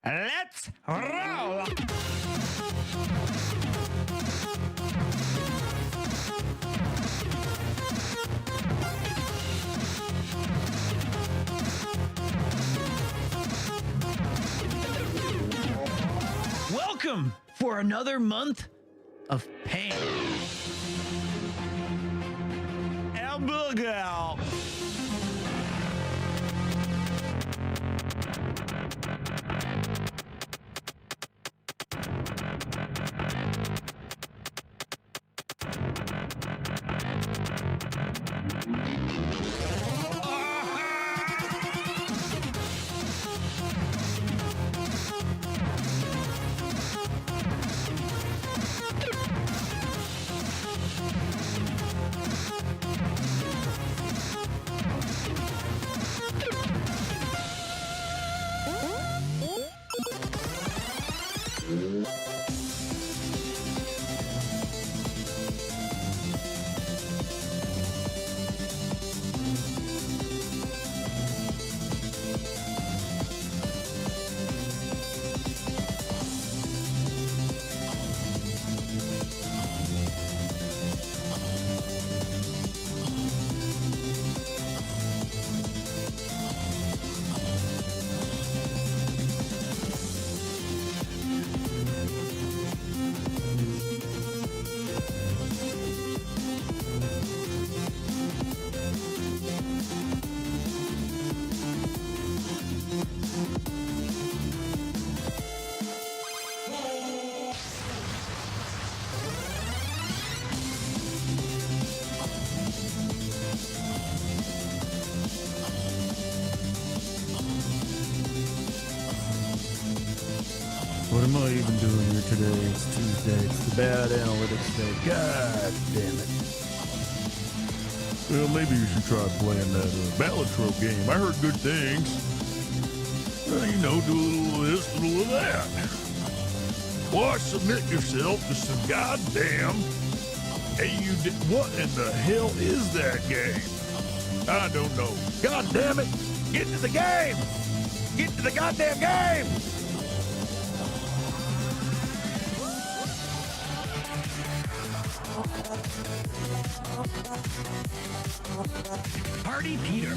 Let's roll! Welcome for another month of pain. Hamburger. What am I even doing here today? It's Tuesday. It's the bad analytics day. God damn it. Well, maybe you should try playing that PremierTwo game. I heard good things. Well, you know, do a little of this, a little of that. Why submit yourself to some goddamn Eiyuden? What in the hell is that game? I don't know. God damn it! Get to the game! Get to the goddamn game! Party Peter.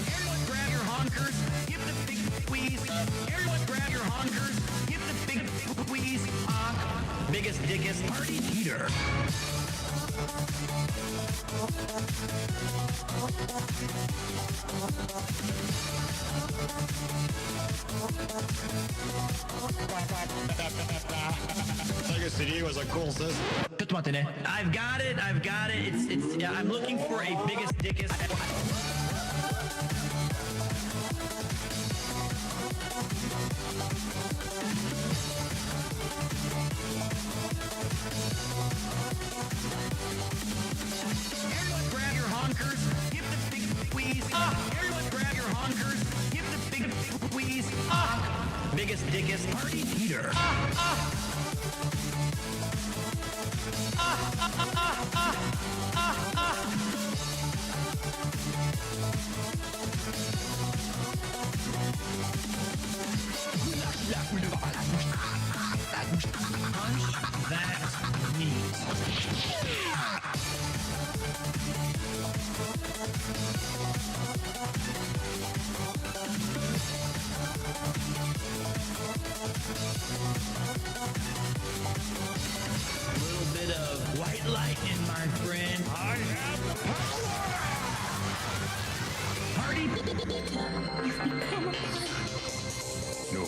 Everyone grab your honkers, give the big squeeze. Everyone grab your honkers, give the big squeeze. Biggest, dickest, Party Peter. I've got it. Yeah, I'm looking for a biggest, dickest. Everyone grab your honkers, give the big squeeze. Everyone grab your honkers, give the big squeeze. Biggest, dickest, Party Peter. White lightning, my friend. I have the power! Party. No,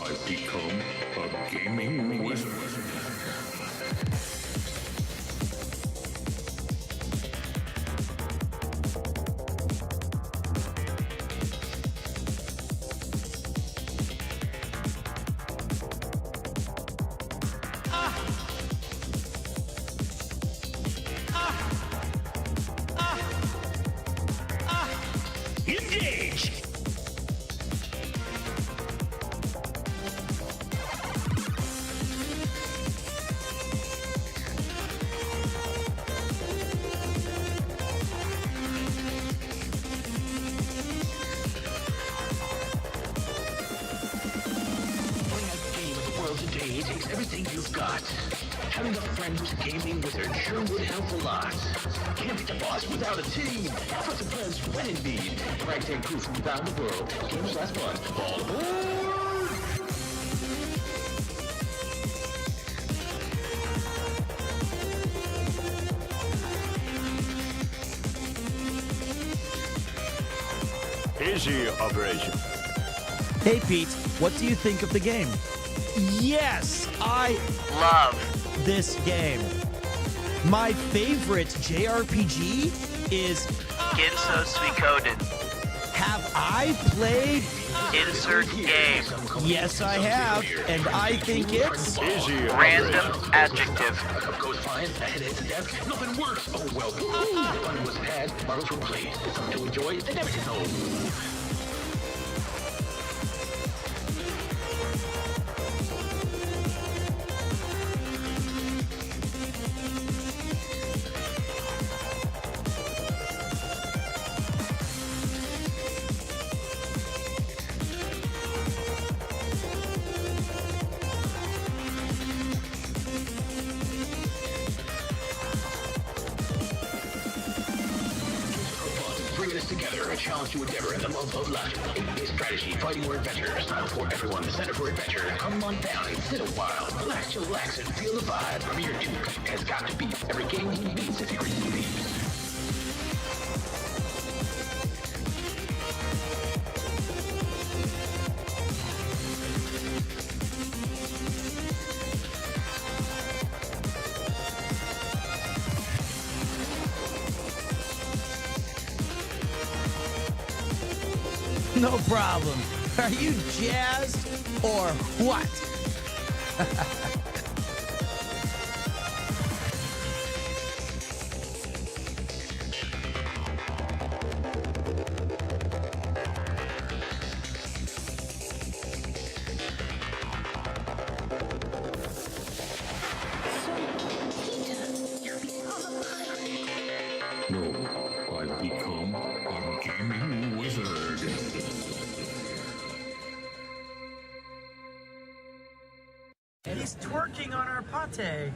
I've become a gaming wizard. Engage! everything you've got. Having a friend who's a gaming wizard sure would help a lot. Can't beat the boss without a team. Put some friends when in need. Ragtag crew from around the world. Games last fun. All aboard! Easy operation. Hey Pete, what do you think of the game? Yes, I love this game. My favorite JRPG is Ginso Suikoden. Have I played? Insert game. Yes, I have, and I think it's Easy Random adjective. Goes fine, a headache's a death, nothing works. Oh well. Fun was had, marbles were played. Something to enjoy, and never get old. Bringing us together, a challenge to endeavor and the love of life. A strategy, fighting, or adventures. For everyone, the center for adventure. Come on down and sit a while. Relax, chillax, and feel the vibe. PremierTwo has got to beat every game he beats if he really believes. no problem. Are you jazzed or what? No, I've become a gaming wizard. And he's twerking on our pate.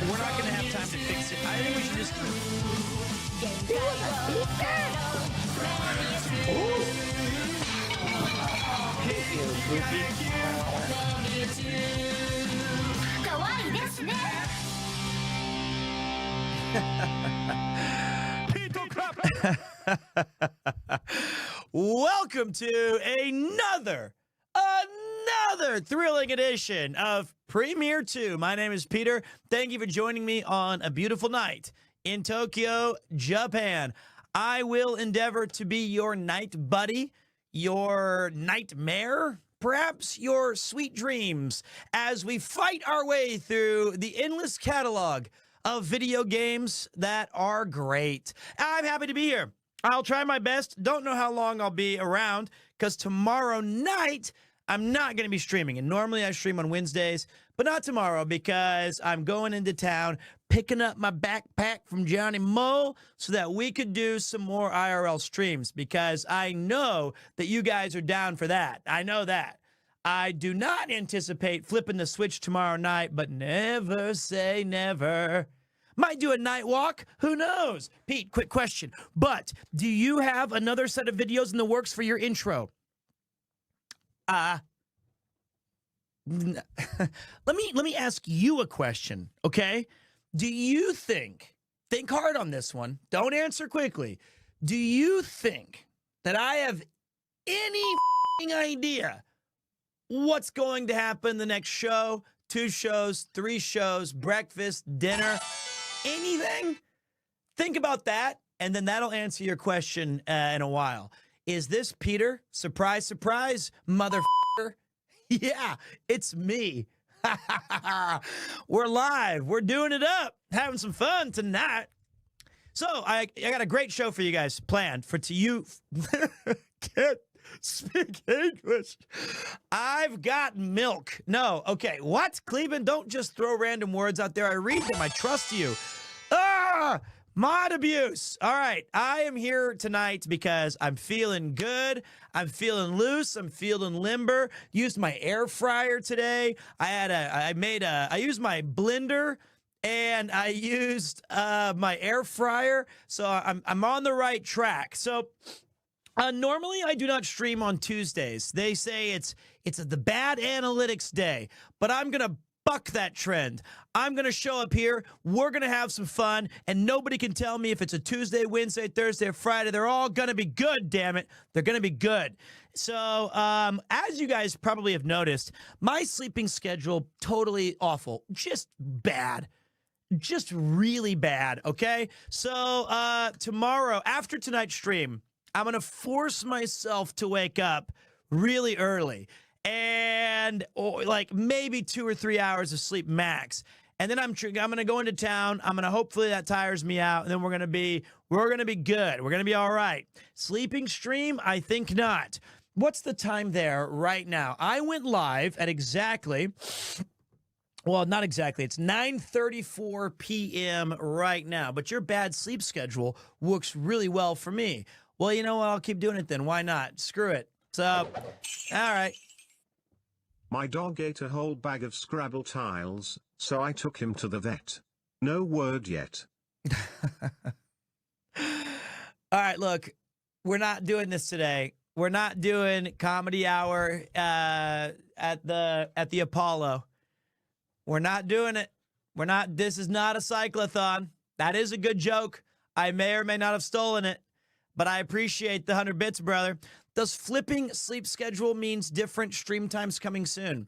We're not gonna have time to fix it. I think we should just. Welcome to another thrilling edition of PremierTwo. My name is Peter. Thank you for joining me on a beautiful night in Tokyo, Japan. I will endeavor to be your night buddy, your nightmare, perhaps your sweet dreams, as we fight our way through the endless catalog of video games that are great. I'm happy to be here. I'll try my best. Don't know how long I'll be around, because tomorrow night I'm not going to be streaming. And normally I stream on Wednesdays, but not tomorrow, because I'm going into town, picking up my backpack from Johnny Mo so that we could do some more IRL streams, because I know that you guys are down for that. I know that. I do not anticipate flipping the switch tomorrow night, but never say never. Might do a night walk. Who knows? Pete, quick question. But do you have another set of videos in the works for your intro? Let me ask you a question, okay? Do you think hard on this one, don't answer quickly. Do you think that I have any idea what's going to happen the next show, 2 shows, 3 shows, breakfast, dinner, anything? Think about that, and then that'll answer your question in a while. Is this Peter? Surprise, surprise, motherfucker. Yeah, it's me. We're live. We're doing it up. Having some fun tonight. So I got a great show for you guys planned for you. Can't speak English. I've got milk. No. Okay. What? Cleveland, don't just throw random words out there. I read them. I trust you. Mod abuse. All right. I am here tonight because I'm feeling good. I'm feeling loose. I'm feeling limber. Used my air fryer today. I used my blender and I used my air fryer. So I'm on the right track. So normally I do not stream on Tuesdays. They say it's the bad analytics day, but I'm going to buck that trend. I'm going to show up here. We're going to have some fun, and nobody can tell me if it's a Tuesday, Wednesday, Thursday, or Friday. They're all going to be good, damn it. They're going to be good. So, as you guys probably have noticed, my sleeping schedule, totally awful. Just bad. Just really bad, okay? So, tomorrow, after tonight's stream, I'm going to force myself to wake up really early. And like maybe 2 or 3 hours of sleep max. And then I'm going to go into town. I'm going to hopefully that tires me out. And then we're going to be good. We're going to be all right. Sleeping stream? I think not. What's the time there right now? I went live at exactly, well, not exactly. It's 9:34 p.m. right now. But your bad sleep schedule works really well for me. Well, you know what? I'll keep doing it then. Why not? Screw it. So, all right. My dog ate a whole bag of Scrabble tiles, so I took him to the vet. No word yet. All right, look, we're not doing this today. We're not doing comedy hour at the Apollo. We're not doing it. This is not a cyclothon. That is a good joke. I may or may not have stolen it, but I appreciate the 100 bits, brother. Does flipping sleep schedule means different stream times coming soon?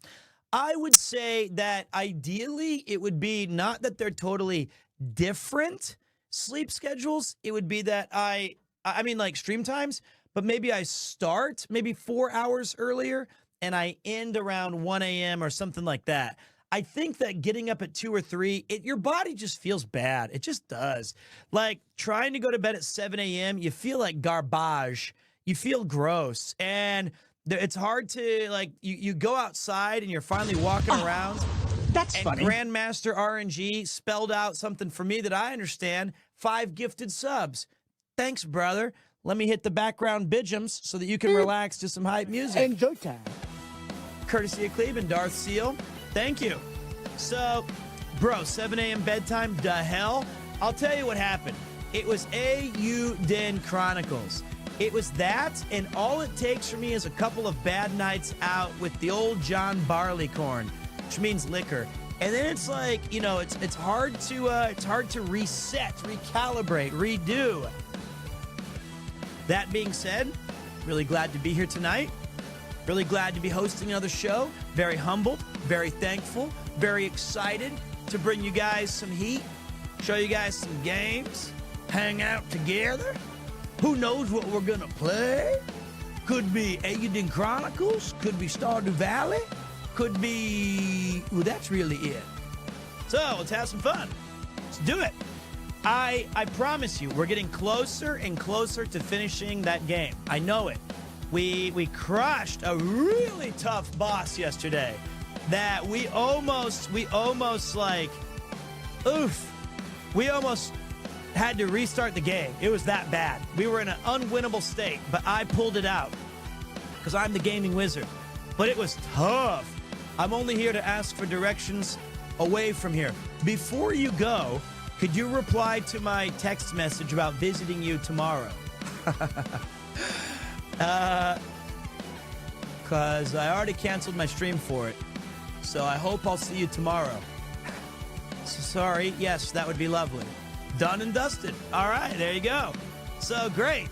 I would say that ideally it would be not that they're totally different sleep schedules. It would be that I mean like stream times, but maybe I start maybe 4 hours earlier and I end around 1 a.m. or something like that. I think that getting up at 2 or 3, your body just feels bad. It just does. Like trying to go to bed at 7 a.m., you feel like garbage. You feel gross, and it's hard to, like, you go outside and you're finally walking around. That's and funny. Grandmaster RNG spelled out something for me that I understand. 5 gifted subs. Thanks, brother. Let me hit the background bidgems so that you can relax to some hype music. Enjoy time. Courtesy of Cleveland, Darth Seal. Thank you. So, bro, 7 a.m. bedtime, the hell? I'll tell you what happened. It was Eiyuden Chronicles. It was that, and all it takes for me is a couple of bad nights out with the old John Barleycorn, which means liquor. And then it's like, you know, it's hard to reset, recalibrate, redo. That being said, really glad to be here tonight. Really glad to be hosting another show. Very humbled, very thankful, very excited to bring you guys some heat, show you guys some games, hang out together. Who knows what we're going to play? Could be Eiyuden Chronicles. Could be Stardew Valley. Could be... Well, that's really it. So, let's have some fun. Let's do it. I promise you, we're getting closer and closer to finishing that game. I know it. We crushed a really tough boss yesterday that we almost like... Oof. We almost... had to restart the game. It was that bad. We were in an unwinnable state, but I pulled it out because I'm the gaming wizard. But it was tough. I'm only here to ask for directions away from here. Before you go, could you reply to my text message about visiting you tomorrow? Because I already canceled my stream for it. So I hope I'll see you tomorrow. Sorry. Yes, that would be lovely. Done and dusted. All right, there you go. So great.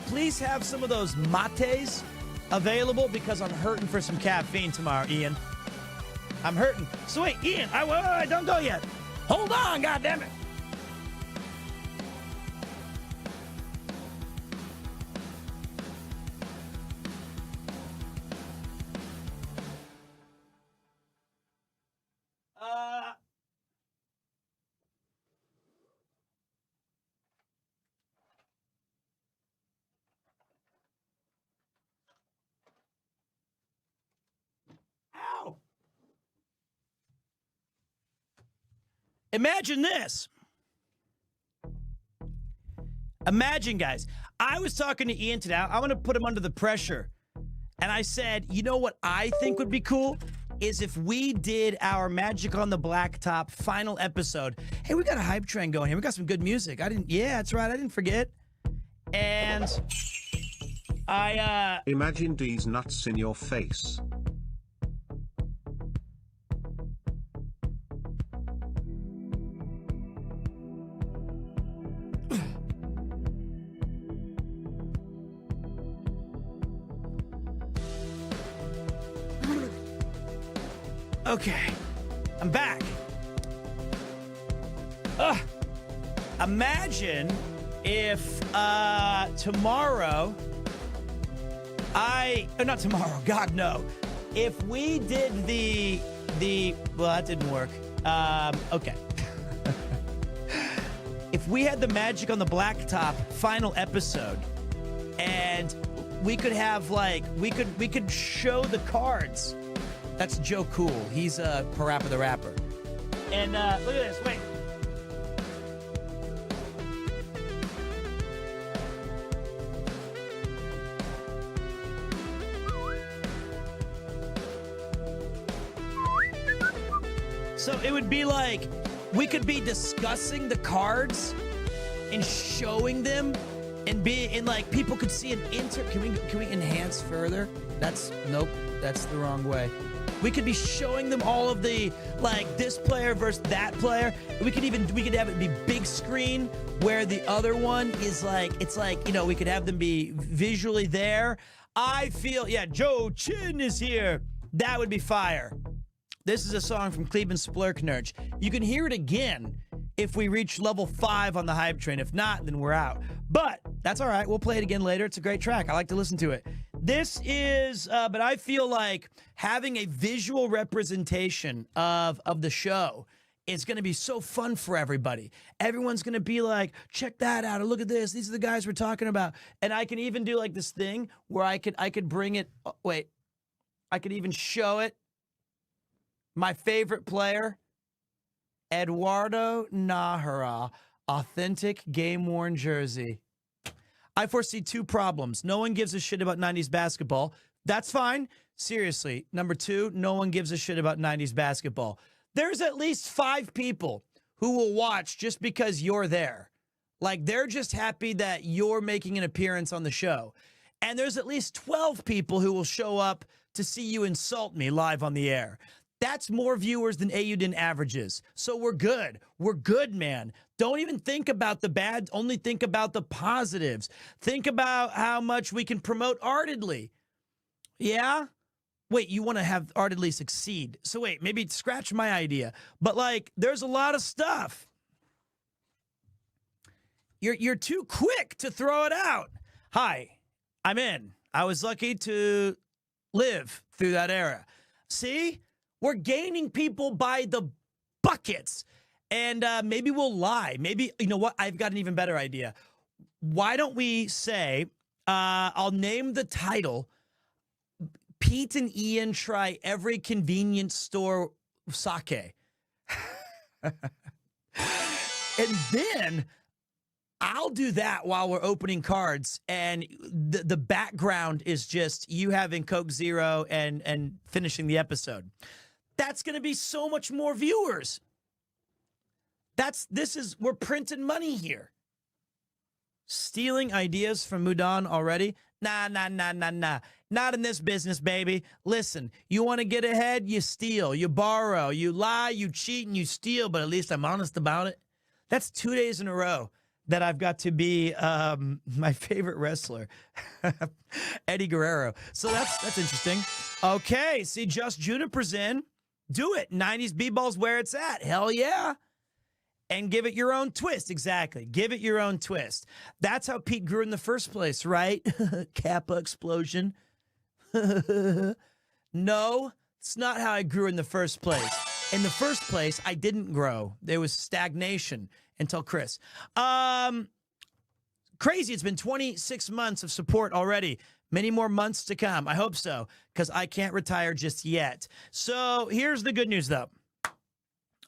Please have some of those mates available because I'm hurting for some caffeine tomorrow, Ian. I'm hurting. So wait, Ian, wait, don't go yet. Hold on, goddammit. imagine this. Imagine, guys, I was talking to Ian today. I'm going to put him under the pressure. And I said, you know what I think would be cool? Is if we did our Magic on the Blacktop final episode. Hey, we got a hype train going here. We got some good music. Yeah, that's right. I didn't forget. And Imagine these nuts in your face. Okay, I'm back. Imagine if tomorrow not tomorrow, God no. If we did the well, that didn't work. Okay. If we had the Magic on the Blacktop final episode, and we could have we could show the cards. That's Joe Cool. He's Parappa the Rapper. And look at this. Wait. So it would be like we could be discussing the cards and showing them and people could see an can we enhance further? Nope, that's the wrong way. We could be showing them all of the this player versus that player. We could have it be big screen where the other one is we could have them be visually there. I feel Joe Chin is here. That would be fire. This is a song from Cleveland Splurknurch. You can hear it again if we reach level 5 on the hype train. If not, then we're out. But that's all right. We'll play it again later. It's a great track. I like to listen to it. This is, but I feel like having a visual representation of the show is going to be so fun for everybody. Everyone's going to be like, check that out, or look at this. These are the guys we're talking about. And I can even do this thing where I could bring it. I could even show it. My favorite player, Eduardo Nahara, authentic game-worn jersey. I foresee 2 problems. No one gives a shit about 90s basketball. That's fine. Seriously. Number 2, no one gives a shit about 90s basketball. There's at least 5 people who will watch just because you're there. They're just happy that you're making an appearance on the show. And there's at least 12 people who will show up to see you insult me live on the air. That's more viewers than Eiyuden averages. So we're good. We're good, man. Don't even think about the bad. Only think about the positives. Think about how much we can promote Artedly. Yeah? Wait, you want to have Artedly succeed. So wait, maybe scratch my idea. But there's a lot of stuff. You're too quick to throw it out. Hi, I'm in. I was lucky to live through that era. See? We're gaining people by the buckets. And maybe we'll lie. Maybe, you know what? I've got an even better idea. Why don't we say, I'll name the title, Pete and Ian Try Every Convenience Store Sake. And then I'll do that while we're opening cards. And the background is just you having Coke Zero and finishing the episode. That's going to be so much more viewers. We're printing money here. Stealing ideas from Mudan already? Nah. Not in this business, baby. Listen, you want to get ahead? You steal, you borrow, you lie, you cheat, and you steal, but at least I'm honest about it. That's 2 days in a row that I've got to be my favorite wrestler, Eddie Guerrero. So that's interesting. Okay, see, Just Juniper's in. Do it. 90s B-ball's where it's at. Hell yeah. And give it your own twist. Exactly. Give it your own twist. That's how Pete grew in the first place, right? Kappa explosion. No, it's not how I grew in the first place. In the first place, I didn't grow. There was stagnation until Chris. Crazy. It's been 26 months of support already. Many more months to come. I hope so, because I can't retire just yet. So here's the good news, though.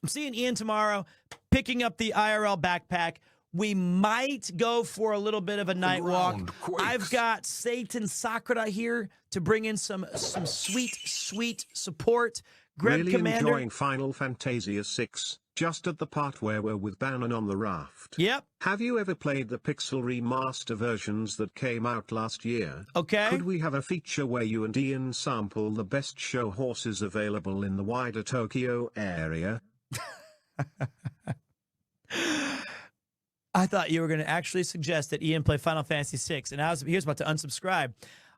I'm seeing Ian tomorrow, picking up the IRL backpack. We might go for a little bit of a night walk. I've got Satan Sakurada here to bring in some sweet support. Greg really Commander. enjoying Final Fantasy VI, just at the part where we're with Bannon on the raft. Yep. Have you ever played the Pixel remaster versions that came out last year? Okay. Could we have a feature where you and Ian sample the best show horses available in the wider Tokyo area? I thought you were going to actually suggest that Ian play Final Fantasy VI, and he was about to unsubscribe.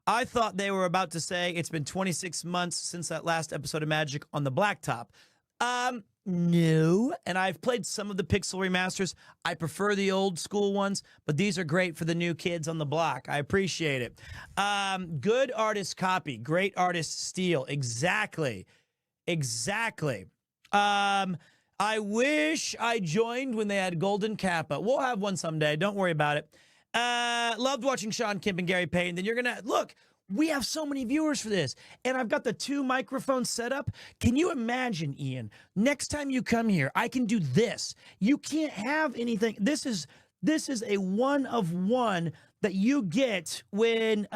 I thought they were about to say it's been 26 months since that last episode of Magic on the Blacktop. No, and I've played some of the Pixel remasters. I prefer the old school ones, but these are great for the new kids on the block. I appreciate it. Good artist copy, great artist steal. Exactly. I wish I joined when they had Golden Kappa. We'll have one someday. Don't worry about it. Loved watching Sean Kemp and Gary Payne. Then you're going to look. We have so many viewers for this, and I've got the 2 microphones set up. Can you imagine, Ian? Next time you come here, I can do this. You can't have anything. This is a one of one that you get when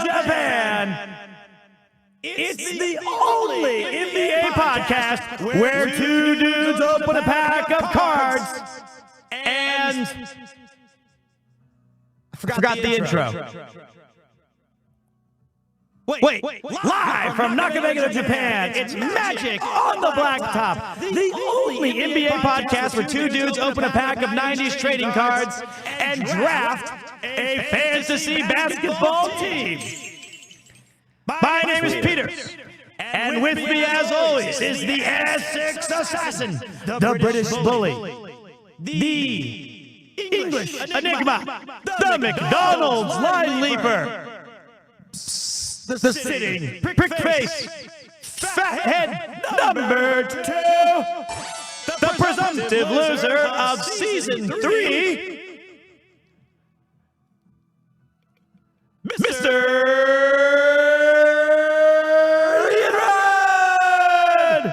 Japan. It's the only NBA podcast where 2 dudes open a pack of cards and I forgot the intro. Wait, live from Nakameguro, Japan, it's Magic on the Blacktop, the only NBA podcast where 2 dudes open a pack of 90s trading cards and draft a fantasy basketball team. My name is Peter, and with me as always is the Essex Assassin, the British Bully, the English Enigma, the McDonald's Line Leaper, the sitting prick-face fathead number 2, the presumptive loser of season 3, Mr. Ian Rudd!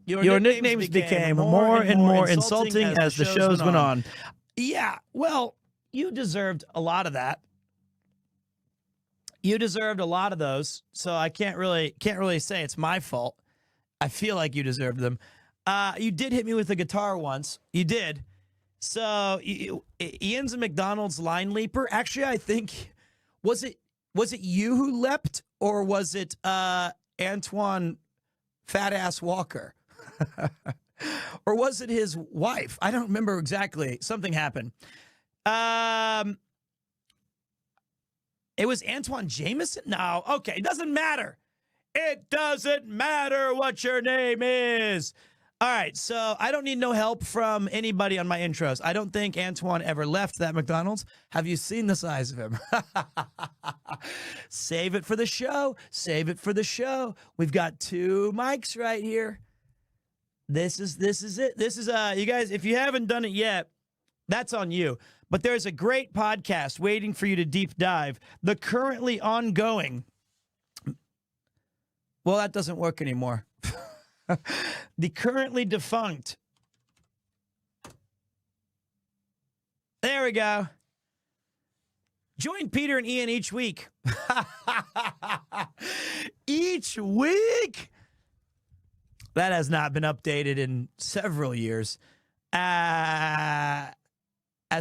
Your nicknames became more and more insulting as the shows went on. Yeah, well, you deserved a lot of that. You deserved a lot of those, so I can't really say it's my fault. I feel like you deserved them. You did hit me with a guitar once. You did. So Ian's a McDonald's line leaper. Actually, I think was it you who leapt, or was it Antoine Fat Ass Walker? Or was it his wife? I don't remember exactly. Something happened. It was Antoine Jameson? No. Okay, it doesn't matter. It doesn't matter what your name is. All right, so I don't need no help from anybody on my intros. I don't think Antoine ever left that McDonald's. Have you seen the size of him? Save it for the show. Save it for the show. We've got 2 mics right here. This is it. This is you guys, if you haven't done it yet, that's on you. But there's a great podcast waiting for you to deep dive. The currently ongoing. Well, that doesn't work anymore. The currently defunct. There we go. Join Peter and Ian each week. Each week? That has not been updated in several years. As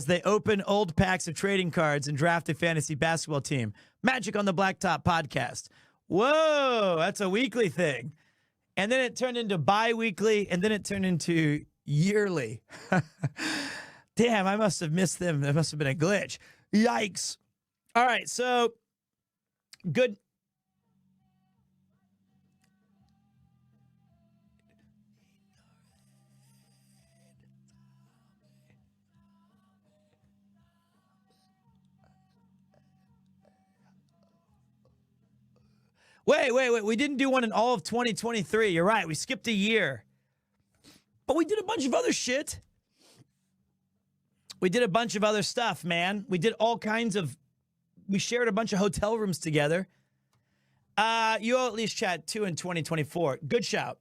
they open old packs of trading cards and draft a fantasy basketball team. Magic on the Blacktop podcast. Whoa, that's a weekly thing. And then it turned into bi-weekly, and then it turned into yearly. Damn, I must have missed them. That must have been a glitch. Yikes. All right, so good. Wait. We didn't do one in all of 2023. You're right. We skipped a year. But we did a bunch of other shit. We did a bunch of other stuff, man. We did all kinds of... We shared a bunch of hotel rooms together. You'll at least chat 2 in 2024. Good shout.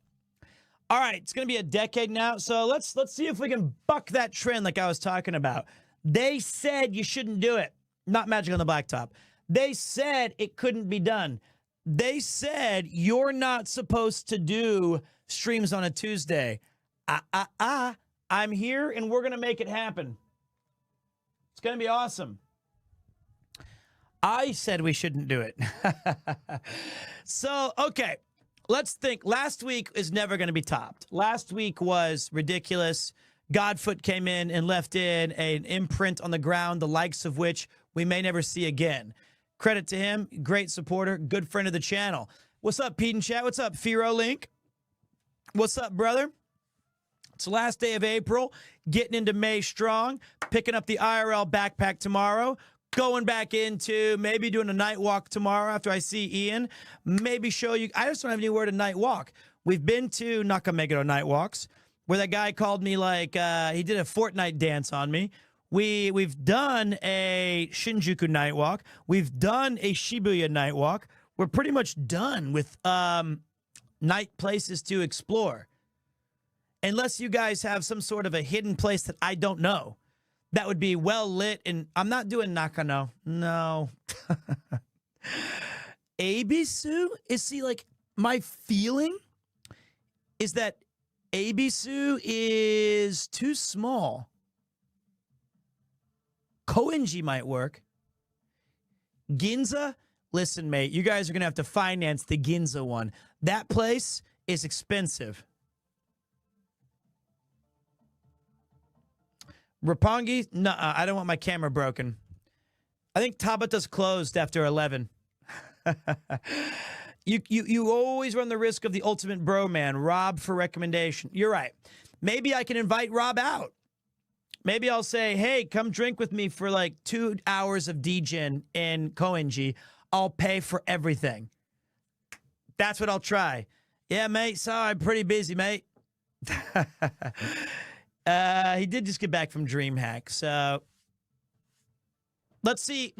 All right, it's going to be a decade now. So let's see if we can buck that trend like I was talking about. They said you shouldn't do it. Not Magic on the Blacktop. They said it couldn't be done. They said you're not supposed to do streams on a Tuesday. I'm here and we're going to make it happen. It's going to be awesome. I said we shouldn't do it. So, okay, let's think. Last week is never going to be topped. Last week was ridiculous. Godfoot came in and left in an imprint on the ground, the likes of which we may never see again. Credit to him. Great supporter. Good friend of the channel. What's up, Pete and Chat? What's up, Firo Link? What's up, brother? It's the last day of April. Getting into May strong. Picking up the IRL backpack tomorrow. Going back into maybe doing a night walk tomorrow after I see Ian. Maybe show you. I just don't have anywhere to night walk. We've been to Nakameguro night walks where that guy called me like he did a Fortnite dance on me. We've done a Shinjuku night walk. We've done a Shibuya night walk. We're pretty much done with night places to explore. Unless you guys have some sort of a hidden place that I don't know that would be well lit. And I'm not doing Nakano. No. Ebisu? Is see, like, my feeling is that Ebisu is too small. Koenji might work. Ginza? Listen, mate, you guys are going to have to finance the Ginza one. That place is expensive. Roppongi? No, I don't want my camera broken. I think Tabata's closed after 11. You always run the risk of the ultimate bro man, Rob for recommendation. You're right. Maybe I can invite Rob out. Maybe I'll say, hey, come drink with me for like 2 hours of DGen in Koenji. I'll pay for everything. That's what I'll try. Yeah, mate. Sorry, I'm pretty busy, mate. He did just get back from DreamHack. So let's see.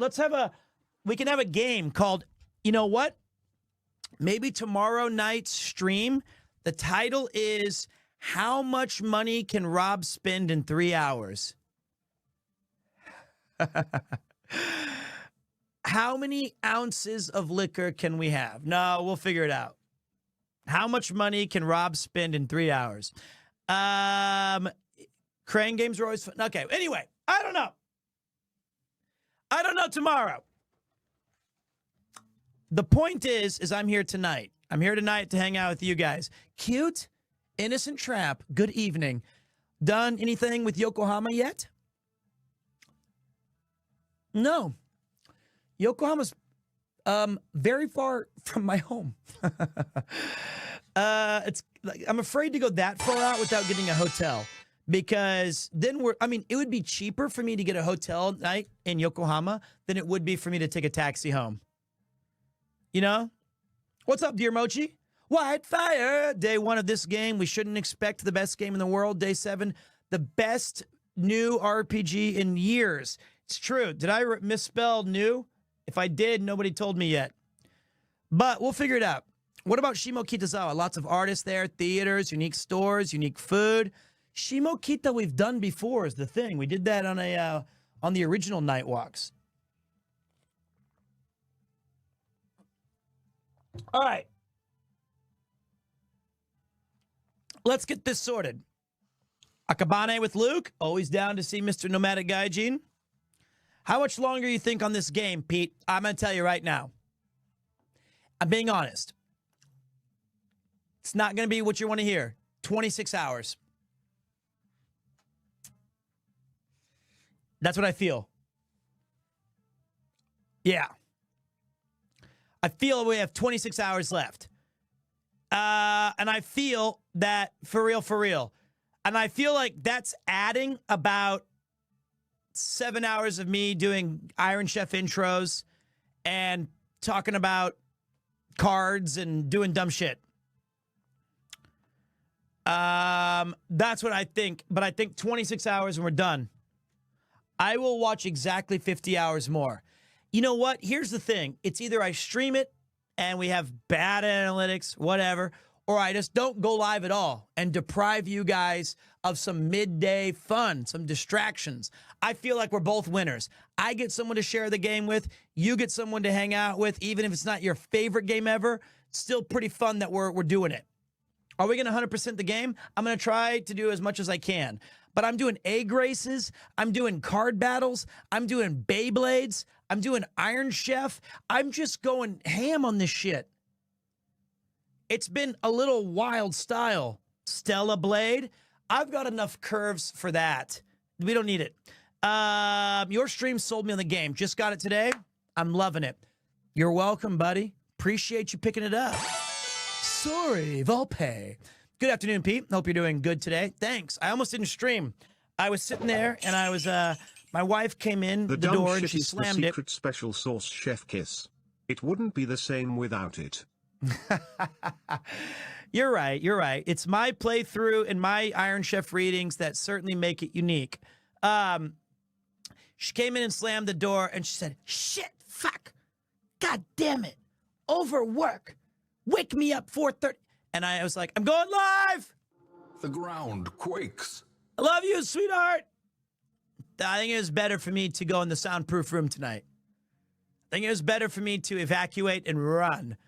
We can have a game called, you know what? Maybe tomorrow night's stream, the title is How Much Money Can Rob Spend in 3 hours? How many ounces of liquor can we have? No, we'll figure it out. How much money can Rob spend in 3 hours? Crane games are always fun. Okay, anyway, I don't know. I don't know tomorrow. The point is I'm here tonight. I'm here tonight to hang out with you guys. Cute, innocent trap. Good evening. Done anything with Yokohama yet? No. Yokohama's very far from my home. I'm afraid to go that far out without getting a hotel. Because then it would be cheaper for me to get a hotel night in Yokohama than it would be for me to take a taxi home. You know? What's up, dear Mochi? White Fire! Day 1 of this game. We shouldn't expect the best game in the world. Day 7, the best new RPG in years. It's true. Did I misspell new? If I did, nobody told me yet. But we'll figure it out. What about Shimokitazawa? Lots of artists there, theaters, unique stores, unique food. Shimokita we've done before is the thing. We did that on the original night walks. All right. Let's get this sorted. Akabane with Luke. Always down to see Mr. Nomadic Gaijin. How much longer you think on this game, Pete? I'm going to tell you right now. I'm being honest. It's not going to be what you want to hear. 26 hours. That's what I feel. Yeah. I feel we have 26 hours left. And I feel that, for real. And I feel like that's adding about 7 hours of me doing Iron Chef intros and talking about cards and doing dumb shit. That's what I think. But I think 26 hours and we're done. I will watch exactly 50 hours more. You know what? Here's the thing. It's either I stream it and we have bad analytics, whatever, or I just don't go live at all and deprive you guys of some midday fun, some distractions. I feel like we're both winners. I get someone to share the game with. You get someone to hang out with, even if it's not your favorite game ever. Still pretty fun that we're doing it. Are we going to 100% the game? I'm going to try to do as much as I can. But I'm doing egg races. I'm doing card battles. I'm doing Beyblades. I'm doing Iron Chef. I'm just going ham on this shit. It's been a little wild style. Stella Blade. I've got enough curves for that. We don't need it. Your stream sold me on the game. Just got it today. I'm loving it. You're welcome, buddy. Appreciate you picking it up. Sorry, Volpe. Good afternoon, Pete. Hope you're doing good today. Thanks. I almost didn't stream. I was sitting there, and I was, my wife came in the door, and she slammed it. The secret special sauce chef kiss. It wouldn't be the same without it. You're right. You're right. It's my playthrough and my Iron Chef readings that certainly make it unique. She came in and slammed the door, and she said, shit, fuck, god damn it, overwork, wake me up 4:30. And I was like, I'm going live. The ground quakes. I love you, sweetheart. I think it was better for me to go in the soundproof room tonight. I think it was better for me to evacuate and run.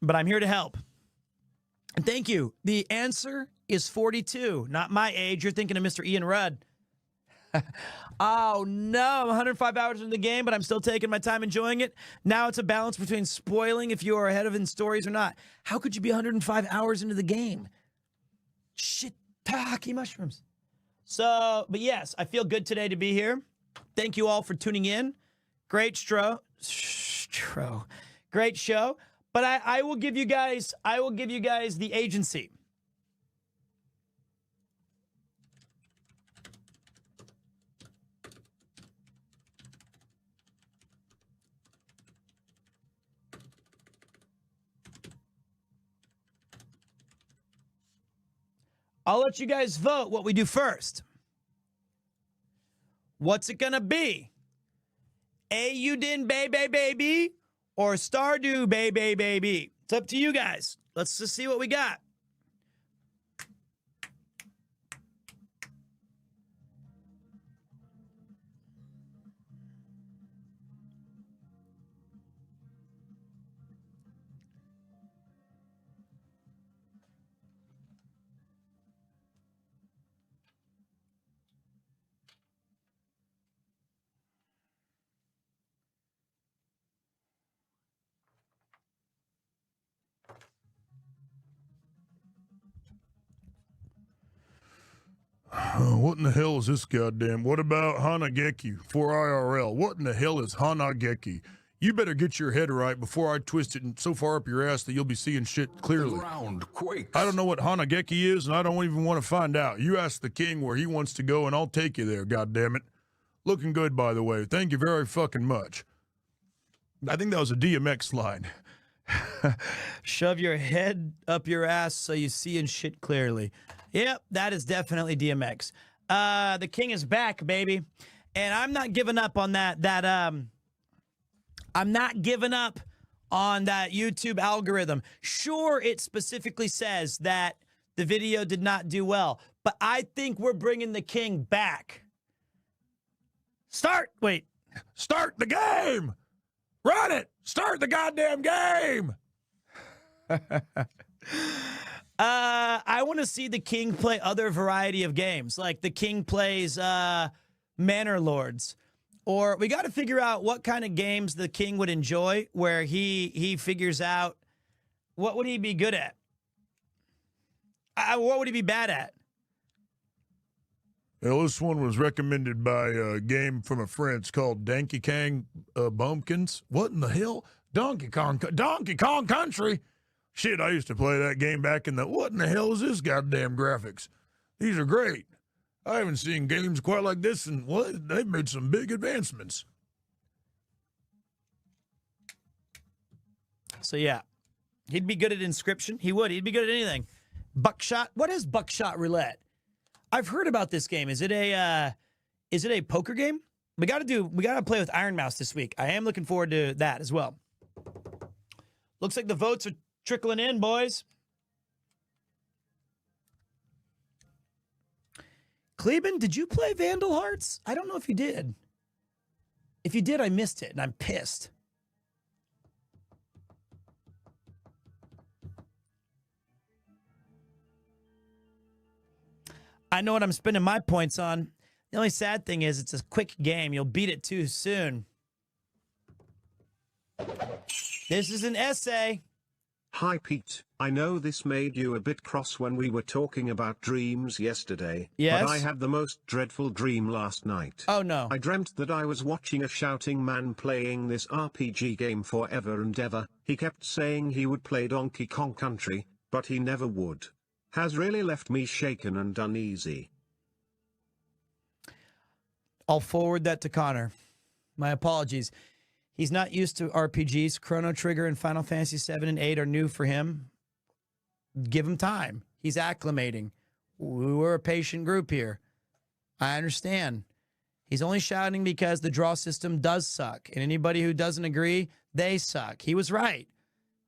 But I'm here to help. And thank you. The answer is 42, not my age. You're thinking of Mr. Ian Rudd. Oh, no. I'm 105 hours into the game, but I'm still taking my time enjoying it. Now it's a balance between spoiling if you are ahead of in stories or not. How could you be 105 hours into the game? Shiitake mushrooms. So, but yes, I feel good today to be here. Thank you all for tuning in. Great Great show. But I will give you guys the agency. I'll let you guys vote what we do first. What's it gonna be? Eiyuden baby or Stardew baby? It's up to you guys. Let's just see what we got. What in the hell is this goddamn? What about Hanageki for IRL? What in the hell is Hanageki? You better get your head right before I twist it so far up your ass that you'll be seeing shit clearly. The ground quakes. I don't know what Hanageki is, and I don't even want to find out. You ask the king where he wants to go, and I'll take you there, goddammit. Looking good, by the way. Thank you very fucking much. I think that was a DMX line. Shove your head up your ass so you see and shit clearly. Yep, that is definitely DMX. The king is back, baby. And I'm not giving up on that. I'm not giving up on that YouTube algorithm. Sure, it specifically says that the video did not do well, but I think we're bringing the king back. Start the game. Run it. Start the goddamn game. I want to see the king play other variety of games. Like the king plays Manor Lords. Or we got to figure out what kind of games the king would enjoy where he figures out what would he be good at? What would he be bad at? Well, this one was recommended by a game from a friend. It's called Donkey Kong Bumpkins. What in the hell? Donkey Kong Country? Shit, I used to play that game back in the... What in the hell is this goddamn graphics? These are great. I haven't seen games quite like this, and what? They've made some big advancements. So, yeah. He'd be good at Inscription. He would. He'd be good at anything. Buckshot. What is Buckshot Roulette? I've heard about this game. Is it a poker game? We got to play with Iron Mouse this week. I am looking forward to that as well. Looks like the votes are trickling in, boys. Kleben, did you play Vandal Hearts? I don't know if you did. If you did, I missed it, and I'm pissed. I know what I'm spending my points on. The only sad thing is it's a quick game. You'll beat it too soon. This is an essay. Hi Pete, I know this made you a bit cross when we were talking about dreams yesterday. Yes? But I had the most dreadful dream last night. Oh no. I dreamt that I was watching a shouting man playing this RPG game forever and ever. He kept saying he would play Donkey Kong Country, but he never would. Has really left me shaken and uneasy. I'll forward that to Connor. My apologies. He's not used to RPGs. Chrono Trigger and Final Fantasy 7 and 8 are new for him. Give him time. He's acclimating. We're a patient group here. I understand. He's only shouting because the draw system does suck. And anybody who doesn't agree, they suck. He was right.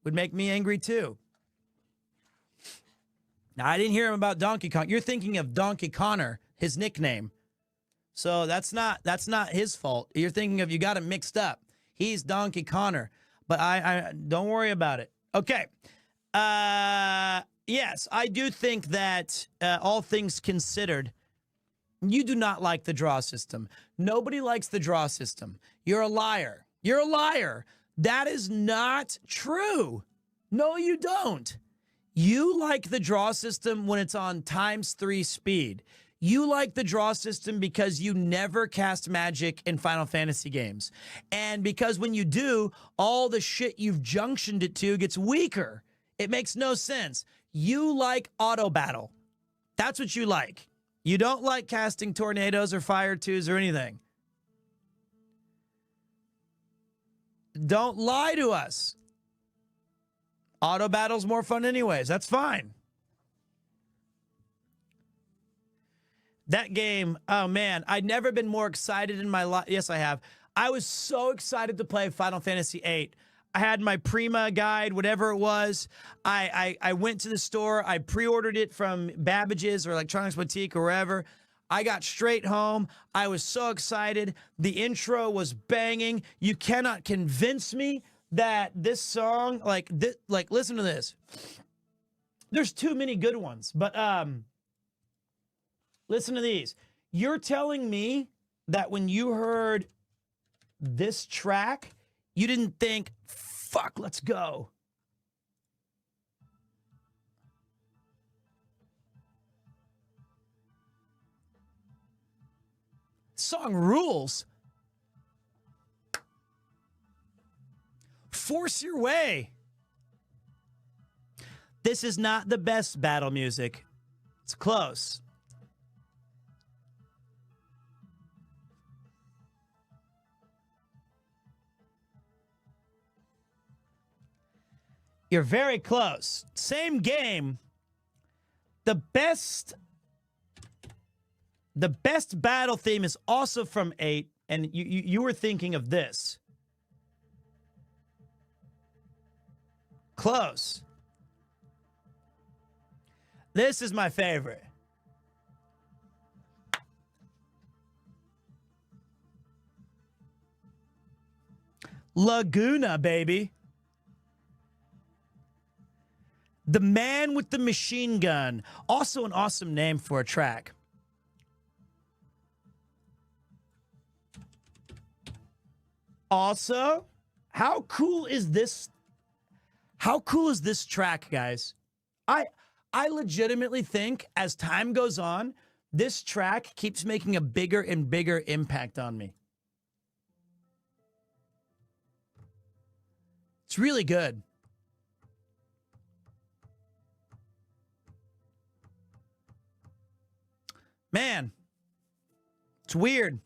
Would make me angry too. Now, I didn't hear him about Donkey Kong. You're thinking of Donkey Connor, his nickname. So that's not his fault. You're thinking of, you got him mixed up. He's Donkey Connor. But I don't worry about it. Okay. Yes, I do think that all things considered, you do not like the draw system. Nobody likes the draw system. You're a liar. You're a liar. That is not true. No, you don't. You like the draw system when it's on ×3 speed. You like the draw system because you never cast magic in Final Fantasy games. And because when you do, all the shit you've junctioned it to gets weaker. It makes no sense. You like auto battle. That's what you like. You don't like casting tornadoes or fire twos or anything. Don't lie to us. Auto battle's more fun anyways. That's fine. That game, oh man, I'd never been more excited in my life. Yes, I have. I was so excited to play Final Fantasy VIII. I had my Prima guide, whatever it was. I went to the store. I pre-ordered it from Babbage's or Electronics Boutique or wherever. I got straight home. I was so excited. The intro was banging. You cannot convince me that this song, listen to this. There's too many good ones, but listen to these. You're telling me that when you heard this track, you didn't think, fuck, let's go. Song rules. Force your way. This is not the best battle music. It's close. You're very close. Same game. The best battle theme is also from 8, and you were thinking of this. Close. This is my favorite. Laguna, baby. The Man with the Machine Gun. Also an awesome name for a track. Also, how cool is this? How cool is this track, guys? I legitimately think as time goes on this track keeps making a bigger and bigger impact on me. It's really good. Man, it's weird.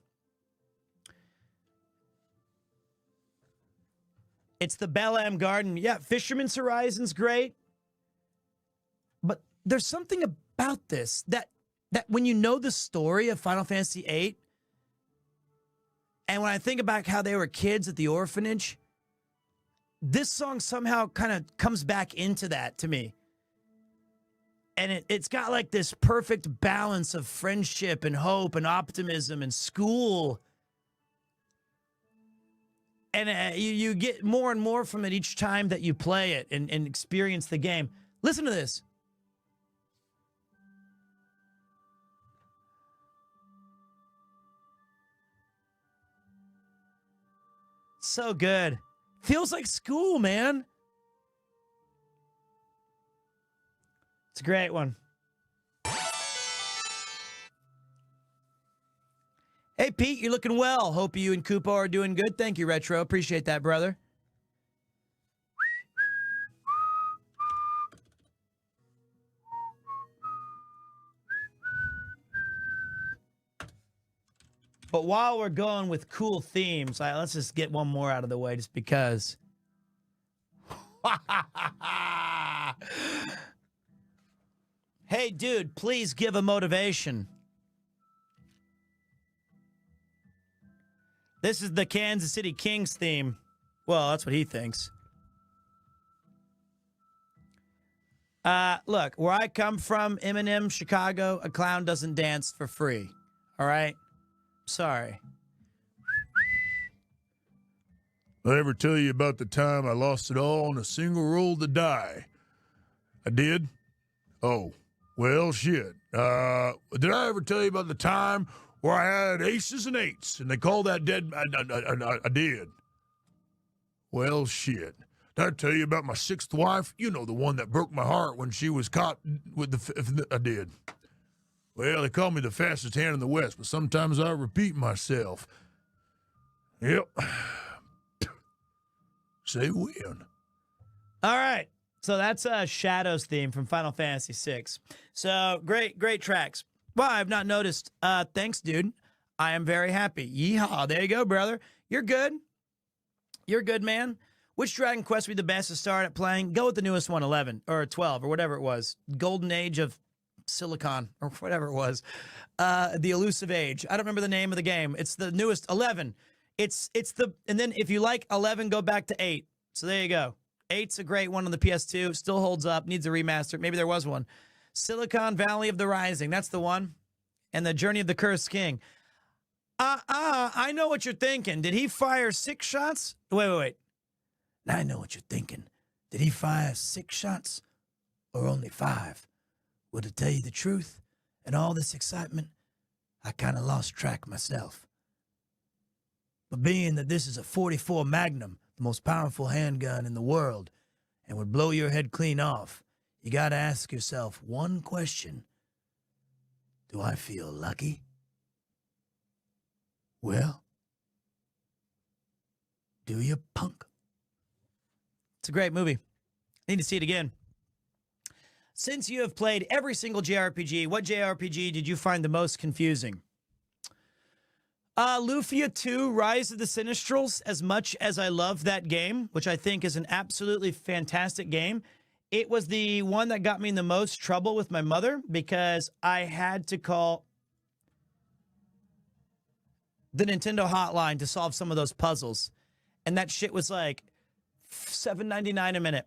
It's the Bellam Garden. Yeah, Fisherman's Horizon's great. But there's something about this that when you know the story of Final Fantasy VIII, and when I think about how they were kids at the orphanage, this song somehow kind of comes back into that to me. And it's got like this perfect balance of friendship and hope and optimism and school. And you get more and more from it each time that you play it and experience the game. Listen to this. So good. Feels like school, man. It's a great one. Hey, Pete, you're looking well. Hope you and Koopo are doing good. Thank you, Retro. Appreciate that, brother. But while we're going with cool themes, let's just get one more out of the way just because. Hey, dude, please give a motivation. This is the Kansas City Kings theme. Well, that's what he thinks. Look, where I come from, Eminem, Chicago, a clown doesn't dance for free. All right? Sorry. I ever tell you about the time I lost it all on a single roll to die? I did? Oh, well, shit. Did I ever tell you about the time where I had aces and eights, and they called that dead? I did. Well, shit. Did I tell you about my sixth wife? You know, the one that broke my heart when she was caught with the... I did. Well, they call me the fastest hand in the West, but sometimes I repeat myself. Yep. Say when. All right. So that's Shadow's theme from Final Fantasy VI. So great tracks. Well, I've not noticed. Thanks, dude. I am very happy. Yeehaw. There you go, brother. You're good. You're good, man. Which Dragon Quest would be the best to start at playing? Go with the newest one, 11 or 12 or whatever it was. Golden Age of Silicon or whatever it was. The Elusive Age. I don't remember the name of the game. It's the newest 11. It's the, and then if you like 11, go back to 8. So there you go. 8's a great one on the PS2. Still holds up. Needs a remaster. Maybe there was one. Silicon Valley of the Rising. That's the one. And the Journey of the Cursed King. I know what you're thinking. Did he fire 6 shots? Wait. I know what you're thinking. Did he fire 6 shots or only 5? Well, to tell you the truth, and all this excitement, I kind of lost track myself. But being that this is a 44 Magnum, the most powerful handgun in the world, and would blow your head clean off, you gotta ask yourself one question. Do I feel lucky? Well, do you, punk? It's a great movie. Need to see it again. Since you have played every single JRPG, what JRPG did you find the most confusing? Lufia 2, Rise of the Sinistrals, as much as I love that game, which I think is an absolutely fantastic game, it was the one that got me in the most trouble with my mother because I had to call the Nintendo hotline to solve some of those puzzles. And that shit was like $7.99 a minute.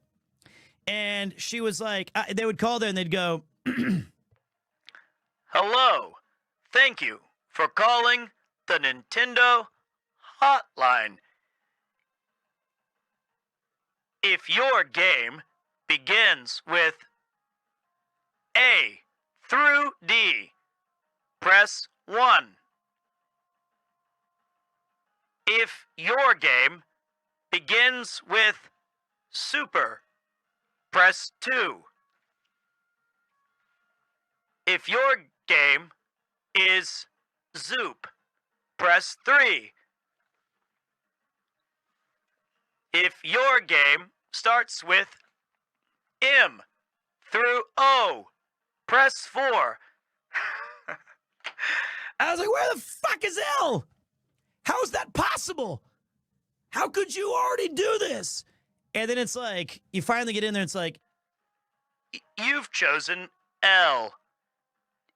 And she was like, they would call there and they'd go, Hello. Thank you for calling the Nintendo hotline. If your game begins with A through D, press 1. If your game begins with Super, press 2. If your game is Zoop. Press 3. If your game starts with M through O, press 4. I was like, where the fuck is L? How is that possible? How could you already do this? And then it's like, you finally get in there, and it's like, You've chosen L.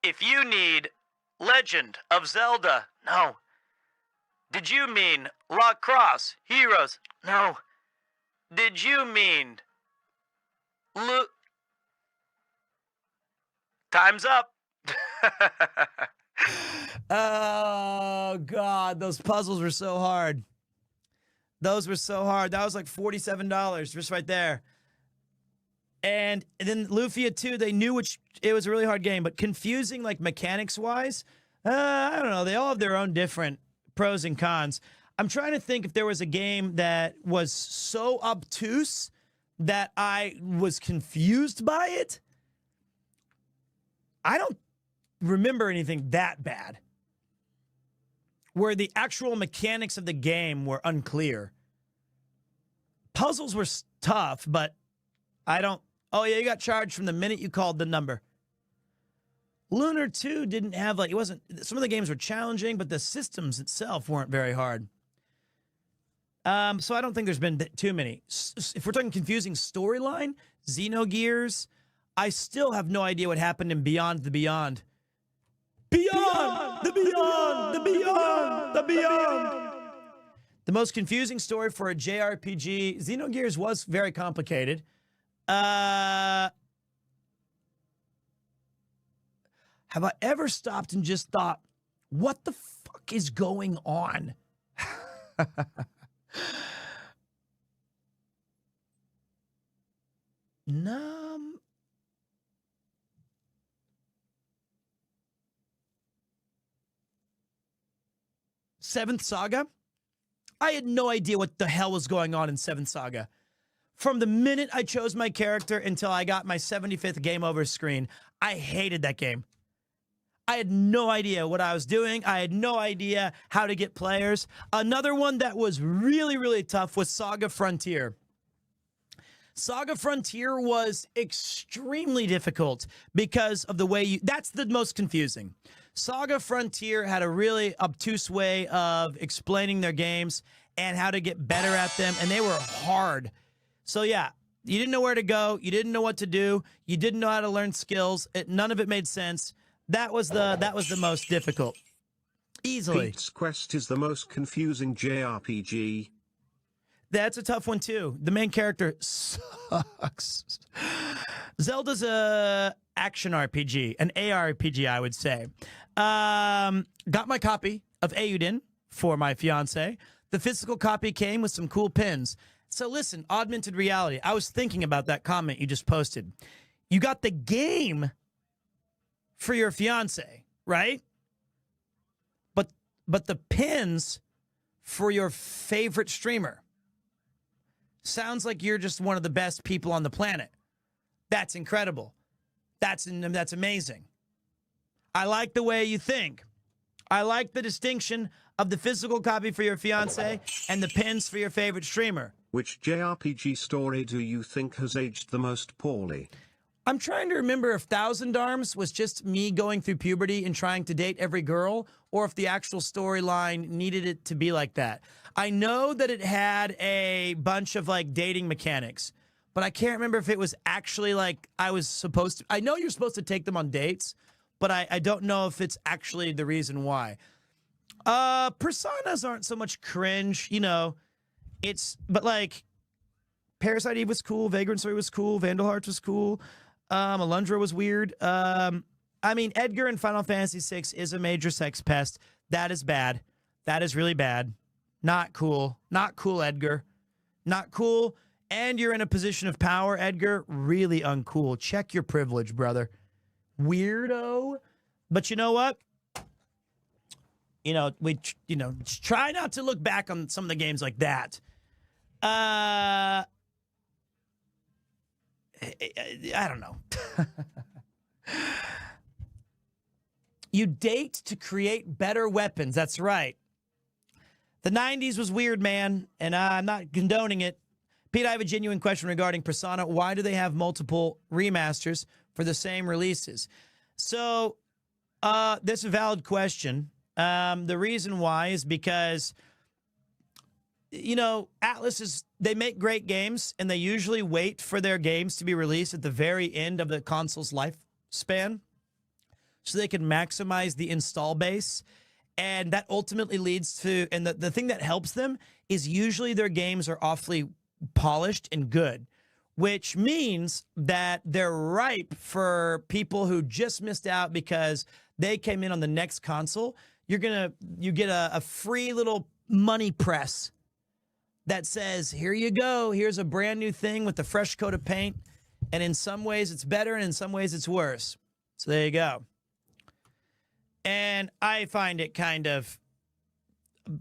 If you need Legend of Zelda, no. Did you mean Lacrosse Heroes? No. Did you mean Time's up. oh, God, those puzzles were so hard. Those were so hard. That was like $47 just right there. And then Lufia 2, they knew it was a really hard game, but confusing like mechanics-wise, I don't know. They all have their own different pros and cons. I'm trying to think if there was a game that was so obtuse that I was confused by it. I don't remember anything that bad where the actual mechanics of the game were unclear. Puzzles were tough, but I don't... Oh, yeah, you got charged from the minute you called the number. Lunar 2 didn't have, like, it wasn't... Some of the games were challenging, but the systems itself weren't very hard. So I don't think there's been too many. If we're talking confusing storyline, Xenogears, I still have no idea what happened in Beyond the Beyond. Beyond! The Beyond! The Beyond! The Beyond! The most confusing story for a JRPG, Xenogears was very complicated. Have I ever stopped and just thought, what the fuck is going on? Seventh Saga? I had no idea what the hell was going on in Seventh Saga. From the minute I chose my character until I got my 75th game over screen, I hated that game. I had no idea what I was doing. I had no idea how to get players. Another one that was really, really tough was Saga Frontier. Saga Frontier was extremely difficult because of the way you... That's the most confusing. Saga Frontier had a really obtuse way of explaining their games and how to get better at them, and they were hard. So yeah, you didn't know where to go. You didn't know what to do. You didn't know how to learn skills. None of it made sense. That was the most difficult. Easily. Pete's Quest is the most confusing JRPG. That's a tough one too. The main character sucks. Zelda's a action RPG, an ARPG, I would say. Got my copy of Eiyuden for my fiance. The physical copy came with some cool pins. So listen, augmented reality. I was thinking about that comment you just posted. You got the game for your fiance, right? But the pins for your favorite streamer. Sounds like you're just one of the best people on the planet. That's incredible. That's amazing. I like the way you think. I like the distinction of the physical copy for your fiance and the pins for your favorite streamer. Which JRPG story do you think has aged the most poorly? I'm trying to remember if Thousand Arms was just me going through puberty and trying to date every girl, or if the actual storyline needed it to be like that. I know that it had a bunch of like dating mechanics, but I can't remember if it was actually like I was supposed to. I know you're supposed to take them on dates, but I don't know if it's actually the reason why. Personas aren't so much cringe, you know. But like Parasite Eve was cool, Vagrant Story was cool, Vandal Hearts was cool. Alundra was weird. I mean, Edgar in Final Fantasy VI is a major sex pest. That is bad. That is really bad. Not cool. Not cool, Edgar. Not cool. And you're in a position of power, Edgar. Really uncool. Check your privilege, brother. Weirdo. But you know what? You know, try not to look back on some of the games like that. I don't know. You date to create better weapons. That's right. The 90s was weird, man, and I'm not condoning it. Pete, I have a genuine question regarding Persona. Why do they have multiple remasters for the same releases? So, this is a valid question. The reason why is because, you know, they make great games, and they usually wait for their games to be released at the very end of the console's lifespan so they can maximize the install base. And that ultimately leads to, and the thing that helps them is usually their games are awfully polished and good, which means that they're ripe for people who just missed out because they came in on the next console. You get a free little money press that says, here you go, here's a brand new thing with a fresh coat of paint. And in some ways it's better, and in some ways it's worse. So there you go. And I find it kind of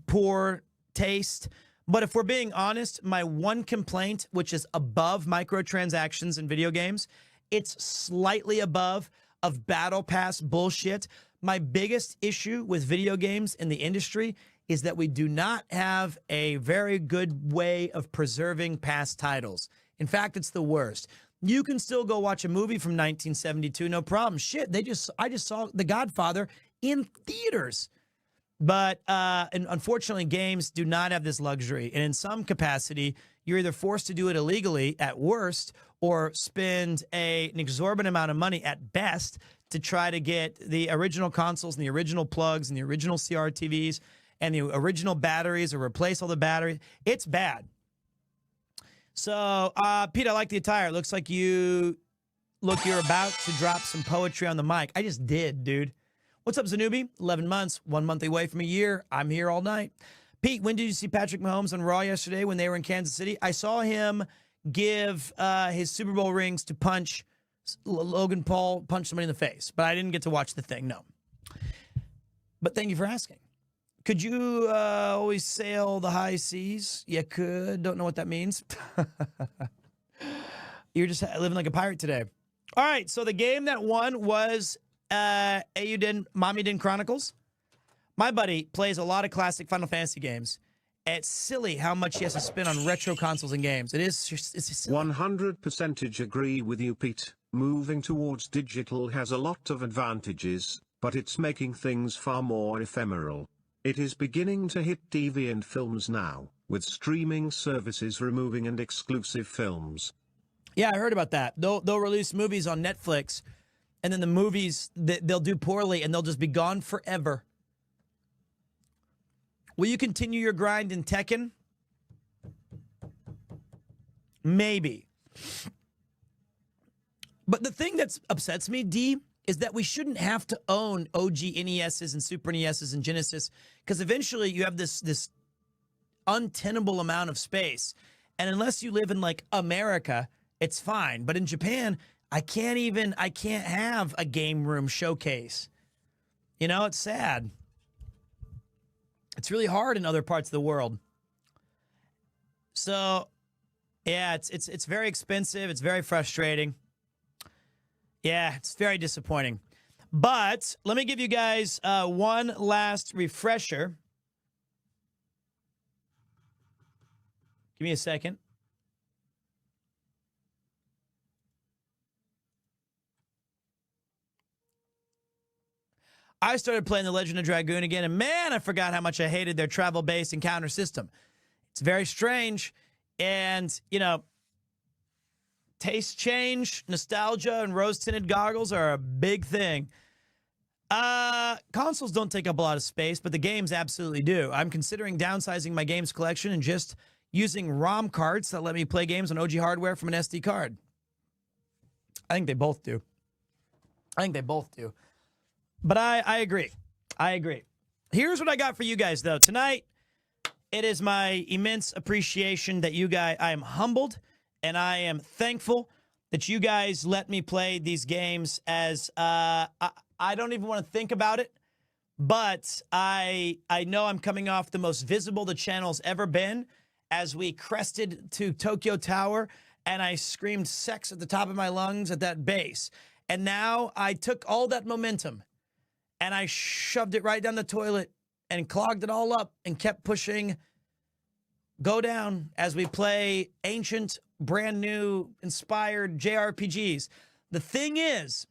poor taste. But if we're being honest, my one complaint, which is above microtransactions in video games, it's slightly above of battle pass bullshit. My biggest issue with video games in the industry is that we do not have a very good way of preserving past titles. In fact, it's the worst. You can still go watch a movie from 1972, no problem. Shit, I just saw The Godfather in theaters. But and unfortunately, games do not have this luxury. And in some capacity, you're either forced to do it illegally at worst, or spend an exorbitant amount of money at best to try to get the original consoles and the original plugs and the original CRTVs and the original batteries, or replace all the batteries. It's bad. So, Pete, I like the attire. It looks like you're about to drop some poetry on the mic. I just did, dude. What's up, Zanubi? 11 months, 1 month away from a year. I'm here all night. Pete, when did you see Patrick Mahomes on Raw yesterday when they were in Kansas City? I saw him give his Super Bowl rings to Logan Paul punch somebody in the face, but I didn't get to watch the thing, no. But thank you for asking. Could you always sail the high seas? You could. Don't know what that means. You're just living like a pirate today. All right, so the game that won was Eiyuden Chronicles. My buddy plays a lot of classic Final Fantasy games. It's silly how much he has to spend on retro consoles and games. It's 100% agree with you, Pete. Moving towards digital has a lot of advantages, but it's making things far more ephemeral. It is beginning to hit TV and films now, with streaming services removing and exclusive films. Yeah, I heard about that. They'll release movies on Netflix, and then the movies, they'll do poorly, and they'll just be gone forever. Will you continue your grind in Tekken? Maybe. But the thing that upsets me, D, is that we shouldn't have to own OG NESs and Super NESs and Genesis, because eventually you have this untenable amount of space. And unless you live in, like, America, it's fine. But in Japan, I can't have a game room showcase. You know, it's sad. It's really hard in other parts of the world. So, yeah, it's very expensive. It's very frustrating. Yeah, it's very disappointing. But let me give you guys one last refresher. Give me a second. I started playing The Legend of Dragoon again, and man, I forgot how much I hated their travel-based encounter system. It's very strange, and, you know, taste change, nostalgia, and rose-tinted goggles are a big thing. Consoles don't take up a lot of space, but the games absolutely do. I'm considering downsizing my games collection and just using ROM cards that let me play games on OG hardware from an SD card. I think they both do. But I agree. Here's what I got for you guys, though. Tonight, it is my immense appreciation that you guys, I am humbled, and I am thankful that you guys let me play these games as, I don't even want to think about it, but I know I'm coming off the most visible the channel's ever been as we crested to Tokyo Tower, and I screamed sex at the top of my lungs at that base. And now I took all that momentum, and I shoved it right down the toilet and clogged it all up and kept pushing go down as we play ancient, brand new, inspired JRPGs. The thing is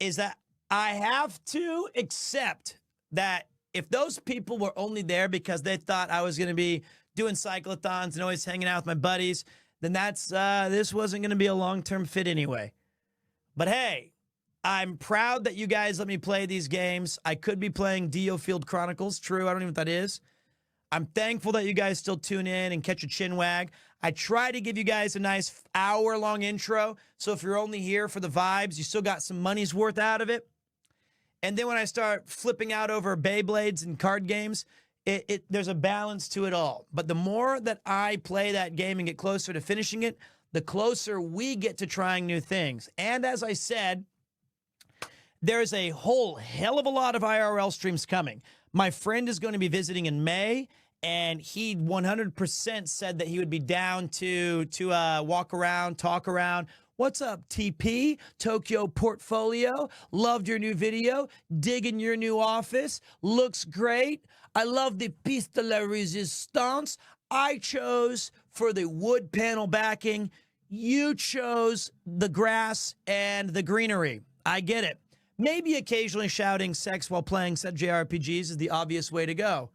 that I have to accept that if those people were only there because they thought I was going to be doing cyclothons and always hanging out with my buddies, then this wasn't going to be a long-term fit anyway. But hey, I'm proud that you guys let me play these games. I could be playing Eiyuden Chronicles. True, I don't know what that is. I'm thankful that you guys still tune in and catch a chin wag. I try to give you guys a nice hour-long intro, so if you're only here for the vibes, you still got some money's worth out of it. And then when I start flipping out over Beyblades and card games, there's a balance to it all. But the more that I play that game and get closer to finishing it, the closer we get to trying new things. And as I said, there's a whole hell of a lot of IRL streams coming. My friend is going to be visiting in May, and he 100% said that he would be down to walk around, talk around. What's up, TP? Tokyo Portfolio. Loved your new video. Digging your new office. Looks great. I love the piece de la resistance. I chose for the wood panel backing. You chose the grass and the greenery. I get it. Maybe occasionally shouting sex while playing said JRPGs is the obvious way to go.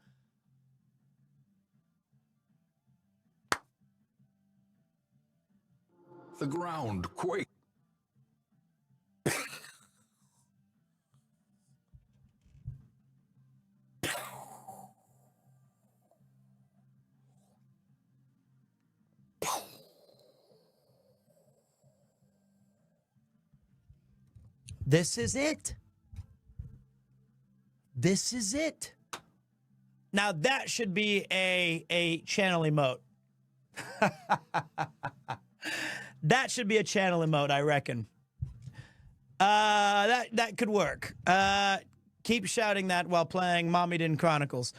The ground quaked. This is it. This is it. Now that should be a channel emote. That should be a channel emote, I reckon. That could work. Keep shouting that while playing Eiyuden Chronicles.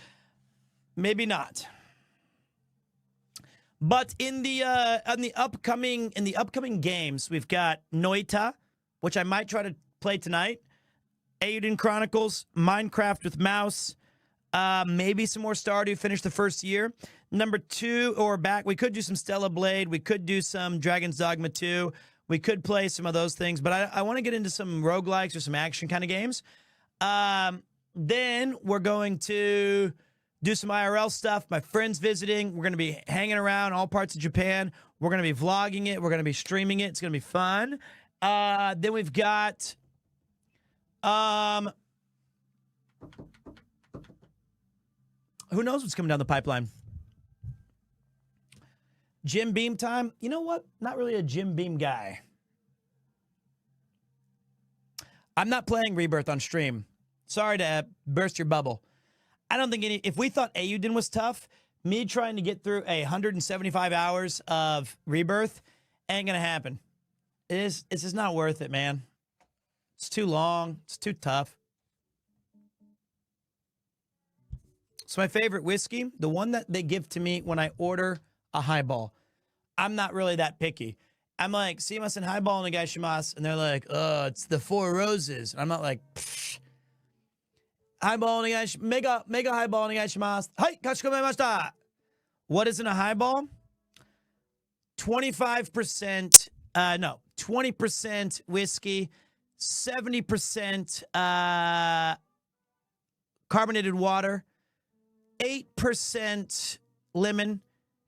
Maybe not. But in the upcoming games, we've got Noita, which I might try to play tonight. Eiyuden Chronicles, Minecraft with mouse. Maybe some more Stardew, finish the first year. Number 2, or back, we could do some Stella Blade. We could do some Dragon's Dogma 2. We could play some of those things. But I want to get into some roguelikes or some action kind of games. Then we're going to do some IRL stuff. My friend's visiting. We're going to be hanging around all parts of Japan. We're going to be vlogging it. We're going to be streaming it. It's going to be fun. Then we've got... who knows what's coming down the pipeline? Jim Beam time? You know what? Not really a Jim Beam guy. I'm not playing Rebirth on stream. Sorry to burst your bubble. I don't think if we thought Eiyuden was tough, me trying to get through 175 hours of Rebirth ain't gonna happen. It's just not worth it, man. It's too long. It's too tough. So my favorite whiskey, the one that they give to me when I order a highball. I'm not really that picky. I'm like, "Simasen highball onegaishimasu," and they're like, "Oh, it's the Four Roses." And I'm not like, "Pfft. Highball onegaishimasu, mega highball onegaishimasu. Hai, kashikomarimashita." What is in a highball? 25%, 20% whiskey, 70% carbonated water, 8% lemon,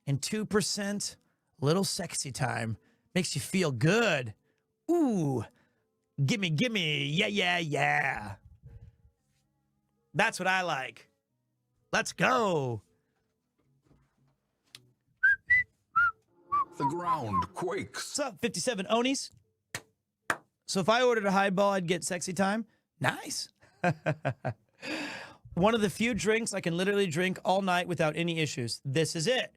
and 2% little sexy time. Makes you feel good. Ooh, gimme, yeah. That's what I like. Let's go. The ground quakes. What's up, 57 Onis? So if I ordered a highball, I'd get sexy time. Nice. One of the few drinks I can literally drink all night without any issues. This is it.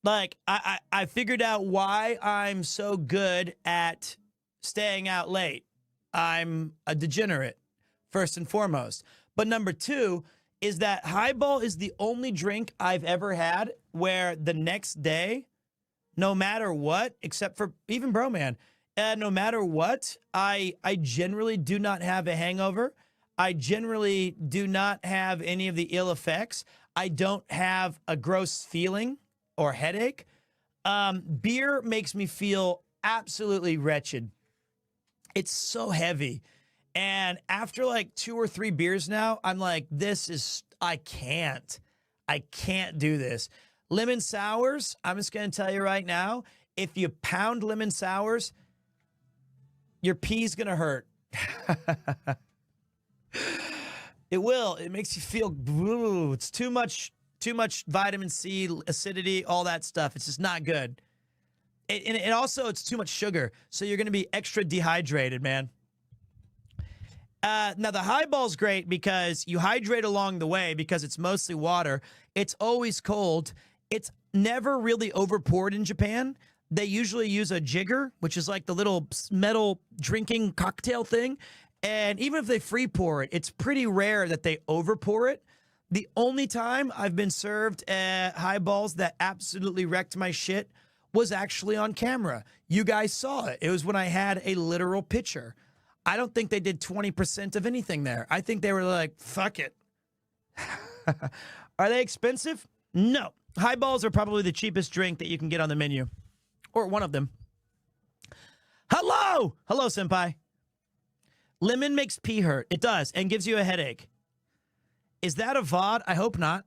Like, I figured out why I'm so good at staying out late. I'm a degenerate, first and foremost. But number 2 is that highball is the only drink I've ever had where the next day, no matter what, except for even bro man, no matter what, I generally do not have a hangover. I generally do not have any of the ill effects. I don't have a gross feeling or headache. Beer makes me feel absolutely wretched. It's so heavy. And after like 2 or 3 beers now, I'm like, I can't do this. Lemon sours, I'm just going to tell you right now, if you pound lemon sours, your pee's going to hurt. It will. It makes you feel, ooh, it's too much vitamin C, acidity, all that stuff. It's just not good. And also, it's too much sugar. So you're going to be extra dehydrated, man. Now, the Highball's great because you hydrate along the way because it's mostly water. It's always cold. It's never really overpoured in Japan. They usually use a jigger, which is like the little metal drinking cocktail thing. And even if they free pour it, it's pretty rare that they overpour it. The only time I've been served highballs that absolutely wrecked my shit was actually on camera. You guys saw it. It was when I had a literal pitcher. I don't think they did 20% of anything there. I think they were like, fuck it. Are they expensive? No. Highballs are probably the cheapest drink that you can get on the menu. Or one of them. Hello! Hello, senpai. Lemon makes pee hurt. It does, and gives you a headache. Is that a VOD? I hope not.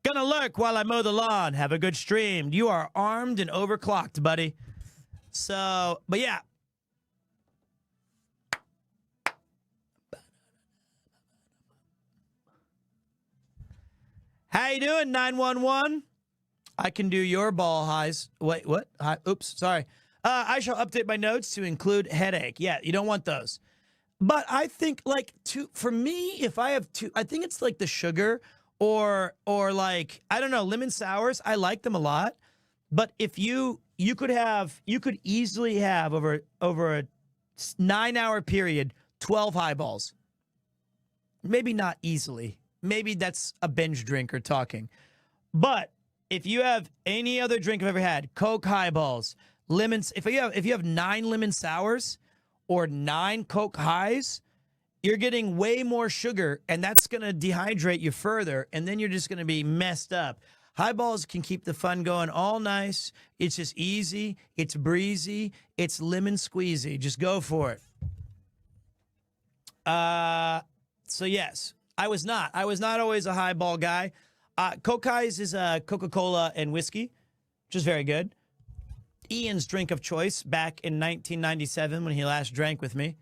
Gonna lurk while I mow the lawn. Have a good stream. You are armed and overclocked, buddy. So, but yeah. How you doing, 911? I can do your ball highs. Wait, what? Hi, oops, sorry. I shall update my notes to include headache. Yeah, you don't want those. But I think, like, for me, if I have I think it's like the sugar or like, I don't know, lemon sours. I like them a lot. But if you could easily have over a 9-hour period, 12 highballs. Maybe not easily. Maybe that's a binge drinker talking. But if you have any other drink I've ever had, Coke highballs, lemons, if you have 9 lemon sours or 9 Coke highs, you're getting way more sugar, and that's going to dehydrate you further, and then you're just going to be messed up. Highballs can keep the fun going all nice. It's just easy. It's breezy. It's lemon squeezy. Just go for it. So yes, I was not always a highball guy. Coke highs is Coca-Cola and whiskey, which is very good. Ian's drink of choice back in 1997 when he last drank with me.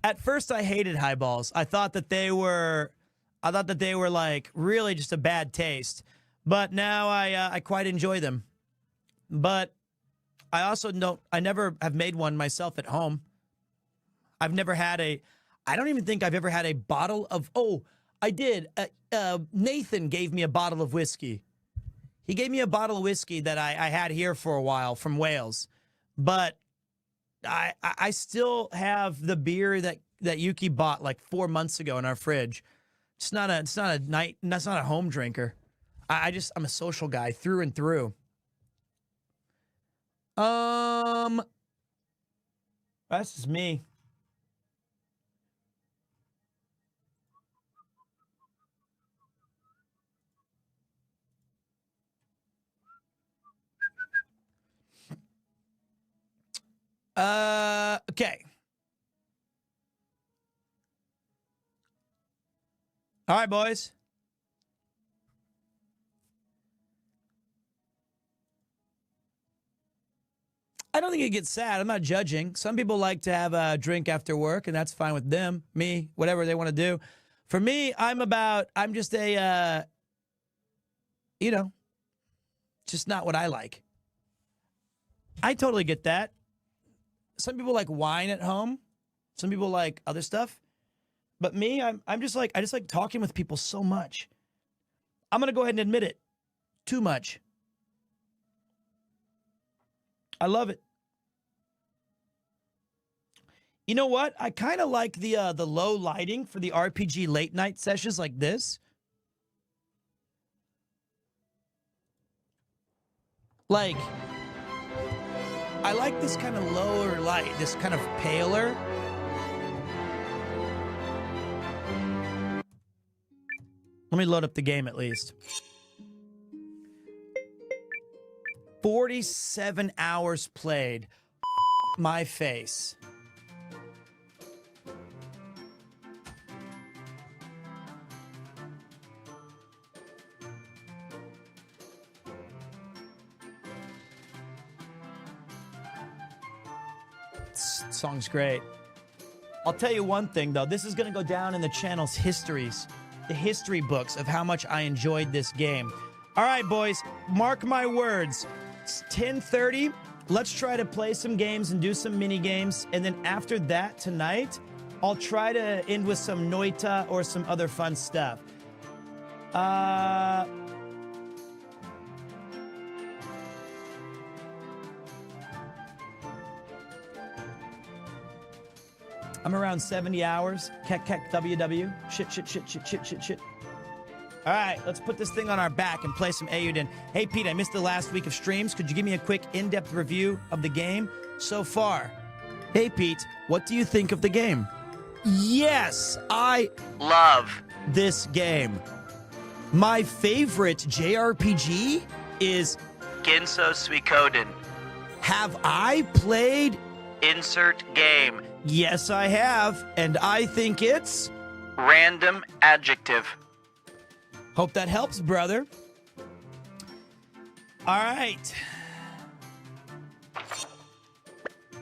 At first, I hated highballs. I thought that they were like really just a bad taste. But now I quite enjoy them. But I never have made one myself at home. I don't even think I've ever had a bottle of, I did. Nathan gave me a bottle of whiskey. He gave me a bottle of whiskey that I had here for a while from Wales. But I still have the beer that Yuki bought like 4 months ago in our fridge. It's not a home drinker. I'm a social guy through and through. That's just me. Okay. All right, boys. I don't think it gets sad. I'm not judging. Some people like to have a drink after work, and that's fine with them, me, whatever they want to do. For me, I'm just a, just not what I like. I totally get that. Some people like wine at home. Some people like other stuff. But me, I'm just like, I just like talking with people so much. I'm going to go ahead and admit it. Too much. I love it. You know what? I kind of like the low lighting for the RPG late night sessions like this. Like, I like this kind of lower light, this kind of paler. Let me load up the game at least. 47 hours played. My face. This song's great. I'll tell you one thing, though. This is going to go down in the channel's histories, the history books of how much I enjoyed this game. All right, boys, mark my words. It's 10:30. Let's try to play some games and do some mini games. And then after that, tonight, I'll try to end with some Noita or some other fun stuff. I'm around 70 hours. Kek, WW. Shit. All right, let's put this thing on our back and play some Eiyuden. Hey, Pete, I missed the last week of streams. Could you give me a quick in-depth review of the game so far? Hey, Pete, what do you think of the game? Yes, I Love. this game. My favorite JRPG is Ginso Suikoden. Have I played? Insert game. Yes, I have, and I think it's... Random adjective. Hope that helps, brother. All right.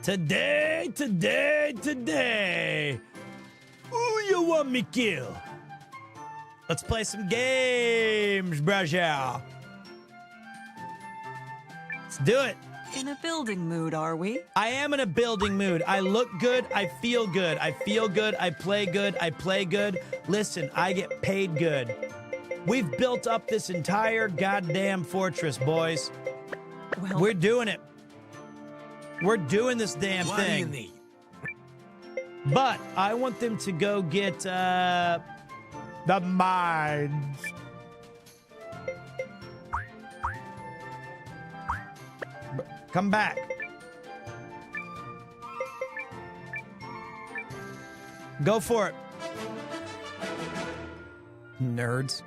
Today. Who you want me kill? Let's play some games, brother. Let's do it. In a building mood, are we? I am in a building mood. I look good. I feel good. I feel good. I play good. I play good. Listen, I get paid good. We've built up this entire goddamn fortress, boys. Well, We're doing it. We're doing this damn thing. What do you need? But I want them to go get the mines. Come back. Go for it. Nerds.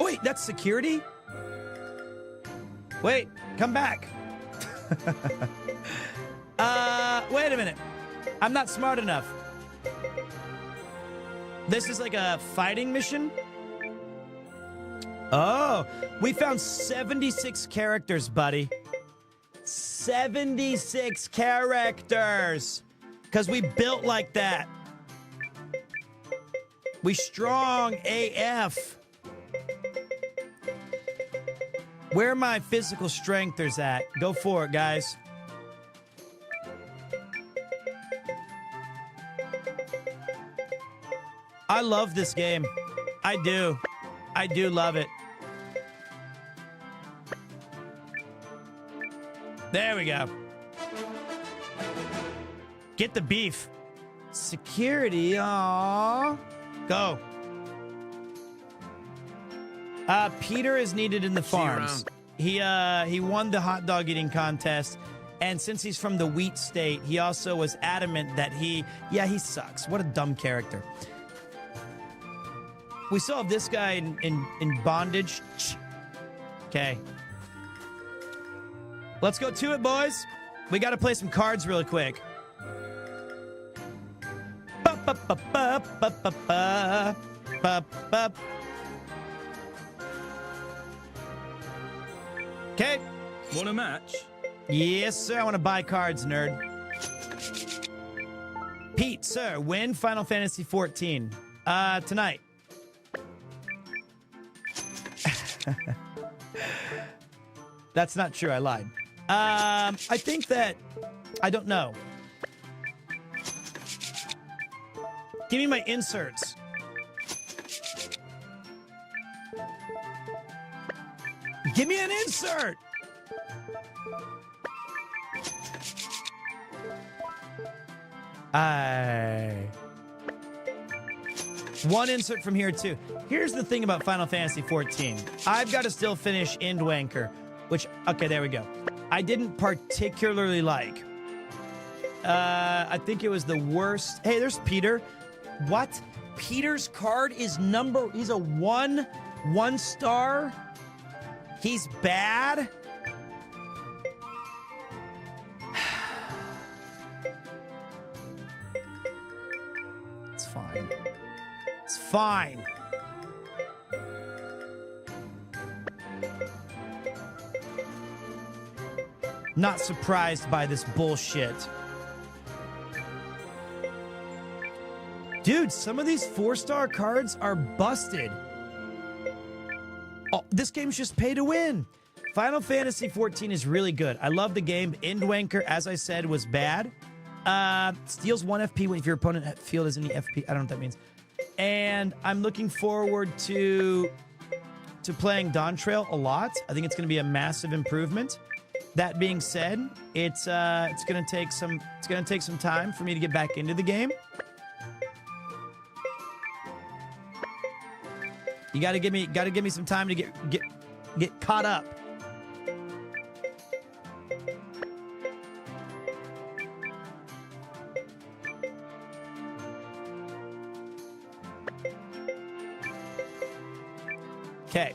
Oh, wait, that's security? Wait, come back. Wait a minute. I'm not smart enough. This is like a fighting mission? Oh, we found 76 characters, buddy. 76 characters. Because we built like that. We strong AF. Where my physical strengthers at? Go for it, guys. I love this game. I do. I do love it. There we go. Get the beef. Security, aww. Go. Peter is needed in the farms. He won the hot dog eating contest, and since he's from the wheat state, he also was adamant that he sucks. What a dumb character. We still have this guy in bondage. Okay. Let's go to it, boys. We got to play some cards really quick. Okay. Want a match? Yes, sir. I want to buy cards, nerd. Pete, sir, when Final Fantasy 14? Tonight. That's not true. I lied. I think that... I don't know. Give me my inserts. Give me an insert! One insert from here, too. Here's the thing about Final Fantasy 14. I've got to still finish Endwanker, which... Okay, there we go. I didn't particularly like. I think it was the worst... Hey, there's Peter. What? Peter's card is he's a one star. He's bad. It's fine. It's fine. Not surprised by this bullshit. Dude, some of these 4-star cards are busted. Oh, this game's just pay to win. Final Fantasy XIV is really good. I love the game. Endwanker, as I said, was bad. Steals 1 FP if your opponent field has any FP. I don't know what that means. And I'm looking forward to playing Dawn Trail a lot. I think it's going to be a massive improvement. That being said, it's going to take some time for me to get back into the game. You got to give me some time to get caught up. Okay.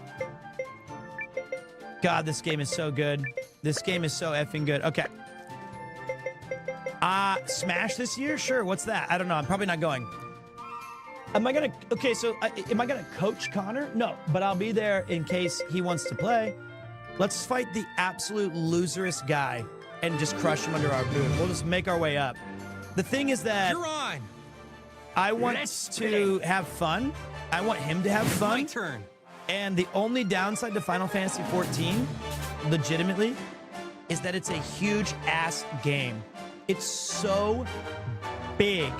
God, this game is so good. This game is so effing good. Okay. Smash this year? Sure. What's that? I don't know. I'm probably not going. Am I gonna coach Connor? No, but I'll be there in case he wants to play. Let's fight the absolute loserest guy and just crush him under our boot. We'll just make our way up. The thing is that you're on. I want to have fun. I want him to have fun. My turn. And the only downside to Final Fantasy XIV, legitimately, is that it's a huge ass game. It's so big.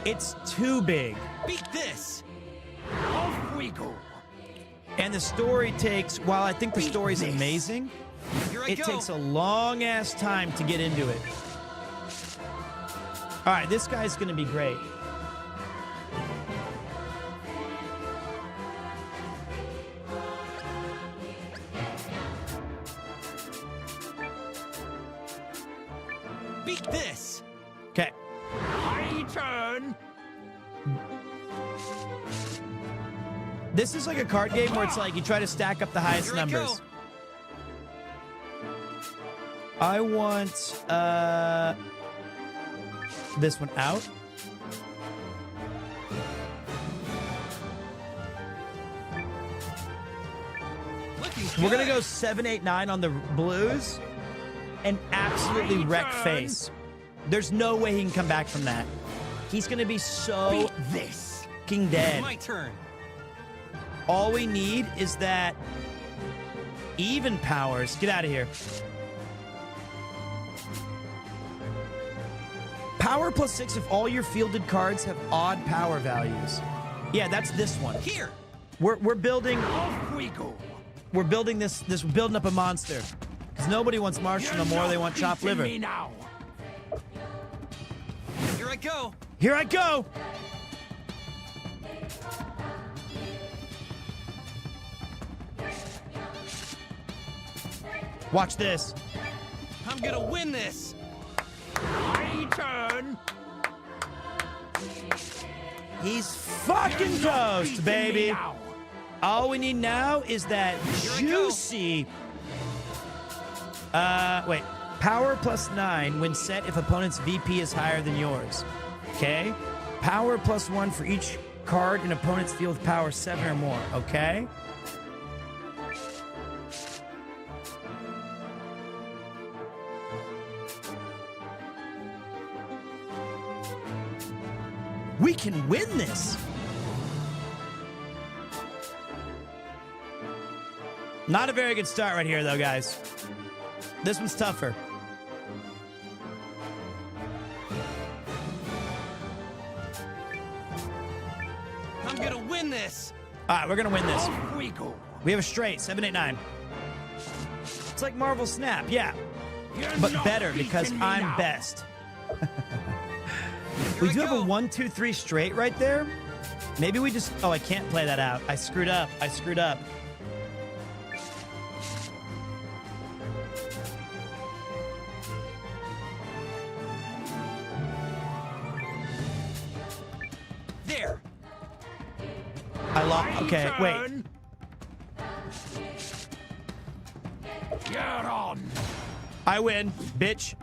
It's too big. Beat this. Off we go. And the story takes, while I think the story's amazing, it takes a long ass time to get into it. All right, this guy's going to be great. Beat this. Okay. My turn. This is like a card game where it's like you try to stack up the highest Here I numbers. go. I want this one out. We're gonna go 7, 8, 9 on the blues and absolutely wreck face. There's no way he can come back from that. He's gonna be so fucking dead. My turn. All we need is that even powers. Get out of here. Power +6 if all your fielded cards have odd power values. Yeah, that's this one. Here. We're building. Off we go. We're building this. We're building up a monster. Because nobody wants Marshall no more. They want chopped liver. Me now. Here I go. Here I go. Watch this. I'm gonna win this. My turn. He's fucking toast, baby. All we need now is that juicy. Wait. Power +9 when set if opponent's VP is higher than yours. Okay. Power +1 for each card in opponent's field with power 7 or more. Okay. We can win this. Not a very good start right here, though, guys. This one's tougher. I'm gonna win this. All right, we're going to win this. Off we go. We have a straight, 7, 8, 9. It's like Marvel Snap, yeah. You're But not better because beating me I'm now. best. We do have a 1, 2, 3 straight right there. Maybe we just... Oh, I can't play that out. I screwed up. I screwed up. I lost. Okay, wait. Get on. I win, bitch.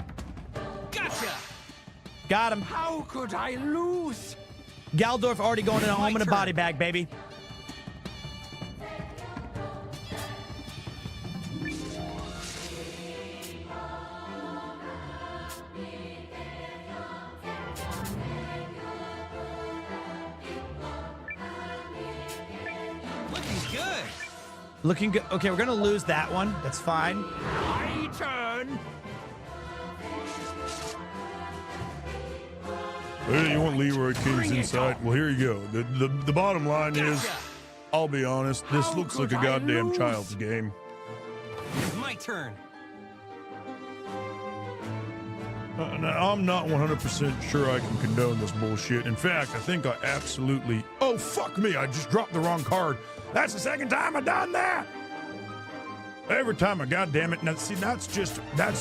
Gotcha. Got him. How could I lose? Galdorf already going in a home in a body bag, baby. Looking good. Looking good. Okay, we're gonna lose that one. That's fine. My turn. Hey, you want Leroy King's Bring it inside? on. Well, here you go. The bottom line is, I'll be honest, this How looks like could a I goddamn lose? child's game. My turn. Now, I'm not 100% sure I can condone this bullshit. In fact, I think I absolutely... Oh, fuck me, I just dropped the wrong card. That's the second time I've done that. Every time I goddamn it. Now, see, that's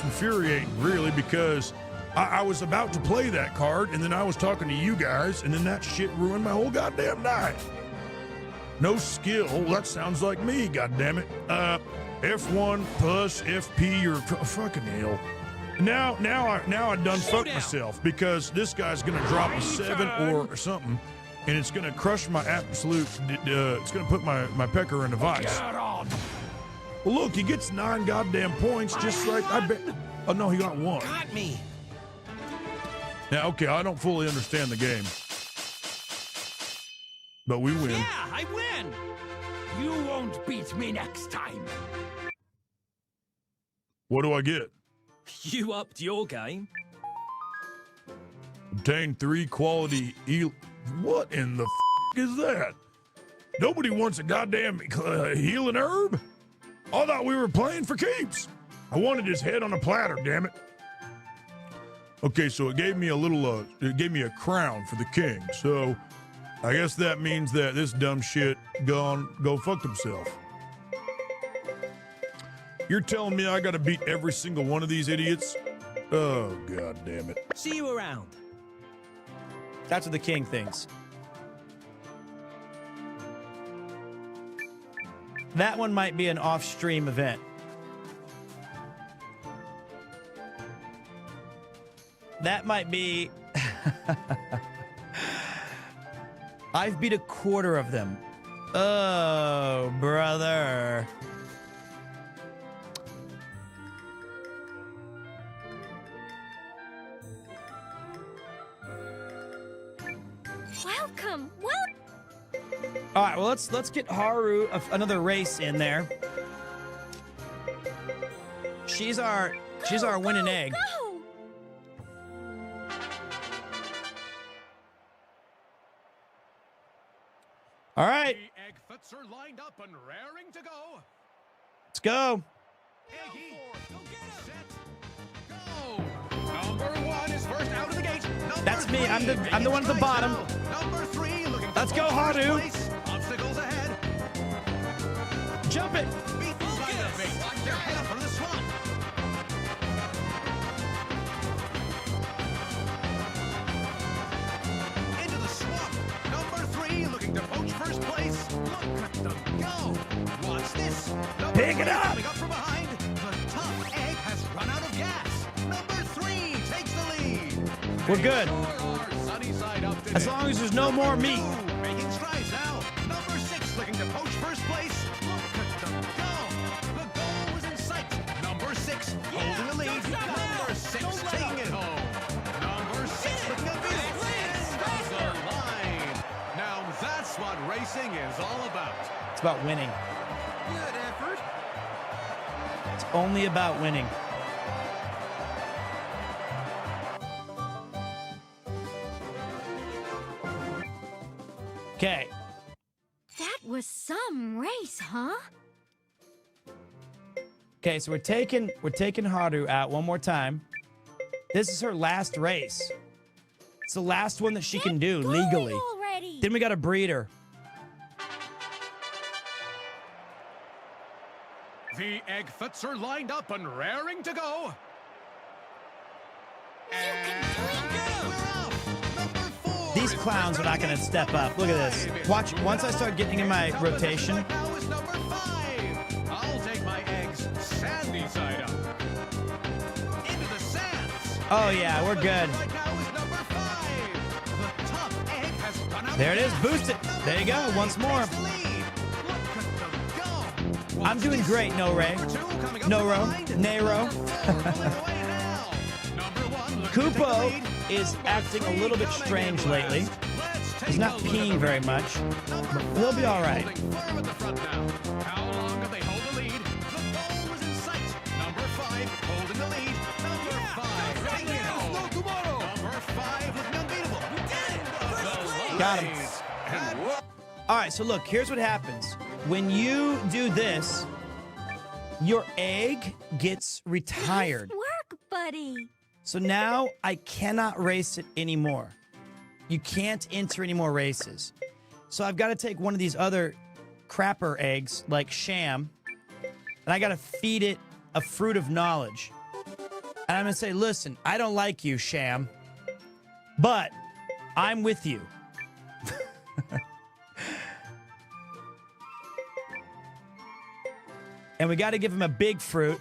infuriating, really, because I was about to play that card, and then I was talking to you guys, and then that shit ruined my whole goddamn night. No skill. That sounds like me, goddammit. F1 plus FP or fucking hell. Now I done fucked myself because this guy's gonna drop a 7 or something, and it's gonna crush my absolute. It's gonna put my pecker in a vice. Get on. Well, look, he gets 9 goddamn points, just like I bet. Oh no, he got 1. Got me. Now, okay, I don't fully understand the game, but we win. Yeah, I win. You won't beat me next time. What do I get? You upped your game. Obtain 3 quality What in the is that? Nobody wants a goddamn healing herb? I thought we were playing for keeps. I wanted his head on a platter, damn it. Okay, so it gave me a little, it gave me a crown for the king. So I guess that means that this dumb shit go fuck himself. You're telling me I gotta beat every single one of these idiots? Oh, god damn it. See you around. That's what the king thinks. That one might be an off-stream event. That might be... I've beat a quarter of them. Oh, brother. Welcome. All right, well, let's get Haru another race in there. She's our winning egg. Go. All right, The egg foots are lined up and raring to go. let's go. Eggy, go get him. Set, go. Number 1 is first out of the gate. Number That's me. 3 I'm the making one at the strides bottom. now. Number 3 looking to Let's go, hold first Haru. place. Obstacles ahead. Jump it. Beat by the bait. They're head up for the swamp. Into the swamp. Number 3 looking to poach first place. Look at them go. Watch this. Number Pick it 3 up. coming up from behind. The top egg has run out of gas. Number 3 takes the lead. We're good. Sure are sunny side up today. As long as there's no more meat. Two, making strides now. Number 6 looking to poach first place. Look at them go. The goal was in sight. Number 6 holding the lead. Number 6 taking it home. Number 6 looking a bit off the line. Now that's what racing is all about. It's about winning. Good effort. It's only about winning. Okay. That was some race, huh? Okay, so we're taking Haru out one more time. This is her last race. It's the last one that she can do legally. Already. Then we got to breed her. The egg foots are lined up and raring to go. You can do it. We're off. Number 4. these clowns are not going to step up. Look at this. Watch, once I start getting in my rotation. Right now is number 5. I'll take my eggs sandy side up. Into the sands. Oh, yeah, we're good. Right now is number 5. The top egg has run out. There it is. Boost it. There you go. Once more. Takes the lead. Look at them go. I'm doing great, No Ray. Number 2 coming up Noro. behind. Nero. Pulling away now. Number 1 looking to take the Kupo lead. is Number acting a 3 little bit coming strange in lately. last. Let's take He's not a look at peeing the very race. much. Number He'll be all right. holding firm at the front now. How long have they hold the lead? The goal is in sight. Number 5 holding the lead. Number 5 taking it home. Number 5 looking unbeatable. We did it. Got him. All right, so look, here's what happens. When you do this, your egg gets retired. Nice work, buddy. So now I cannot race it anymore. You can't enter any more races. So I've got to take one of these other crapper eggs, like Sham, and I got to feed it a fruit of knowledge. And I'm going to say, listen, I don't like you, Sham, but I'm with you. And we got to give him a big fruit.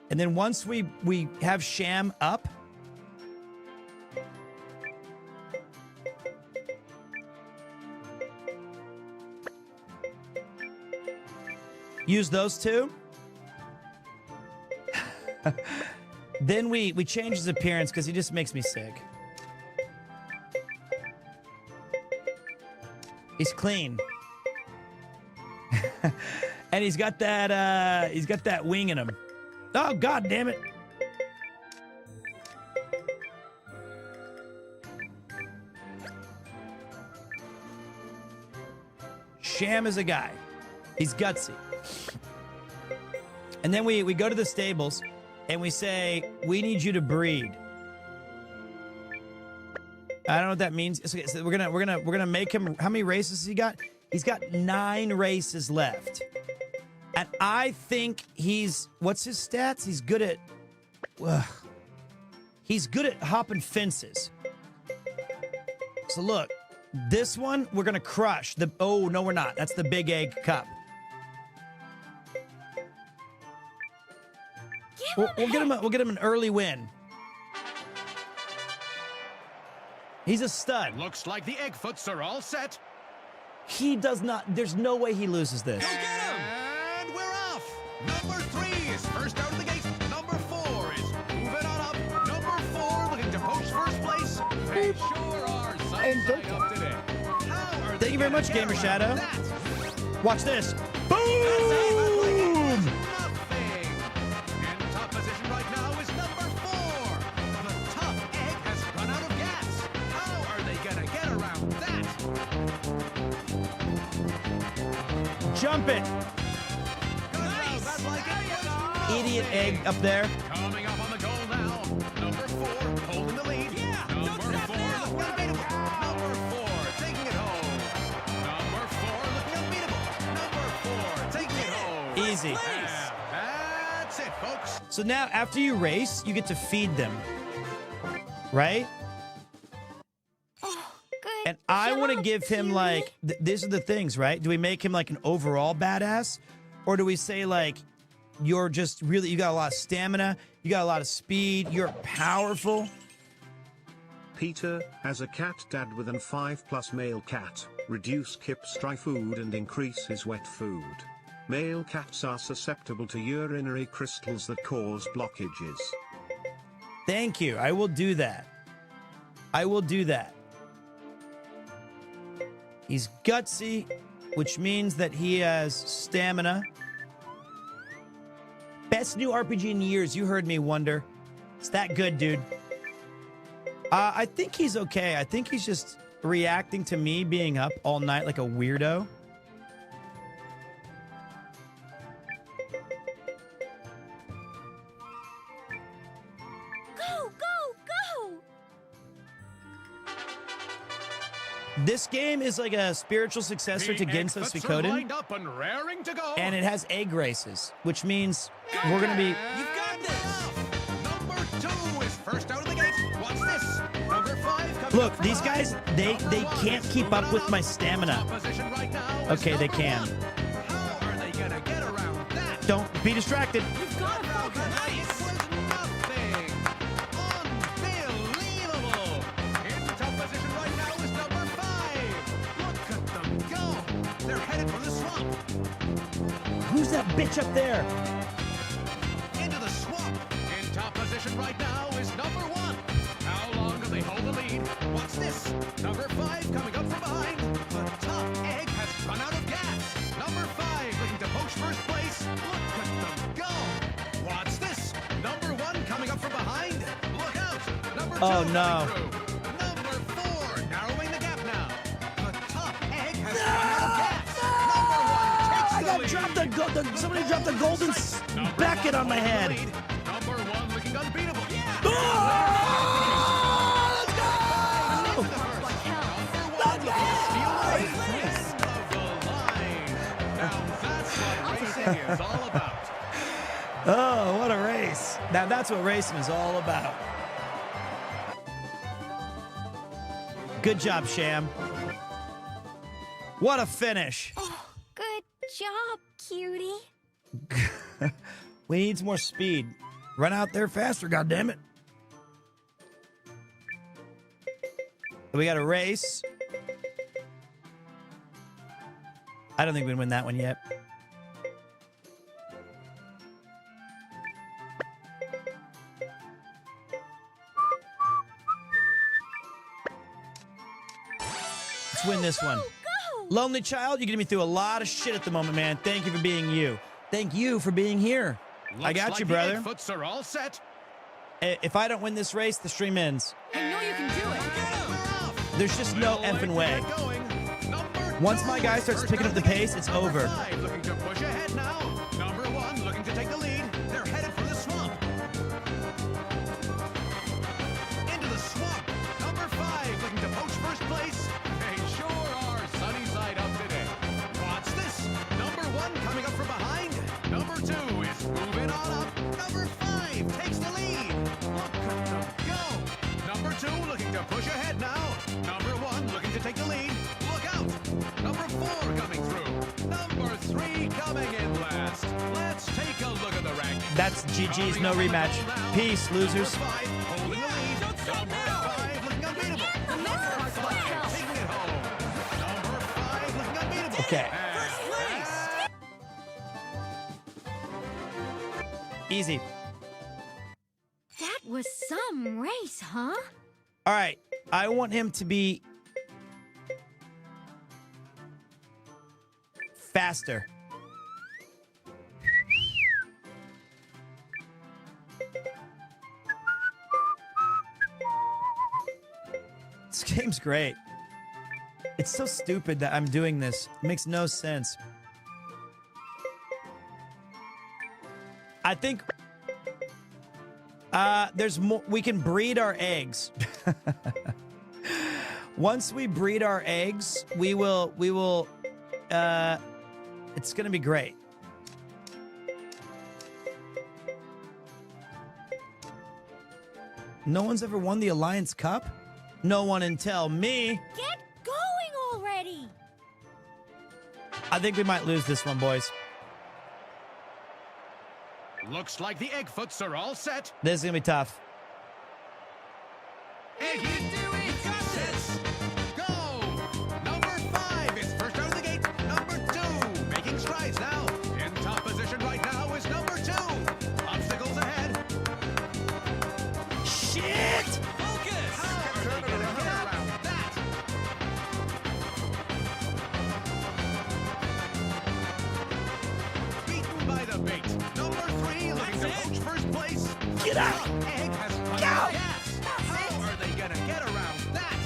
And then once we have Sham up, use those two. Then we change his appearance because he just makes me sick. He's clean. And he's got that wing in him. Oh, God damn it. Sham is a guy. He's gutsy. And then we go to the stables and we say, we need you to breed. I don't know what that means. So we're gonna make him. How many races has he got? He's got 9 races left. And I think what's his stats? He's good at hopping fences. So look, this one we're gonna crush. Oh no, we're not. That's the Big Egg Cup. We'll get him an early win. He's a stud. Looks like the Eggfoots are all set. He does not. There's no way he loses this. Go get him! And we're off. Number 3 is first out of the gate. Number 4 is moving on up. Number 4 looking to poach first place. They sure are sunshine up today. How are Thank you very much, gonna Gamer get Shadow. around that? Watch this. Boom! Nothing. In top position right now is number 4. The top egg has run out of gas. How are they gonna get around that? Jump it. Nice. That's like it. Idiot egg up there. Coming up on the goal now. Number 4 holding the lead. Yeah. Number 4 looking unbeatable. Number 4 taking it home. Number 4 looking unbeatable. Number 4 taking it home. Easy. Yeah, that's it, folks. So now, after you race, you get to feed them. Right? Oh, good. And I want to job, give him, Huey. like, these are the things, right? Do we make him, like, an overall badass? Or do we say, like, you're just really, you got a lot of stamina, you got a lot of speed, you're powerful? Peter, as a cat dad with an 5+ male cat, reduce Kip's dry food and increase his wet food. Male cats are susceptible to urinary crystals that cause blockages. Thank you. I will do that. I will do that. He's gutsy, which means that he has stamina. Best new RPG in years. You heard me, Wonder. It's that good, dude. I think he's okay. I think he's just reacting to me being up all night like a weirdo. Go, go, go! This game is like a spiritual successor to Ginso Eggfoots are Suikoden, lined up and raring to go. and it has egg races, which means we're going to be... You've got this. Number 2 is first out of the gate. What's this? Number 5 coming Look, these guys, they can't keep up with my stamina. Okay, they can. How are they gonna get around that? Don't be distracted. You've got to focus. It was nothing. Unbelievable. In top position right now is number 5. Look at them go. They're headed for the swamp. Who's that bitch up there? Into the swamp. In top position right now is number 1. How long do they hold the lead? What's this? Number 5 coming up from behind. The top egg has run out of gas. Number 5 looking to poach first place. Look at them go. What's this? Number 1 coming up from behind. Look out. Number 2 Oh, no. coming through. Number 4 narrowing the gap now. The top egg has run out of gas. Number 1 takes I the got lead. somebody dropped the golden bucket on my head. Number 1 looking unbeatable. Oh, Is all about. Oh, what a race. Now that's what racing is all about. Good job, Sham. What a finish. Oh, good job, cutie. We need some more speed. Run out there faster, goddammit. We got a race. I don't think we can win that one yet. Let's win this one. Go! Lonely child, you're getting me through a lot of shit at the moment, man. Thank you for being you. Thank you for being here. I got Looks you, like brother. The Egg-foots are all set. If I don't win this race, the stream ends. I know you can do it. There's just no effing way. Once my guy starts picking up the pace, it's over. Number 5 looking to push ahead now. Number 1 looking to take the lead. They're headed for the swamp. Into the swamp. Number 5 looking to poach first place. They sure are sunny side up today. What's this? Number 1 coming up from behind. Number 2 is moving on up. Number 5 takes the lead. Look at them go. Number 2 looking to push ahead now. Number 1 looking to take the lead. Look out. Number 4 coming through. Number 3 coming in last. Let's take a look at the rankings. That's GG's, no rematch. Peace, losers. Number 5 holding the lead. Number 5 looking unbeatable. Number 5 taking it home. Number 5 looking unbeatable. Okay. First place. Easy. That was some race, huh? All right. I want him to be faster. This game's great. It's so stupid that I'm doing this. It makes no sense. I think there's more. We can breed our eggs. Once we breed our eggs, we will it's gonna be great. No one's ever won the Alliance Cup? No one until me. Get going already! I think we might lose this one, boys. Looks like the Egg-foots are all set. This is gonna be tough. Egg, you do it! Got this! Go! Number 5 is first out of the gate. Number 2 making strides now. In top position right now is number 2. Obstacles ahead. Shit! Focus! How are they gonna get around that? Beaten by the bait. Number 3 looking to poach first place. Get out! Egg has run Go! out of gas. How are they gonna get around that?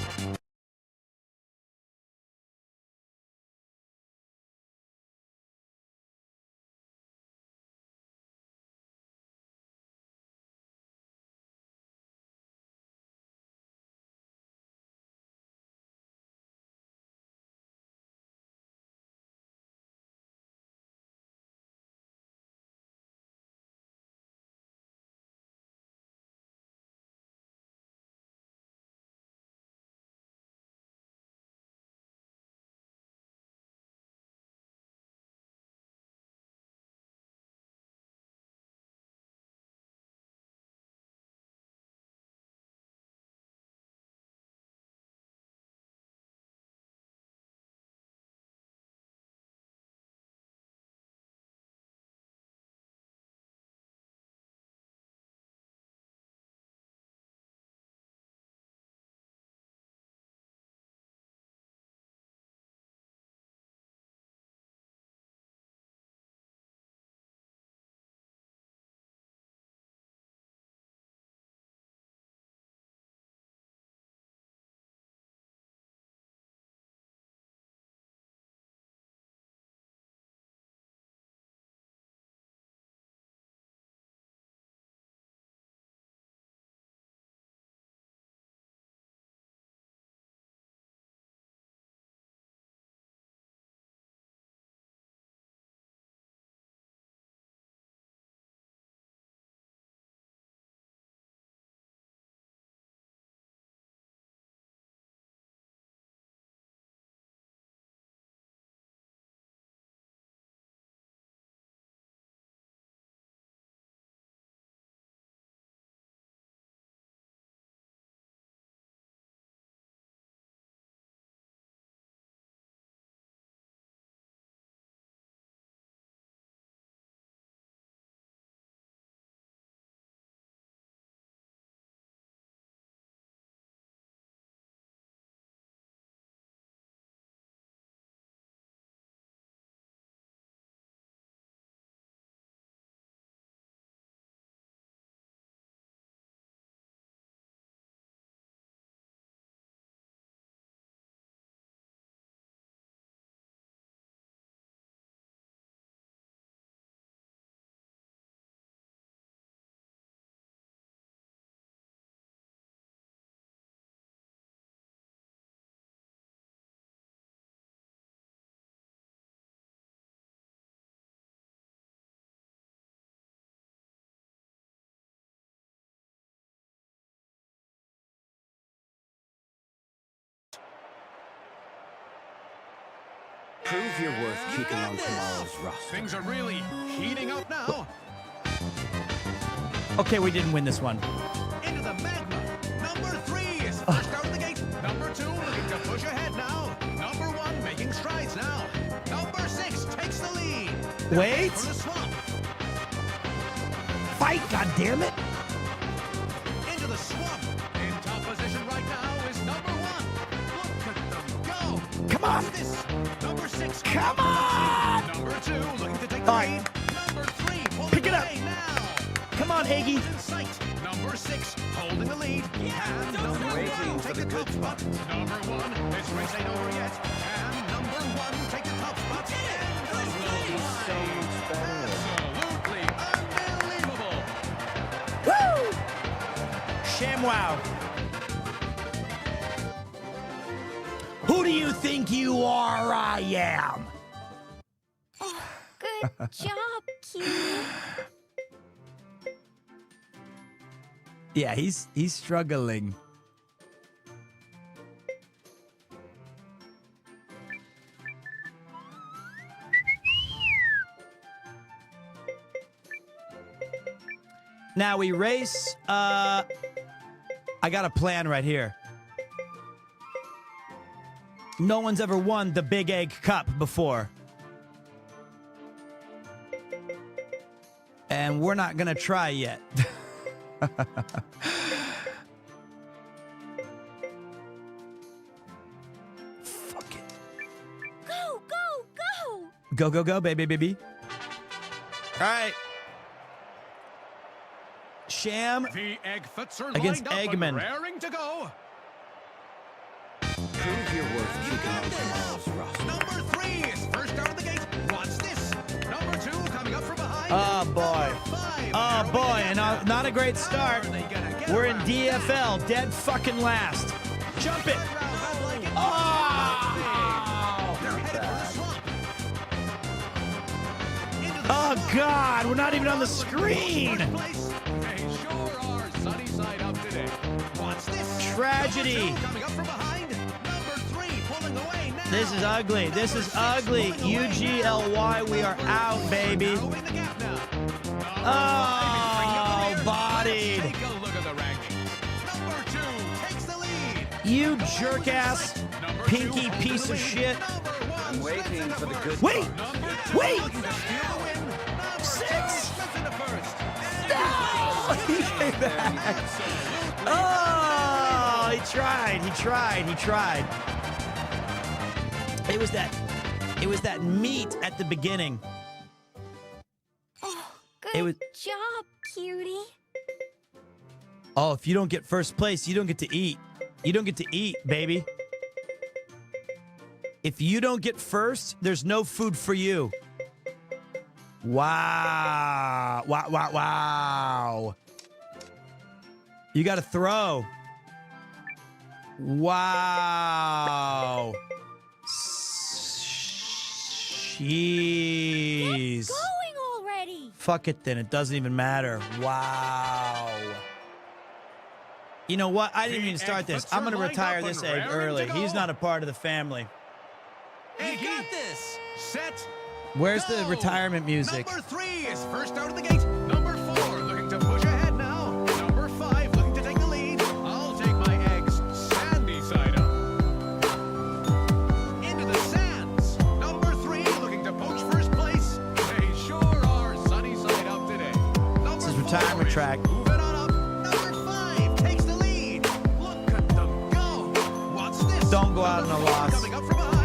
Prove your worth keeping on tomorrow's roster. Things are really heating up now. Okay, we didn't win this one. Into the magma. Number 3 is first out of the gate. Number 2 looking to push ahead now. Number 1 making strides now. Number 6 takes the lead. They're Wait. headed for the swamp. Fight, goddammit! Into the swamp. In top position right now is number 1. Look at them go. Come on! What's this? Number 6. Come on! Number 2 looking to take the All lead. right. Number 3 pulling Pick it up. away now. Come on, Iggy. In sight. Number 6 holding the lead. And number 1 take the top spot. Number 1, this race ain't over yet. And number 1 take the top spot. Absolutely unbelievable. Woo! ShamWow. Who do you think you are? I am. Oh, good job, cutie. Yeah, he's struggling. Now we race. I got a plan right here. No one's ever won the Big Egg Cup before. And we're not gonna try yet. Fuck it. Go, go, go! Go, go, go, baby, baby. All right. Sham The Eggfoots are Against lined up Eggman. and raring to go. Prove your worth keeping on tomorrow's roster. Number 3 is first out of the gate. What's this? Number 2 coming up from behind. Oh, boy. Number 5, Oh, narrowing boy, the and gap not a great now. start. Are they gonna get We're in around? DFL, dead fucking last. Jump it. Third round, I like it. Oh! They're headed for the swamp. Into the Oh, swamp. God, we're not even on the screen. First place. They sure are sunny side up today. What's this? Tragedy. Number 2 coming up from behind. Number 3 pulling away now. This is ugly. This is ugly. UGLY, we are out, baby. Narrowing the gap now. Oh, Number 5 is bringing up the rear. bodied. Take a look at the rankings. Number 2 takes the lead. You jerk ass, Number 2 pinky holding piece the of lead. shit. Number 1 waiting for the good. Wait, Number 2 wait. looking to steal the win. Number 6. 2 slips into first. No! He came back. Oh, he tried. He tried. He tried. It was that meat at the beginning. Oh, It good was- job, cutie. Oh, if you don't get first place, you don't get to eat. You don't get to eat, baby. If you don't get first, there's no food for you. Wow. Wow, wow, wow. You got to throw. Wow. Jeez. Going already. Fuck it then. It doesn't even matter. Wow. You know what? I didn't even start this. I'm going to retire this egg early. He's not a part of the family. You got this. Set. Where's the Go. retirement music? Number 3 is first out of the gate. Number 4 looking to push ahead now. Number 5 looking to take the lead. I'll take my eggs sandy side up. Into the sands. Number 3 looking to poach first place. They sure are sunny side up today. Number This is retirement 4 track. moving on up. Number 5 takes the lead. Look at them go. What's this? Don't go out in a Number 4 loss. coming up from behind.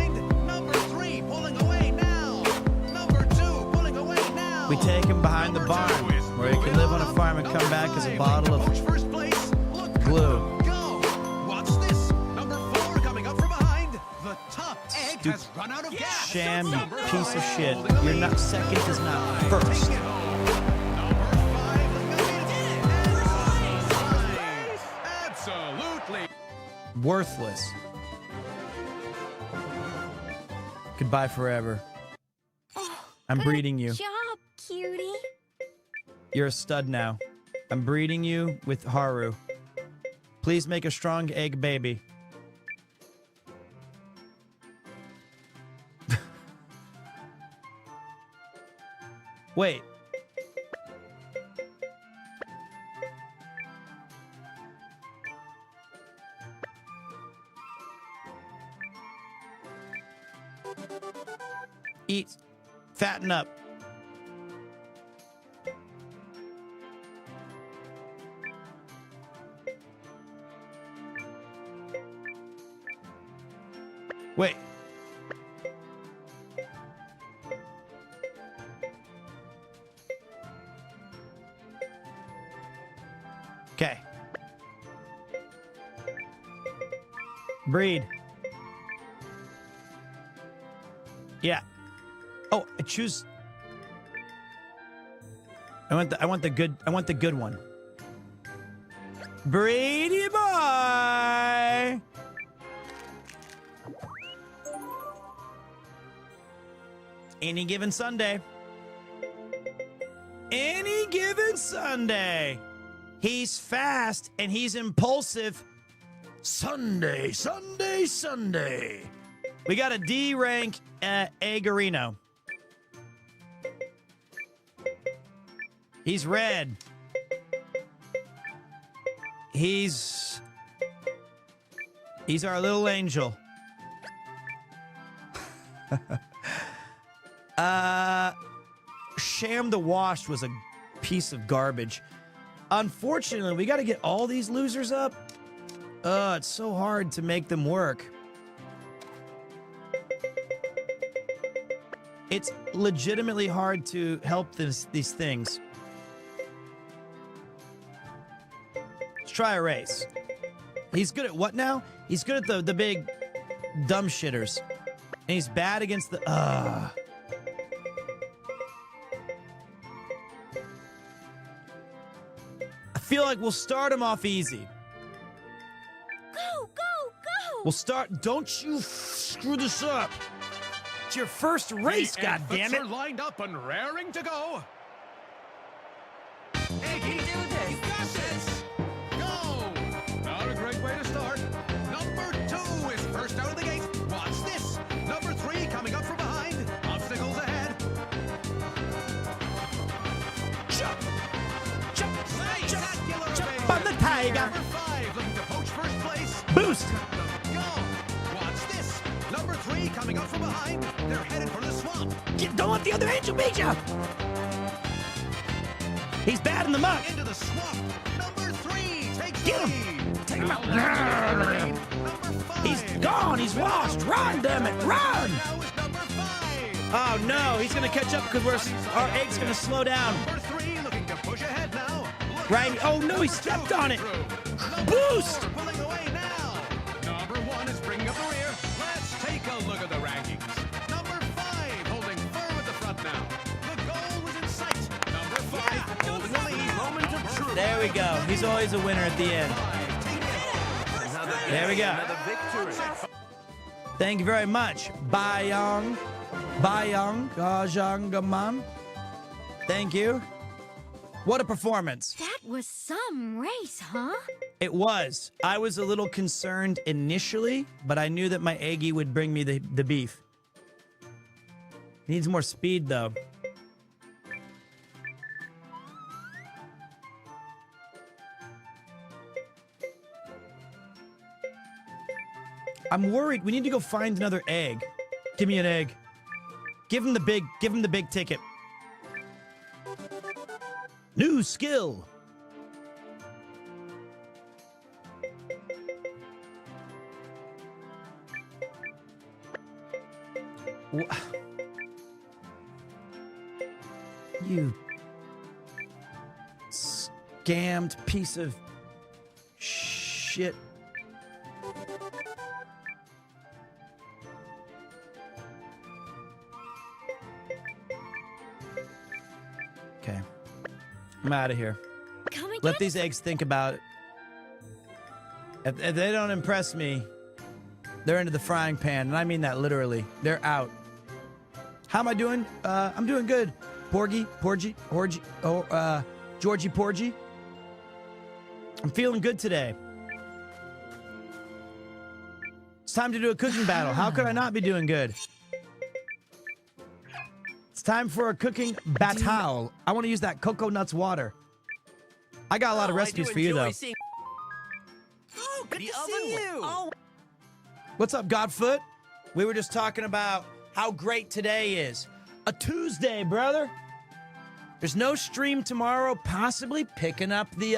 Number 3 pulling away now. Number 2 pulling away now. We take him behind the Number barn, 2 is where he can moving live on a up. farm and come Number back as a 5 bottle looking to of poach first place. Look at glue. them go. What's this? Number 4 coming up from behind. The top egg has run out of gas. Sham, you Number piece of 5 shit. holding the You're lead. not second is not Take first. it home. Number 5 looking to beat it. And absolutely. Worthless. Goodbye forever. Oh, I'm good breeding you. job, cutie. You're a stud now. I'm breeding you with Haru. Please make a strong egg baby. Wait. Eat. Fatten up. Wait. Okay. Breed. Yeah. Oh, I choose. I want the good one. Breedy boy. Any given Sunday. Any given Sunday. He's fast and he's impulsive. Sunday, Sunday, Sunday. We got a D rank Eggerino. He's red. He's our little angel. Sham the Washed was a piece of garbage. Unfortunately, we got to get all these losers up. It's so hard to make them work. It's legitimately hard to help these things. Let's try a race. He's good at what now? He's good at the big dumb shitters. And he's bad against the... I feel like we'll start him off easy. Go, go, go! We'll start... Don't you screw this up. It's your first race, goddammit. Are lined up and raring to go. Iggy, do you got this. Go. Not a great way to start. Number 2 is first out of the gate. Watch this. Number 3 coming up from behind. Obstacles ahead. Jump! Jump! Nice. Jump! Jump Spectacular on the tiger! Number 5 looking to poach first place. Boost! Go. Watch this. Number 3 coming up from behind. They're headed for the swamp. Don't let the other angel beat you! He's bad in the muck! Into the swamp. Number 3 takes Get the him. lead. Take him out. Number 5. He's gone! He's washed! Run, damn it! Run! Now is number 5. Oh no, he's gonna catch up because our egg's gonna slow down. Number 3 looking to push ahead now. Look Right? out. Oh no, he stepped on it! Number Boost! 4 pulling away now. Number 1 is bringing up the rear. Let's take a look at the rankings. Number 5 holding firm at the front now. The goal was in sight. Number 5 holding the lead. Moment of truth. There we go. He's always a winner at the end. There we go. Thank you very much, Bayong Gajangaman. Thank you. What a performance. That was some race, huh? It was. I was a little concerned initially, but I knew that my Eggy would bring me the beef. Needs more speed, though. I'm worried. We need to go find another egg. Give me an egg. Give him the big ticket. New skill. You scammed piece of shit. Okay. I'm out of here. Come again? Let these eggs think about it. If they don't impress me, they're into the frying pan, and I mean that literally. They're out. How am I doing? I'm doing good. Georgie Porgy. I'm feeling good today. It's time to do a cooking battle. How could I not be doing good? time for a cooking battle. I want to use that cocoa nuts water. I got a lot of recipes for you, though. Oh, good to see you. Oh. What's up, Godfoot? We were just talking about how great today is. A Tuesday, brother. There's no stream tomorrow, possibly picking up the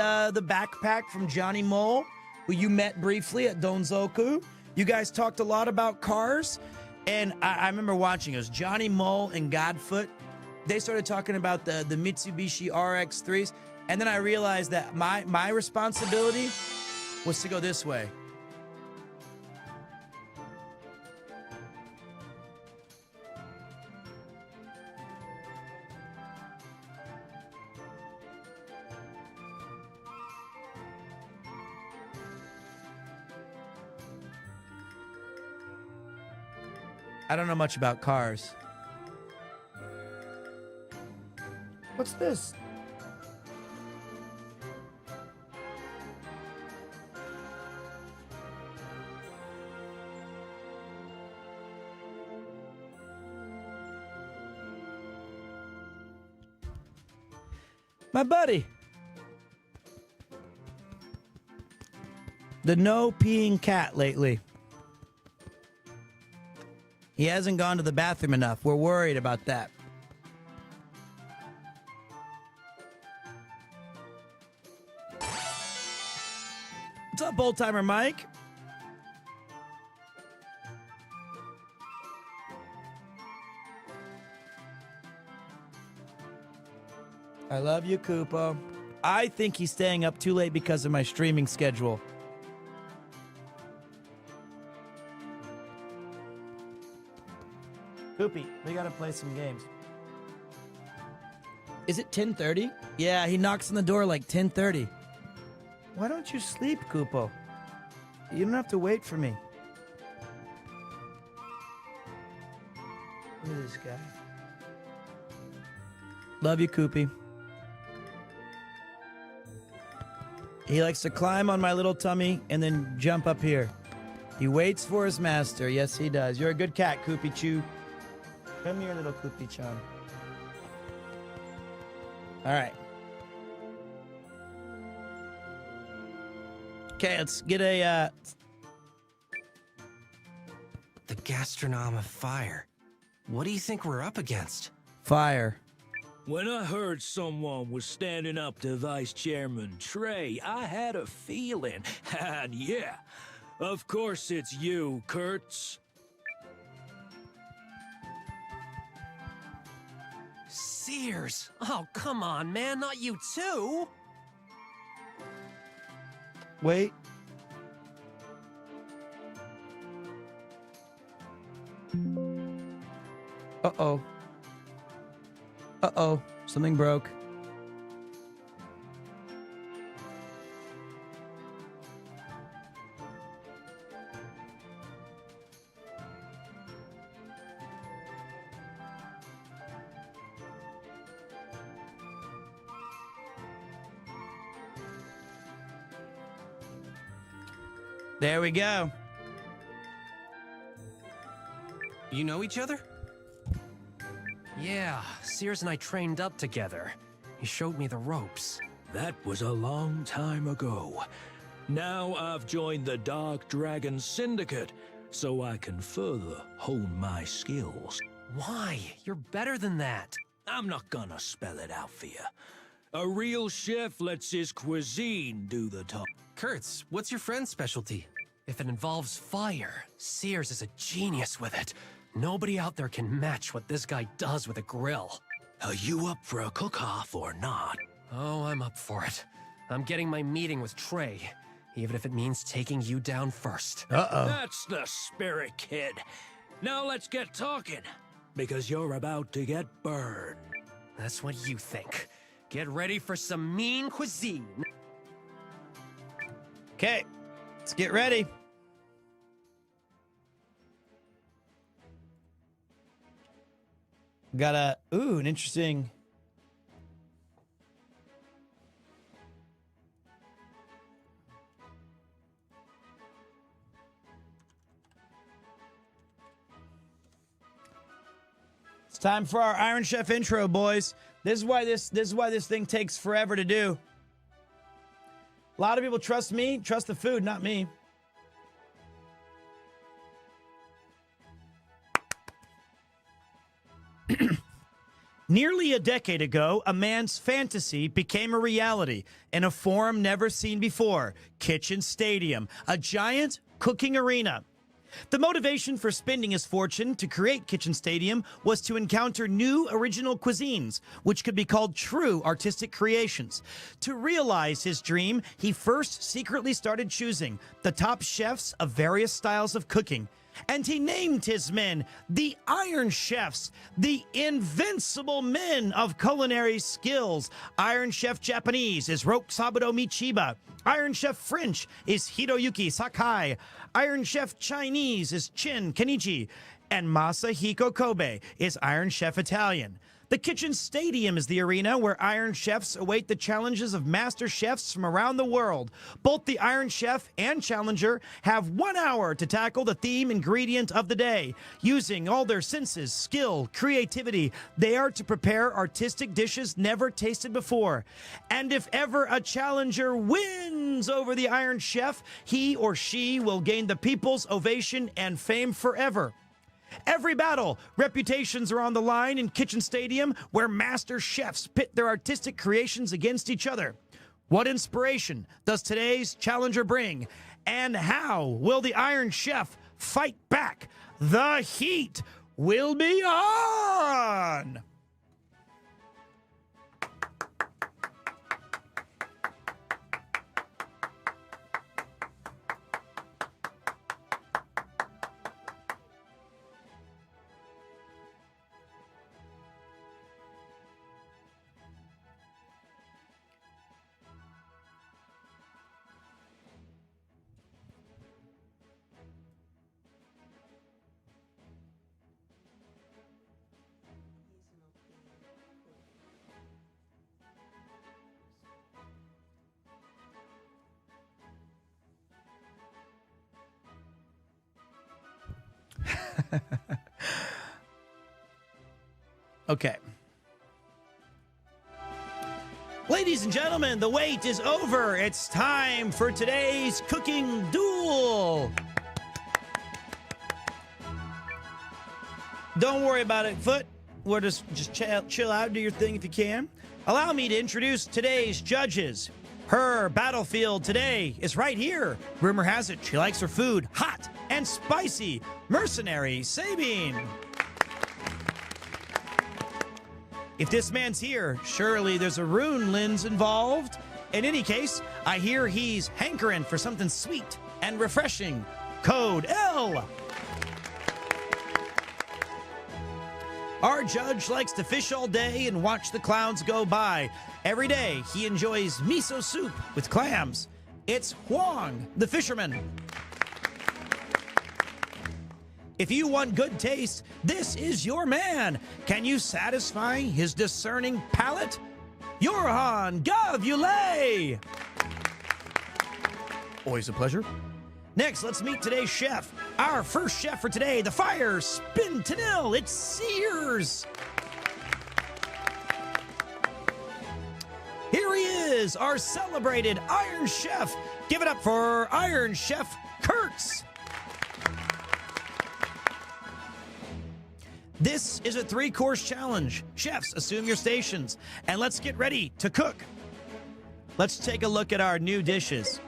backpack from Johnny Mole, who you met briefly at Donzoku. You guys talked a lot about cars, and I remember watching. It was Johnny Mole and Godfoot. They started talking about the Mitsubishi RX-3s, and then I realized that my responsibility was to go this way. I don't know much about cars. What's this? My buddy. The no peeing cat lately. He hasn't gone to the bathroom enough. We're worried about that. What's up, old timer Mike? I love you, Koopa. I think he's staying up too late because of my streaming schedule. Koopy, we gotta play some games. Is it 10:30? Yeah, he knocks on the door like 10:30. Why don't you sleep, Koopo? You don't have to wait for me. Look at this guy. Love you, Koopy. He likes to climb on my little tummy and then jump up here. He waits for his master. Yes, he does. You're a good cat, Koopy Choo. Come here, little Koopy-chan. All right. Okay, let's get a, The gastronome of fire. What do you think we're up against? fire. When I heard someone was standing up to Vice Chairman Trey, I had a feeling. And yeah, of course it's you, Kurtz. Sears! Oh, come on, man, not you too! Wait. Uh-oh. Uh-oh. Something broke. There we go. You know each other? Yeah, Sears and I trained up together. He showed me the ropes. That was a long time ago. Now I've joined the Dark Dragon Syndicate, so I can further hone my skills. Why? You're better than that. I'm not gonna spell it out for you. A real chef lets his cuisine do the talk. Kurtz, what's your friend's specialty? If it involves fire, Sears is a genius with it. Nobody out there can match what this guy does with a grill. Are you up for a cook-off or not? Oh, I'm up for it. I'm getting my meeting with Trey, even if it means taking you down first. Uh-oh. That's the spirit, kid. Now let's get talking, because you're about to get burned. That's what you think. Get ready for some mean cuisine. Okay. Let's get ready. Got an interesting. It's time for our Iron Chef intro, boys. This is why this thing takes forever to do. A lot of people trust me, trust the food, not me. Nearly a decade ago, a man's fantasy became a reality in a form never seen before, Kitchen Stadium, a giant cooking arena. The motivation for spending his fortune to create Kitchen Stadium was to encounter new original cuisines, which could be called true artistic creations. To realize his dream, he first secretly started choosing the top chefs of various styles of cooking. And he named his men the Iron Chefs, the invincible men of culinary skills. Iron Chef Japanese is Rokusaburo Michiba. Iron Chef French is Hiroyuki Sakai. Iron Chef Chinese is Chin Kenichi. And Masahiko Kobe is Iron Chef Italian. The Kitchen Stadium is the arena where Iron Chefs await the challenges of master chefs from around the world. Both the Iron Chef and Challenger have 1 hour to tackle the theme ingredient of the day. Using all their senses, skill, creativity, they are to prepare artistic dishes never tasted before. And if ever a Challenger wins over the Iron Chef, he or she will gain the people's ovation and fame forever. Every battle, reputations are on the line in Kitchen Stadium, where master chefs pit their artistic creations against each other. What inspiration does today's challenger bring? And how will the Iron Chef fight back? The heat will be on! Okay. Ladies and gentlemen, the wait is over. It's time for today's cooking duel. Don't worry about it, Foot. We'll just chill out, do your thing if you can. Allow me to introduce today's judges. Her battlefield today is right here. Rumor has it she likes her food hot and spicy. Mercenary Sabine. If this man's here, surely there's a rune lens involved. In any case, I hear he's hankering for something sweet and refreshing. Code L. Our judge likes to fish all day and watch the clouds go by. Every day, he enjoys miso soup with clams. It's Huang, the fisherman. If you want good taste, this is your man. Can you satisfy his discerning palate? Yorhan Gavule. Always a pleasure. Next, let's meet today's chef. Our first chef for today, the Fire Spintanil. It's Sears. Here he is, our celebrated Iron Chef. Give it up for Iron Chef Kurtz. This is a 3-course challenge. Chefs, assume your stations, and let's get ready to cook. Let's take a look at our new dishes.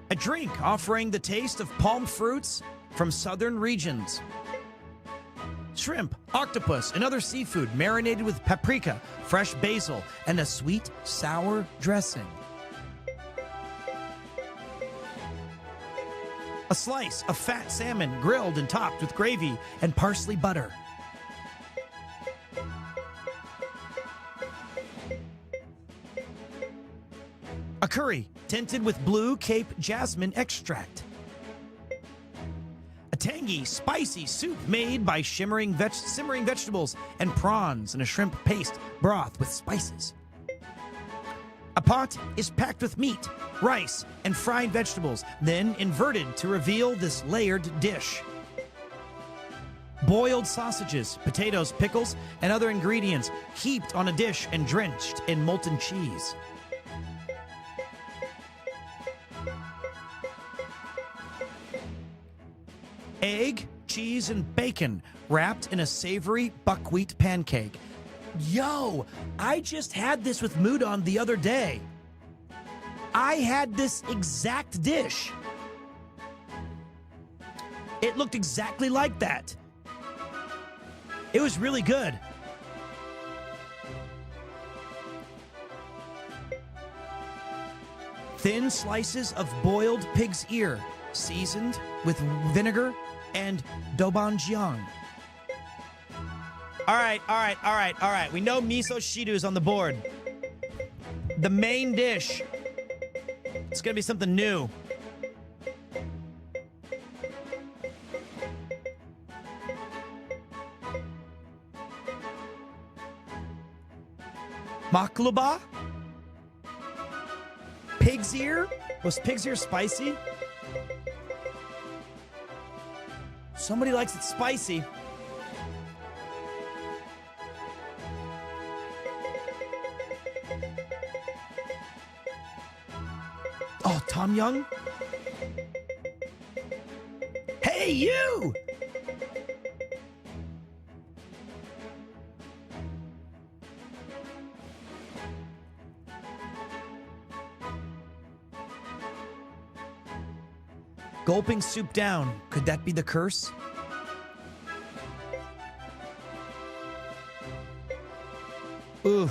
A drink offering the taste of palm fruits from southern regions. Shrimp, octopus, and other seafood marinated with paprika, fresh basil, and a sweet, sour dressing. A slice of fat salmon grilled and topped with gravy and parsley butter. A curry tinted with blue Cape jasmine extract. A tangy, spicy soup made by simmering vegetables and prawns in a shrimp paste broth with spices. A pot is packed with meat, rice, and fried vegetables, then inverted to reveal this layered dish. boiled sausages, potatoes, pickles, and other ingredients heaped on a dish and drenched in molten cheese. Egg, cheese, and bacon wrapped in a savory buckwheat pancake. Yo, I just had this with Mudon the other day. I had this exact dish. It looked exactly like that. It was really good. Thin slices of boiled pig's ear, seasoned with vinegar and doubanjiang. All right. We know miso shiru is on the board. The main dish. It's gonna be something new. Maklaba? Pig's ear? Was pig's ear spicy? Somebody likes it spicy. Oh, Tom Young? Hey, you! Gulping soup down. Could that be the curse? Ooh.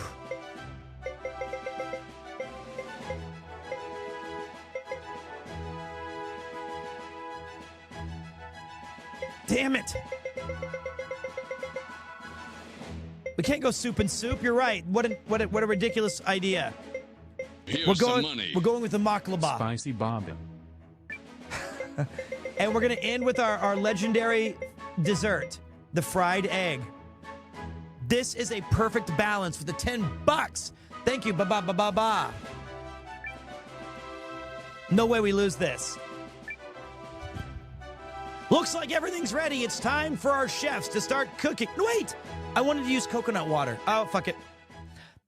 Damn it. We can't go soup and soup. You're right. What a ridiculous idea. We're going with the maklaba. Spicy bobbin. And we're going to end with our legendary dessert, the fried egg. This is a perfect balance for the $10. Thank you. Ba-ba-ba-ba-ba. No way we lose this. Looks like everything's ready. It's time for our chefs to start cooking. Wait, I wanted to use coconut water. Oh, fuck it.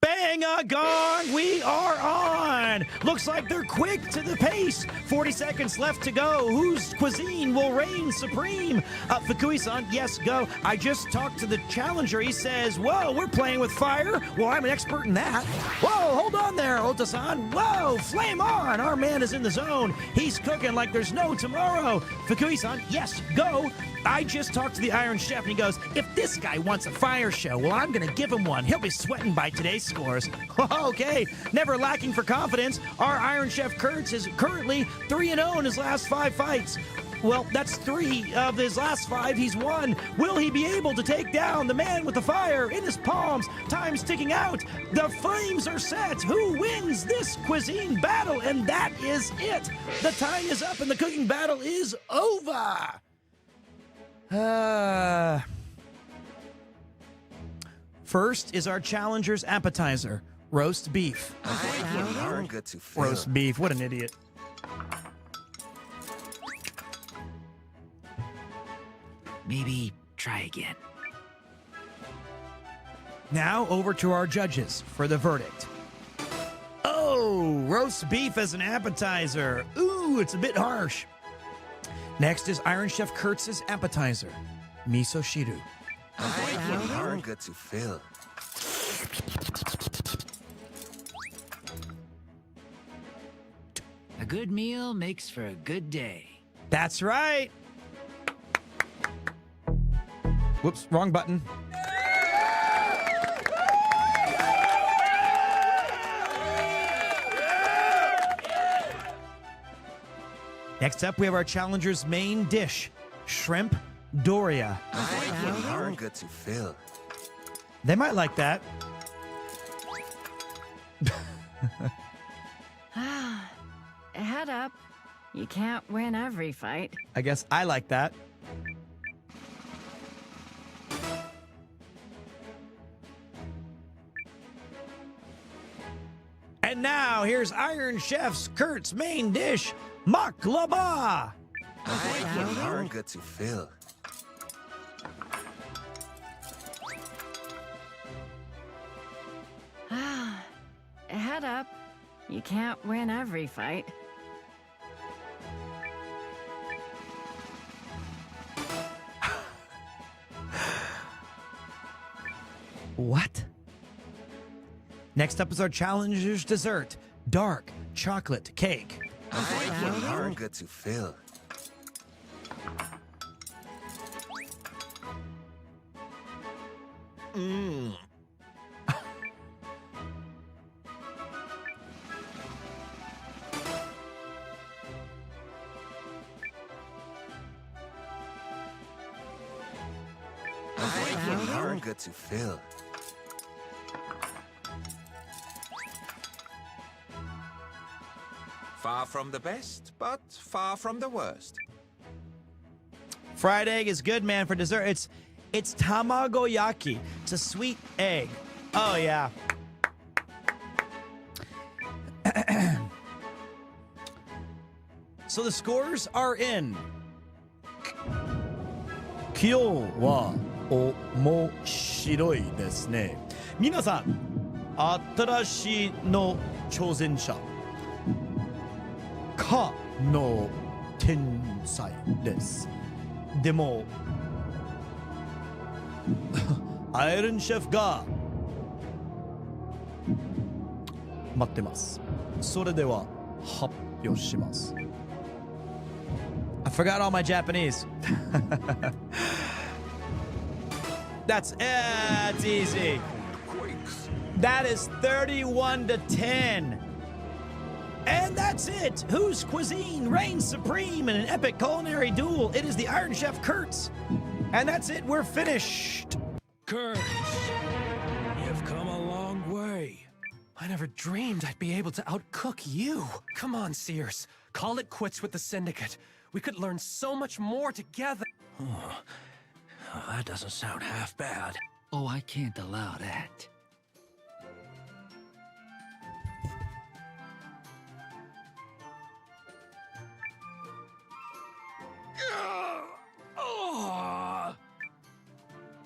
Bang a gong, we are on. Looks like they're quick to the pace. 40 seconds left to go. Whose cuisine will reign supreme? Fukui-san, yes, go. I just talked to the challenger. He says, whoa, we're playing with fire. Well, I'm an expert in that. Whoa, hold on there, Ota-san. Whoa, flame on. Our man is in the zone. He's cooking like there's no tomorrow. Fukui-san, yes, go. I just talked to the Iron Chef, and he goes, if this guy wants a fire show, well, I'm going to give him one. He'll be sweating by today's scores. Okay, never lacking for confidence, our Iron Chef Kurtz is currently 3-0 in his last 5 fights. Well, that's 3 of his last 5 he's won. Will he be able to take down the man with the fire in his palms? Time's ticking out. The flames are set. Who wins this cuisine battle? And that is it. The time is up, and the cooking battle is over. First is our challenger's appetizer, roast beef. Roast beef, what an idiot. Maybe try again. Now over to our judges for the verdict. Oh, roast beef as an appetizer. Ooh, it's a bit harsh. Next is Iron Chef Kurtz's appetizer, miso shiru. Good to feel. A good meal makes for a good day. That's right. Whoops, wrong button. Next up, we have our challenger's main dish, shrimp doria. Good to feel. They might like that. Head up. You can't win every fight. I guess I like that. And now, here's Iron Chef's Kurt's main dish, maklaba. Good to feel. Head up. You can't win every fight. What? Next up is our challenger's dessert. Dark chocolate cake. I feel hunger to fill. Mmm. I feel hunger to fill. Far from the best, but far from the worst. Fried egg is good, man, for dessert. It's tamagoyaki. It's a sweet egg. Oh, yeah. So the scores are in. 今日は面白いですね。皆さん、新しいの挑戦者。かの天才です。でも、アイロンシェフが待ってます。それでは発表します。I forgot all my Japanese. That's easy. That is 31 to 10. And that's it. Whose cuisine reigns supreme in an epic culinary duel? It is the Iron Chef Kurtz. And that's it. We're finished. Kurtz, you've come a long way. I never dreamed I'd be able to outcook you. Come on, Sears. Call it quits with the Syndicate. We could learn so much more together. Oh, that doesn't sound half bad. Oh, I can't allow that.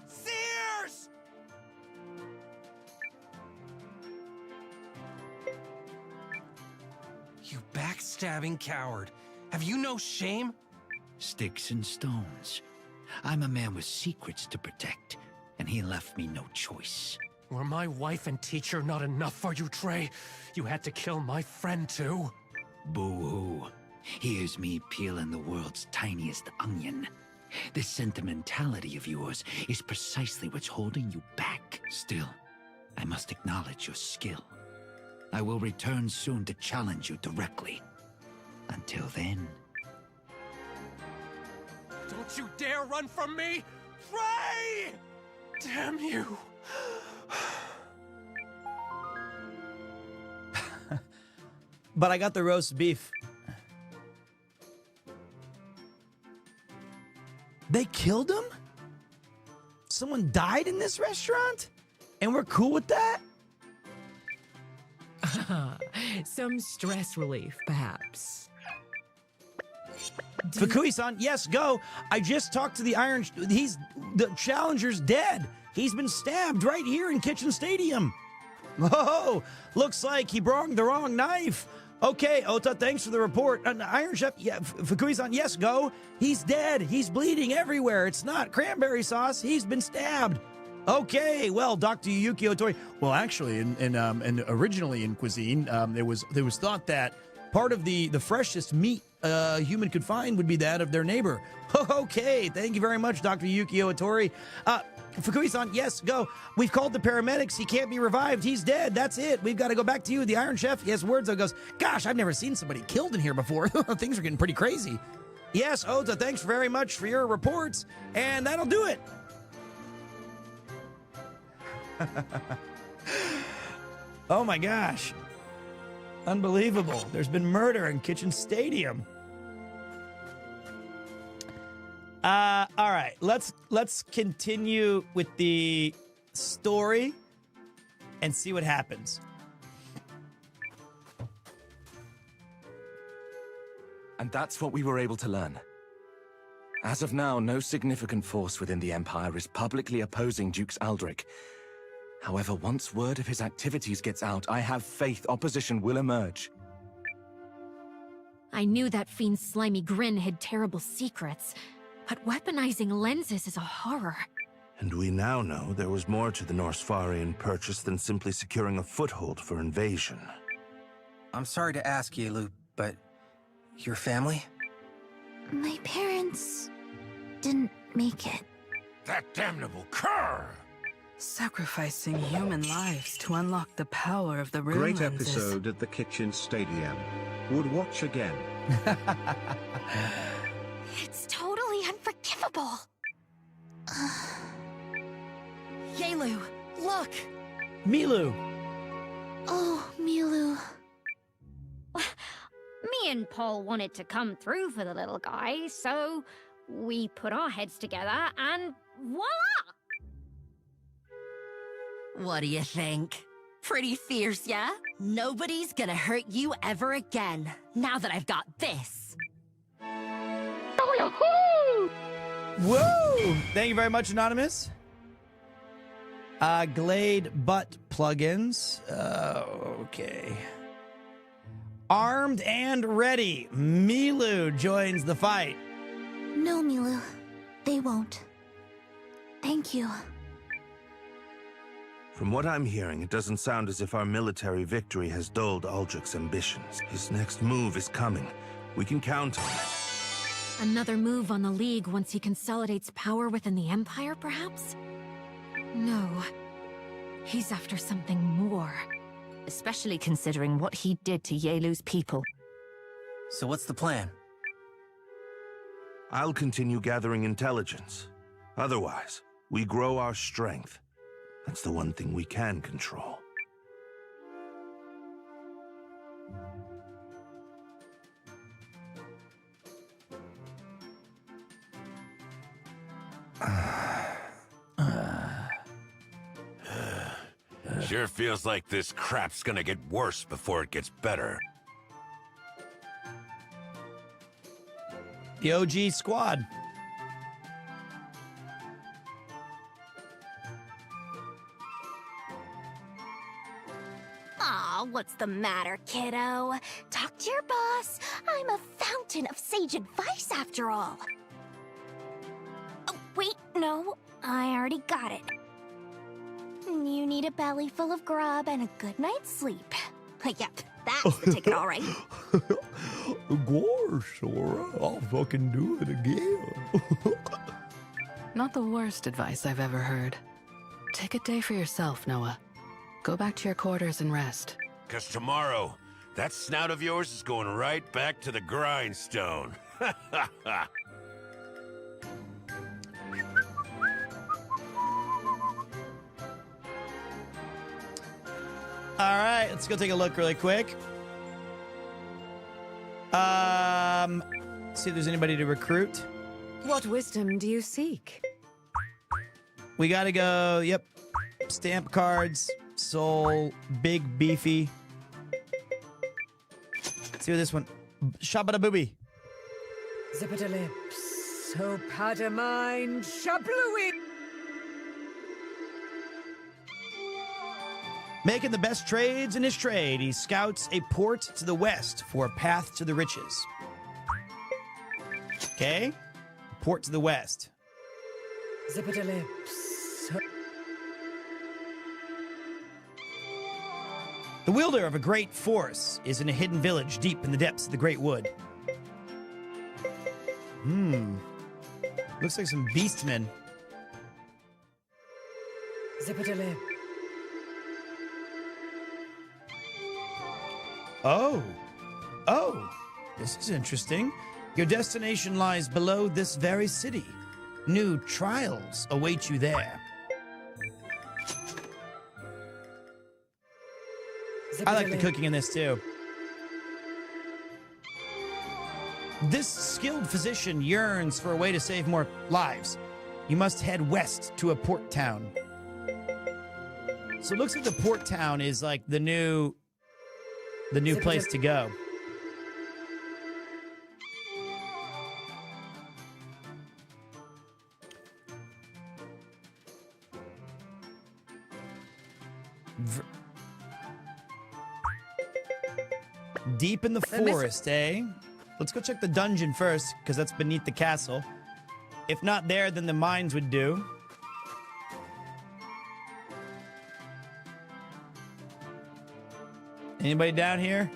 Sears! You backstabbing coward. Have you no shame? Sticks and stones. I'm a man with secrets to protect, and he left me no choice. Were my wife and teacher not enough for you, Trey? You had to kill my friend, too? Boo-hoo. Here's me peeling the world's tiniest onion. This sentimentality of yours is precisely what's holding you back. Still, I must acknowledge your skill. I will return soon to challenge you directly. Until then... Don't you dare run from me! Trey! Damn you! But I got the roast beef. They killed him? Someone died in this restaurant? And we're cool with that? Some stress relief, perhaps. Fukui-san, yes, go. I just talked to the the challenger's dead. He's been stabbed right here in Kitchen Stadium. Oh, looks like he brought the wrong knife. Okay, Ota, thanks for the report. Iron Chef, yeah, Fukui-san, yes, go. He's dead. He's bleeding everywhere. It's not cranberry sauce. He's been stabbed. Okay, well, Dr. Yuki Otori. Well, actually, and originally in cuisine, there was thought that part of the freshest meat a human could find would be that of their neighbor. Okay, thank you very much, Dr. Yuki Otori. Fukui-san, yes, go. We've called the paramedics. He can't be revived. He's dead. That's it. We've got to go back to you, the Iron Chef. Yes, Wordzo goes, gosh, I've never seen somebody killed in here before. Things are getting pretty crazy. Yes, Ota, thanks very much for your reports. And that'll do it. Oh my gosh. Unbelievable. There's been murder in Kitchen Stadium. All right, let's continue with the story and see what happens. And that's what we were able to learn. As of now, no significant force within the Empire is publicly opposing Dukes Aldrich. However, once word of his activities gets out, I have faith opposition will emerge. I knew that fiend's slimy grin hid terrible secrets, but weaponizing lenses is a horror. And we now know there was more to the Norsfarian purchase than simply securing a foothold for invasion. I'm sorry to ask, Yelu, but your family? My parents didn't make it. That damnable cur! Sacrificing human lives to unlock the power of the room Great lenses. episode at the Kitchen Stadium. Would watch again. It's totally unforgivable. Yelu, look! Milu. Oh, Milu. Me and Paul wanted to come through for the little guy, so we put our heads together and voila! What do you think? Pretty fierce, yeah? Nobody's gonna hurt you ever again, now that I've got this. Whoa! Thank you very much, Anonymous. Glade butt plugins. Okay. Armed and ready. Milu joins the fight. No, Milu. They won't. Thank you. From what I'm hearing, it doesn't sound as if our military victory has dulled Aldrich's ambitions. His next move is coming. We can count on it. Another move on the League once he consolidates power within the Empire, perhaps? No. He's after something more. Especially considering what he did to Yelu's people. So what's the plan? I'll continue gathering intelligence. Otherwise, we grow our strength. That's the one thing we can control. Sure feels like this crap's gonna get worse before it gets better. The OG squad. Aw, what's the matter, kiddo? Talk to your boss. I'm a fountain of sage advice, after all. Oh, wait, no. I already got it. You need a belly full of grub and a good night's sleep. Yep, that's the ticket, all right. Gosh, alright, I'll fucking do it again. Not the worst advice I've ever heard. Take a day for yourself, Noah. Go back to your quarters and rest. 'Cause tomorrow, that snout of yours is going right back to the grindstone. All right, let's go take a look really quick. See if there's anybody to recruit. What wisdom do you seek? We gotta go, yep. Stamp cards, soul, big beefy. Let's see what this one. Shabada booby. Zippita lips, so patamine, shablooey. Making the best trades in his trade, he scouts a port to the west for a path to the riches. Okay? Port to the west. Zippita lips. So The wielder of a great force is in a hidden village deep in the depths of the Great Wood. Looks like some beastmen. Zippita lip. Oh, this is interesting. Your destination lies below this very city. New trials await you there. I like the cooking in this too. This skilled physician yearns for a way to save more lives. You must head west to a port town. So it looks like the port town is like the new place to go. Deep in the forest, eh? Let's go check the dungeon first, because that's beneath the castle. If not there, then the mines would do. Anybody down here?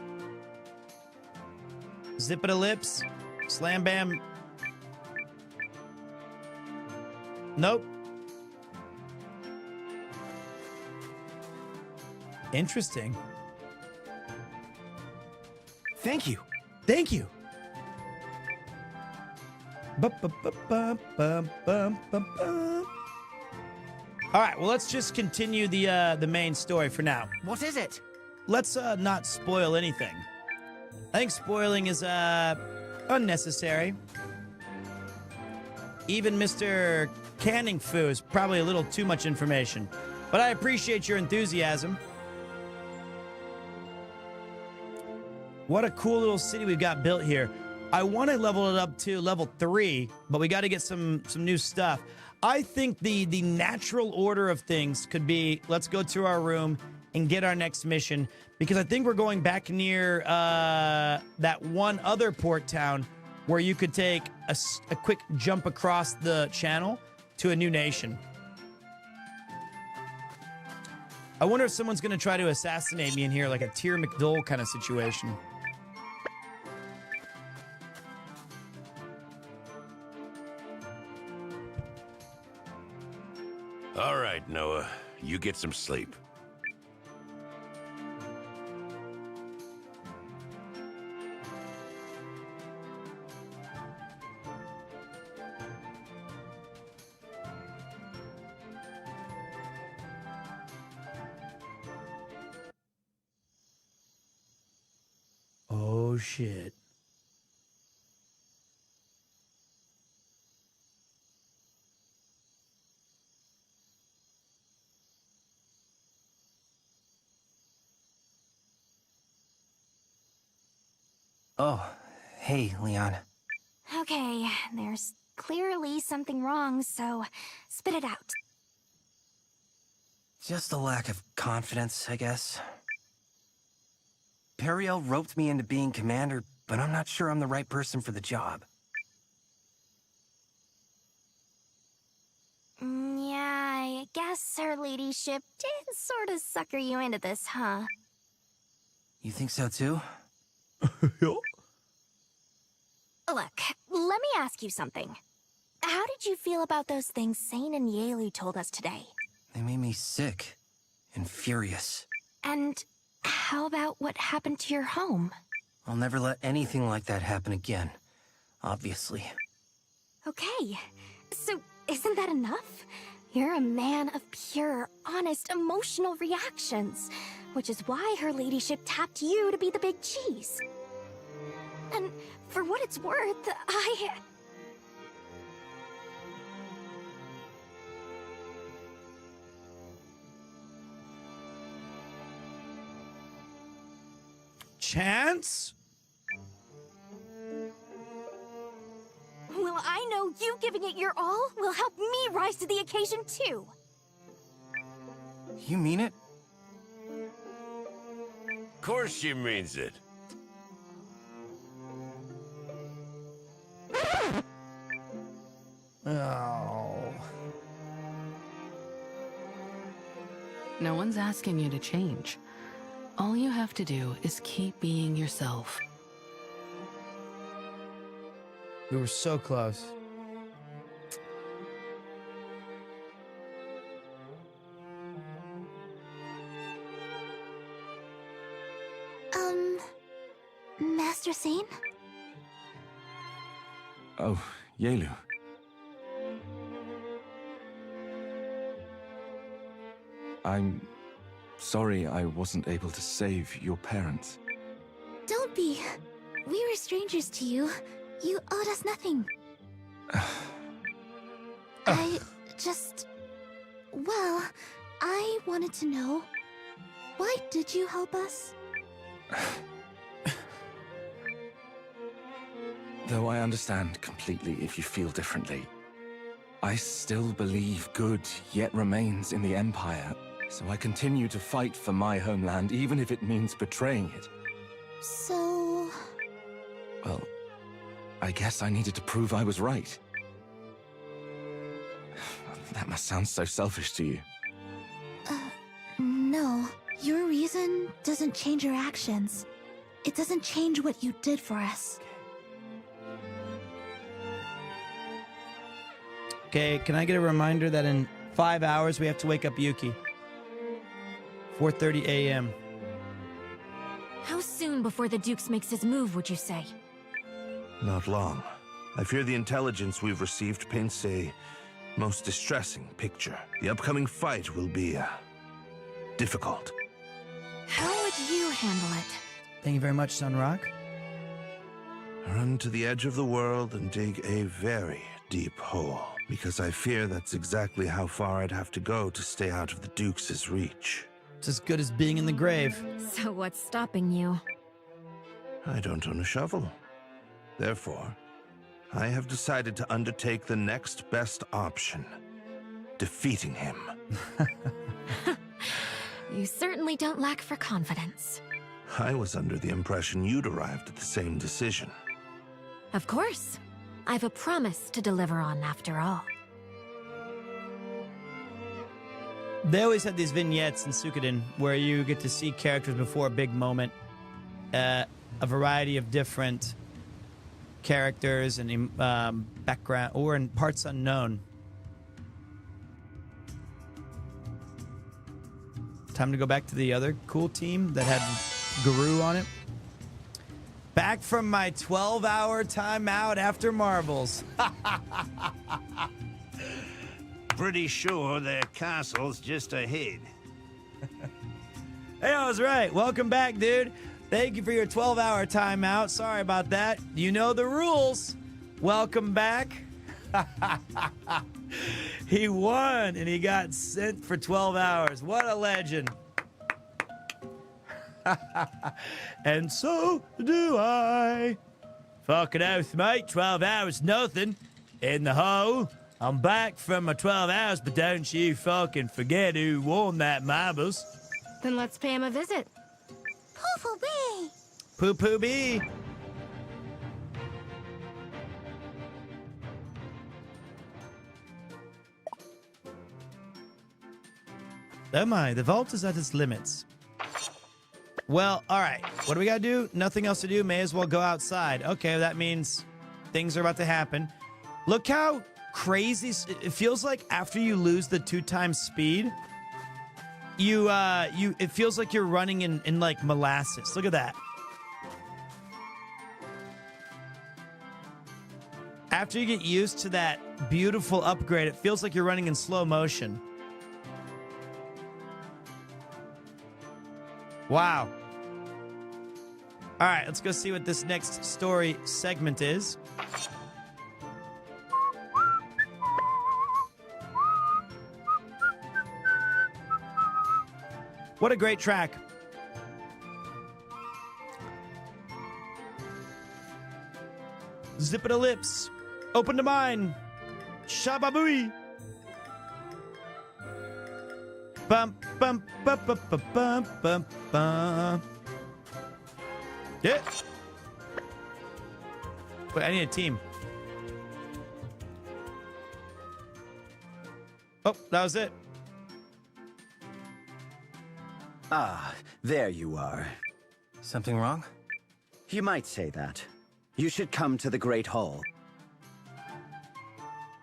Zip it a lips. Slam bam. Nope. Interesting. Thank you. Thank you. All right, well, let's just continue the main story for now. What is it? Let's not spoil anything. I think spoiling is unnecessary. Even Mr. Canning Fu is probably a little too much information, but I appreciate your enthusiasm. What a cool little city we've got built here. I want to level it up to level 3, but we got to get some new stuff. I think the natural order of things could be, let's go to our room and get our next mission, because I think we're going back near that one other port town where you could take a quick jump across the channel to a new nation. I wonder if someone's going to try to assassinate me in here, like a Tyr McDole kind of situation. All right, Noah. You get some sleep. Oh, shit. Oh, hey, Leon. Okay, there's clearly something wrong, so spit it out. Just a lack of confidence, I guess. Periel roped me into being commander, but I'm not sure I'm the right person for the job. Yeah, I guess her ladyship did sort of sucker you into this, huh? You think so too? Look, let me ask you something. How did you feel about those things Sane and Yaelu told us today? They made me sick and furious. And how about what happened to your home? I'll never let anything like that happen again, obviously. Okay, so isn't that enough? You're a man of pure, honest, emotional reactions, which is why her ladyship tapped you to be the big cheese. And for what it's worth, Chance? Well, I know you giving it your all will help me rise to the occasion too. You mean it? Of course she means it. Oh. No one's asking you to change. All you have to do is keep being yourself. We were so close. Master Sane? Oh, Yaelu. I'm sorry I wasn't able to save your parents. Don't be. We were strangers to you. You owed us nothing. Well, I wanted to know, why did you help us? Though I understand completely if you feel differently, I still believe good yet remains in the Empire, so I continue to fight for my homeland even if it means betraying it. So... Well, I guess I needed to prove I was right. That must sound so selfish to you. No. Your reason doesn't change your actions. It doesn't change what you did for us. Okay, can I get a reminder that in 5 hours we have to wake up Yuki? 4:30 a.m. How soon before the Dukes makes his move, would you say? Not long. I fear the intelligence we've received paints a most distressing picture. The upcoming fight will be difficult. How would you handle it? Thank you very much, Sunrock. Run to the edge of the world and dig a very deep hole, because I fear that's exactly how far I'd have to go to stay out of the Dukes' reach. It's as good as being in the grave. So what's stopping you? I don't own a shovel. Therefore, I have decided to undertake the next best option. Defeating him. You certainly don't lack for confidence. I was under the impression you'd arrived at the same decision. Of course. I've a promise to deliver on after all. They always had these vignettes in Suikoden where you get to see characters before a big moment. A variety of different characters and background, or in parts unknown. Time to go back to the other cool team that had Guru on it. Back from my 12-hour timeout after Marvels. Pretty sure their castle's just ahead. Hey, I was right. Welcome back, dude. Thank you for your 12-hour timeout. Sorry about that. You know the rules. Welcome back. He won, and he got sent for 12 hours. What a legend. And so do I. Fucking oath, mate. 12 hours, nothing. In the hole. I'm back from my 12 hours, but don't you fucking forget who won that marbles. Then let's pay him a visit. Poo-poo bee! Poo-poo bee. Oh my, the vault is at its limits. Well, all right. What do we gotta do? Nothing else to do. May as well go outside. Okay, that means things are about to happen. Look how crazy it feels like after you lose the 2x speed. It feels like you're running in like molasses. Look at that. After you get used to that beautiful upgrade, it feels like you're running in slow motion. Wow. All right, let's go see what this next story segment is. What a great track. Zip it a lips. Open to mine. Shababooey. Bum, bum, bum, bum, bum, bum, bum, bum. Yeah. Wait, I need a team. Oh, that was it. Ah, there you are. Something wrong? You might say that. You should come to the Great Hall.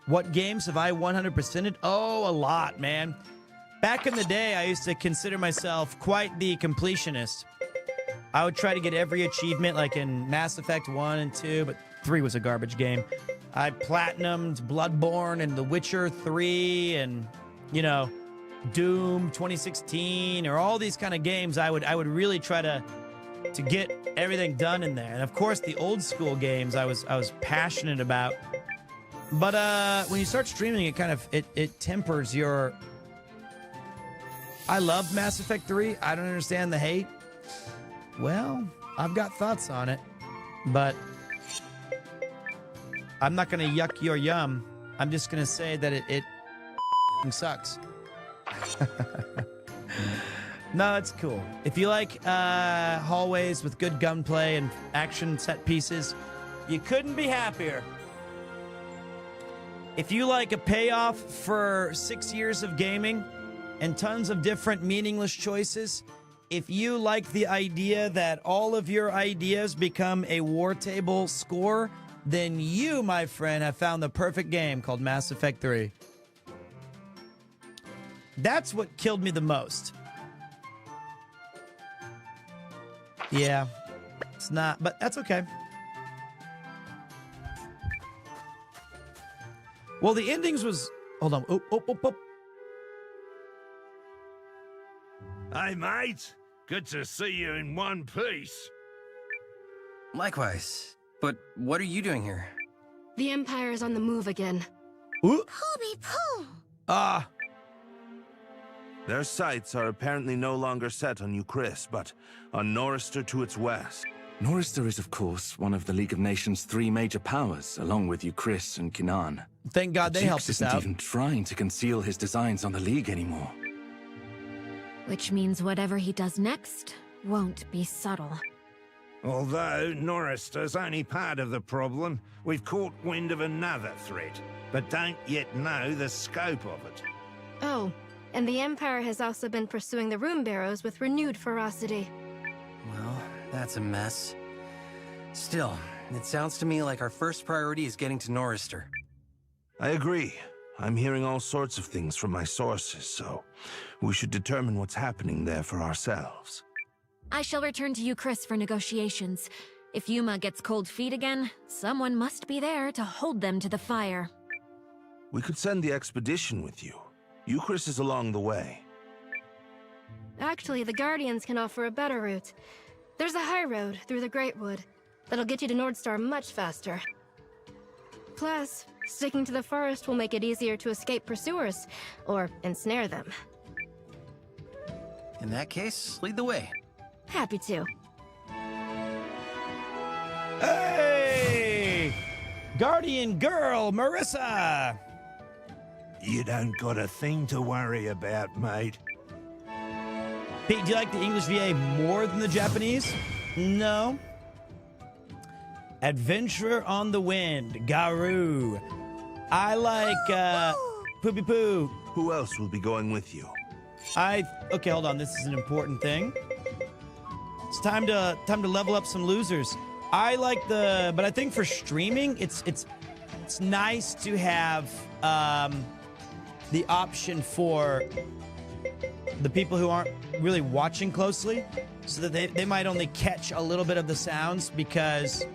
What games have I 100%ed? Oh, a lot, man. Back in the day, I used to consider myself quite the completionist. I would try to get every achievement, like in Mass Effect 1 and 2, but 3 was a garbage game. I platinumed Bloodborne and The Witcher 3 and, you know, Doom 2016 or all these kind of games. I would really try to get everything done in there. And of course, the old school games I was passionate about. But when you start streaming, it kind of it tempers your. I love Mass Effect 3. I don't understand the hate. Well, I've got thoughts on it, but I'm not going to yuck your yum. I'm just going to say that it sucks. No, it's cool. If you like hallways with good gunplay and action set pieces, you couldn't be happier. If you like a payoff for 6 years of gaming and tons of different meaningless choices, if you like the idea that all of your ideas become a war table score, then you, my friend, have found the perfect game called Mass Effect 3. That's what killed me the most. Yeah, it's not, but that's okay. Well, the endings was... Hold on. Oh. Hey, mate. Good to see you in one piece. Likewise. But what are you doing here? The Empire is on the move again. Ooh. Pooby-poo. Their sights are apparently no longer set on Euchris, but on Norrister to its west. Norrister is, of course, one of the League of Nations' 3 major powers, along with Euchris and Kinan. Thank God they helped us out. Isn't even trying to conceal his designs on the League anymore. Which means whatever he does next won't be subtle. Although Norrister's only part of the problem, we've caught wind of another threat, but don't yet know the scope of it. Oh, and the Empire has also been pursuing the Rune Barrows with renewed ferocity. Well, that's a mess. Still, it sounds to me like our first priority is getting to Norrister. I agree. I'm hearing all sorts of things from my sources, so we should determine what's happening there for ourselves. I shall return to Euchris for negotiations. If Yuma gets cold feet again, someone must be there to hold them to the fire. We could send the expedition with you. Euchris is along the way. Actually, the Guardians can offer a better route. There's a high road through the Great Wood that'll get you to Nordstar much faster. Plus, sticking to the forest will make it easier to escape pursuers, or ensnare them. In that case, lead the way. Happy to. Hey! Guardian girl, Marissa! You don't got a thing to worry about, mate. Pete, do you like the English VA more than the Japanese? No. Adventurer on the Wind, Garu. I like, Poopy Poo. Who else will be going with you? Okay, hold on. This is an important thing. It's time to level up some losers. I like but I think for streaming, it's nice to have the option for the people who aren't really watching closely, so that they might only catch a little bit of the sounds because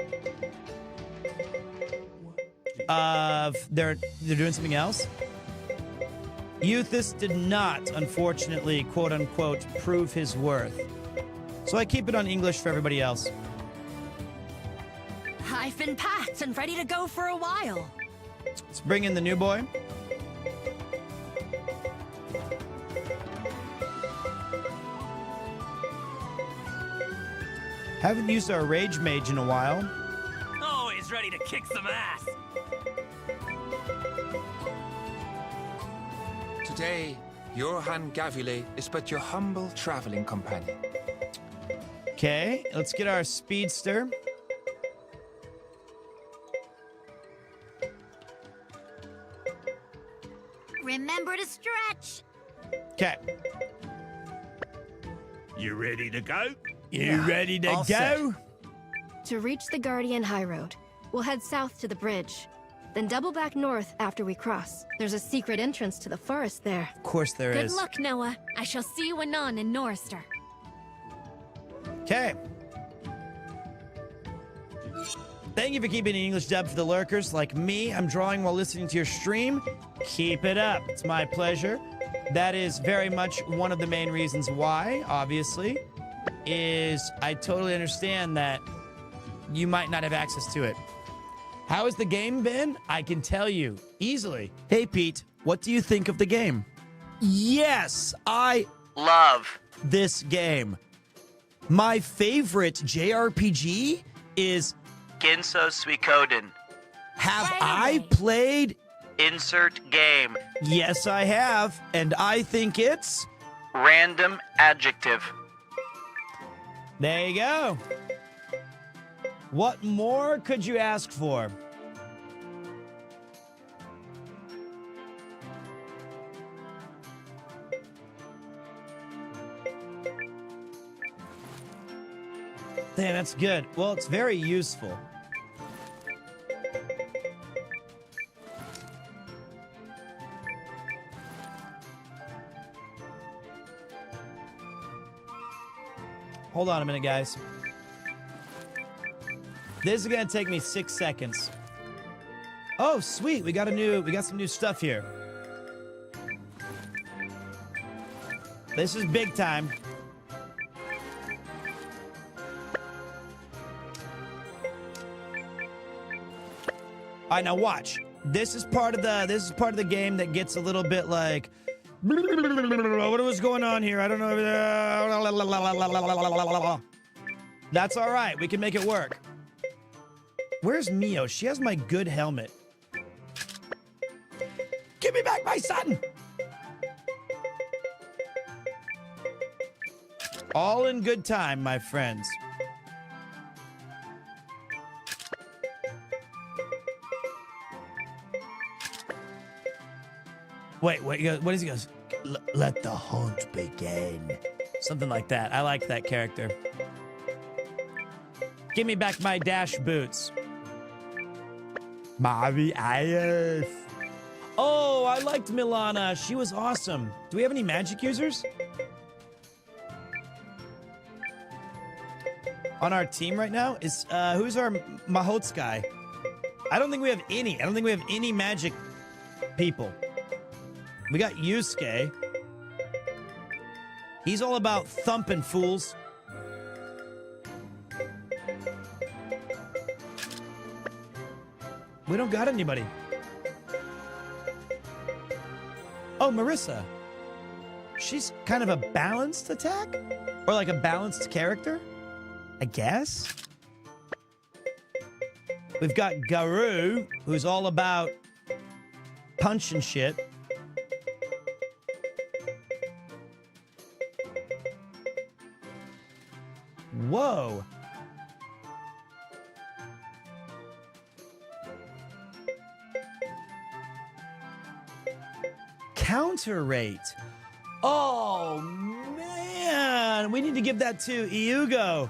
of they're doing something else. Euthys did not, unfortunately, quote unquote, prove his worth. So I keep it on English for everybody else. I've been packed and ready to go for a while. Let's bring in the new boy. Haven't used our Rage Mage in a while. Always ready to kick some ass. Today, Johann Gavile is but your humble traveling companion. Okay, let's get our speedster. Remember to stretch. Okay. You ready to go? You ready to go? To reach the Guardian High Road, we'll head south to the bridge. Then double back north after we cross. There's a secret entrance to the forest there. Of course there is. Good luck, Noah. I shall see you anon in Norrister. Okay. Thank you for keeping an English dub for the lurkers. Like me, I'm drawing while listening to your stream. Keep it up. It's my pleasure. That is very much one of the main reasons why, obviously, is I totally understand that you might not have access to it. How has the game been? I can tell you easily. Hey, Pete, what do you think of the game? Yes, I love this game. My favorite JRPG is Genso Suikoden. Have I played Insert Game? Yes, I have, and I think it's random adjective. There you go. What more could you ask for? Damn, that's good. Well, it's very useful. Hold on a minute, guys. This is gonna take me 6 seconds. Oh, sweet. We got some new stuff here. This is big time. All right, now watch. This is part of the game that gets a little bit like, what was going on here? I don't know. That's all right. We can make it work. Where's Mio? She has my good helmet. Give me back my son! All in good time, my friends. Wait, what is he goes? Let the hunt begin. Something like that. I like that character. Give me back my dash boots. Marias. Oh, I liked Milana. She was awesome. Do we have any magic users? On our team right now? Who's our Mahots guy? I don't think we have any. I don't think we have any magic people. We got Yusuke. He's all about thumping fools. We don't got anybody. Oh, Marissa. She's kind of a balanced attack? Or like a balanced character? I guess? We've got Garu, who's all about punching shit. Whoa. Counter rate. Oh, man. We need to give that to Iugo.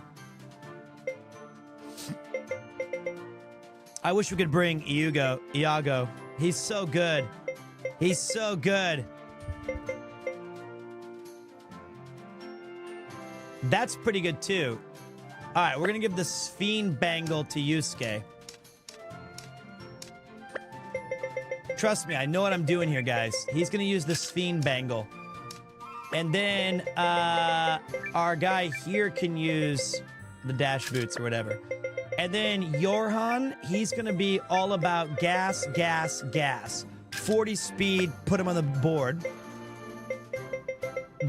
I wish we could bring Iago. He's so good. He's so good. That's pretty good, too. All right, we're going to give the Sphene Bangle to Yusuke. Trust me, I know what I'm doing here, guys. He's going to use the Sphene Bangle. And then our guy here can use the dash boots or whatever. And then Yorhan, he's going to be all about gas, gas, gas. 40 speed, put him on the board.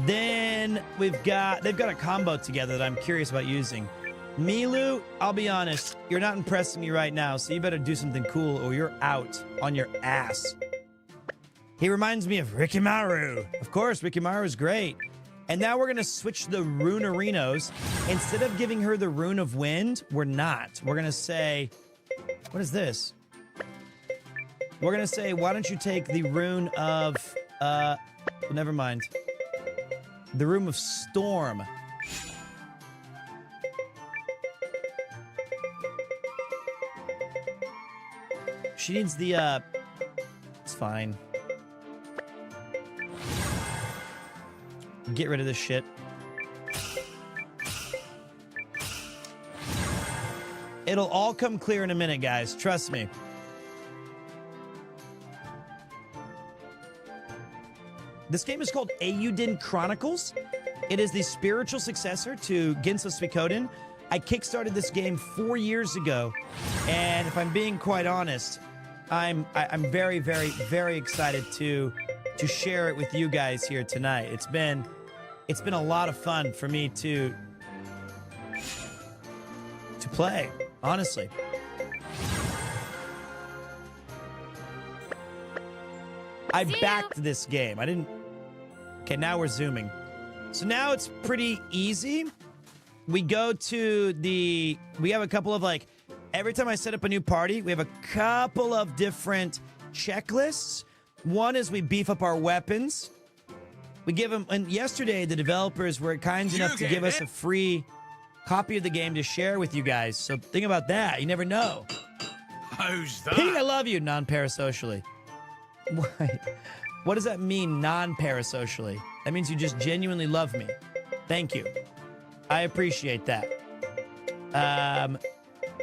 Then they've got a combo together that I'm curious about using. Milu, I'll be honest, you're not impressing me right now, so you better do something cool or you're out on your ass. He reminds me of Rikimaru. Of course, Rikimaru's great. And now we're going to switch the Runerinos. Instead of giving her the Rune of Wind, we're not. We're going to say, what is this? We're going to say, why don't you take the Rune of, never mind. The Rune of Storm. She needs the, it's fine. Get rid of this shit. It'll all come clear in a minute, guys. Trust me. This game is called Eiyuden Chronicles. It is the spiritual successor to Ginso Suikoden. I kickstarted this game 4 years ago, and if I'm being quite honest, I'm very, very, very excited to share it with you guys here tonight. It's been a lot of fun for me to play, honestly. I backed this game. I didn't. Okay, now we're zooming. So now it's pretty easy. We go to we have a couple of like, every time I set up a new party, we have a couple of different checklists. One is we beef up our weapons. We give them, and yesterday the developers were kind enough to give us a free copy of the game to share with you guys. So think about that. You never know. Who's that? Pete, I love you, non-parasocially. What does that mean, non-parasocially? That means you just genuinely love me. Thank you. I appreciate that.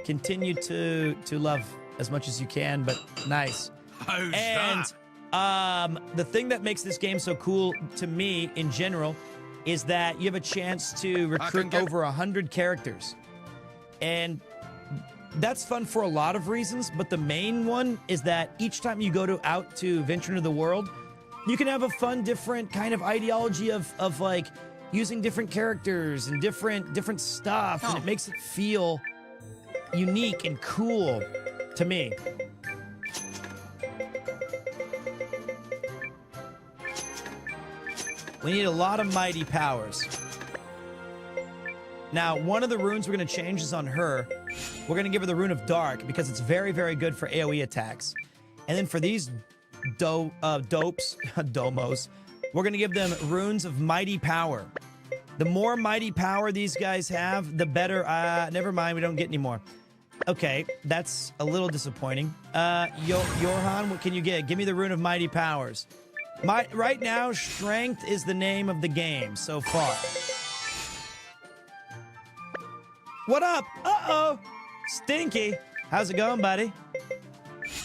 Continue to love as much as you can, but nice. Who's that? The thing that makes this game so cool to me in general is that you have a chance to recruit over 100 characters. And that's fun for a lot of reasons, but the main one is that each time you go out to venture into the world, you can have a fun, different kind of ideology of like using different characters and different stuff, and it makes it feel unique and cool to me. We need a lot of mighty powers. Now, one of the runes we're going to change is on her. We're going to give her the Rune of Dark because it's very, very good for AoE attacks. And then for these domos, we're going to give them Runes of Mighty Power. The more mighty power these guys have, the better. Never mind, we don't get any more. Okay, that's a little disappointing. Johan, what can you get? Give me the Rune of Mighty Powers. Right now, Strength is the name of the game so far. What up? Uh-oh. Stinky. How's it going, buddy?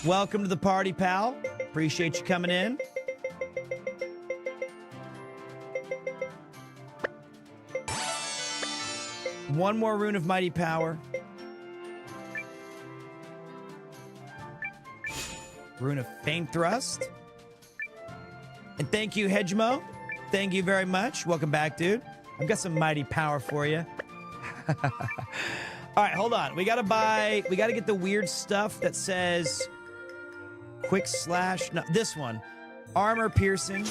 Welcome to the party, pal. Appreciate you coming in. One more Rune of Mighty Power. Rune of Faint Thrust. And thank you, Hedgemo. Thank you very much. Welcome back, dude. I've got some mighty power for you. All right, hold on. We gotta get the weird stuff that says quick slash. No, this one. Armor piercing.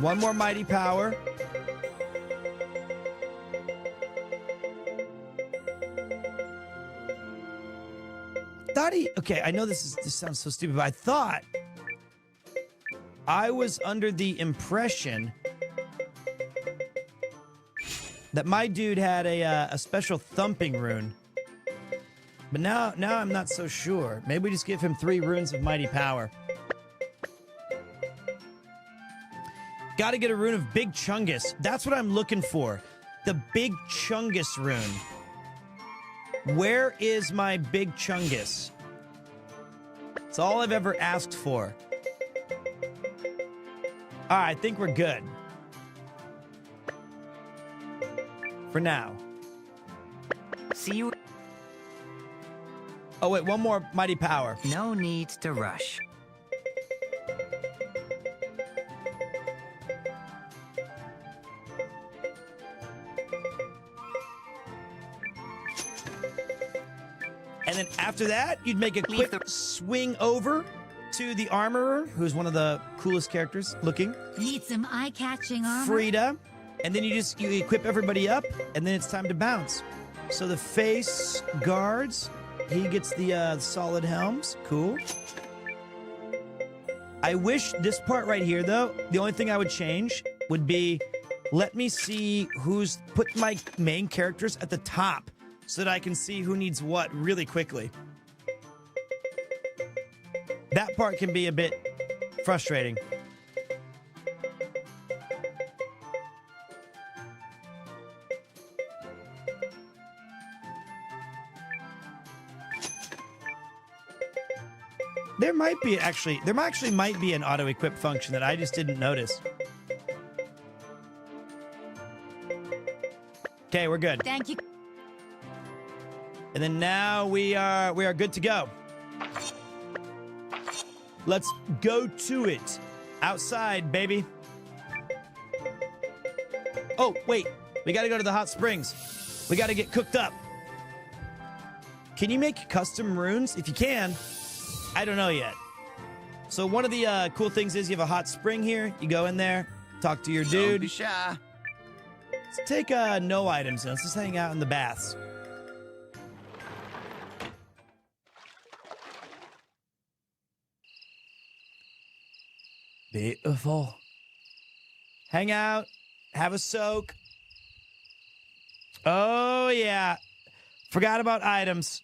One more mighty power. Okay, I know this sounds so stupid, but I thought I was under the impression that my dude had a special thumping rune. But now I'm not so sure. Maybe we just give him 3 runes of mighty power. Gotta get a rune of Big Chungus. That's what I'm looking for. The Big Chungus rune. Where is my Big Chungus? It's all I've ever asked for. All right, I think we're good. For now. See you. Oh, wait, one more mighty power. No need to rush. And then after that, you'd make a quick swing over to the armorer, who's one of the coolest characters looking. Need some eye-catching armor? Frida. And then you equip everybody up, and then it's time to bounce. So the face guards, he gets the solid helms. Cool. I wish this part right here, though, the only thing I would change would be, let me see put my main characters at the top so that I can see who needs what really quickly. That part can be a bit frustrating. There actually might be an auto-equip function that I just didn't notice. Okay, we're good. Thank you. And then now we are good to go. Let's go to it. Outside, baby. Oh, wait. We got to go to the hot springs. We got to get cooked up. Can you make custom runes? If you can, I don't know yet. So one of the cool things is you have a hot spring here. You go in there, talk to your dude. Don't be shy. Let's take no items. Let's just hang out in the baths. Beautiful. Hang out, have a soak. Oh, yeah. Forgot about items.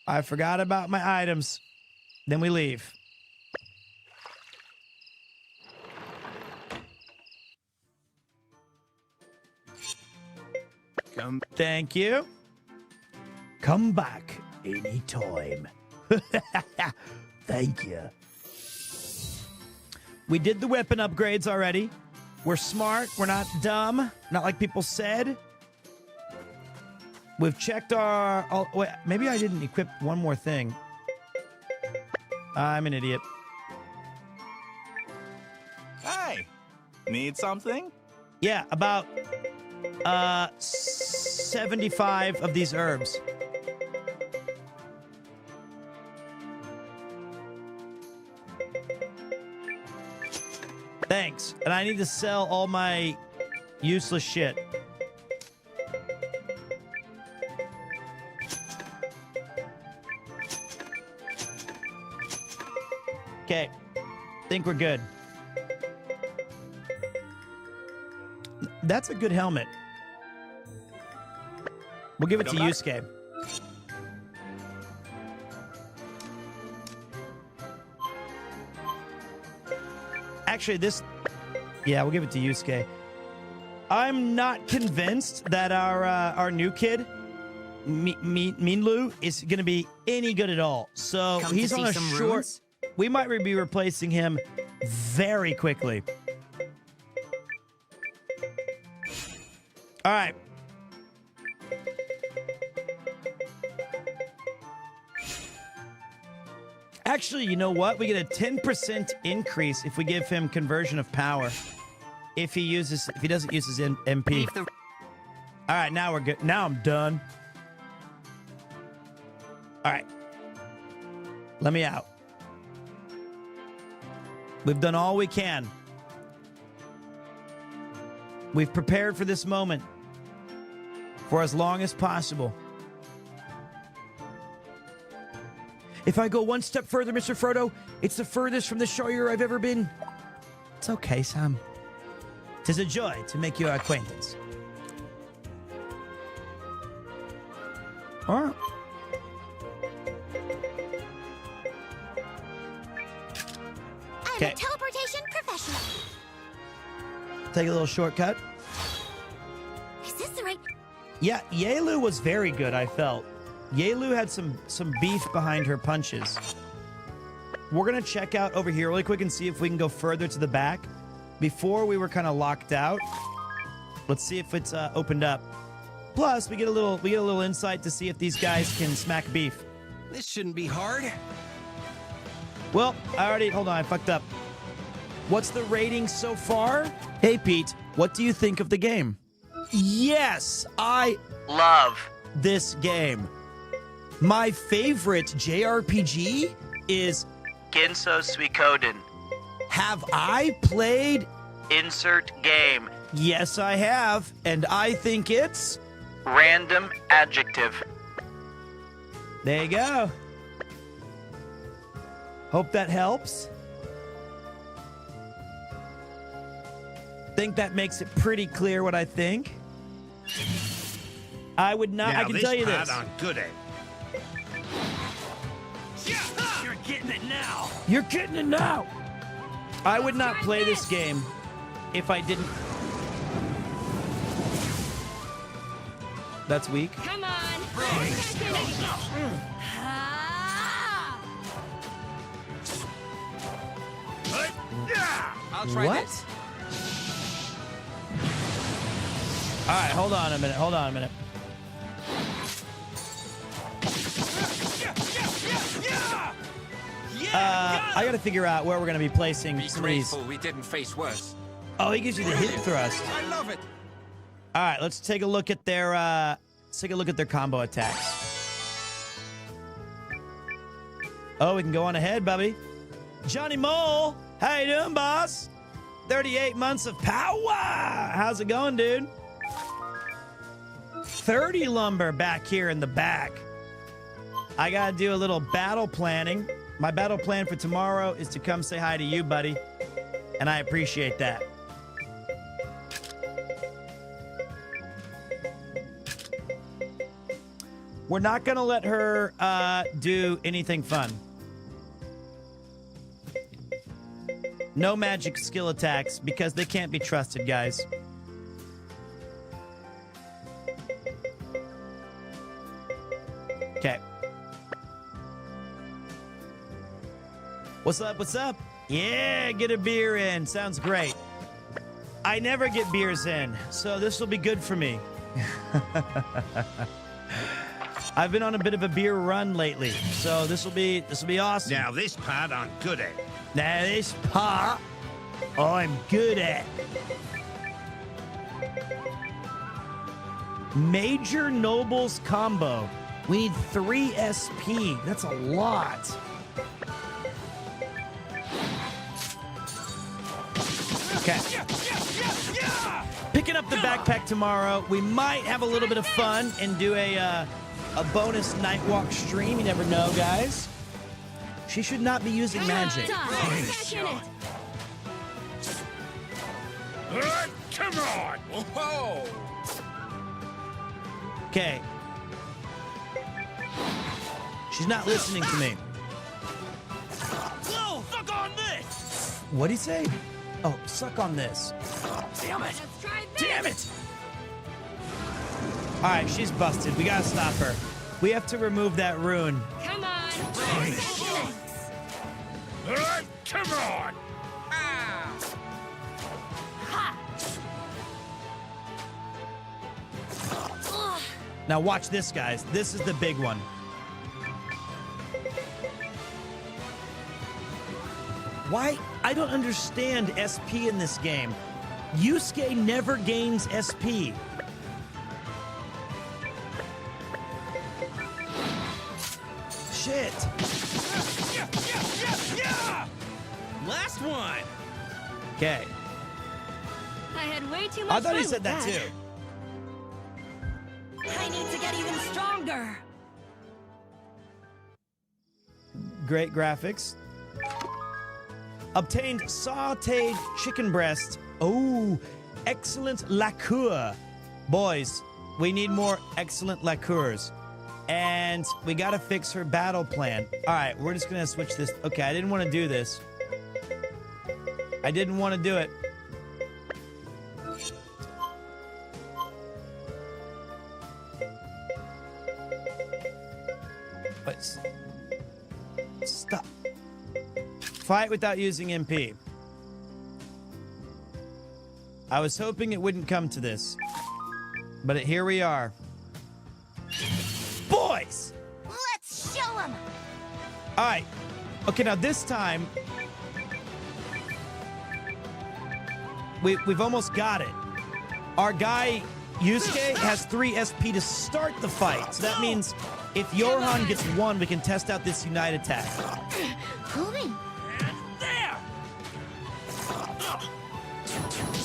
I forgot about my items. Then we leave. Thank you. Come back anytime. Thank you. We did the weapon upgrades already. We're smart. We're not dumb. Not like people said. We've checked our... Oh, wait, maybe I didn't equip one more thing. I'm an idiot. Hey, need something? Yeah, about 75 of these herbs. Thanks. And I need to sell all my useless shit. Okay. Think we're good. That's a good helmet. We'll give it to Yusuke. Actually, this... Yeah, we'll give it to Yusuke. I'm not convinced that our new kid, Minlu, is going to be any good at all. So he's on a short... Runes? We might be replacing him very quickly. All right. Actually, you know what? We get a 10% increase if we give him conversion of power. If he doesn't use his MP. All right, now we're good. Now I'm done. All right. Let me out. We've done all we can. We've prepared for this moment for as long as possible. If I go one step further, Mr. Frodo, it's the furthest from the Shire I've ever been. It's okay, Sam. 'Tis a joy to make your acquaintance. All right. I'm a teleportation professional. Take a little shortcut. Is this the right... Yeah, Yelu was very good, I felt. Yelu had some beef behind her punches. We're going to check out over here really quick and see if we can go further to the back. Before we were kind of locked out. Let's see if it's opened up. Plus, we get a little insight to see if these guys can smack beef. This shouldn't be hard. Well, hold on, I fucked up. What's the rating so far? Hey, Pete, what do you think of the game? Yes, I love this game. My favorite JRPG is Ginso Suikoden. Have I played Insert game. Yes, I have, and I think it's Random adjective. There you go. Hope that helps. Think that makes it pretty clear what I think. I would not. Now, I can tell you this. I'm good at. You're getting it now. You're getting it now. I would not play this game if I didn't. That's weak. Come on. I'll try What? this. All right, hold on a minute. I got to figure out where we're going to be placing Be some of these. grateful we didn't face worse. Oh, he gives you the hit thrust. I love it. All right, let's take a look at their combo attacks. Oh, we can go on ahead, Bubby. Johnny Mole, how you doing, boss? 38 months of power. How's it going, dude? 30 lumber back here in the back. I got to do a little battle planning. My battle plan for tomorrow is to come say hi to you, buddy. And I appreciate that. We're not going to let her do anything fun. No magic skill attacks because they can't be trusted, guys. Okay. What's up? What's up? Yeah, get a beer in. Sounds great. I never get beers in, so this will be good for me. I've been on a bit of a beer run lately, so this will be awesome. Now this part I'm good at. Now this part I'm good at. Major Nobles combo. We need 3 SP. That's a lot. Okay. Picking up the backpack tomorrow. We might have a little bit of fun and do a bonus nightwalk stream. You never know, guys. She should not be using magic. Come on! Whoa! Okay. She's not listening to me. Whoa! Suck on this! What'd he say? Oh, suck on this. Damn it! Damn it! All right, she's busted. We gotta stop her. We have to remove that rune. Come on. Come on! Now watch this, guys. This is the big one. Why? I don't understand SP in this game. Yusuke never gains SP. Shit. Yeah! Last one! Okay. I had way too much I thought fun he said with that too. I need to get even stronger. Great graphics. Obtained sauteed chicken breast. Oh, excellent liqueur. Boys, we need more excellent liqueurs. And we got to fix her battle plan. All right, we're just going to switch this. Okay, I didn't want to do this. I didn't want to do it. But stop. Fight without using MP. I was hoping it wouldn't come to this. But here we are. Boys! Let's show them! All right. Okay, now this time... We've almost got it. Our guy, Yusuke, has 3 SP to start the fight. So that means if Johan gets 1, we can test out this Unite attack. Moving. There!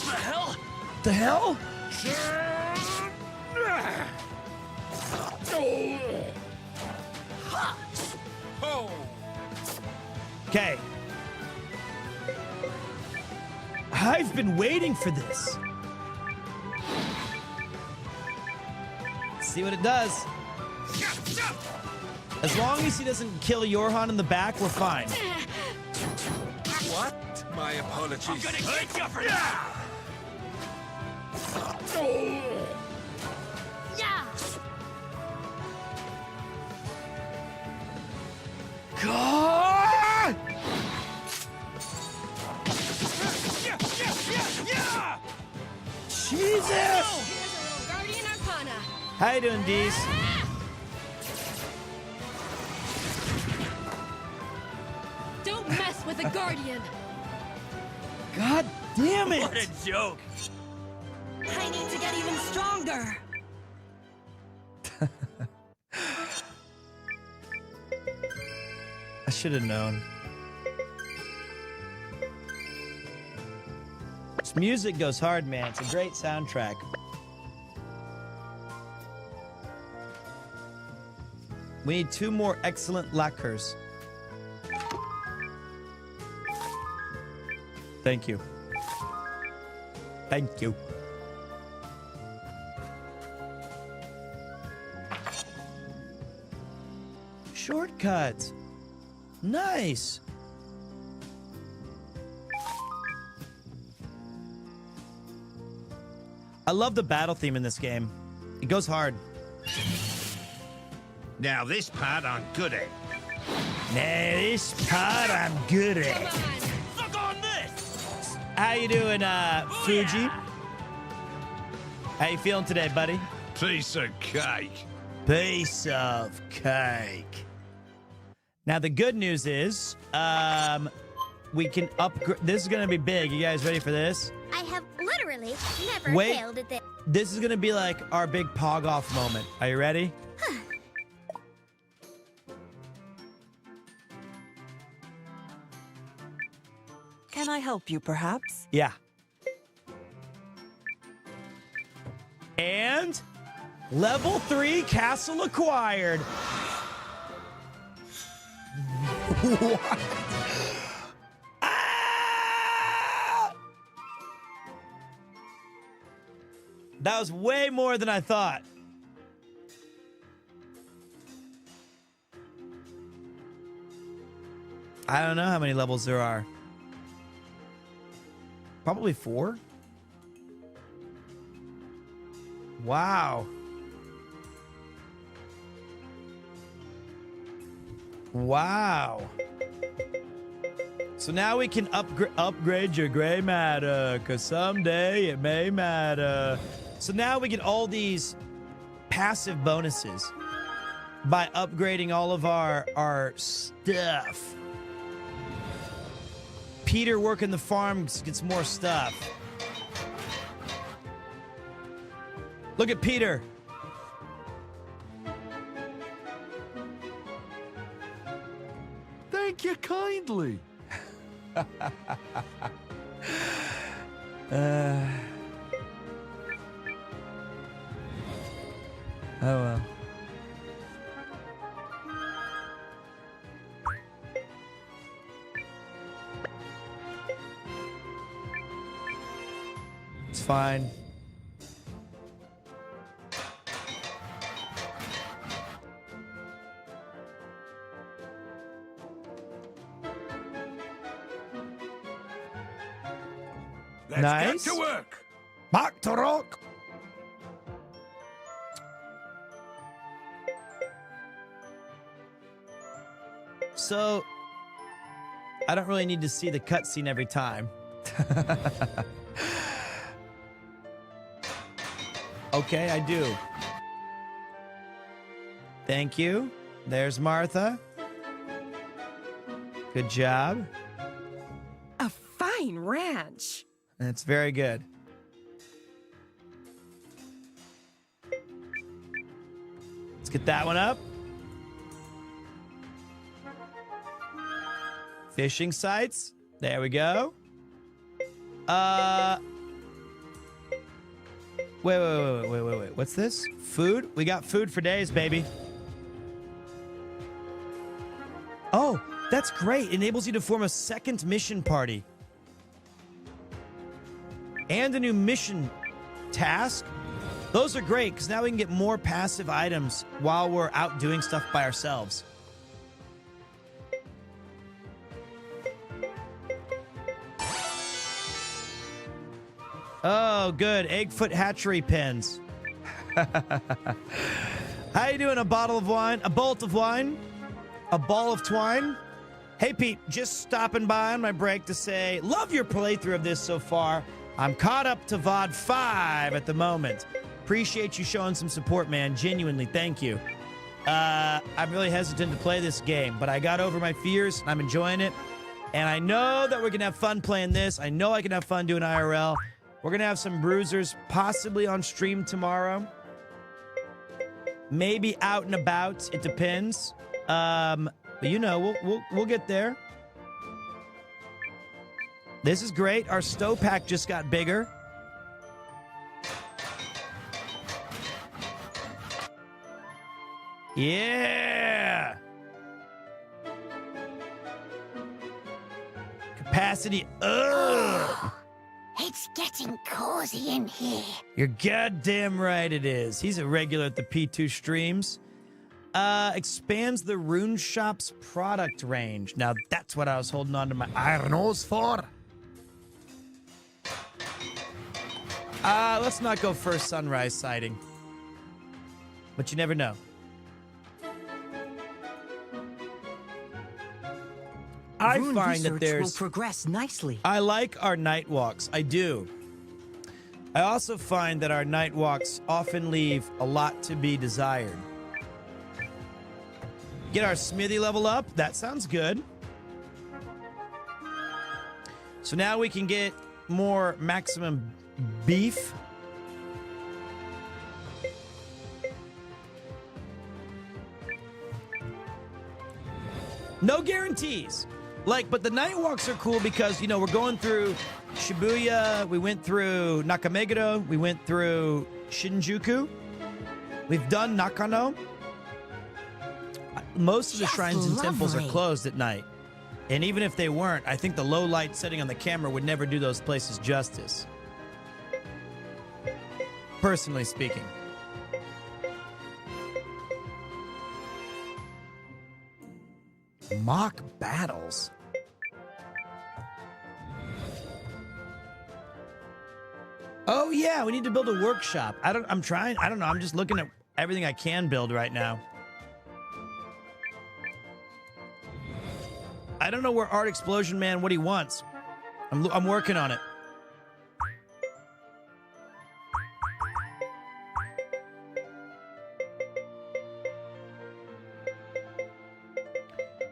The hell? The hell? Okay. I've been waiting for this. See what it does. As long as he doesn't kill Johan in the back, we're fine. What? My apologies. I'm gonna get you for that! Yeah! God! Jesus! Guardian Arcana. How you doing, Dees? Don't mess with the Guardian. God damn it! What a joke! I need to get even stronger. should have known. This music goes hard, man. It's a great soundtrack. We need 2 more excellent lacquers. Thank you. Thank you. Shortcut. Nice. I love the battle theme in this game. It goes hard. Now this part I'm good at. Suck on this! How you doing, Fuji? How you feeling today, buddy? Piece of cake. Piece of cake. Now, the good news is, we can upgrade. This is going to be big. You guys ready for this? I have literally never Wait. failed at this. This is going to be like our big pog-off moment. Are you ready? Can I help you, perhaps? Yeah. And level 3 castle acquired. What? Ah! That was way more than I thought. I don't know how many levels there are. Probably 4. Wow. Wow. So now we can upgrade your gray matter, because someday it may matter. So now we get all these passive bonuses by upgrading all of our stuff. Peter working the farm gets more stuff. Look at Peter. Thank you kindly. Oh well. It's fine. Let's Nice. get to work. Back to rock. So, I don't really need to see the cutscene every time. Okay, I do. Thank you. There's Martha. Good job. A fine ranch. That's very good. Let's get that one up. Fishing sites. There we go. Wait. What's this? Food? We got food for days, baby. Oh, that's great. Enables you to form a second mission party. And a new mission task. Those are great, because now we can get more passive items while we're out doing stuff by ourselves. Oh, good. Eggfoot hatchery pens. How you doing? A bottle of wine? A bolt of wine? A ball of twine? Hey, Pete, just stopping by on my break to say, love your playthrough of this so far. I'm caught up to VOD 5 at the moment. Appreciate you showing some support, man. Genuinely, thank you. I'm really hesitant to play this game, but I got over my fears. I'm enjoying it. And I know that we're going to have fun playing this. I know I can have fun doing IRL. We're going to have some bruisers possibly on stream tomorrow. Maybe out and about. It depends. But you know, we'll get there. This is great. Our stow pack just got bigger. Yeah. Capacity. Ugh. It's getting cozy in here. You're goddamn right it is. He's a regular at the P2 streams. Expands the Rune Shop's product range. Now that's what I was holding on to my iron ores for. Let's not go first sunrise sighting. But you never know. I Rune find that research will there's progress nicely. I like our night walks. I do. I also find that our night walks often leave a lot to be desired. Get our smithy level up. That sounds good. So now we can get more maximum beef. No guarantees. Like, but the night walks are cool because, you know, we're going through Shibuya, we went through Nakameguro, we went through Shinjuku, we've done Nakano. Most of the shrines and temples are closed at night. And even if they weren't, I think the low light setting on the camera would never do those places justice. Personally speaking. Mock battles. Oh yeah, we need to build a workshop. I don't know. I'm just looking at everything I can build right now. I don't know where Art Explosion Man what he wants. I'm working on it.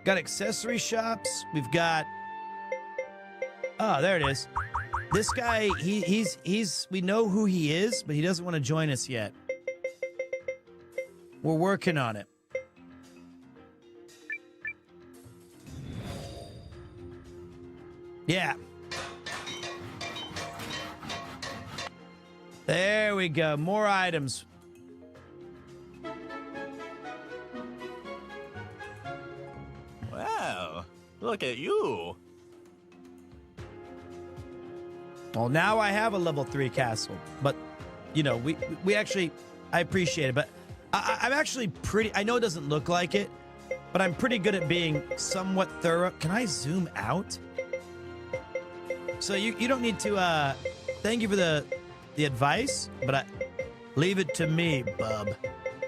Got accessory shops. We've got. Oh, there it is. This guy, he's. We know who he is, but he doesn't want to join us yet. We're working on it. Yeah. There we go. More items. Wow, look at you. Well, now I have a level 3 castle, but you know, we actually, I appreciate it, but I'm actually pretty, I know it doesn't look like it, but I'm pretty good at being somewhat thorough. Can I zoom out? So you don't need to, thank you for the advice, but leave it to me, bub.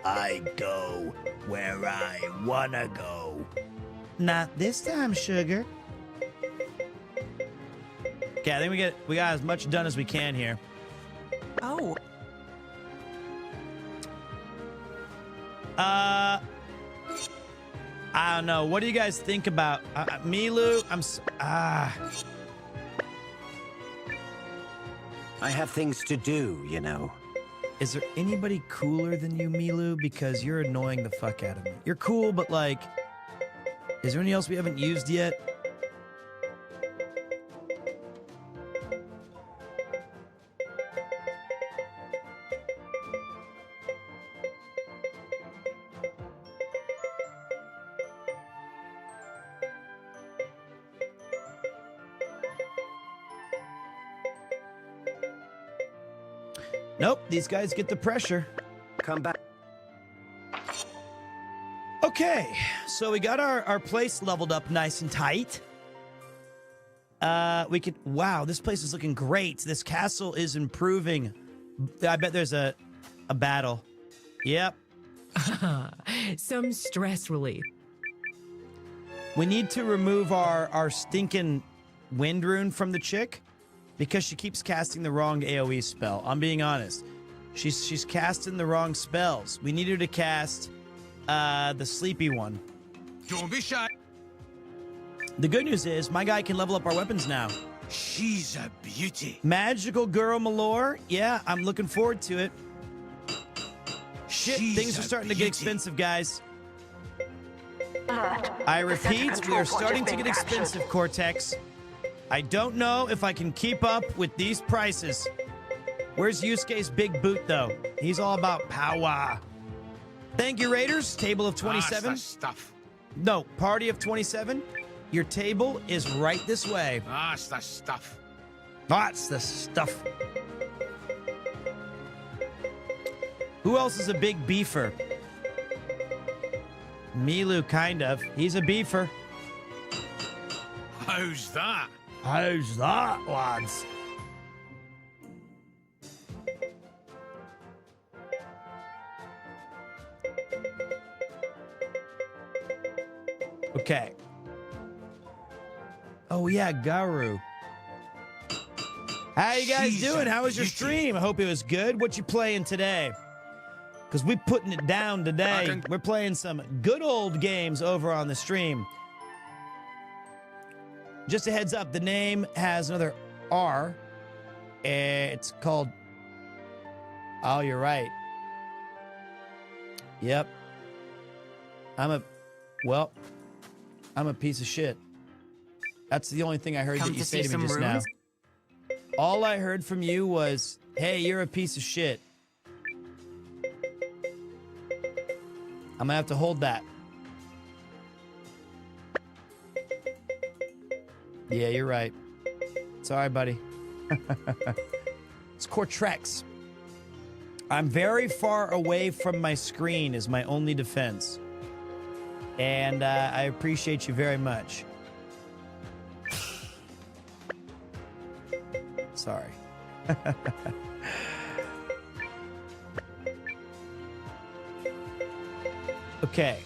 I go where I wanna go. Not this time, sugar. Okay, I think we got as much done as we can here. Oh. I don't know. What do you guys think about Milu? I have things to do, you know. Is there anybody cooler than you, Milu? Because you're annoying the fuck out of me. You're cool, but like, is there anything else we haven't used yet? Nope, these guys get the pressure. Come back. Okay, so we got our place leveled up nice and tight. We could, wow, this place is looking great. This castle is improving. I bet there's a battle. Yep. Some stress relief. We need to remove our stinking wind rune from the chick. Because she keeps casting the wrong AoE spell. I'm being honest. She's casting the wrong spells. We need her to cast the sleepy one. Don't be shy. The good news is my guy can level up our weapons now. She's a beauty. Magical girl Malore. Yeah, I'm looking forward to it. Shit, things are starting to get expensive, guys. I repeat, we are starting to get expensive, Cortex. I don't know if I can keep up with these prices. Where's Yusuke's big boot, though? He's all about power. Thank you, Raiders. Table of 27. That's the stuff. No, party of 27. Your table is right this way. That's the stuff. That's the stuff. Who else is a big beefer? Milu, kind of. He's a beefer. How's that? How's that, lads? Okay. Oh, yeah, Garu. How you guys doing? How was your stream? I hope it was good. What you playing today? Because we're putting it down today. We're playing some good old games over on the stream. Just a heads up, the name has another R. It's called... Oh, you're right. Yep. I'm a piece of shit. That's the only thing I heard that you say to me just now. All I heard from you was, hey, you're a piece of shit. I'm gonna have to hold that. Yeah, you're right. Sorry, buddy. It's Cortrex. I'm very far away from my screen is my only defense. And I appreciate you very much. Sorry. Okay.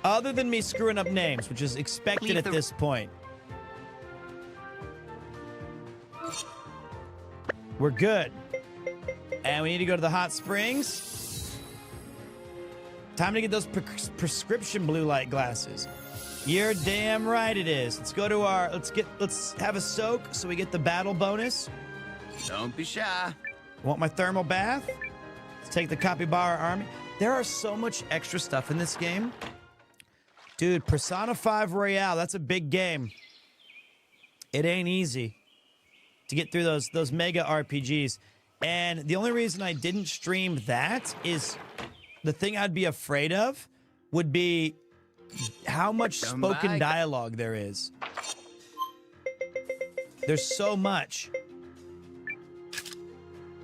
Other than me screwing up names, which is expected at this point. We're good. And we need to go to the hot springs. Time to get those prescription blue light glasses. You're damn right it is. Let's go to our, let's have a soak so we get the battle bonus. Don't be shy. Want my thermal bath? Let's take the Capybara army. There are so much extra stuff in this game. Dude, Persona 5 Royale, that's a big game. It ain't easy to get through those mega RPGs. And the only reason I didn't stream that is the thing I'd be afraid of would be how much spoken dialogue there is. There's so much.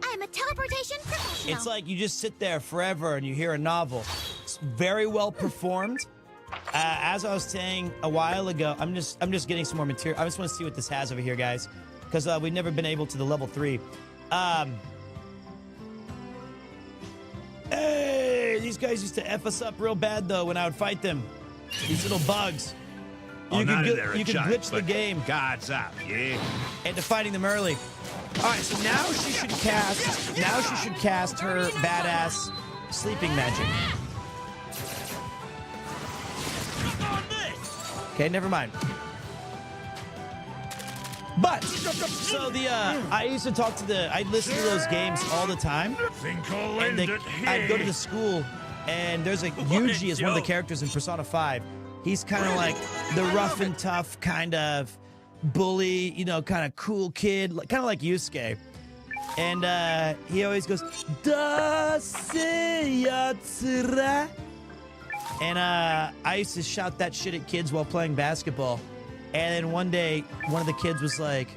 I'm a teleportation professional. It's like you just sit there forever and you hear a novel. It's very well performed. As I was saying a while ago, I'm just getting some more material. I just want to see what this has over here, guys, because we've never been able to the level 3. Hey, these guys used to F us up real bad though when I would fight them. These little bugs. You could glitch the game. Guards up, yeah. Into fighting them early. All right, so now she should cast. Now she should cast her badass sleeping magic. Okay, never mind. But so I used to talk to I'd listen to those games all the time. And I'd go to the school, and there's a Yuji is one of the characters in Persona 5. He's kind of like the rough and tough kind of bully, you know, kind of cool kid, kind of like Yusuke. And he always goes, Da-se-yatsura. And I used to shout that shit at kids while playing basketball. And then one day, one of the kids was like,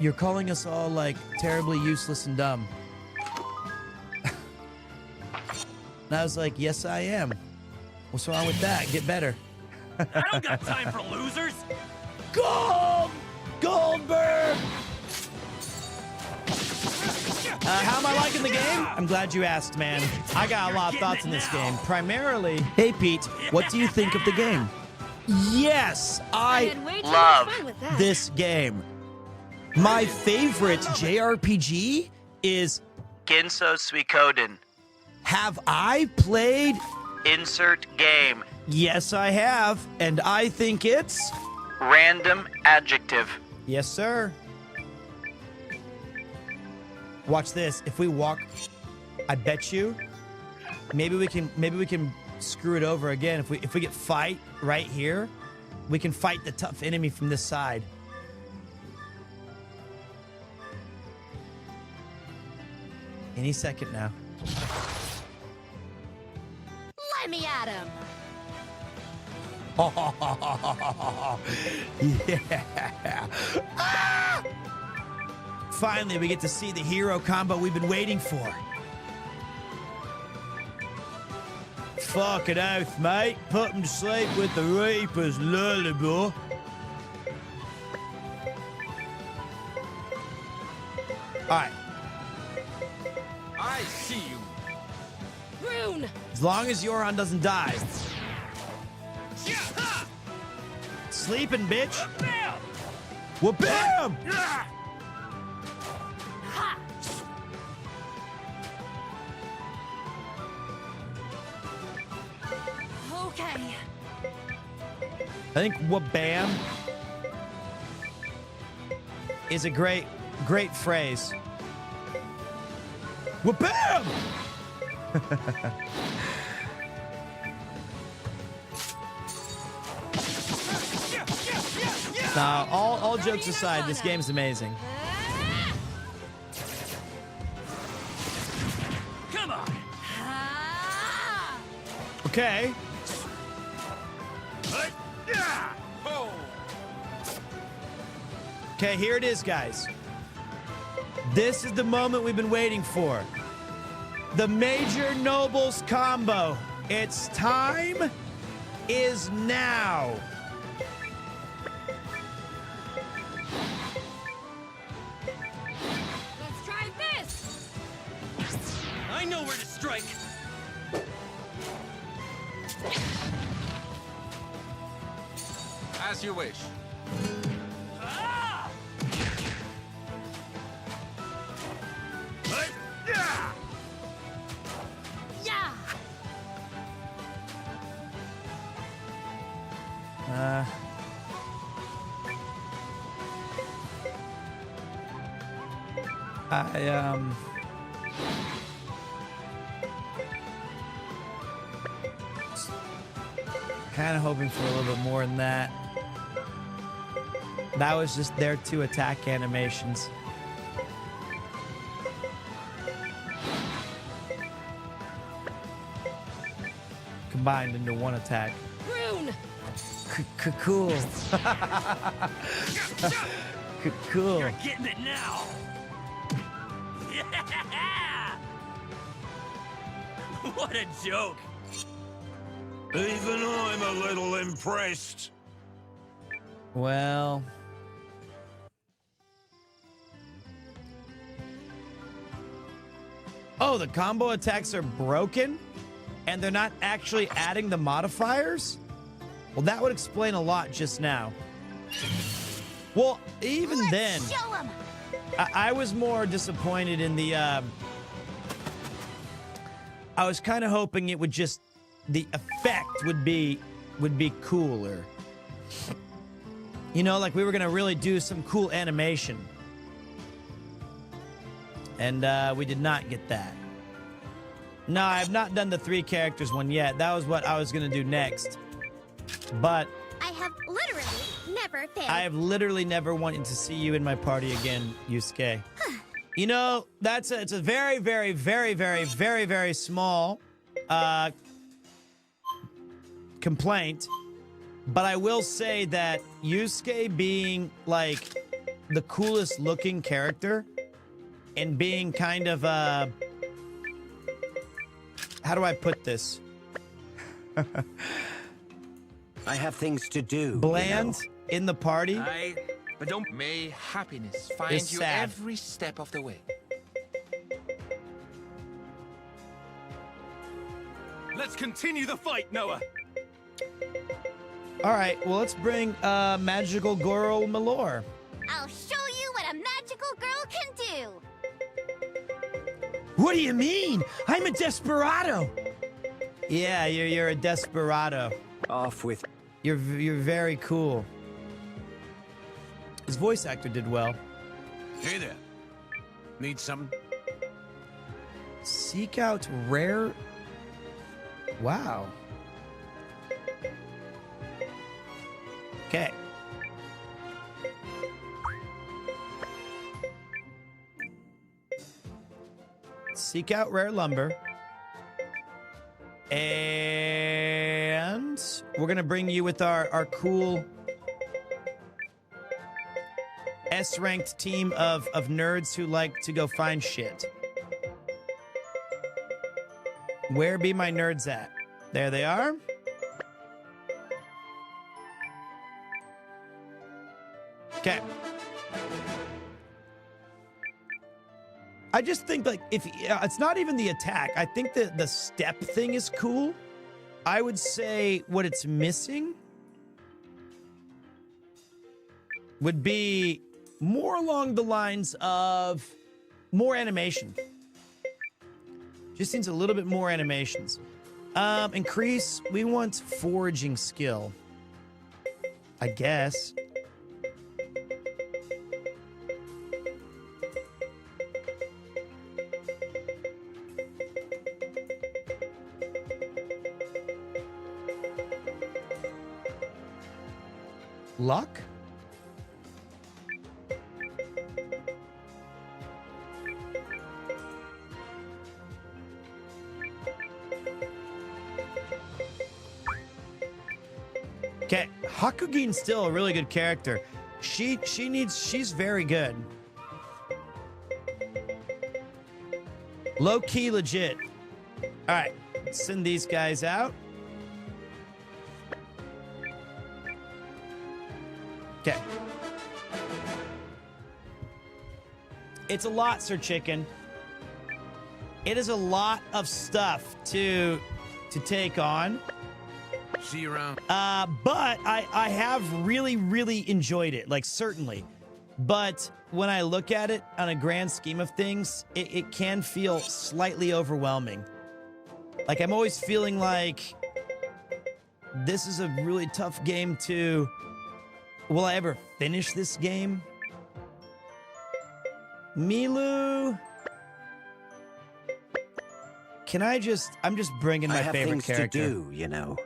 you're calling us all like terribly useless and dumb. And I was like, yes, I am. What's wrong with that? Get better. I don't got time for losers. Goldberg! How am I liking the game? I'm glad you asked, man. I got a lot of thoughts in this game. Primarily, hey, Pete, what do you think of the game? Yes, I love this game. My favorite JRPG is Ginso Suikoden. Have I played? Insert game. Yes, I have, and I think it's random adjective. Yes, sir. Watch this. If we walk, I bet you, maybe we can screw it over again. If we get fight right here, we can fight the tough enemy from this side. Any second now. Let me at him. Yeah. Ah! Finally, we get to see the hero combo we've been waiting for. Fucking oath, mate. Put him to sleep with the Reaper's lullaby. Alright. I see you. Rune! As long as Yoran doesn't die. Sleeping, bitch. Wha-bam! Okay. I think wha-bam is a great phrase. Wha-bam! Now, all jokes aside, this game's amazing. Come on. Okay. Okay, here it is, guys. This is the moment we've been waiting for. The Major Nobles combo. Its time is now. Let's try this! I know where to strike. As you wish. Kind of hoping for a little bit more than that. That was just their 2 attack animations. Combined into 1 attack. Rune! Cool. Cool. You're getting it now. What a joke. Even I'm a little impressed. Well... Oh, the combo attacks are broken? And they're not actually adding the modifiers? Well, that would explain a lot just now. Well, even then... Show 'em. I was more disappointed in the... I was kind of hoping it would just... The effect would be cooler. You know, like we were going to really do some cool animation. And we did not get that. No, I have not done the 3 characters one yet. That was what I was going to do next. But... I have literally never failed. I have literally never wanted to see you in my party again, Yusuke. You know, it's a very, very, very, very, very, very small complaint. But I will say that Yusuke being, like, the coolest looking character and being kind of, how do I put this? I have things to do. Bland in the party. But don't. May happiness find It's you sad. every step of the way. Let's continue the fight, Noah. All right, well, let's bring Magical Girl Malore. I'll show you what a magical girl can do. What do you mean? I'm a desperado. Yeah, you're a desperado. Off with. You're very cool. His voice actor did well. Hey there. Need some? Seek out rare. Wow. Okay. Seek out rare lumber. And we're going to bring you with our cool S-ranked team of nerds who like to go find shit. Where be my nerds at? There they are. Okay. I just think, like, if it's not even the attack, I think that the step thing is cool. I would say what it's missing would be more along the lines of more animation. Just needs a little bit more animations. Increase, we want foraging skill, I guess. Luck? Okay, Hakugin's still a really good character. She's very good. Low-key legit. All right, send these guys out. Okay. It's a lot, Sir Chicken. It is a lot of stuff to take on. See you around. But I have really enjoyed it, like, certainly. But when I look at it on a grand scheme of things, it can feel slightly overwhelming. Like, I'm always feeling like this is a really tough game to... Will I ever finish this game? Milu... Can I just... I'm just bringing my favorite character. I have things to do, you know.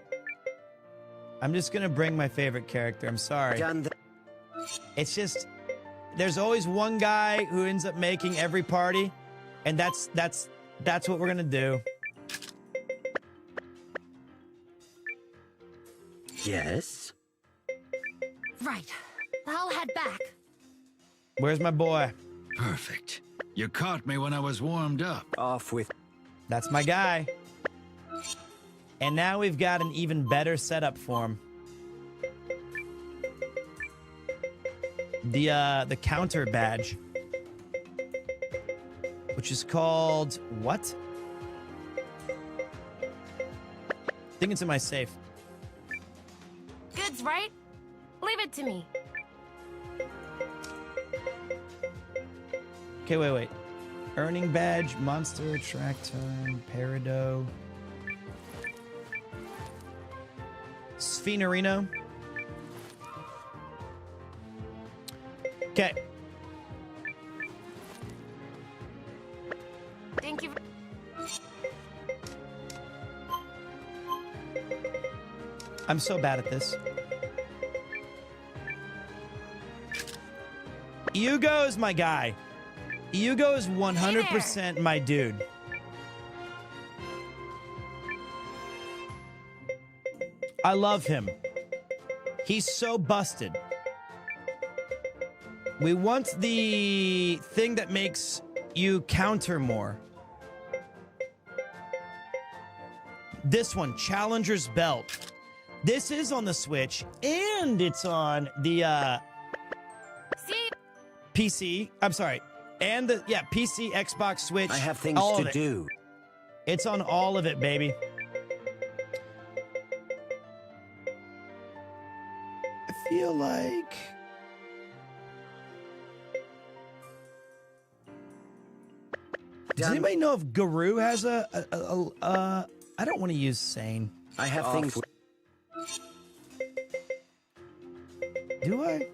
I'm just gonna bring my favorite character. I'm sorry. It's just... There's always one guy who ends up making every party, and that's what we're gonna do. Yes? Right. I'll head back. Where's my boy? Perfect. You caught me when I was warmed up. Off with... That's my guy. And now we've got an even better setup for him. The counter badge. Which is called... What? I think it's in my safe. Goods, right? Leave it to me. Okay, wait. Earning badge, monster, track turn, peridot. Sphenerino. Okay. Thank you. I'm so bad at this. Hugo is my guy. Hugo is 100% my dude. I love him. He's so busted. We want the thing that makes you counter more. This one, Challenger's Belt. This is on the Switch, and it's on the PC. I'm sorry. And the, PC, Xbox, Switch. I have things to do. It's on all of it, baby. I feel like... Does anybody know if Guru has I don't want to use Sane. I have things... Do I?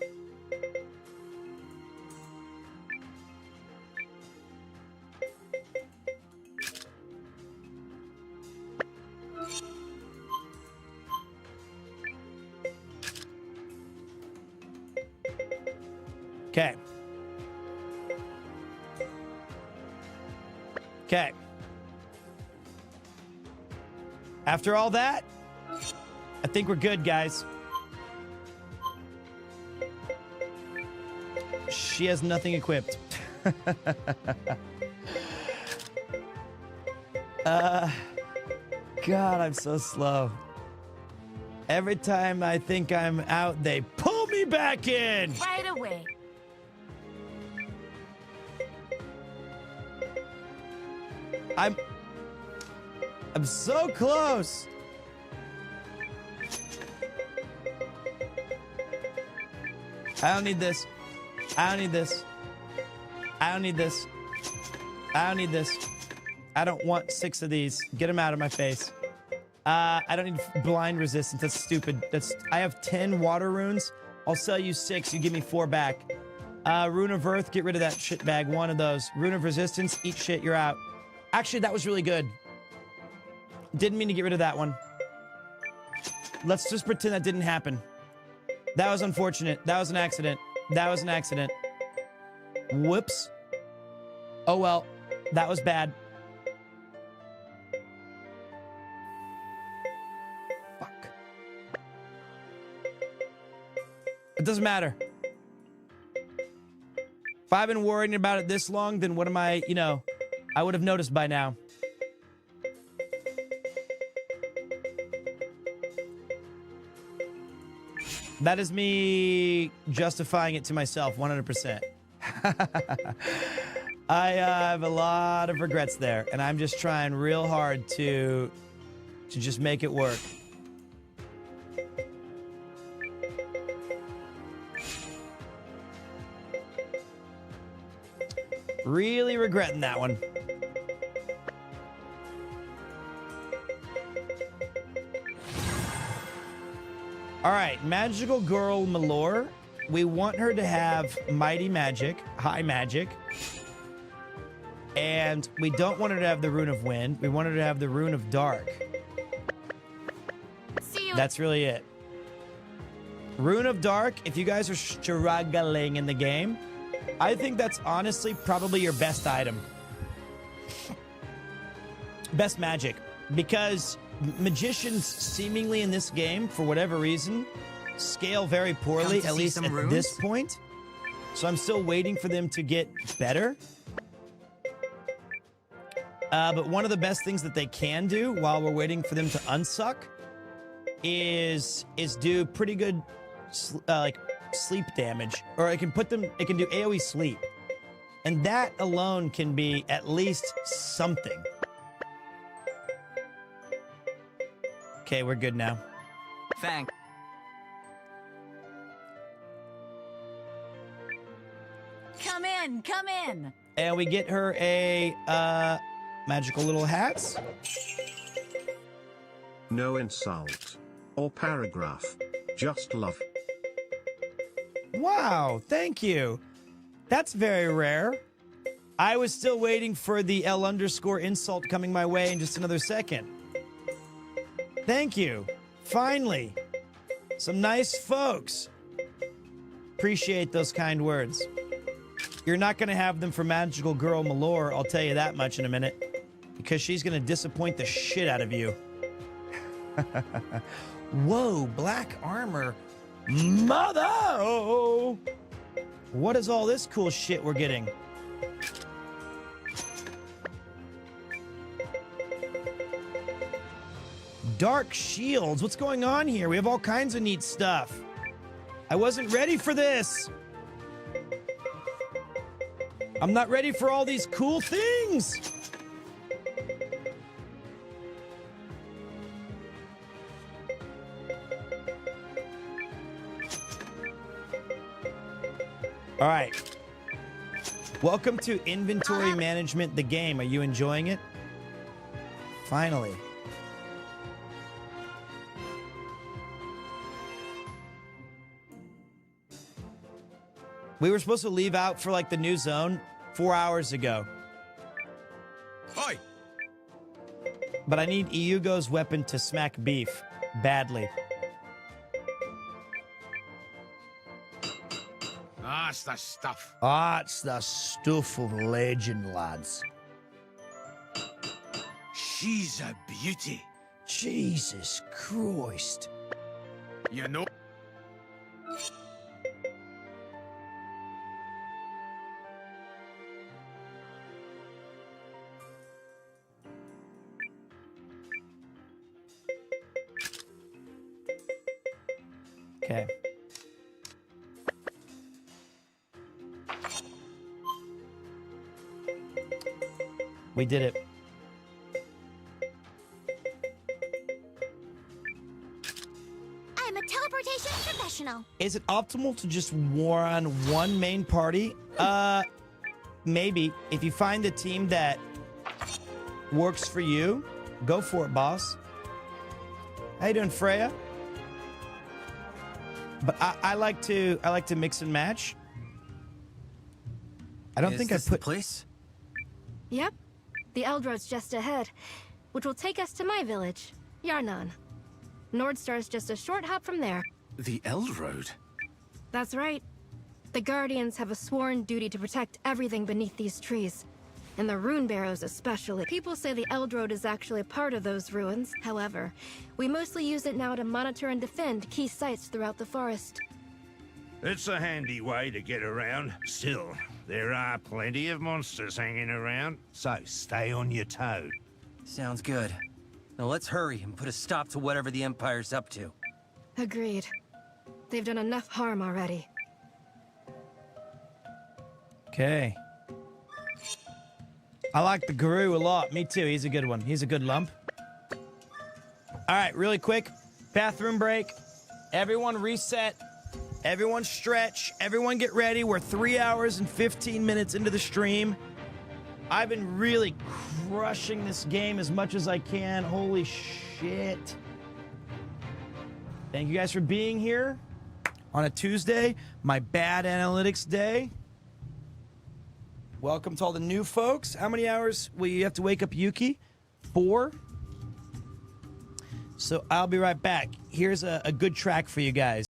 Okay. After all that, I think we're good, guys. She has nothing equipped. God, I'm so slow. Every time I think I'm out, they pull me back in. Right away. I'm so close. I don't need this. I don't need this. I don't need this. I don't need this. I don't want 6 of these. Get them out of my face. I don't need blind resistance. That's stupid. I have 10 water runes. I'll sell you 6. You give me 4 back. Rune of Earth. Get rid of that shit bag. 1 of those. Rune of Resistance. Eat shit. You're out. Actually, that was really good. Didn't mean to get rid of that one. Let's just pretend that didn't happen. That was unfortunate. That was an accident. That was an accident. Whoops. Oh well. That was bad. Fuck. It doesn't matter. If I've been worrying about it this long, then what am I, I would have noticed by now. That is me justifying it to myself 100%. I have a lot of regrets there, and I'm just trying real hard to just make it work. Really regretting that one. All right, magical girl Malore. We want her to have mighty magic, high magic. And we don't want her to have the rune of wind. We want her to have the rune of dark. See you. That's really it. Rune of dark, if you guys are struggling in the game, I think that's honestly probably your best item. Best magic. Because magicians seemingly in this game, for whatever reason, scale very poorly, at least at this point. So I'm still waiting for them to get better. But one of the best things that they can do while we're waiting for them to unsuck is do pretty good sleep damage, or it can do AoE sleep, and that alone can be at least something. Okay, we're good now. Thanks. Come in, come in. And we get her a magical little hats. No insult or paragraph, just love. Wow, thank you. That's very rare. I was still waiting for the L_ insult coming my way in just another second. Thank you. Finally. Some nice folks. Appreciate those kind words. You're not going to have them for Magical Girl Malore, I'll tell you that much in a minute. Because she's going to disappoint the shit out of you. Whoa, black armor. Mother! Oh, what is all this cool shit we're getting? Dark shields. What's going on here? We have all kinds of neat stuff. I wasn't ready for this. I'm not ready for all these cool things. All right. Welcome to Inventory Management, the game. Are you enjoying it? Finally. We were supposed to leave out for like the new zone 4 hours ago. Hi. But I need Eiyuden's weapon to smack beef badly. That's the stuff. Ah, it's the stuff of legend, lads. She's a beauty. Jesus Christ. You know. Okay. We did it. I'm a teleportation professional. Is it optimal to just run one main party? Maybe. If you find a team that works for you, go for it, boss. How you doing, Freya? But I like to mix and match. I don't think I put place. Yep. The Eldroad's just ahead, which will take us to my village, Yarnan. Nordstar's just a short hop from there. The Eldroad? That's right. The Guardians have a sworn duty to protect everything beneath these trees. And the Rune Barrows especially. People say the Eldroad is actually a part of those ruins. However, we mostly use it now to monitor and defend key sites throughout the forest. It's a handy way to get around. Still, there are plenty of monsters hanging around, so stay on your toe. Sounds good. Now let's hurry and put a stop to whatever the Empire's up to. Agreed. They've done enough harm already. Okay. I like the Guru a lot. Me too. He's a good one. He's a good lump. All right, really quick. Bathroom break. Everyone reset. Everyone stretch. Everyone get ready. We're 3 hours and 15 minutes into the stream. I've been really crushing this game as much as I can. Holy shit. Thank you guys for being here on a Tuesday, my bad analytics day. Welcome to all the new folks. How many hours will you have to wake up Yuki? 4? So I'll be right back. Here's a good track for you guys.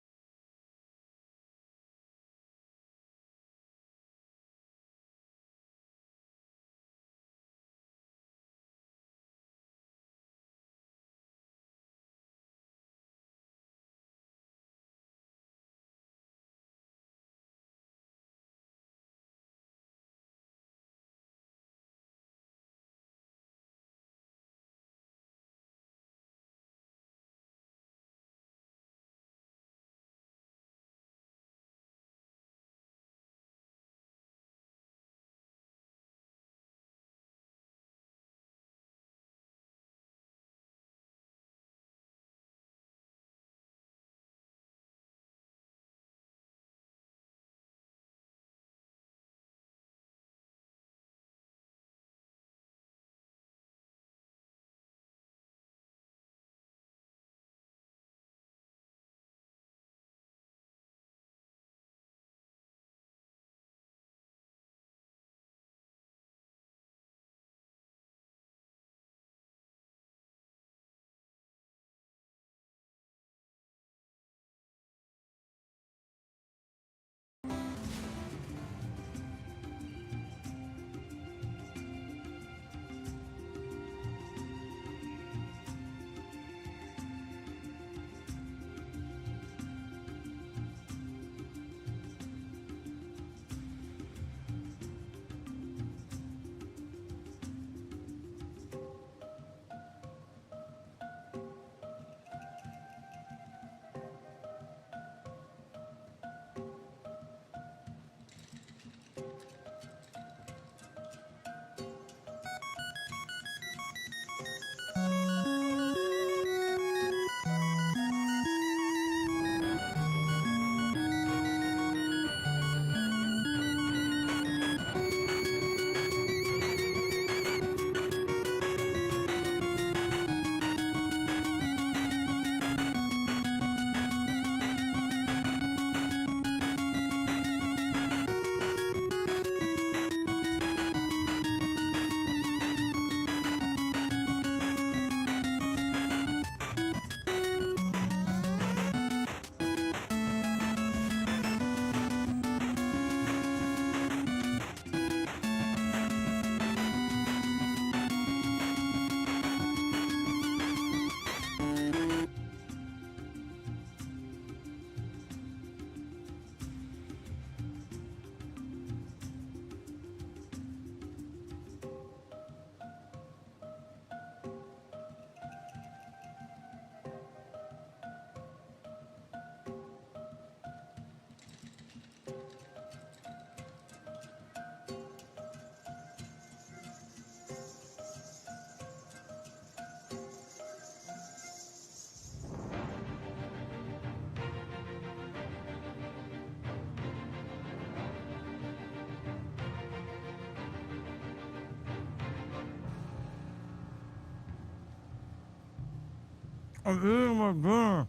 I'm eating my dinner.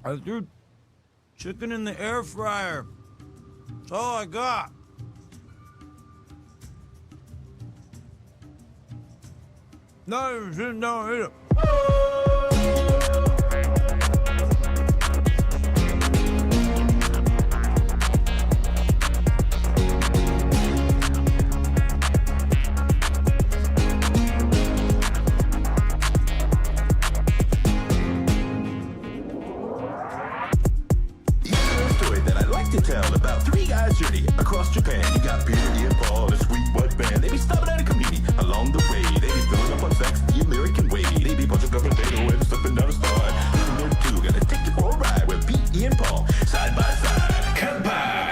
I threw chicken in the air fryer. That's all I got. Not even sitting down and eat it. To tell about three guys' journey across Japan. You got Peter, Ian, Paul, and a sweet white band. They be stopping at a community along the way. They be filling up on sex the American way. They be punching a potato and slipping down a slide. And they're two gonna take you for a ride with Pete, Ian, Paul, side by side. Kanpai!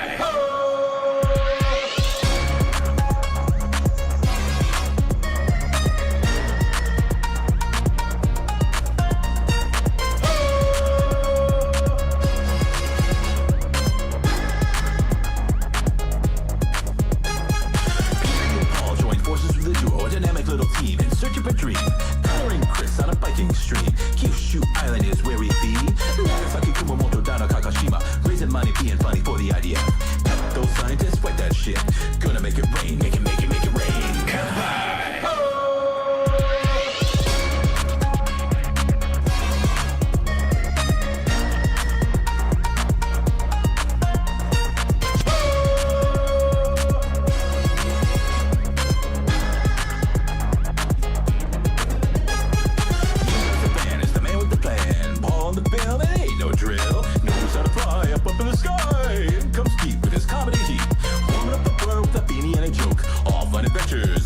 Little team in search of a dream. Coloring Chris on a biking stream. Kyushu Island is where we be. Nagasaki, Kumamoto, down to Kakashima. Raising money, being funny for the idea. Help those scientists fight that shit. Gonna make it rain, make it rain. Kanpai!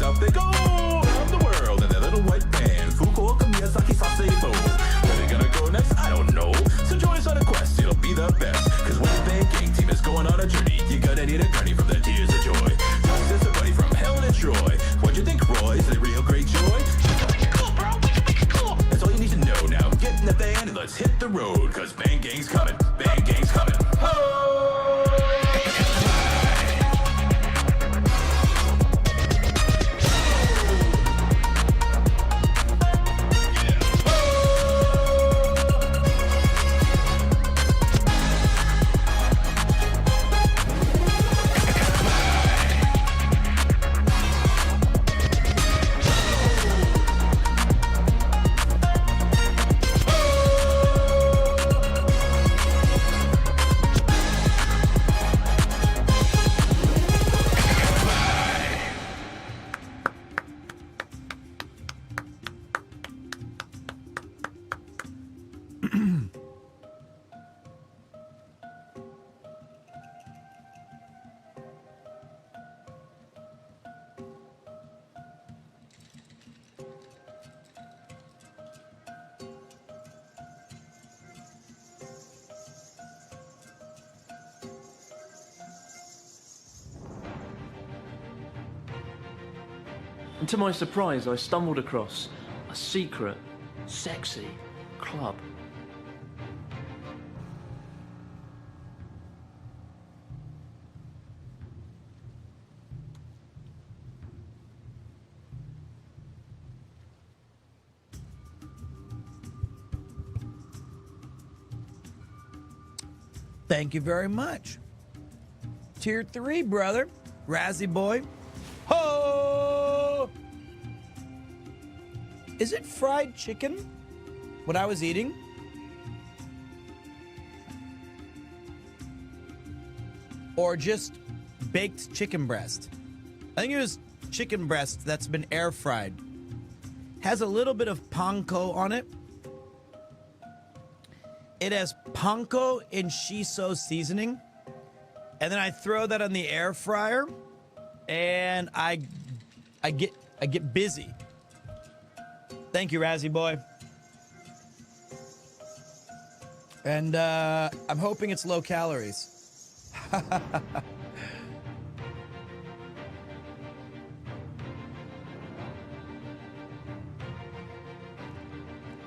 Out they go around the world in their little white van. Fukuoka, Miyazaki, Sasebo. Where they gonna go next? I don't know. So join us on a quest, it'll be the best. Cause when the band gang team is going on a journey, you gonna need a gurney from the tears of joy. Just as a buddy from hell to Troy. What'd you think, Roy? Is it real great joy? Cool, bro. Cool. That's all you need to know now. Get in the van and let's hit the road. Cause band gang's coming. Band gang's coming. Oh! And to my surprise, I stumbled across a secret, sexy club. Thank you very much. Tier 3, brother. Razzie boy. Ho! Is it fried chicken? What I was eating? Or just baked chicken breast? I think it was chicken breast that's been air fried. Has a little bit of panko on it. It has panko and shiso seasoning. And then I throw that on the air fryer and I get busy. Thank you, Razzie boy. And I'm hoping it's low calories.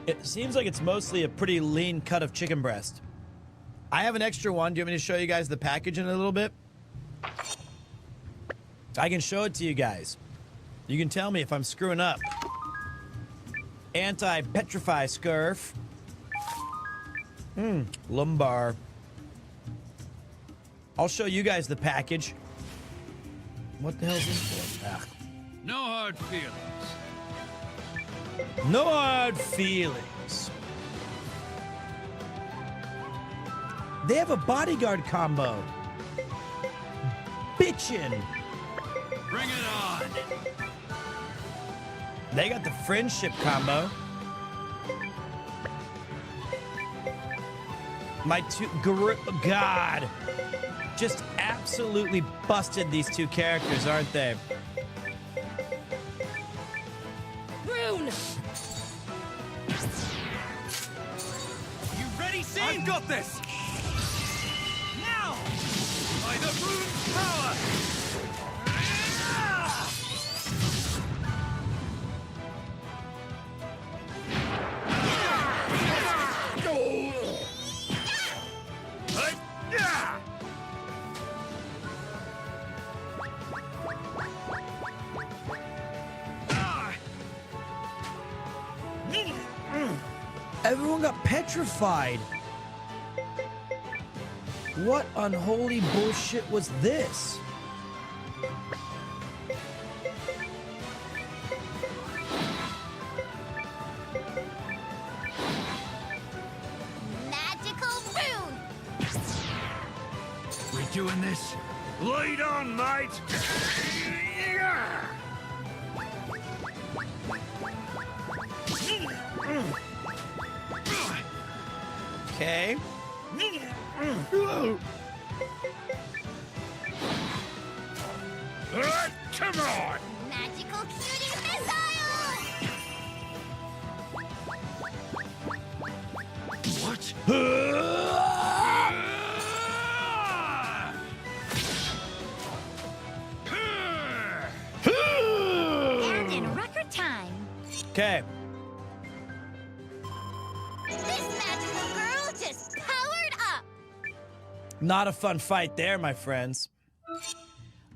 It seems like it's mostly a pretty lean cut of chicken breast. I have an extra one. Do you want me to show you guys the package in a little bit? I can show it to you guys. You can tell me if I'm screwing up. Anti-petrify scurf. Lumbar. I'll show you guys the package. What the hell is this for? Ah. No hard feelings. No hard feelings. They have a bodyguard combo. Bitchin'. Bring it on. They got the friendship combo. My two... God. Just absolutely busted these two characters, aren't they? Rune! You ready, Sin? I've got this! Now! By the rune's power! Everyone got petrified. What unholy bullshit was this? Magical rune! We doing this? Lead on, mate! Okay. Come on! Magical shooting missile! What? And in record time. Okay. This magical girl just powered up! Not a fun fight there, my friends.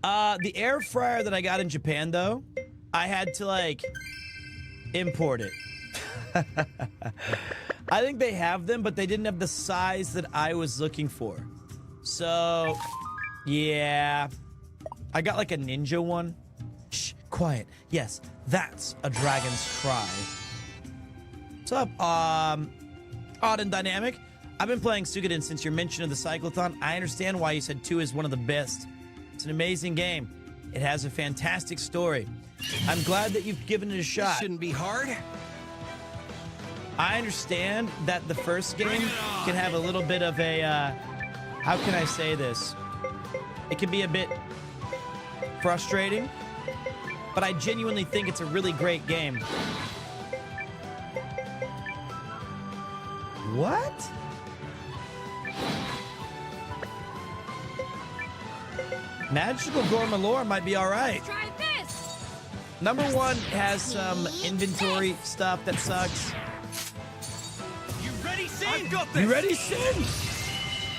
The air fryer that I got in Japan, though, I had to, like, import it. I think they have them, but they didn't have the size that I was looking for. So, yeah. I got, like, a ninja one. Shh, quiet. Yes, that's a dragon's cry. What's up, Odd and Dynamic? I've been playing Suikoden since your mention of the Cyclothon. I understand why you said 2 is one of the best. It's an amazing game. It has a fantastic story. I'm glad that you've given it a shot. Shouldn't be hard. I understand that the first game can have a little bit of a, how can I say this? It can be a bit frustrating, but I genuinely think it's a really great game. What? Magical Gormalore might be all right. Try this! Number 1 has some inventory stuff that sucks. You ready, Sin? I've got this! You ready, Sin?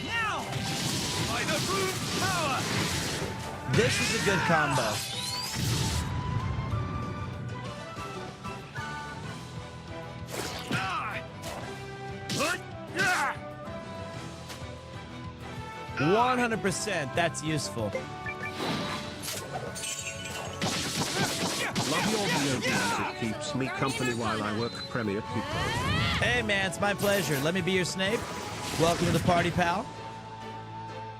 Now! By the rune's power! This is a good combo. Ah! 100%, that's useful. Love your video games. It keeps me company while I work PremierTwo. Hey, man, it's my pleasure. Let me be your Snape. Welcome to the party, pal.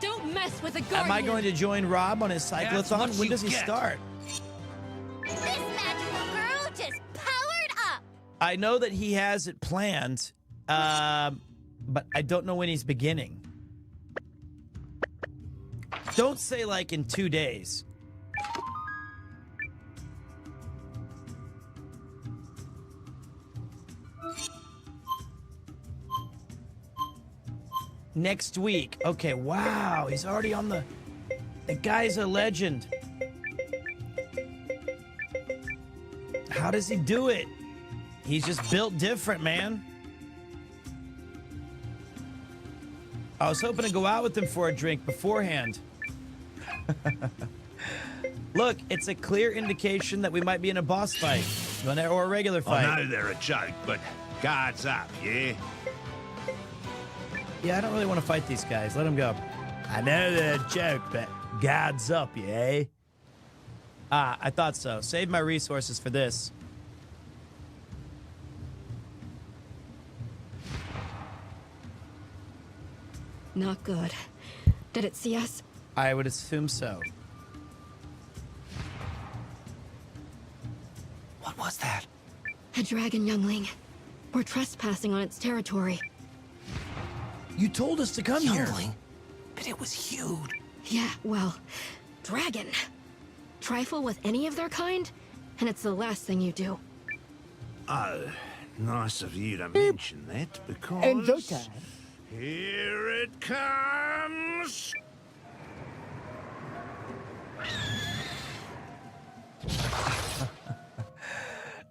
Don't mess with a guardian! Am I going to join Rob on his cyclothon? When does he start? This magical girl just powered up! I know that he has it planned, but I don't know when he's beginning. Don't say, like, in 2 days. Next week. Okay, wow. He's already on the... The guy's a legend. How does he do it? He's just built different, man. I was hoping to go out with him for a drink beforehand. Look, it's a clear indication that we might be in a boss fight or a regular fight. I know they're a joke, but guards up, yeah? Yeah, I don't really want to fight these guys. Let them go. I know they're a joke, but guards up, yeah? Ah, I thought so. Save my resources for this. Not good. Did it see us? I would assume so. What was that? A dragon youngling. We're trespassing on its territory. You told us to come here. Youngling? But it was huge. Yeah, well, dragon. Trifle with any of their kind, and it's the last thing you do. Oh, nice of you to mention that, because... Enjoy time. Here it comes!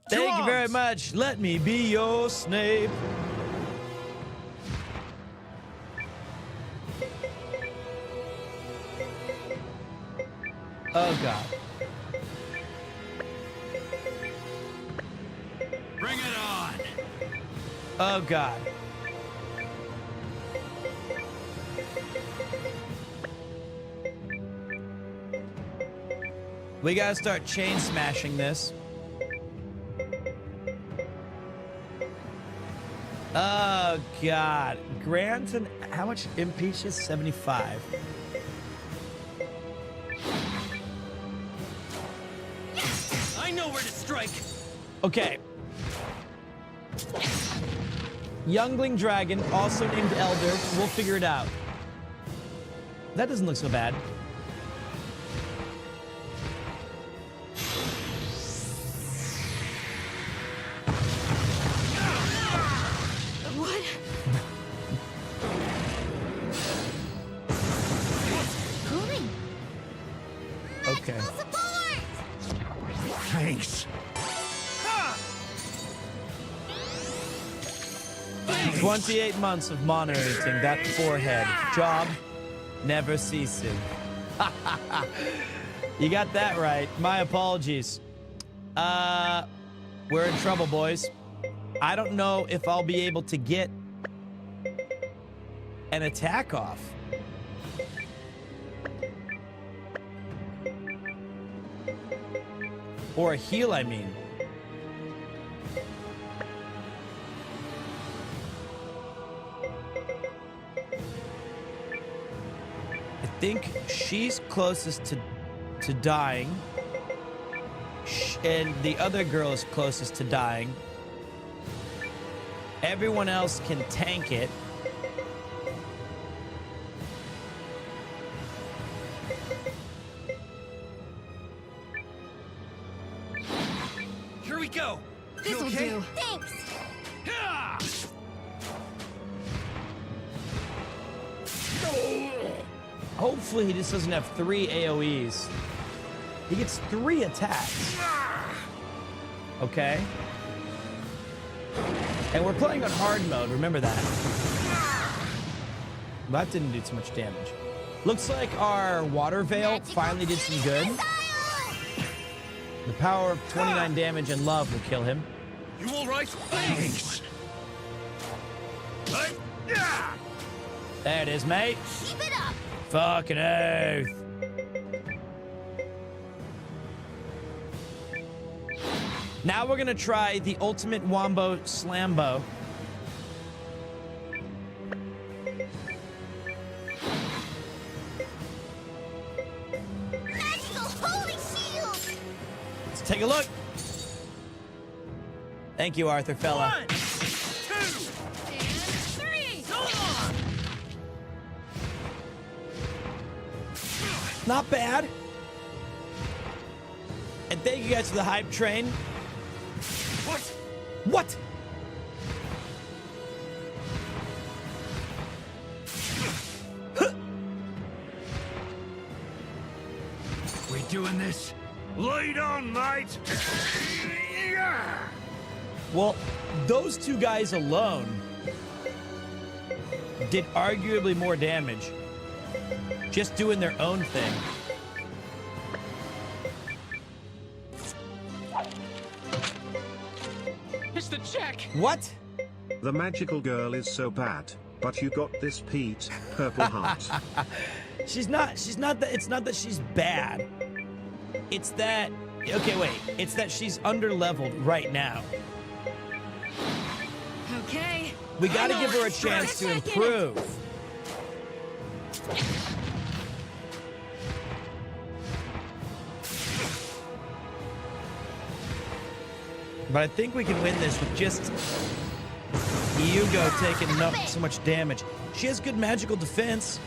Thank you very much. Let me be your Snape. Oh, God. Bring it on! Oh, God. We gotta start chain smashing this. Oh, God. Grant, and how much impeach is 75? I know where to strike! Okay. Youngling dragon, also named Elder. We'll figure it out. That doesn't look so bad. What? Cooling. Okay. Thanks. 28 months of monitoring that forehead. Job never ceasing. You got that right. My apologies. We're in trouble, boys. I don't know if I'll be able to get an attack off. Or a heal, I mean. I think she's closest to dying. And the other girl is closest to dying. Everyone else can tank it. Here we go! This'll do. Thanks. Hopefully he just doesn't have 3 AoEs. He gets 3 attacks. Okay. And we're playing on hard mode, remember that. That didn't do too much damage. Looks like our water veil finally did some good. The power of 29 damage and love will kill him. You all right? Thanks. There it is, mate. Keep it up. Fucking oath. Now we're gonna try the ultimate wombo slambo. Magical holy shield. Let's take a look. Thank you, Arthur fella. 1, 2, and 3. So long. Not bad. And thank you guys for the hype train. What? What? We doing this? Lead on, mate! Well, those 2 guys alone did arguably more damage. Just doing their own thing. the check. What? The magical girl is so bad, but you got this, Pete. Purple heart. She's not that, it's not that she's bad. It's that, okay, wait. It's that she's under-leveled right now. Okay. We gotta give her a chance to improve. But I think we can win this with just Hugo taking so much damage. She has good magical defense.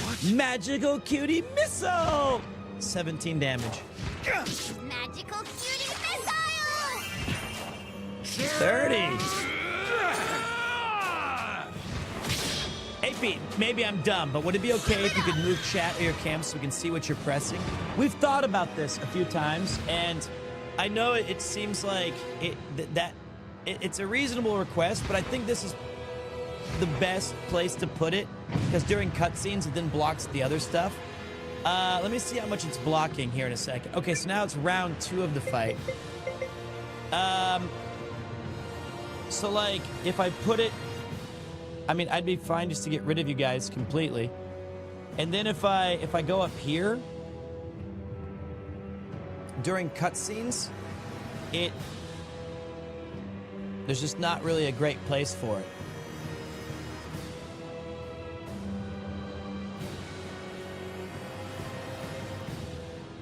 What? Magical cutie missile! 17 damage. Magical cutie missile! 30. Hey Pete, maybe I'm dumb, but would it be okay if you could move chat or your cam so we can see what you're pressing? We've thought about this a few times, and I know it seems like it's a reasonable request, but I think this is the best place to put it, because during cutscenes it then blocks the other stuff. Let me see how much it's blocking here in a second. Okay, so now it's round 2 of the fight. So like, if I put it, I mean, I'd be fine just to get rid of you guys completely. And then if I go up here, during cutscenes, there's just not really a great place for it.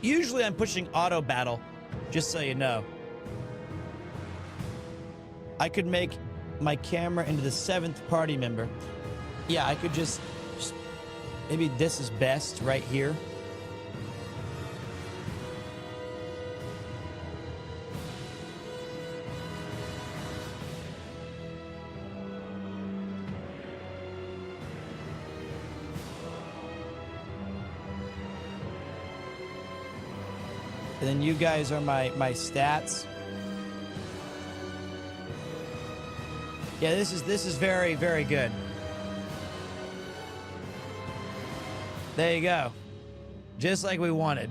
Usually I'm pushing auto battle, just so you know. I could make my camera into the 7th party member. Yeah, I could just maybe this is best right here. And then you guys are my stats. Yeah, this is very, very good. There you go. Just like we wanted.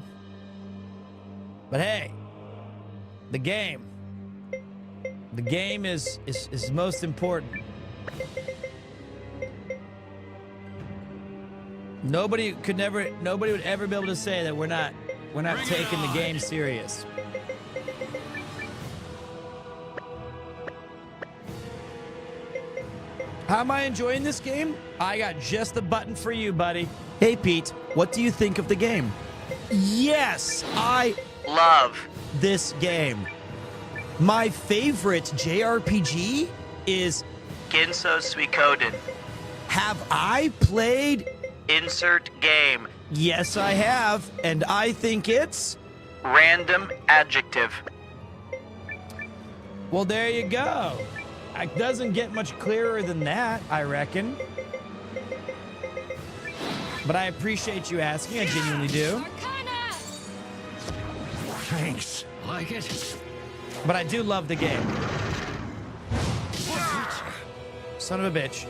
But hey, the game is most important. Nobody would ever be able to say that we're not taking the game serious. How am I enjoying this game? I got just the button for you, buddy. Hey, Pete, what do you think of the game? Yes, I love this game. My favorite JRPG is Ginso Suikoden. Have I played? Insert game. Yes, I have, and I think it's random adjective. Well, there you go. It doesn't get much clearer than that, I reckon. But I appreciate you asking. I genuinely do. Thanks. Like it? But I do love the game. Son of a bitch.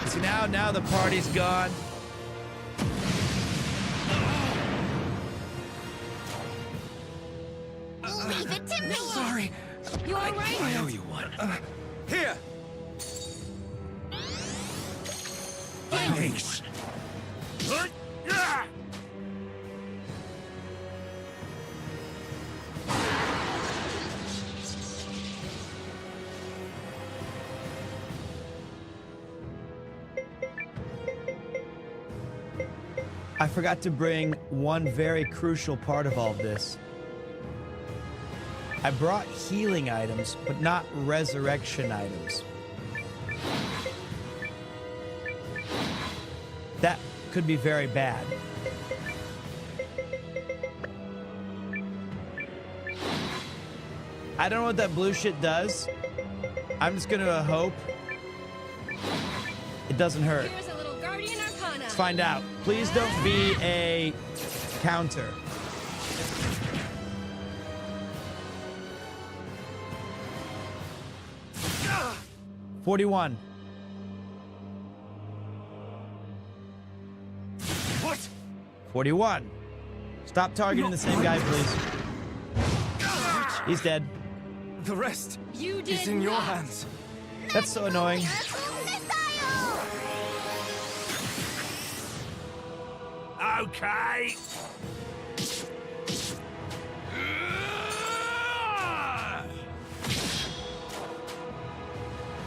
See, now the party's gone. Leave it to me! Sorry. You all right? I owe you one. Here! Thanks. I forgot to bring one very crucial part of all of this. I brought healing items, but not resurrection items. That could be very bad. I don't know what that blue shit does. I'm just gonna hope it doesn't hurt. Here's a little Guardian Arcana. Let's find out. Please don't be a counter. $41. 41. Stop targeting the same guy, please. He's dead. The rest You is in your hands. That's so annoying. Okay.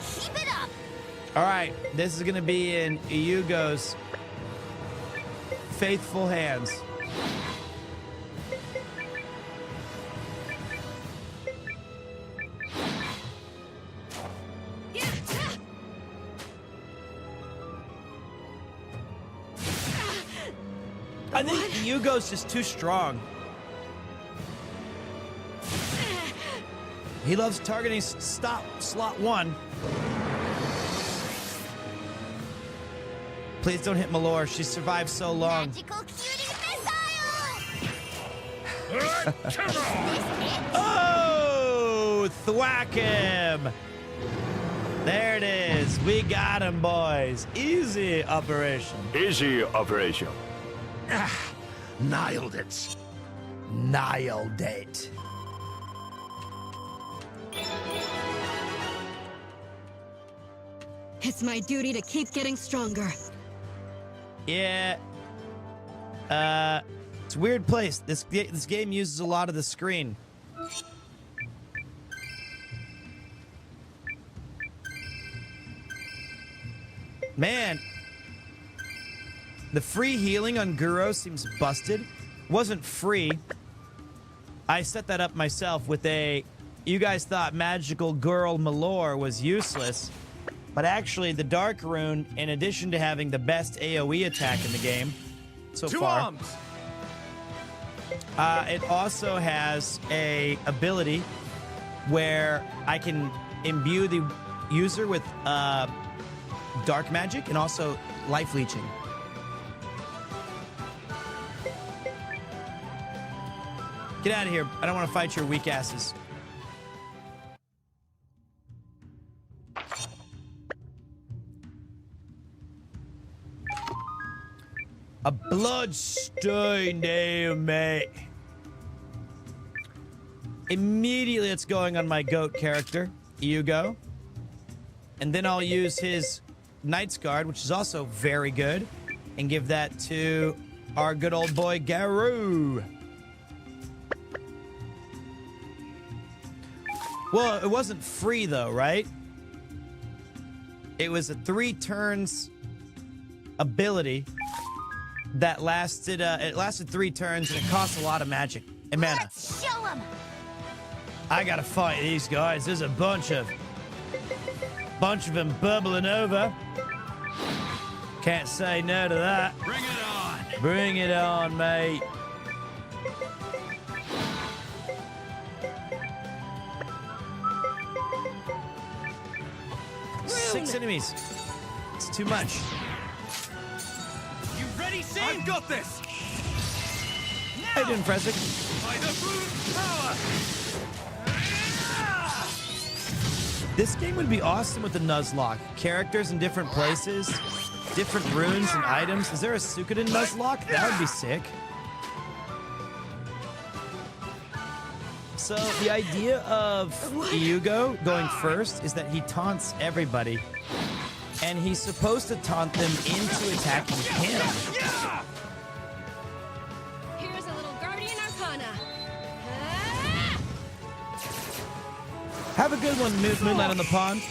Keep it up. All right, this is going to be in Yugo's faithful hands. I think Yugo's just too strong. He loves targeting slot 1. Please don't hit Malore. She survived so long. Magical cutie missile. Oh, thwack him. There it is. We got him, boys. Easy operation. Easy operation. Nailed it. Nailed it. It's my duty to keep getting stronger. Yeah. It's a weird place. This game uses a lot of the screen. Man. The free healing on Guro seems busted. Wasn't free. I set that up myself with a... You guys thought magical girl Malore was useless. But actually, the Dark Rune, in addition to having the best AoE attack in the game so far... it also has a ability where I can imbue the user with dark magic and also life leeching. Get out of here. I don't want to fight your weak asses. A bloodstained mate. Immediately it's going on my goat character, Yugo. And then I'll use his Knight's Guard, which is also very good, and give that to our good old boy Garou. Well, it wasn't free though, right? It was a 3 turns ability that lasted, it lasted 3 turns and it cost a lot of magic and mana. Let's show 'em. I gotta fight these guys. There's a bunch of them bubbling over. Can't say no to that. Bring it on. Bring it on, mate. Rune. 6 enemies. It's too much. You ready, Sam? I've got this. How you doing, Fresnick? By the rune power. This game would be awesome with the Nuzlocke. Characters in different places, different runes and items. Is there a Suikoden Nuzlocke? That would be sick. So the idea of Yugo going first is that he taunts everybody. And he's supposed to taunt them into attacking him. Here's a little Guardian Arcana. Have a good one, Moonlight on the Pond.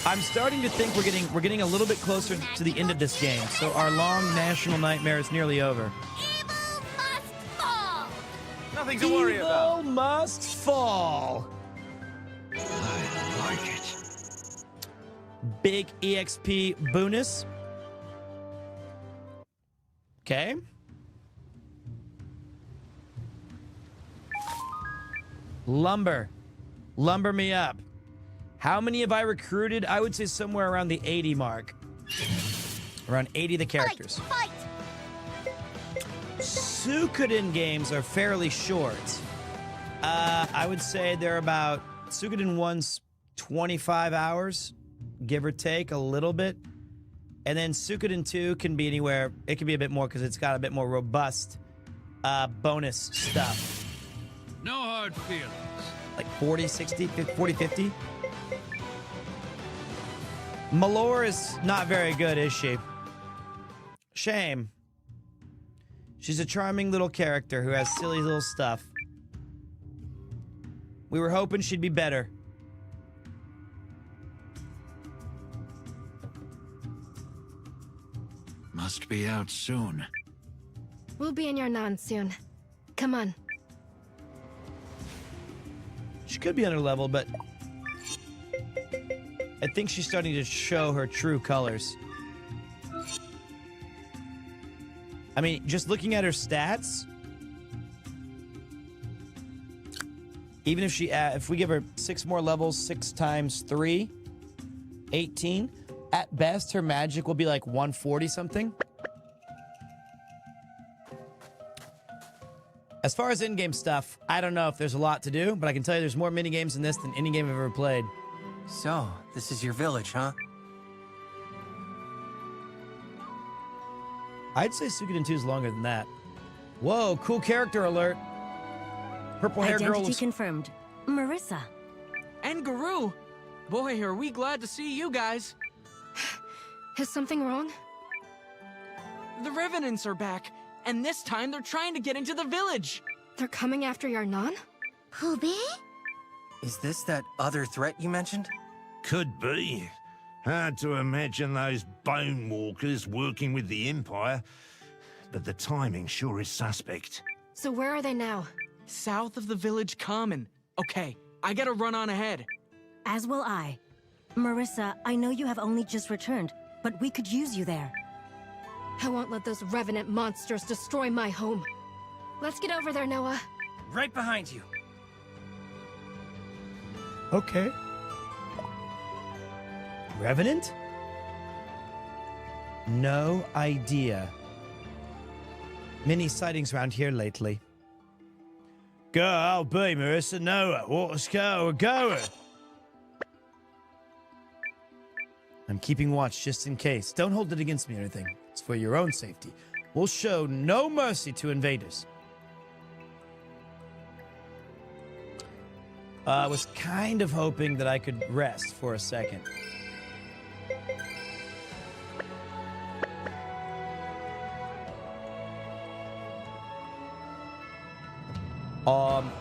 I'm starting to think we're getting a little bit closer to the end of this game, so our long national nightmare is nearly over. Evil must fall. Nothing to worry about. Evil must fall. I like it. Big EXP bonus. Okay. Lumber. Lumber me up. How many have I recruited? I would say somewhere around the 80 mark. Around 80 of the characters. Fight. Suikoden games are fairly short. I would say they're about... Suikoden 1's 25 hours, give or take a little bit. And then Suikoden 2 can be anywhere. It can be a bit more because it's got a bit more robust bonus stuff. No hard feelings. Like 40, 60, 40, 50. Malore is not very good, is she? Shame. She's a charming little character who has silly little stuff. We were hoping she'd be better. Must be out soon. We'll be in your non soon. Come on. She could be on her level, but I think she's starting to show her true colors. I mean, just looking at her stats, even if if we give her 6 more levels, 6 times 3, 18, at best her magic will be like 140 something. As far as in-game stuff, I don't know if there's a lot to do, but I can tell you there's more minigames in this than any game I've ever played. So, this is your village, huh? I'd say Suikoden 2 is longer than that. Whoa, cool character alert. Purple hair girl. Identity confirmed. Marissa. And Guru. Boy, are we glad to see you guys. Is something wrong? The Revenants are back, and this time they're trying to get into the village. They're coming after Yarnan? Hubie? Is this that other threat you mentioned? Could be. Hard to imagine those Bone Walkers working with the Empire, but the timing sure is suspect. So where are they now? South of the village common. Okay, I gotta run on ahead. As will I. Marissa, I know you have only just returned, but we could use you there. I won't let those Revenant monsters destroy my home. Let's get over there, Noah. Right behind you. Okay. Revenant? No idea. Many sightings around here lately. Go, I'll be Marissa. Noah. What's going? I'm keeping watch just in case. Don't hold it against me or anything. It's for your own safety. We'll show no mercy to invaders. I was kind of hoping that I could rest for a second.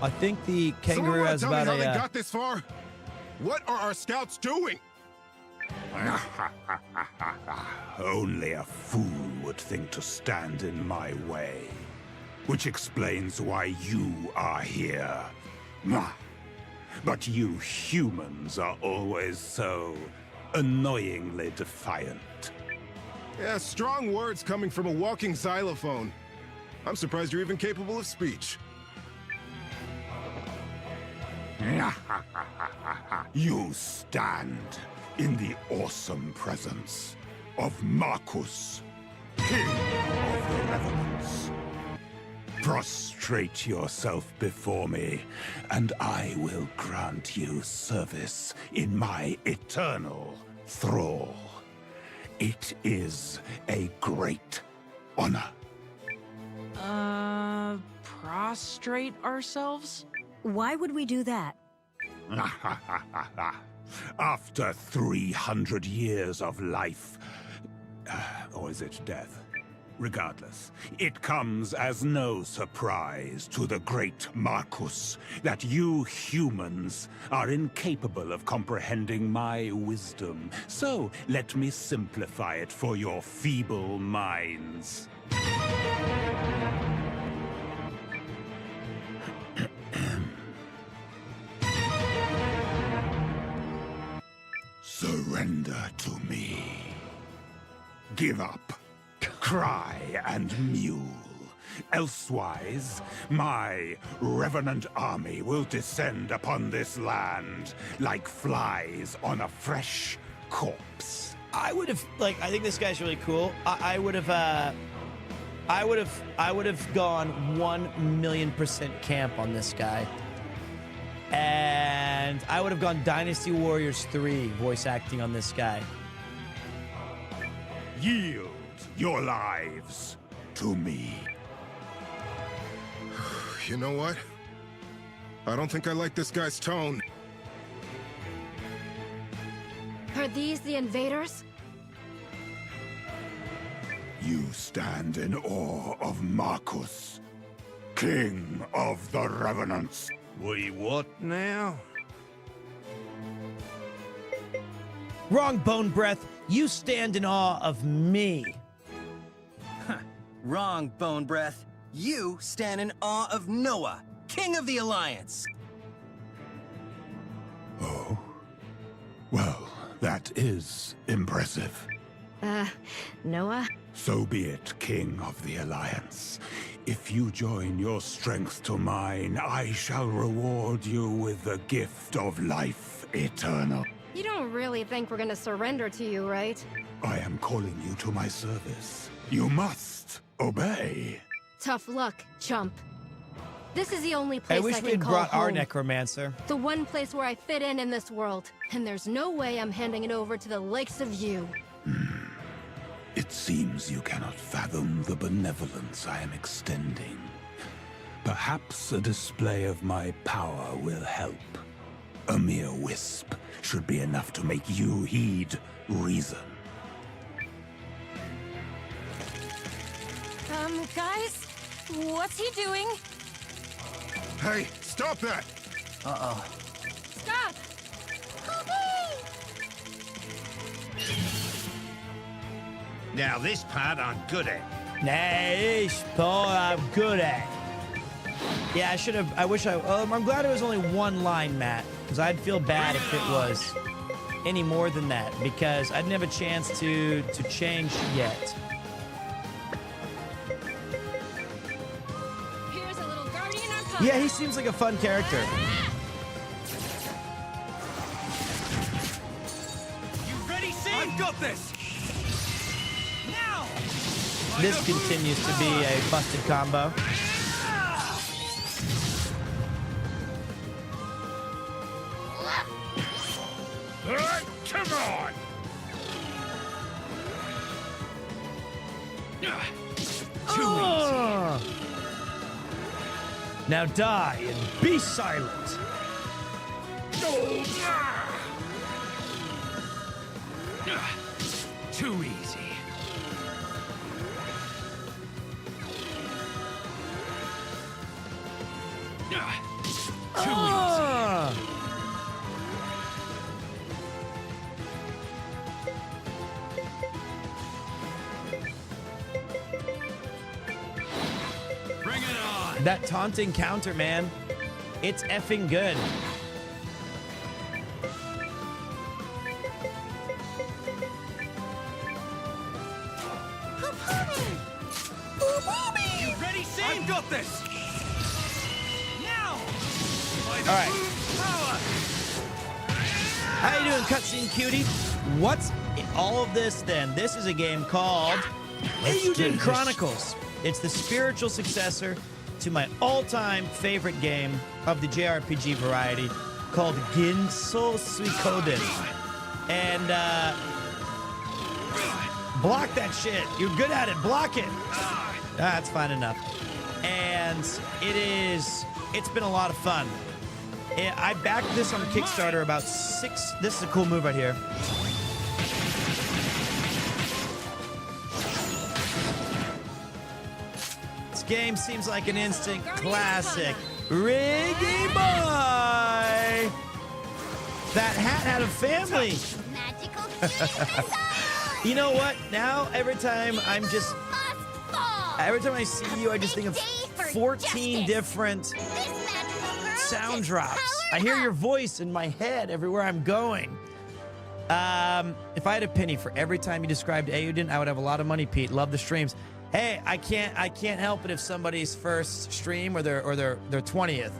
I think the kangaroo has about how a. they got this far? What are our scouts doing? Only a fool would think to stand in my way. Which explains why you are here. But you humans are always so annoyingly defiant. Yeah, strong words coming from a walking xylophone. I'm surprised you're even capable of speech. You stand in the awesome presence of Marcus, King of the Revenants. Prostrate yourself before me, and I will grant you service in my eternal thrall. It is a great honor. Prostrate ourselves? Why would we do that? After 300 years of life, or is it death? Regardless, it comes as no surprise to the great Marcus that you humans are incapable of comprehending my wisdom. So let me simplify it for your feeble minds. Surrender to me. Give up. Cry and mule. Elsewise, my revenant army will descend upon this land like flies on a fresh corpse. I would have I think this guy's really cool. I would have gone 1,000,000% camp on this guy. And I would have gone Dynasty Warriors 3 voice acting on this guy. Yield your lives to me. You know what? I don't think I like this guy's tone. Are these the invaders? You stand in awe of Marcus, King of the Revenants. We what now? Wrong, Bone Breath. You stand in awe of me. Wrong, Bone Breath. You stand in awe of Noah, King of the Alliance. Oh. Well, that is impressive. Noah? So be it, King of the Alliance. If you join your strength to mine, I shall reward you with the gift of life eternal. You don't really think we're gonna surrender to you, right? I am calling you to my service. You must obey. Tough luck, chump. This is the only place I wish can we had call brought our home. necromancer. The one place where I fit in this world. And there's no way I'm handing it over to the likes of you. It seems you cannot fathom the benevolence I am extending. Perhaps a display of my power will help. A mere wisp should be enough to make you heed reason. Guys? What's he doing? Hey, stop that! Uh-oh. Stop! Now this part I'm good at. Nice, Paul. I'm good at. Yeah, I'm glad it was only one line, Matt, because I'd feel bad if it was any more than that, because I didn't have a chance to change yet. Here's a little guardian on Yeah, he seems like a fun character. You ready, Sid? I've got this! Now! This continues to be a busted combo. Come on! Oh. Now die and be silent. Too easy. Too Ah. Bring it on! That taunting counter, man. It's effing good. You ready, Sid? I've got this! Now! All right. How you doing, cutscene cutie? What's in all of this then? This is a game called Eiyuden Chronicles. It's the spiritual successor to my all-time favorite game of the JRPG variety called Ginso Suikoden. And block that shit. You're good at it. Block it. That's fine enough. And it's been a lot of fun. I backed this on Kickstarter about 6. This is a cool move right here. This game seems like an instant classic. Riggy boy! That hat had a family. You know what? Now every time I see you, I just think of 14 different sound drops. I hear your voice in my head everywhere I'm going. If I had a penny for every time you described Eiyuden, I would have a lot of money, Pete. Love the streams. Hey, I can't help it if somebody's first stream or their 20th.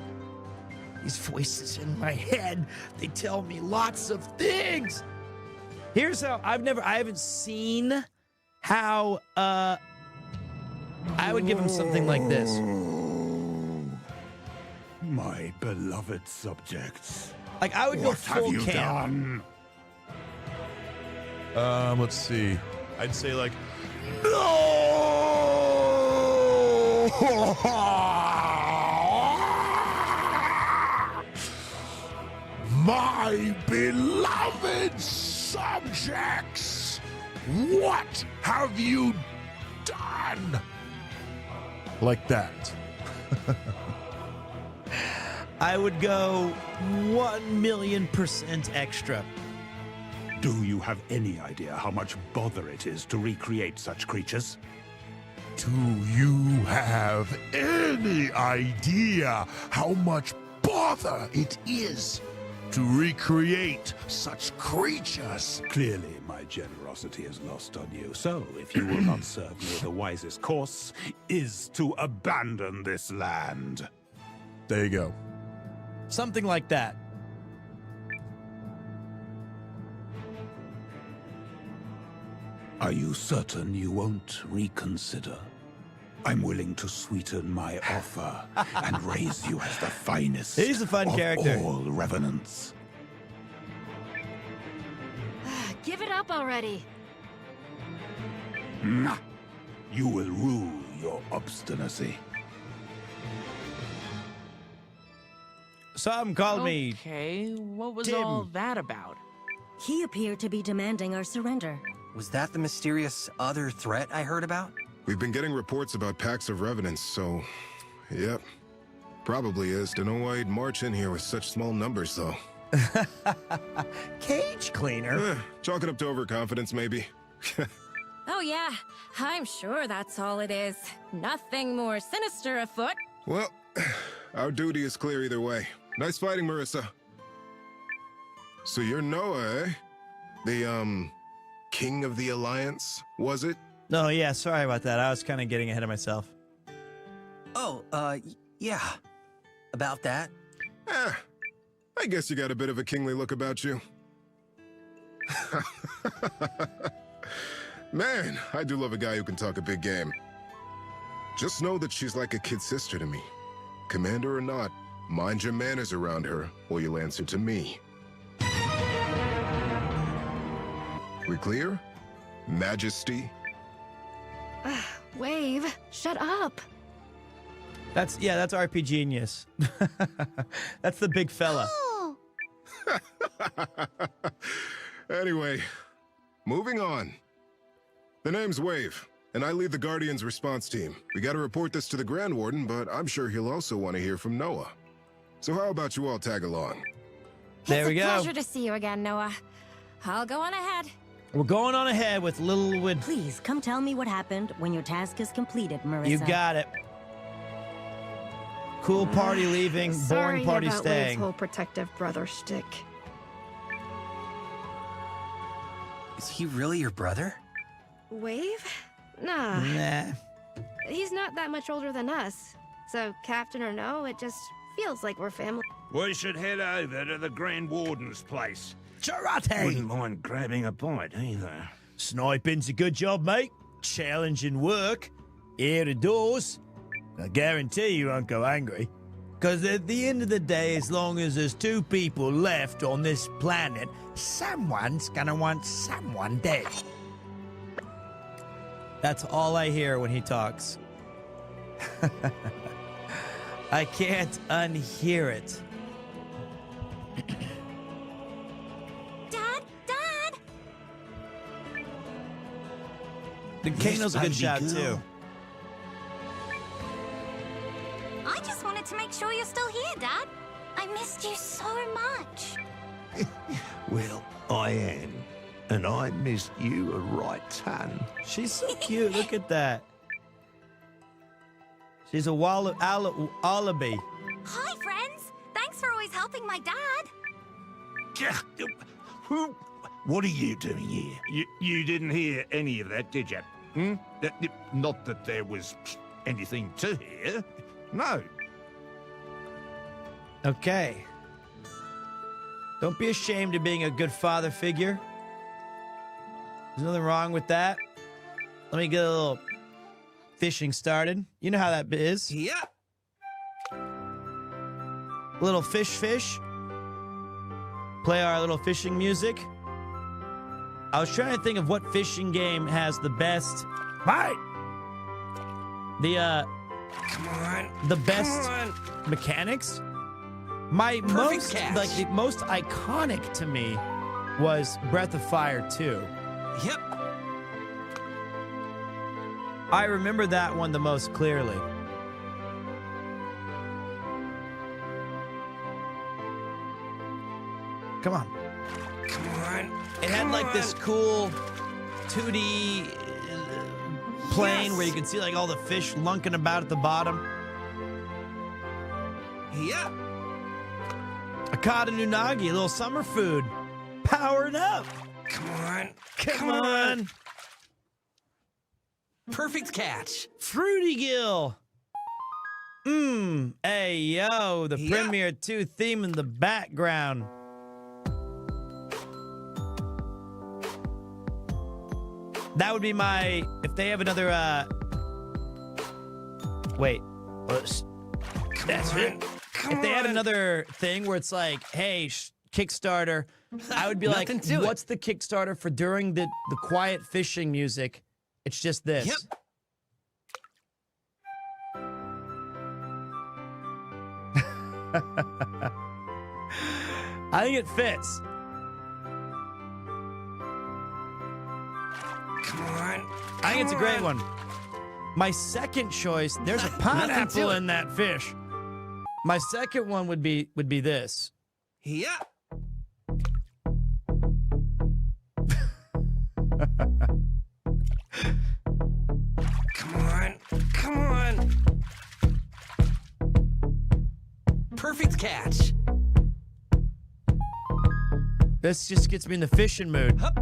These voices in my head, they tell me lots of things. Here's how I haven't seen how I would give him something like this. My beloved subjects. Like I would go what full have you cam. Let's see. I'd say like, My beloved subjects, what have you done? like that. I would go 1,000,000% extra. Do you have any idea how much bother it is to recreate such creatures? Do you have any idea how much bother it is to recreate such creatures? Clearly, my generosity is lost on you. So, if you will not serve me, the wisest course is to abandon this land. There you go. Something like that. Are you certain you won't reconsider? I'm willing to sweeten my offer and raise you as the finest He's a fun of character. all revenants. Give it up already. Nah. You will rue your obstinacy. Some called me. Okay, what was Tim. all that about? He appeared to be demanding our surrender. Was that the mysterious other threat I heard about? We've been getting reports about packs of revenants, so... Yep. Probably is. Don't know why he'd march in here with such small numbers, though. Cage cleaner? Chalk it up to overconfidence, maybe. Oh yeah, I'm sure that's all it is. Nothing more sinister afoot. Well, our duty is clear either way. Nice fighting, Marissa. So you're Noah, eh? The, King of the Alliance, was it? No, yeah, sorry about that. I was kind of getting ahead of myself. Oh, yeah. About that? I guess you got a bit of a kingly look about you. Man, I do love a guy who can talk a big game. Just know that she's like a kid sister to me. Commander or not, mind your manners around her, or you'll answer to me. We clear? Majesty? Wave, shut up. That's RP Genius. That's the big fella. Anyway, moving on. The name's Wave, and I lead the Guardians response team. We gotta report this to the Grand Warden, but I'm sure he'll also want to hear from Noah. So how about you all tag along? There we It's a go. pleasure to see you again, Noah. I'll go on ahead. We're going on ahead with Little Wood. Please, come tell me what happened when your task is completed, Marissa. You got it. Cool party leaving, Sorry boring party about Wave's staying. whole protective brother shtick. Is he really your brother? Wave? Nah. Nah. He's not that much older than us. So, Captain or no, it just feels like we're family. We should head over to the Grand Warden's place. Karate! Wouldn't mind grabbing a bite either. Sniping's a good job, mate. Challenging work. Here the doors. I guarantee you won't go angry. Because at the end of the day, as long as there's two people left on this planet, someone's gonna want someone dead. That's all I hear when he talks. I can't unhear it. Dad? Dad? The Kano's a good shot, too. I just wanted to make sure you're still here, Dad. I missed you so much. Well, I am. And I missed you a right ton. She's so cute. Look at that. She's a wallaby. Hi, friends. Thanks for always helping my dad. What are you doing here? You didn't hear any of that, did you? Not that there was anything to hear. No. Okay. Don't be ashamed of being a good father figure. There's nothing wrong with that. Let me get a little fishing started. You know how that is. Yeah. Little fish. Play our little fishing music. I was trying to think of what fishing game has the best. Right. The best mechanics. My most the most iconic to me was Breath of Fire 2. Yep. I remember that one the most clearly. Come on. It had like this cool 2D plane where you could see like all the fish lunking about at the bottom. Yeah. Akata Nunagi, a little summer food. Powered up. Come on. Perfect catch. Fruity Gill. Hey, yo, the PremierTwo theme in the background. That would be my, if they have another, wait. That's it. If they had another thing where it's like, hey, Kickstarter, I would be like, what's the Kickstarter for during the quiet fishing music? It's just this. Yep. I think it fits. I think it's a great one. My second choice, there's a pineapple in that fish. My second one would be this. Yeah. Come on. Perfect catch. This just gets me in the fishing mood. Hup.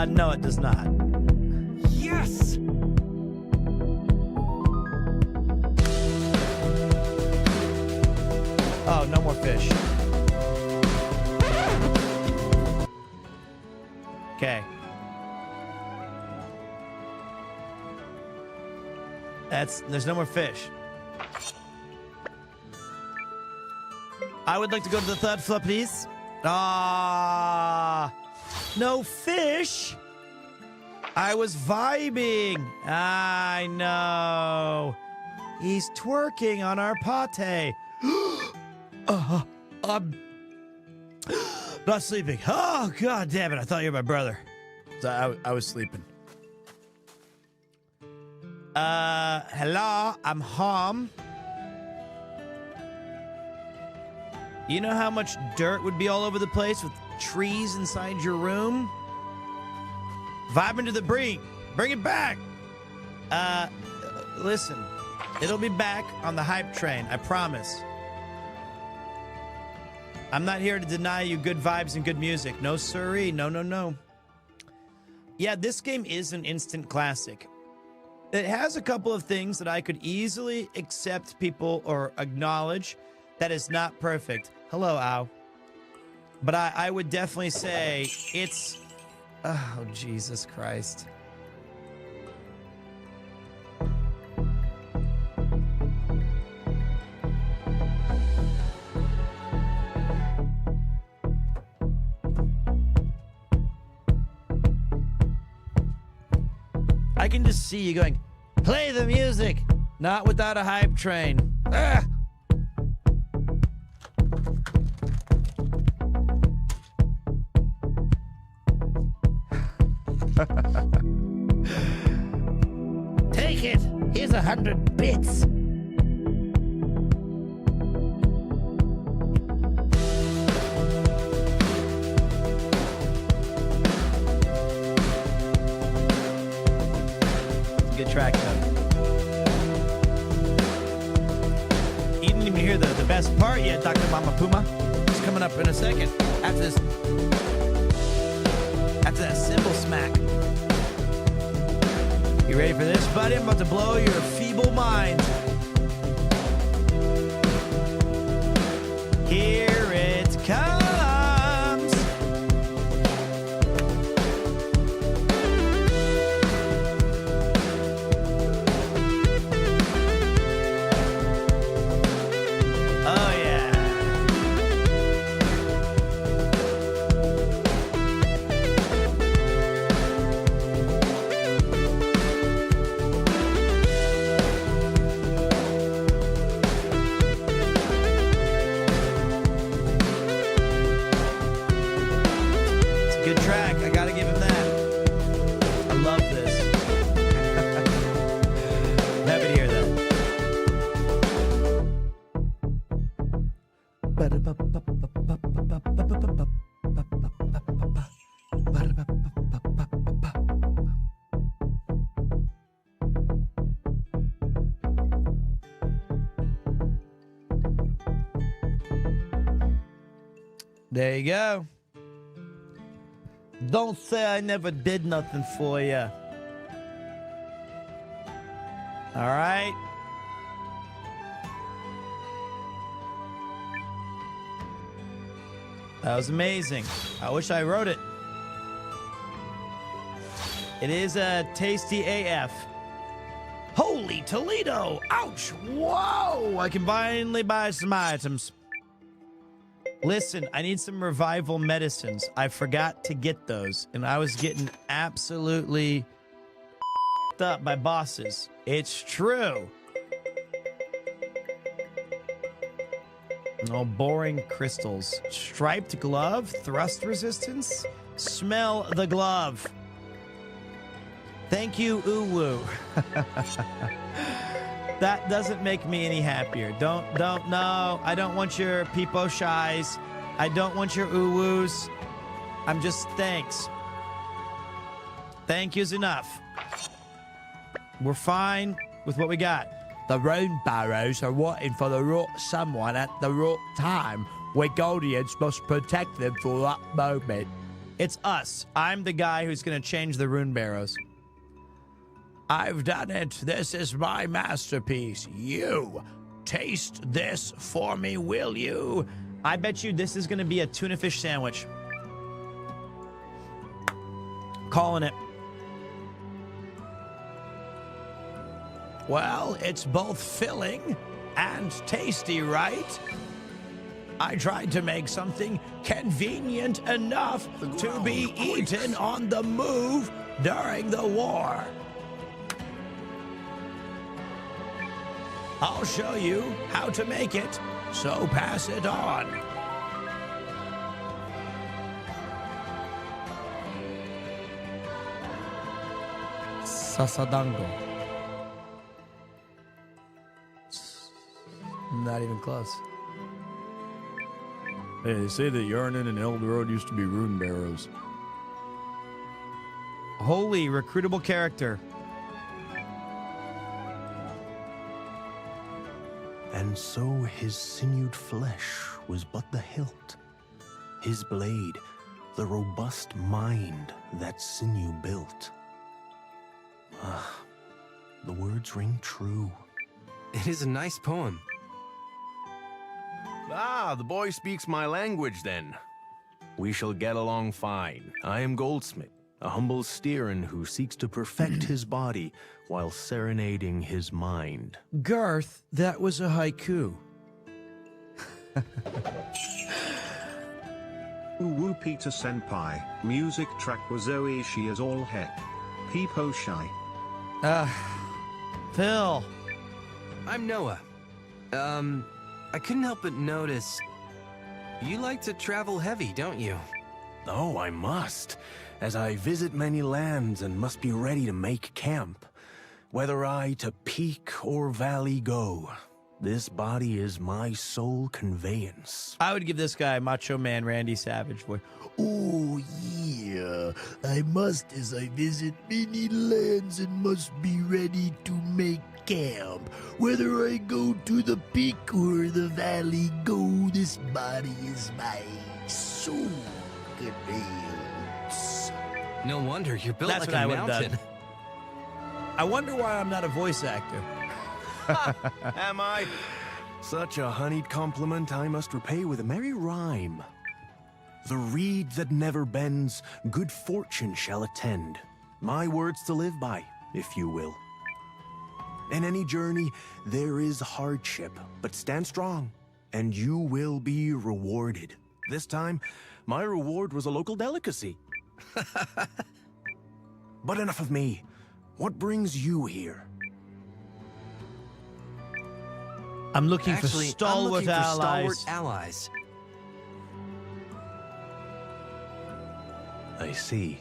No, it does not. Yes! Oh, no more fish. Okay. There's no more fish. I would like to go to the third floor, please. No fish. I was vibing. I know. He's twerking on our pate. I'm not sleeping. Oh, God damn it. I thought you were my brother. So I was sleeping. Hello. I'm home. You know how much dirt would be all over the place with trees inside your room? Vibing to the brink. Bring it back. Listen, it'll be back on the hype train. I promise. I'm not here to deny you good vibes and good music. No, sirree. No, no, no. Yeah, this game is an instant classic. It has a couple of things that I could easily accept people or acknowledge that is not perfect. Hello, Ow. But I would definitely say it's... Oh, Jesus Christ. I can just see you going, play the music, not without a hype train. Ah! Take it. Here's 100 bits. Good track, though. You didn't even hear the best part yet, Dr. Mama Puma. It's coming up in a second. After that cymbal smack. You ready for this, buddy? I'm about to blow your feeble mind. Here it comes. back. I gotta give him that. I love this. Happy to hear that. There you go. Don't say I never did nothing for you. All right. That was amazing. I wish I wrote it. It is a tasty AF. Holy Toledo! Ouch! Whoa! I can finally buy some items. Listen, I need some revival medicines. I forgot to get those, and I was getting absolutely up by bosses. It's true. Oh, boring crystals. Striped glove, thrust resistance. Smell the glove. Thank you, Uwu. That doesn't make me any happier. No. I don't want your peepo shies. I don't want your Uwus. I'm just thanks. Thank you's enough. We're fine with what we got. The rune barrows are waiting for the right someone at the right time. We Guardians must protect them for that moment. It's us. I'm the guy who's going to change the rune barrows. I've done it. This is my masterpiece. You taste this for me, will you? I bet you this is going to be a tuna fish sandwich. Calling it. Well, it's both filling and tasty, right? I tried to make something convenient enough to be eaten on the move during the war. I'll show you how to make it, so pass it on. Sasadango. Not even close. Hey, they say that Yarnan and Eldorod used to be rune barrows. Holy recruitable character. And so his sinewed flesh was but the hilt, his blade, the robust mind that sinew built. Ah, the words ring true. It is a nice poem. Ah, the boy speaks my language then. We shall get along fine. I am Goldsmith, a humble steerin who seeks to perfect his body while serenading his mind. Garth, that was a haiku. Uwu Peter Senpai, music track was Oishi as all heck. Peepo shy. Phil. I'm Noah. I couldn't help but notice you like to travel heavy, don't you? Oh, I must, as I visit many lands and must be ready to make camp. Whether I to peak or valley go, this body is my sole conveyance. I would give this guy Macho Man Randy Savage voice. Oh, yeah. I must, as I visit many lands, and must be ready to make camp. Whether I go to the peak or the valley go, this body is my sole conveyance. No wonder you're built That's like what I a would have mountain. done. I wonder why I'm not a voice actor. Am I? Such a honeyed compliment I must repay with a merry rhyme. The reed that never bends, good fortune shall attend. My words to live by, if you will. In any journey, there is hardship, but stand strong, and you will be rewarded. This time, my reward was a local delicacy. But enough of me. What brings you here? I'm looking for Actually, stalwart I'm looking for allies. stalwart allies. I see.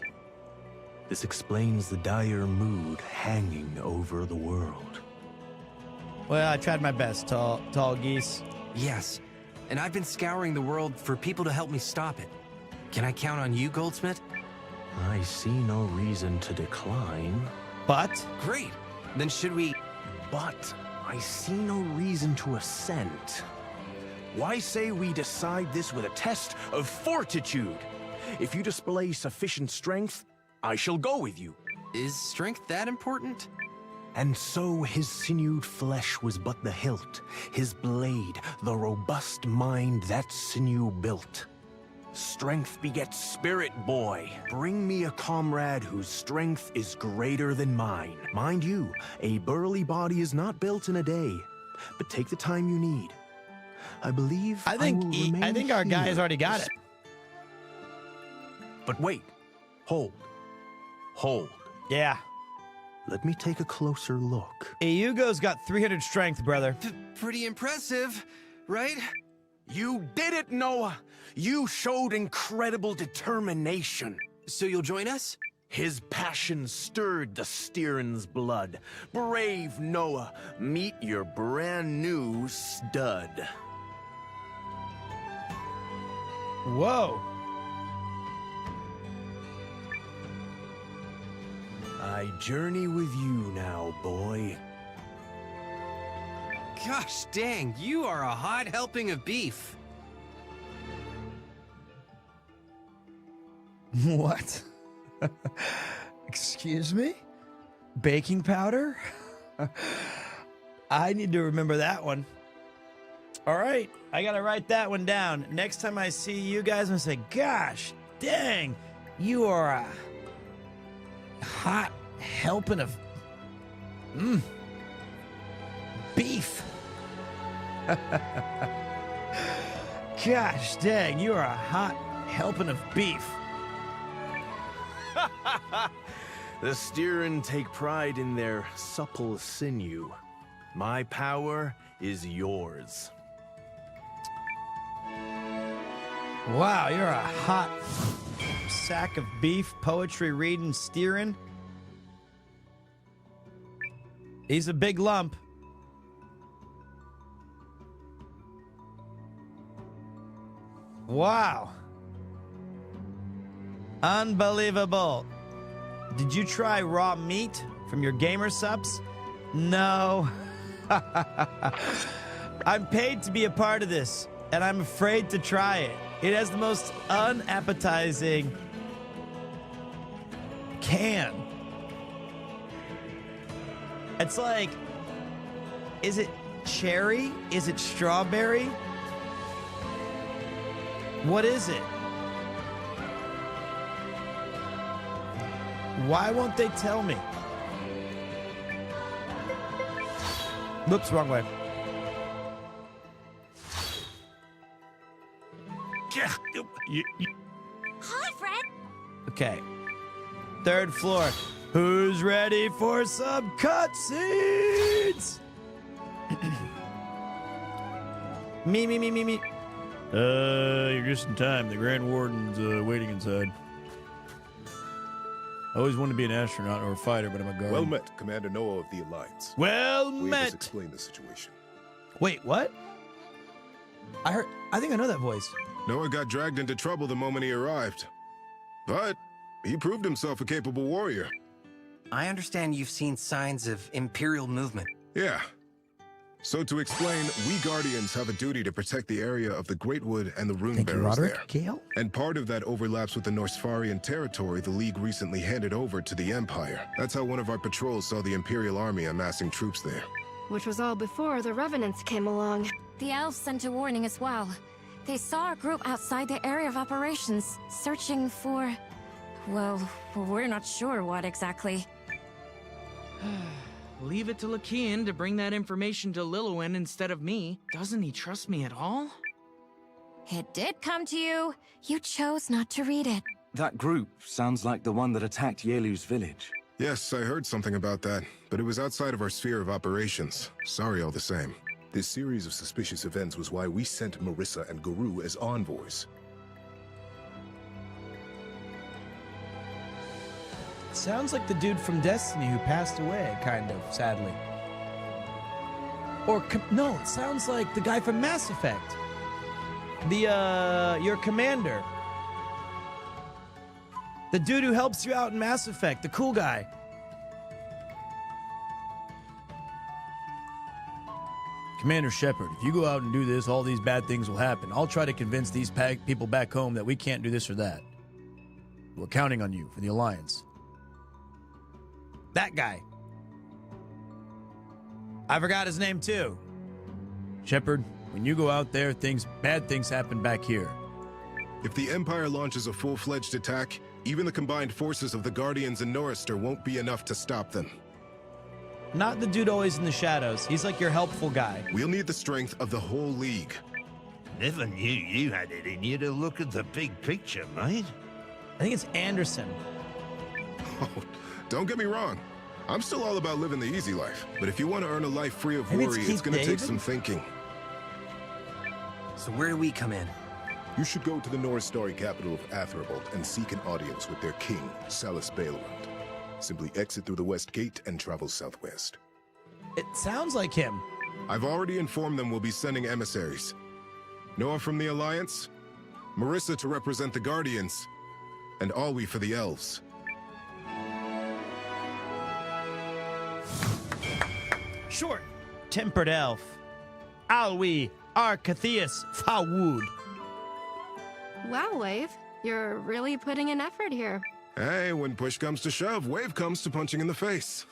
This explains the dire mood hanging over the world. Well, I tried my best, tall geese. Yes, and I've been scouring the world for people to help me stop it. Can I count on you, Goldsmith? I see no reason to decline. But? Great. Then should we... But I see no reason to assent. Why say we decide this with a test of fortitude? If you display sufficient strength, I shall go with you. Is strength that important? And so his sinewed flesh was but the hilt, his blade, the robust mind that sinew built. Strength begets spirit, boy. Bring me a comrade whose strength is greater than mine. Mind you, a burly body is not built in a day, but take the time you need. I believe I think our guy has already got it. But wait. Hold. Yeah. Let me take a closer look. Eiyuden's got 300 strength, brother. Pretty impressive, right? You did it, Noah! You showed incredible determination. So you'll join us? His passion stirred the Styrian's blood. Brave Noah, meet your brand new stud. Whoa. I journey with you now, boy. Gosh dang, you are a hot helping of beef. What? Excuse me? Baking powder? I need to remember that one. All right, I gotta write that one down. Next time I see you guys, I'm gonna say, gosh dang, you are a hot helping of beef. Gosh dang, you are a hot helping of beef. The Styrian take pride in their supple sinew. My power is yours. Wow, you're a hot sack of beef, poetry reading Styrian. He's a big lump. Wow. Unbelievable. Did you try raw meat from your gamer subs? No. I'm paid to be a part of this, and I'm afraid to try it. It has the most unappetizing can. It's like, is it cherry? Is it strawberry? What is it? Why won't they tell me? Whoops, wrong way. Hi, Fred. Okay. Third floor. Who's ready for some cutscenes? Me. You're just in time. The Grand Warden's waiting inside. I always wanted to be an astronaut or a fighter, but I'm a guard. Well met, Commander Noah of the Alliance. Well Wade met. has explained the situation. Wait, what? I think I know that voice. Noah got dragged into trouble the moment he arrived. But he proved himself a capable warrior. I understand you've seen signs of Imperial movement. Yeah. So to explain, we Guardians have a duty to protect the area of the Great Wood and the Rune Barrows there. Gale? And part of that overlaps with the Norsfarian territory the League recently handed over to the Empire. That's how one of our patrols saw the Imperial army amassing troops there. Which was all before the Revenants came along. The elves sent a warning as well. They saw a group outside the area of operations, searching for... well, we're not sure what exactly. Leave it to Lakian to bring that information to Lilywin instead of me. Doesn't he trust me at all? It did come to you. You chose not to read it. That group sounds like the one that attacked Yelu's village. Yes, I heard something about that, but it was outside of our sphere of operations. Sorry all the same. This series of suspicious events was why we sent Marissa and Guru as envoys. Sounds like the dude from Destiny who passed away, kind of, sadly. Or, no, it sounds like the guy from Mass Effect. Your commander. The dude who helps you out in Mass Effect, the cool guy. Commander Shepard, if you go out and do this, all these bad things will happen. I'll try to convince these people back home that we can't do this or that. We're counting on you for the Alliance. That guy. I forgot his name too. Shepard, when you go out there, bad things happen back here. If the Empire launches a full-fledged attack, even the combined forces of the Guardians and Norrister won't be enough to stop them. Not the dude always in the shadows. He's like your helpful guy. We'll need the strength of the whole League. Never knew you had it in you to look at the big picture, mate. I think it's Anderson. Oh, don't get me wrong. I'm still all about living the easy life. But if you want to earn a life free of worry, it's going to take some thinking. So where do we come in? You should go to the Norristar capital of Athrobald and seek an audience with their king, Salus Baelrund. Simply exit through the west gate and travel southwest. It sounds like him. I've already informed them we'll be sending emissaries. Noah from the Alliance, Marissa to represent the Guardians, and Alwi for the Elves. Short, tempered elf. Alwi Arcatheus Fawud. Wow, Wave. You're really putting in effort here. Hey, when push comes to shove, Wave comes to punching in the face.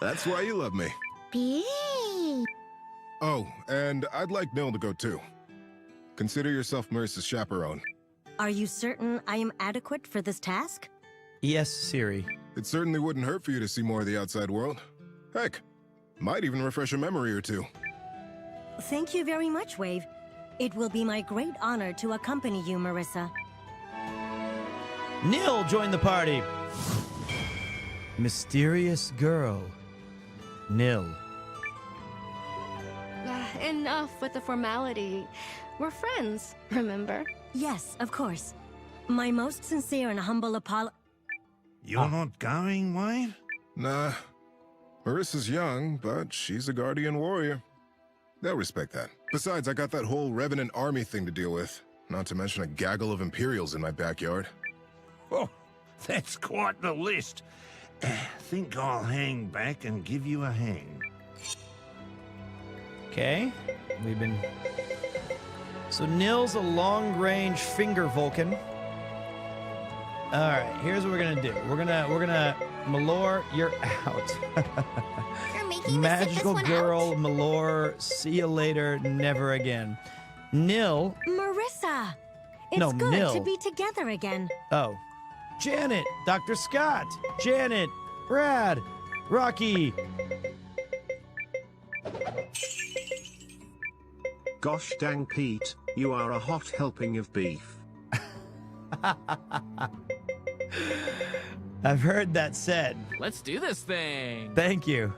That's why you love me. Bee. Oh, and I'd like Nil to go too. Consider yourself Marissa's chaperone. Are you certain I am adequate for this task? Yes, Siri. It certainly wouldn't hurt for you to see more of the outside world. Heck, might even refresh a memory or two. Thank you very much, Wave. It will be my great honor to accompany you, Marissa. Nil joined the party. Mysterious girl. Nil. Enough with the formality. We're friends, remember? Yes, of course. My most sincere and humble You're not going, Wave? Nah. Marissa's young, but she's a guardian warrior. They'll respect that. Besides, I got that whole Revenant army thing to deal with. Not to mention a gaggle of Imperials in my backyard. Oh, that's quite the list. Think I'll hang back and give you a hand. Okay, So Nil's a long-range finger Vulcan. All right, here's what we're gonna do. We're gonna Malor, you're out. You're making Magical this girl, out? Malor, see you later, never again. Nil. Marissa! It's No, good Nil. to be together again. Oh. Janet, Dr. Scott, Janet, Brad, Rocky. Gosh dang Pete, you are a hot helping of beef. I've heard that said. Let's do this thing. Thank you.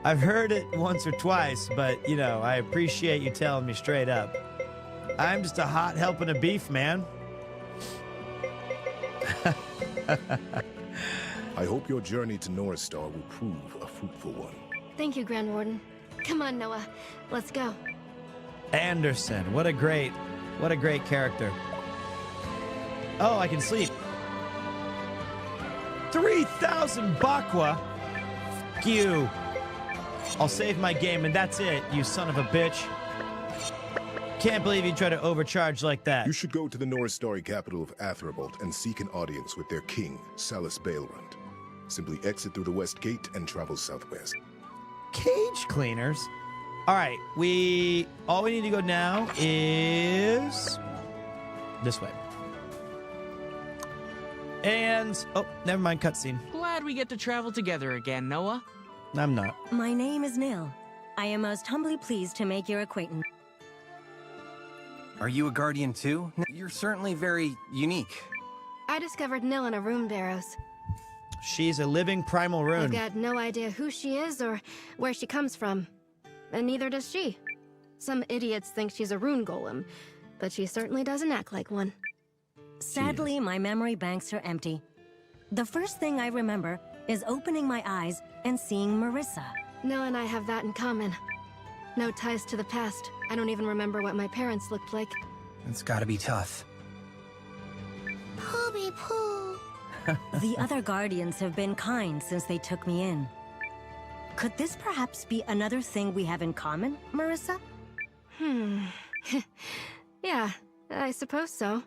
I've heard it once or twice, but, you know, I appreciate you telling me straight up. I'm just a hot helping of beef, man. I hope your journey to Norristar will prove a fruitful one. Thank you, Grand Warden. Come on, Noah. Let's go. Anderson, what a great character. Oh, I can sleep. 3,000 Bakwa? Fuck you. I'll save my game and that's it, you son of a bitch. Can't believe you try to overcharge like that. You should go to the Norristar capital of Athrobald and seek an audience with their king, Salus Baelrund. Simply exit through the west gate and travel southwest. Cage cleaners? All right, all we need to go now is this way. And, oh, never mind, cutscene. Glad we get to travel together again, Noah. I'm not. My name is Nil. I am most humbly pleased to make your acquaintance. Are you a guardian too? You're certainly very unique. I discovered Nil in a rune barrows. She's a living primal rune. I've got no idea who she is or where she comes from. And neither does she. Some idiots think she's a rune golem, but she certainly doesn't act like one. Sadly, my memory banks are empty. The first thing I remember is opening my eyes and seeing Marissa. Noah and I have that in common. No ties to the past. I don't even remember what my parents looked like. It's gotta be tough. Poopy poo. The other Guardians have been kind since they took me in. Could this perhaps be another thing we have in common, Marissa? Yeah, I suppose so.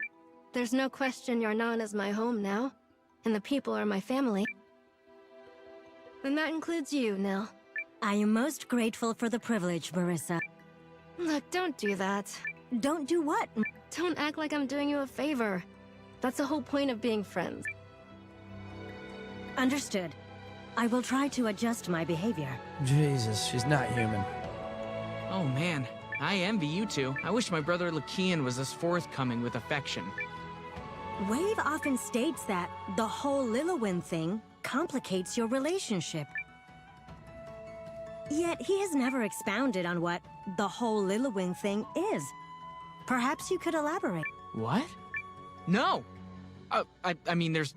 There's no question Yarnan is my home now, and the people are my family. And that includes you, Nil. I am most grateful for the privilege, Marissa. Look, don't do that. Don't do what? Don't act like I'm doing you a favor. That's the whole point of being friends. Understood. I will try to adjust my behavior. Jesus, she's not human. Oh man, I envy you two. I wish my brother Lakian was as forthcoming with affection. Wave often states that the whole Lillywin thing complicates your relationship. Yet he has never expounded on what the whole Lillywin thing is. Perhaps you could elaborate. What? No! I mean, there's...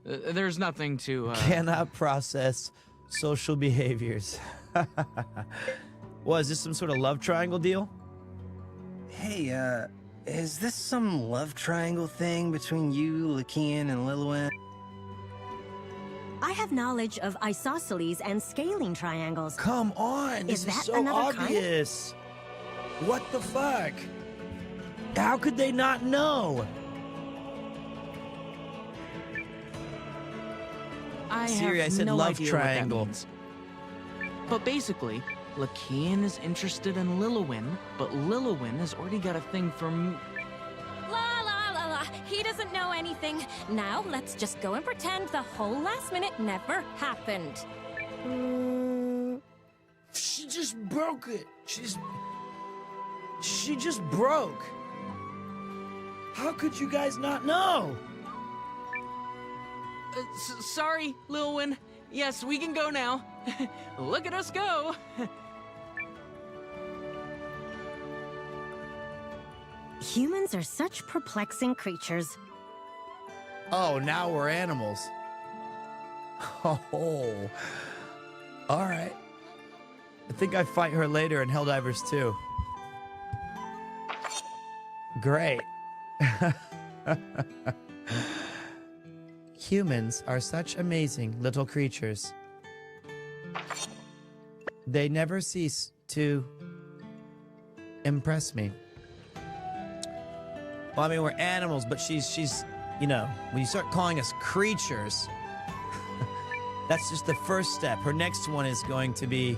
there's nothing to, Cannot process social behaviors. What, is this some sort of love triangle deal? Hey, is this some love triangle thing between you, Lakian, and Lillywin? I have knowledge of isosceles and scaling triangles. Come on, this is so obvious. What the fuck? How could they not know? Siri, I said no love idea what that triangle. means. But basically, Lakian is interested in Lillywin, but Lillywin has already got a thing for me. La la la la. He doesn't know anything. Now let's just go and pretend the whole last minute never happened. She just broke it. She just broke. How could you guys not know? Sorry, Lillywin. Yes, we can go now. Look at us go. Humans are such perplexing creatures. Oh, now we're animals. Oh. All right. I think I fight her later in Helldivers 2. Great. Humans are such amazing little creatures. They never cease to impress me. Well, I mean, we're animals, but she's, you know, when you start calling us creatures, that's just the first step. Her next one is going to be,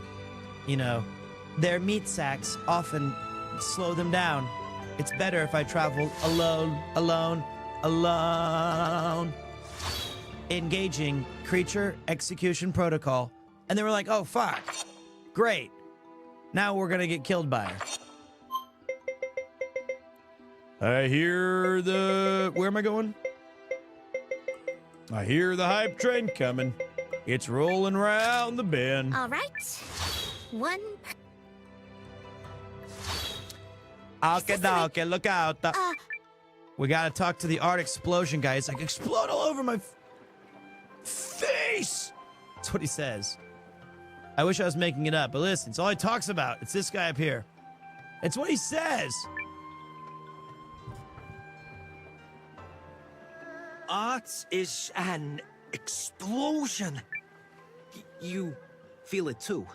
you know, their meat sacks often slow them down. It's better if I travel alone. Engaging creature execution protocol. And they were like, oh, fuck. Great. Now we're gonna get killed by her. I hear the... Where am I going? I hear the hype train coming. It's rolling round the bend. All right. One. Okay, look out. We gotta talk to the art explosion guy. It's like, explode all over my face! That's what he says. I wish I was making it up, but listen, it's all he talks about. It's this guy up here. It's what he says. Art is an explosion. You feel it too,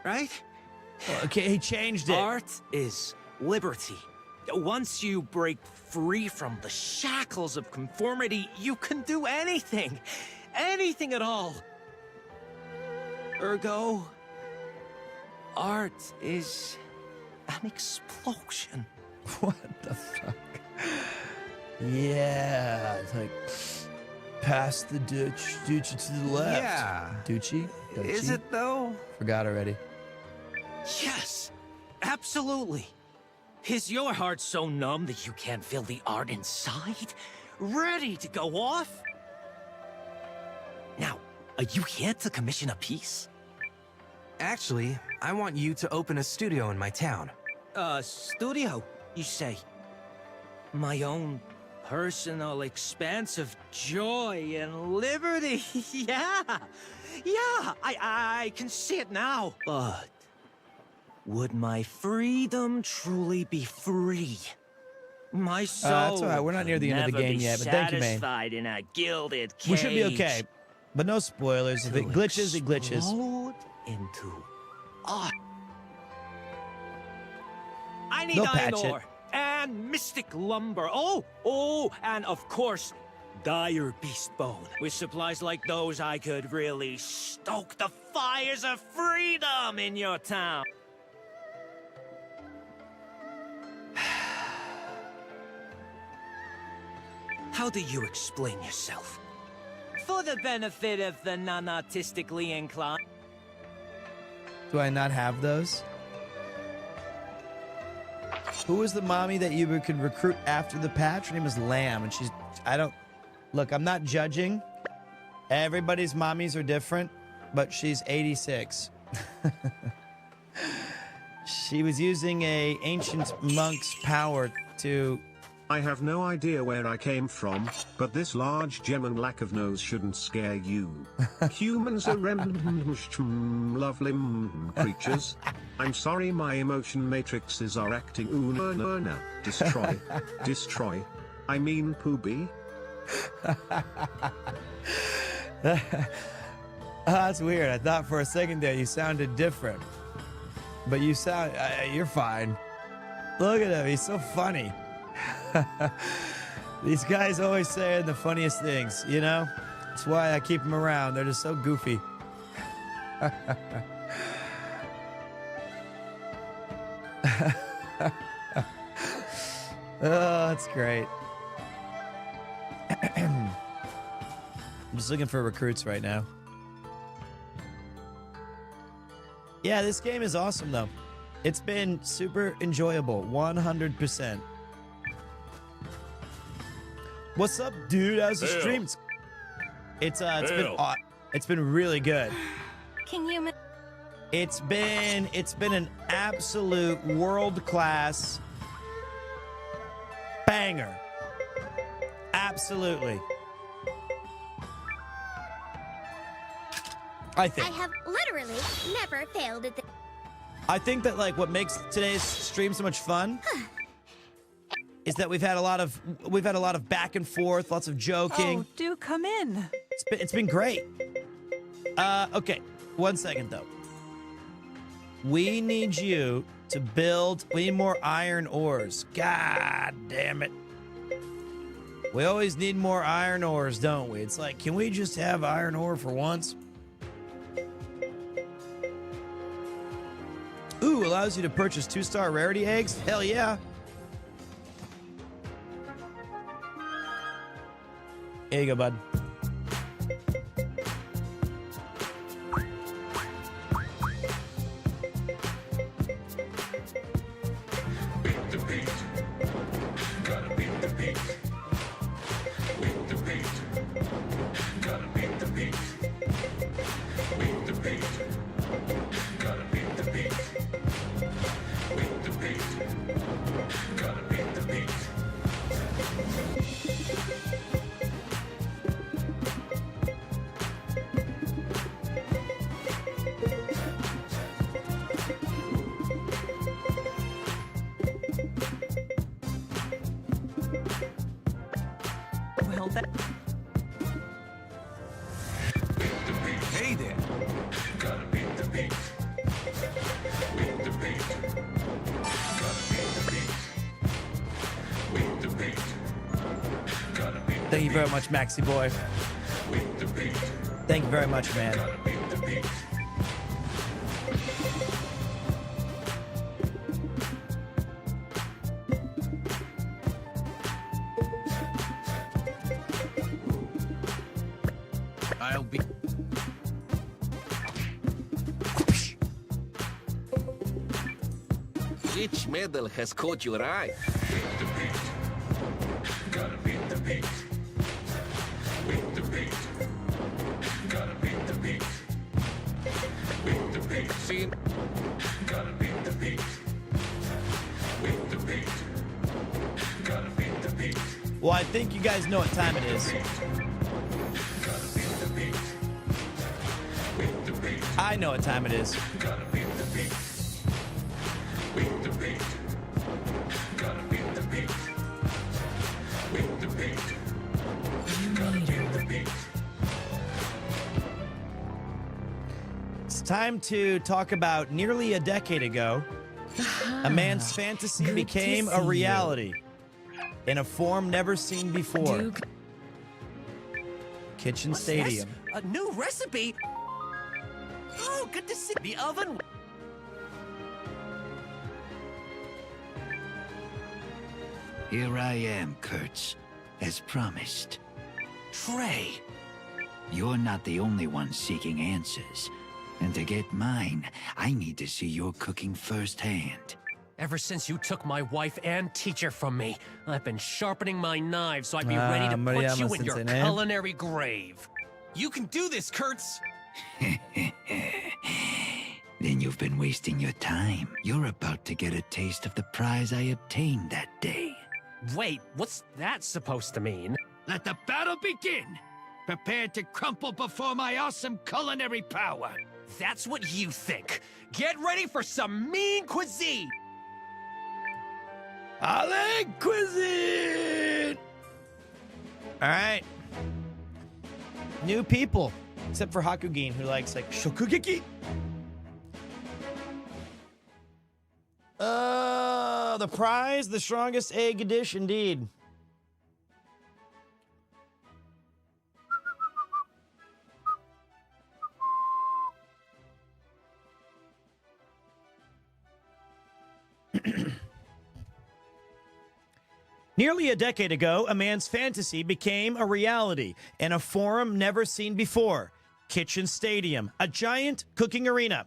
right? Well, okay, he changed it. Art is liberty. Once you break free from the shackles of conformity, you can do anything. Anything at all. Ergo, art is an explosion. What the fuck? Yeah, it's like past the Doochie to the left. Yeah. Doochie? Is it though? Forgot already. Yes, absolutely. Is your heart so numb that you can't feel the art inside? Ready to go off? Now, are you here to commission a piece? Actually, I want you to open a studio in my town. Studio, you say? My own personal expanse of joy and liberty. Yeah, I can see it now. But would my freedom truly be free? My soul that's all right. We're not near the end of the game yet, but thank you, man. satisfied in a gilded cage. We should be okay. But no spoilers. If it glitches, it glitches. Explode into art. I need They'll iron patch it. ore and mystic lumber. Oh, and of course, dire beast bone. With supplies like those, I could really stoke the fires of freedom in your town. How do you explain yourself? For the benefit of the non-artistically inclined. Do I not have those? Who was the mommy that you could recruit after the patch? Her name is Lamb, and look, I'm not judging. Everybody's mommies are different, but she's 86. She was using a ancient monk's power to... I have no idea where I came from, but this large gem and lack of nose shouldn't scare you. Humans are lovely creatures. I'm sorry my emotion matrices are acting Destroy. I mean poopy. That's weird. I thought for a second there you sounded different. But you sound... you're fine. Look at him. He's so funny. These guys always saying the funniest things, you know? That's why I keep them around. They're just so goofy. Oh, that's great. I'm just looking for recruits right now. Yeah, this game is awesome, though. It's been super enjoyable, 100%. What's up, dude? How's the stream? It's been really good. Can you... It's been an absolute world-class banger. Absolutely. I think. I have literally never failed at this. I think that like what makes today's stream so much fun is that we've had a lot of back and forth, lots of joking. Oh, do come in. It's been great. Okay, 1 second though. We need you to build. We need more iron ores. God damn it. We always need more iron ores, don't we? It's like, can we just have iron ore for once? Ooh, allows you to purchase 2-star rarity eggs? Hell yeah. Here you go, bud. Hey there. Gotta beat the beat. Beat the beat. Gotta beat the beat. Beat the beat. Gotta beat the Thank you very much, Maxi Boy. beat the beat. Thank you very much, man. Gotta beat the beat. I'll be. Which medal has caught your eye? Beat the beat. Gotta beat the beat. Beat the beat. Gotta beat the beat. Beat the beat. Seen. Gotta beat the beat. Beat the beat. Gotta beat the beat. Well, I think you guys know what time it is. I know what time it is. It's time to talk about nearly a decade ago. A man's fantasy became a reality in a form never seen before. Kitchen Stadium. A new recipe? Oh, good to see the oven. Here I am, Kurtz, as promised. Trey. You're not the only one seeking answers. And to get mine, I need to see your cooking firsthand. Ever since you took my wife and teacher from me, I've been sharpening my knives so I'd be ready to put you in your culinary grave. You can do this, Kurtz! Then you've been wasting your time. You're about to get a taste of the prize I obtained that day. Wait, what's that supposed to mean? Let the battle begin! Prepared to crumple before my awesome culinary power. That's what you think. Get ready for some mean cuisine! I like cuisine! Alright. New people. Except for Hakugin, who likes, like, shokugeki. The prize, the strongest egg dish indeed. Nearly a decade ago, a man's fantasy became a reality in a forum never seen before. Kitchen Stadium, a giant cooking arena.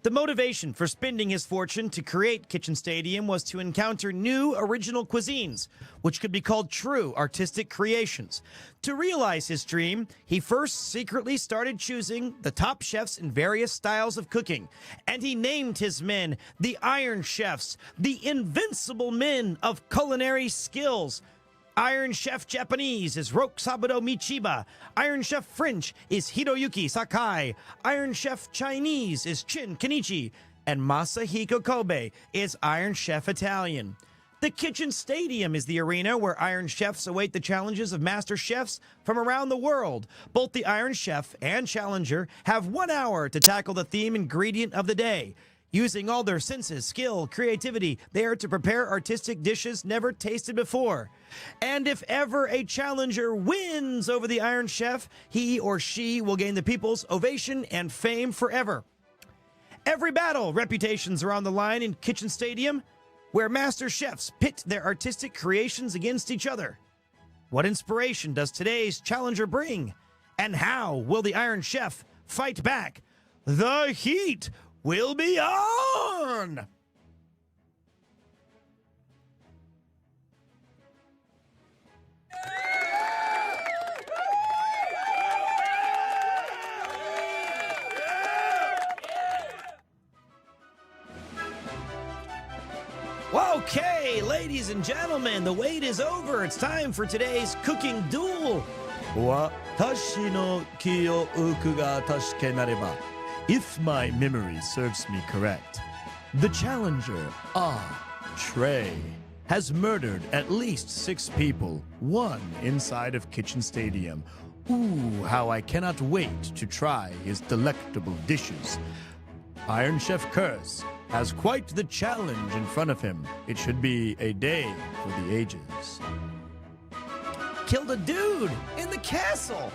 The motivation for spending his fortune to create Kitchen Stadium was to encounter new original cuisines, which could be called true artistic creations. To realize his dream, he first secretly started choosing the top chefs in various styles of cooking, and he named his men the Iron Chefs, the invincible men of culinary skills. Iron Chef Japanese is Rokusabudo Michiba. Iron Chef French is Hiroyuki Sakai. Iron Chef Chinese is Chin Kenichi. And Masahiko Kobe is Iron Chef Italian. The Kitchen Stadium is the arena where Iron Chefs await the challenges of master chefs from around the world. Both the Iron Chef and Challenger have 1 hour to tackle the theme ingredient of the day. Using all their senses, skill, creativity, they are to prepare artistic dishes never tasted before. And if ever a challenger wins over the Iron Chef, he or she will gain the people's ovation and fame forever. Every battle, reputations are on the line in Kitchen Stadium, where master chefs pit their artistic creations against each other. What inspiration does today's challenger bring? And how will the Iron Chef fight back? The heat will be on! Okay, ladies and gentlemen, the wait is over. It's time for today's cooking duel. Watashi no kiyouku ga tasuke nareba. If my memory serves me correct, the challenger, Trey, has murdered at least 6 people, 1 inside of Kitchen Stadium. Ooh, how I cannot wait to try his delectable dishes. Iron Chef Curse has quite the challenge in front of him. It should be a day for the ages. Killed a dude in the castle!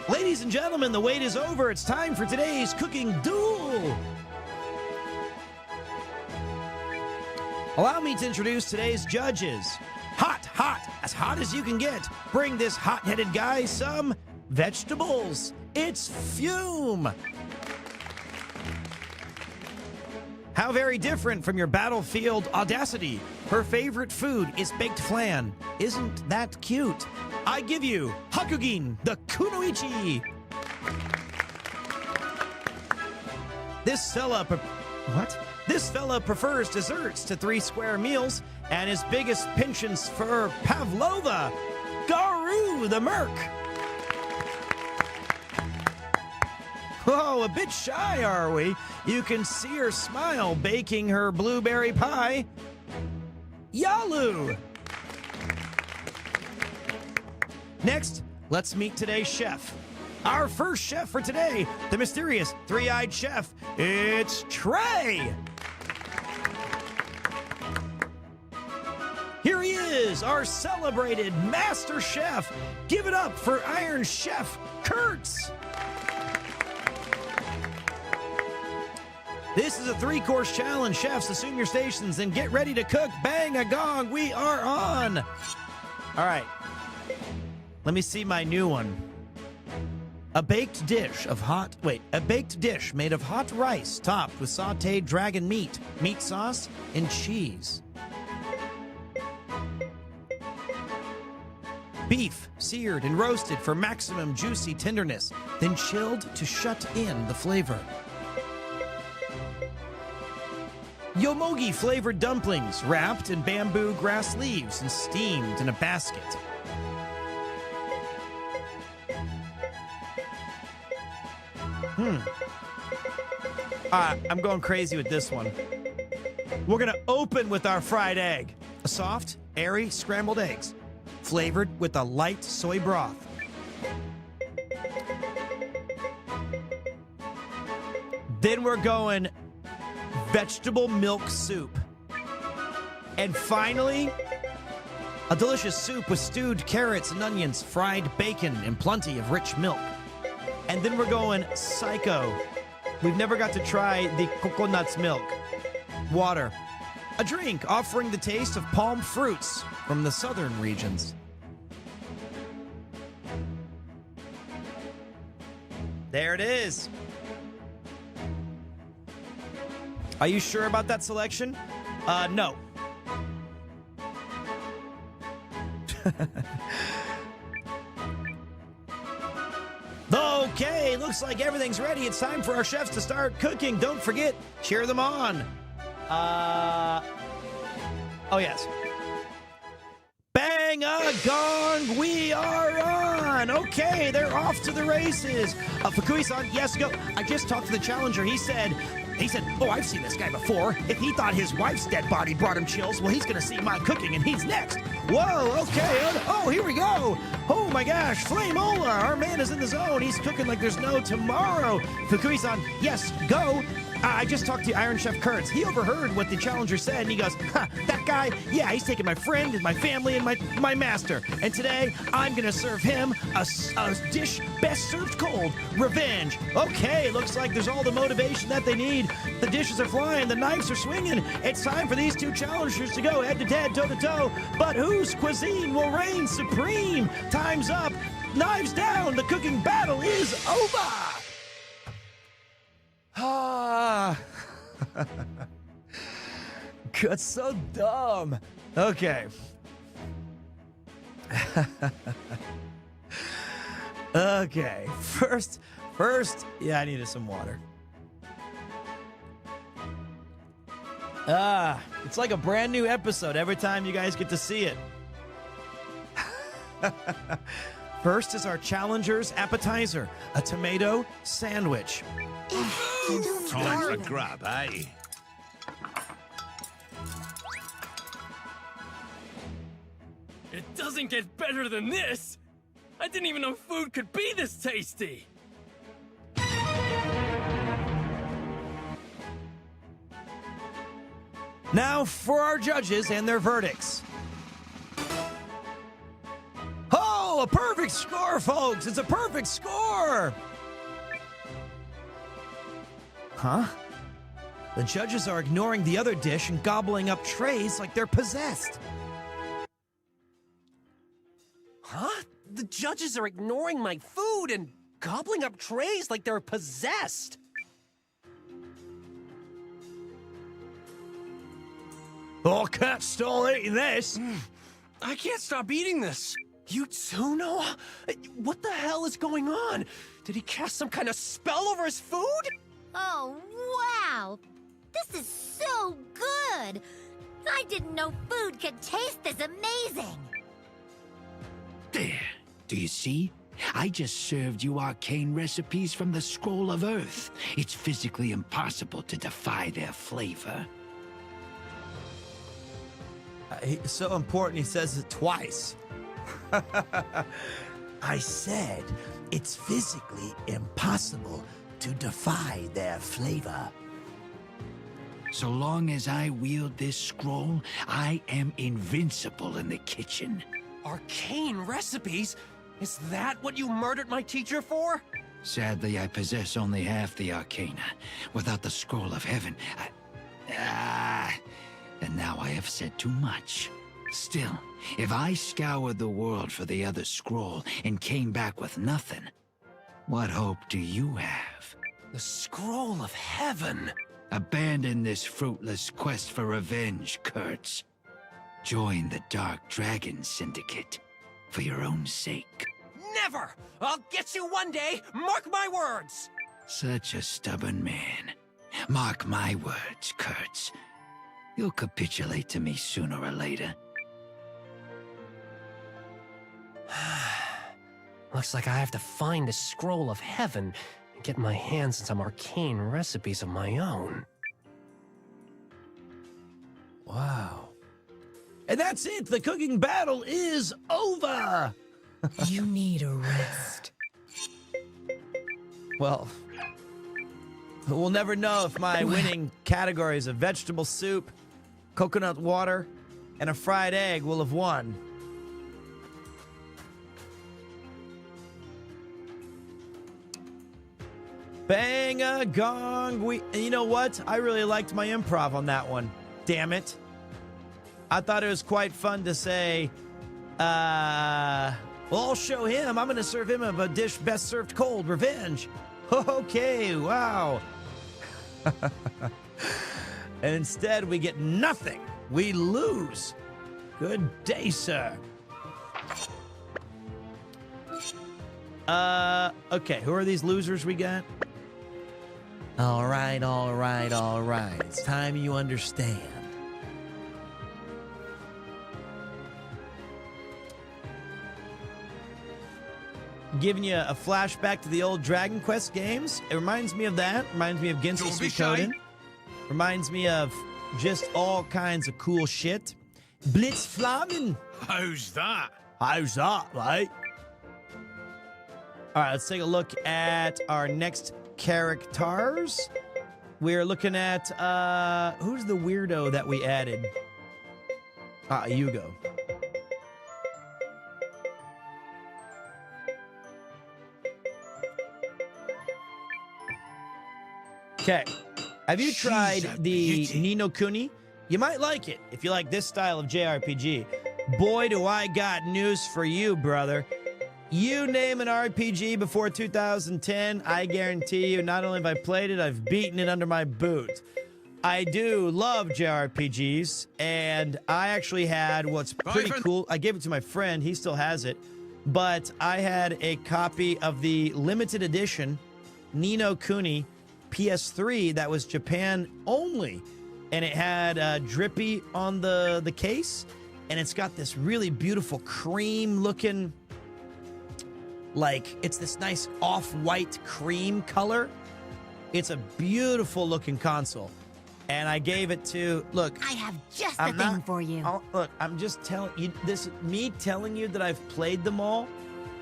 Ladies and gentlemen, the wait is over. It's time for today's cooking duel. Allow me to introduce today's judges. Hot, as hot as you can get. Bring this hot-headed guy some vegetables. It's Fume. How very different from your battlefield audacity. Her favorite food is baked flan. Isn't that cute? I give you Hakugin, the Kunoichi. This fella prefers desserts to 3 square meals and his biggest penchants for Pavlova, Garu the Merc. Oh, a bit shy, are we? You can see her smile baking her blueberry pie. Yalu. Next, let's meet today's chef. Our first chef for today, the mysterious three-eyed chef, it's Trey. Here he is, our celebrated master chef. Give it up for Iron Chef Kurtz. This is a 3-course challenge. Chefs, assume your stations and get ready to cook. Bang a gong, we are on. All right, let me see my new one. A baked dish made of hot rice topped with sauteed dragon meat, meat sauce, and cheese. Beef, seared and roasted for maximum juicy tenderness, then chilled to shut in the flavor. Yomogi flavored dumplings, wrapped in bamboo grass leaves and steamed in a basket. I'm going crazy with this one. We're gonna open with our fried egg. A soft, airy scrambled eggs, flavored with a light soy broth. Then we're going vegetable milk soup. And finally, a delicious soup with stewed carrots and onions, fried bacon, and plenty of rich milk. And then we're going psycho. We've never got to try the coconut's milk. Water. A drink offering the taste of palm fruits from the southern regions. There it is. Are you sure about that selection? No. Okay, looks like everything's ready. It's time for our chefs to start cooking. Don't forget, cheer them on. Oh yes. Bang a gong, we are on. Okay, they're off to the races. Fukui-san, yes, go. I just talked to the challenger. He said, oh, I've seen this guy before. If he thought his wife's dead body brought him chills, well, he's gonna see my cooking, and he's next. Whoa, okay, oh, here we go. Oh my gosh, Flameola, our man is in the zone. He's cooking like there's no tomorrow. Fukui-san, yes, go. I just talked to Iron Chef Kurtz. He overheard what the challenger said, and he goes, that guy, yeah, he's taking my friend and my family and my master. And today, I'm gonna serve him a dish best served cold, revenge. Okay, looks like there's all the motivation that they need. The dishes are flying, the knives are swinging. It's time for these two challengers to go head-to-head, toe-to-toe. But whose cuisine will reign supreme? Time's up, knives down, the cooking battle is over. That's so dumb. Okay. Okay. First, yeah, I needed some water. It's like a brand new episode every time you guys get to see it. First is our challenger's appetizer, a tomato sandwich. Time for a grub, eh? It doesn't get better than this! I didn't even know food could be this tasty! Now for our judges and their verdicts. Oh, a perfect score, folks! It's a perfect score! Huh? The judges are ignoring the other dish and gobbling up trays like they're possessed. Huh? The judges are ignoring my food and gobbling up trays like they're possessed. Oh, can't stall eating this. I can't stop eating this. You too, Noah? What the hell is going on? Did he cast some kind of spell over his food? Oh, wow! This is so good! I didn't know food could taste this amazing! There. Do you see? I just served you arcane recipes from the Scroll of Earth. It's physically impossible to defy their flavor. It's so important he says it twice. I said it's physically impossible to defy their flavor. So long as I wield this scroll, I am invincible in the kitchen. Arcane recipes? Is that what you murdered my teacher for? Sadly, I possess only half the arcana. Without the Scroll of Heaven, and now I have said too much. Still, if I scoured the world for the other scroll and came back with nothing, what hope do you have? The Scroll of Heaven? Abandon this fruitless quest for revenge, Kurtz. Join the Dark Dragon Syndicate, for your own sake. Never! I'll get you one day, mark my words! Such a stubborn man. Mark my words, Kurtz. You'll capitulate to me sooner or later. Looks like I have to find the Scroll of Heaven and get my hands on some arcane recipes of my own. Wow. And that's it. The cooking battle is over. You need a rest. Well, we'll never know if my winning categories of vegetable soup, coconut water, and a fried egg will have won. Bang a gong. You know what? I really liked my improv on that one. Damn it. I thought it was quite fun to say, well, I'll show him. I'm going to serve him a dish best served cold. Revenge. Okay, wow. And instead, we get nothing. We lose. Good day, sir. Okay, who are these losers we got? All right, all right, all right. It's time you understand. Giving you a flashback to the old Dragon Quest games. It reminds me of that. Reminds me of Genshin Suikoden. Reminds me of just all kinds of cool shit. Blitz Flammen. How's that? How's that, mate? All right, let's take a look at our next characters. We're looking at, who's the weirdo that we added? Yugo. Okay. Have you tried the Ni no Kuni? You might like it if you like this style of JRPG. Boy, do I got news for you, brother. You name an RPG before 2010, I guarantee you, not only have I played it, I've beaten it under my boot. I do love JRPGs, and I actually had what's pretty cool. I gave it to my friend. He still has it. But I had a copy of the limited edition Ni no Kuni PS3 that was Japan only. And it had Drippy on the case. And it's got this really beautiful cream-looking, like, it's this nice off-white cream color. It's a beautiful-looking console. And I gave it to, look. I have just the thing for you. Look, I'm just telling you, me telling you that I've played them all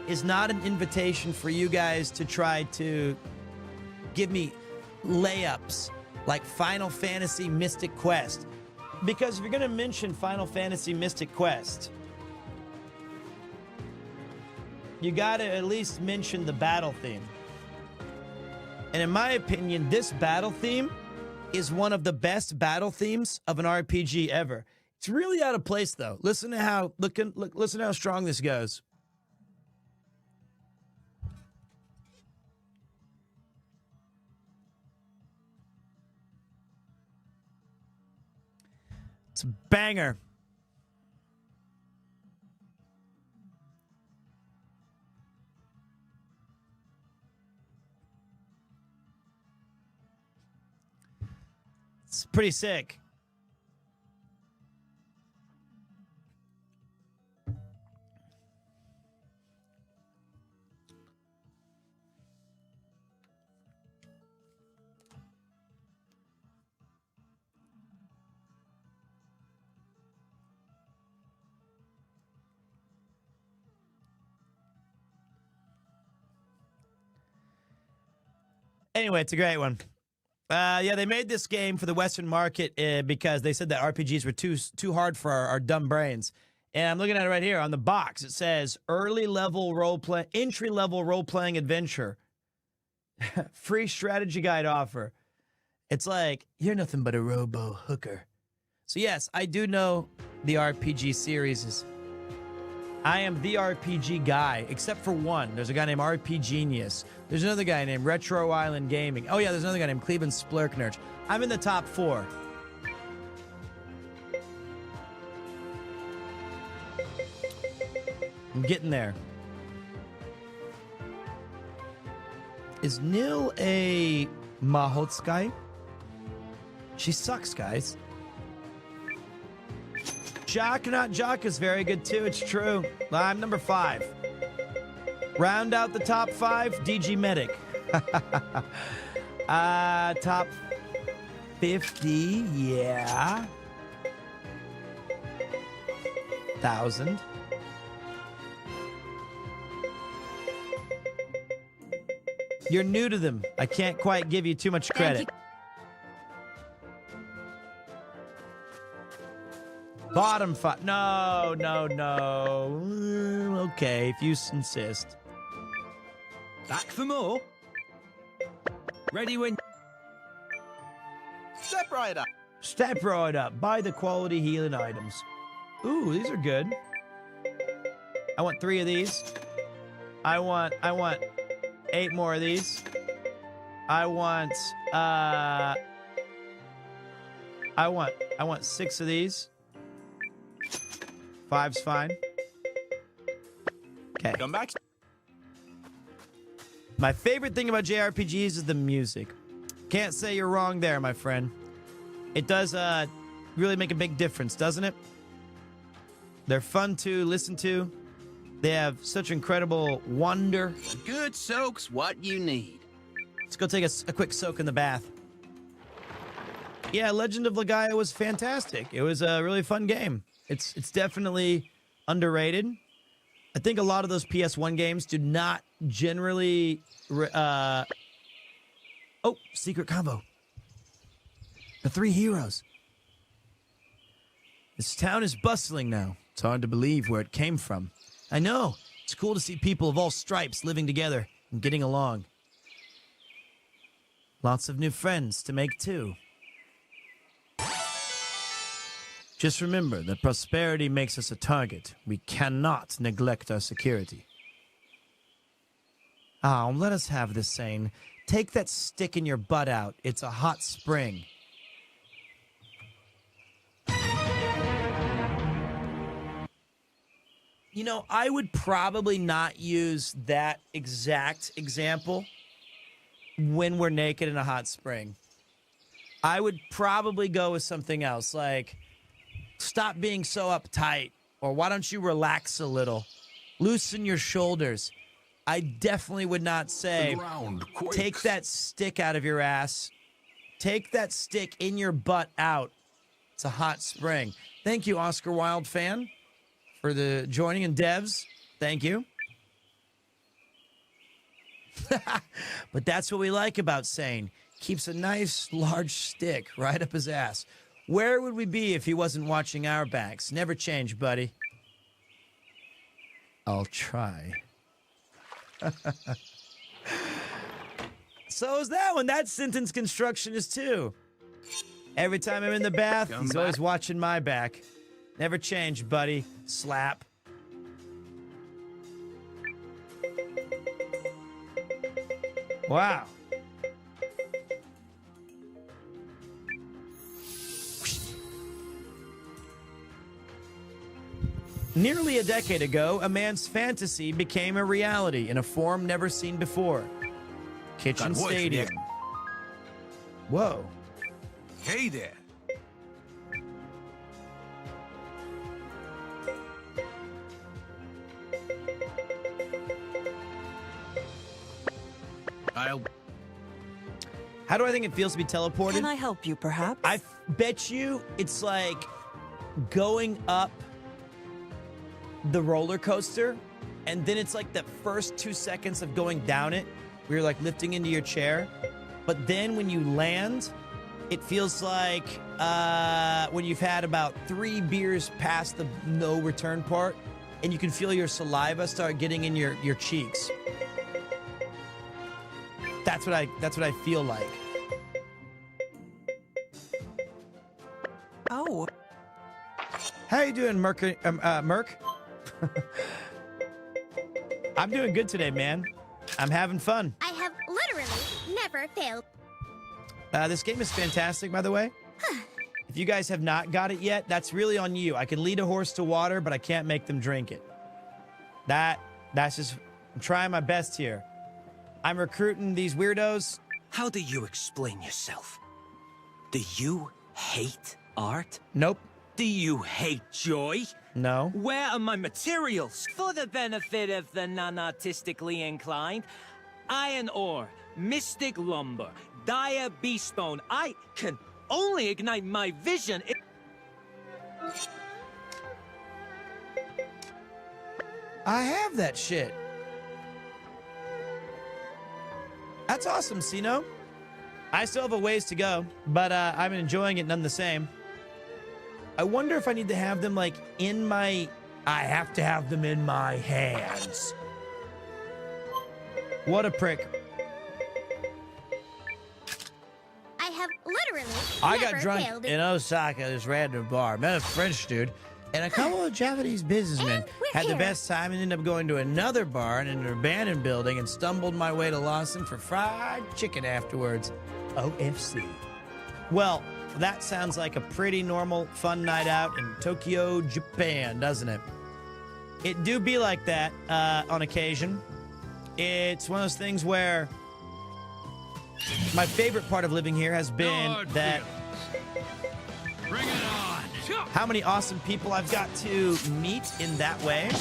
is not an invitation for you guys to try to give me layups like Final Fantasy Mystic Quest. Because if you're going to mention Final Fantasy Mystic Quest, you got to at least mention the battle theme. And in my opinion, this battle theme is one of the best battle themes of an RPG ever. It's really out of place, though. Listen to how listen to how strong this goes. It's a banger. It's pretty sick. Anyway, it's a great one. Yeah, they made this game for the Western market because they said that RPGs were too hard for our dumb brains. And I'm looking at it right here on the box. It says entry level role playing adventure, free strategy guide offer. It's like you're nothing but a robo hooker. So yes, I do know the RPG series. I am the RPG guy, except for one. There's a guy named RP Genius. There's another guy named Retro Island Gaming. Oh yeah, there's another guy named Cleveland Splurknerch. I'm in the top 4. I'm getting there. Is Nil a Mahotskai? She sucks, guys. Jock Not Jock is very good too, it's true. I'm number 5. Round out the top 5, DG Medic. Top 50, yeah. 1,000. You're new to them. I can't quite give you too much credit. Bottom 5. No. Okay, if you insist. Back for more. Ready when... Step right up. Step right up. Buy the quality healing items. Ooh, these are good. I want 3 of these. I want 8 more of these. I want 6 of these. 5's fine. Okay. Come back. My favorite thing about JRPGs is the music. Can't say you're wrong there, my friend. It does really make a big difference, doesn't it? They're fun to listen to. They have such incredible wonder. A good soak's what you need. Let's go take a quick soak in the bath. Yeah, Legend of Legaia was fantastic. It was a really fun game. It's definitely underrated. I think a lot of those PS1 games do not generally... Oh, secret combo. The 3 heroes. This town is bustling now. It's hard to believe where it came from. I know. It's cool to see people of all stripes living together and getting along. Lots of new friends to make, too. Just remember that prosperity makes us a target. We cannot neglect our security. Let us have this saying. Take that stick in your butt out. It's a hot spring. You know, I would probably not use that exact example when we're naked in a hot spring. I would probably go with something else, like, stop being so uptight, or why don't you relax a little? Loosen your shoulders. I definitely would not say, take that stick out of your ass. Take that stick in your butt out. It's a hot spring. Thank you, Oscar Wilde fan, for the joining, and devs. Thank you. But that's what we like about Sane. Keeps a nice, large stick right up his ass. Where would we be if he wasn't watching our backs? Never change, buddy. I'll try. So is that one. That sentence construction is too. Every time I'm in the bath, he's always watching my back. Never change, buddy. Slap. Wow. Nearly a decade ago, a man's fantasy became a reality in a form never seen before. Kitchen Stadium. Whoa. Hey there. How do I think it feels to be teleported? Can I help you, perhaps? I bet you it's like going up the roller coaster, and then it's like the first 2 seconds of going down it, where you're like lifting into your chair, but then when you land, it feels like when you've had about 3 beers past the no return part, and you can feel your saliva start getting in your cheeks. That's what I feel like. Oh. How you doing, Merc? Merc? I'm doing good today, man. I'm having fun. I have literally never failed. This game is fantastic, by the way. If you guys have not got it yet, that's really on you. I can lead a horse to water, but I can't make them drink it. That's just, I'm trying my best here. I'm recruiting these weirdos. How do you explain yourself? Do you hate art? Nope. Do you hate joy? No. Where are my materials? For the benefit of the non-artistically inclined, iron ore, mystic lumber, dire beast bone. I can only ignite my vision if... I have that shit. That's awesome, Sino. I still have a ways to go, but I'm enjoying it none the same. I wonder if I need to have them, like, in my... I have to have them in my hands. What a prick. I have literally I never got drunk failed in Osaka, this random bar. Met a French dude and a couple of Japanese businessmen. Had the best time and ended up going to another bar in an abandoned building and stumbled my way to Lawson for fried chicken afterwards. OFC. Well, that sounds like a pretty normal, fun night out in Tokyo, Japan, doesn't it? It do be like that on occasion. It's one of those things where my favorite part of living here has been that Bring it on. how many awesome people I've got to meet in that way. Here's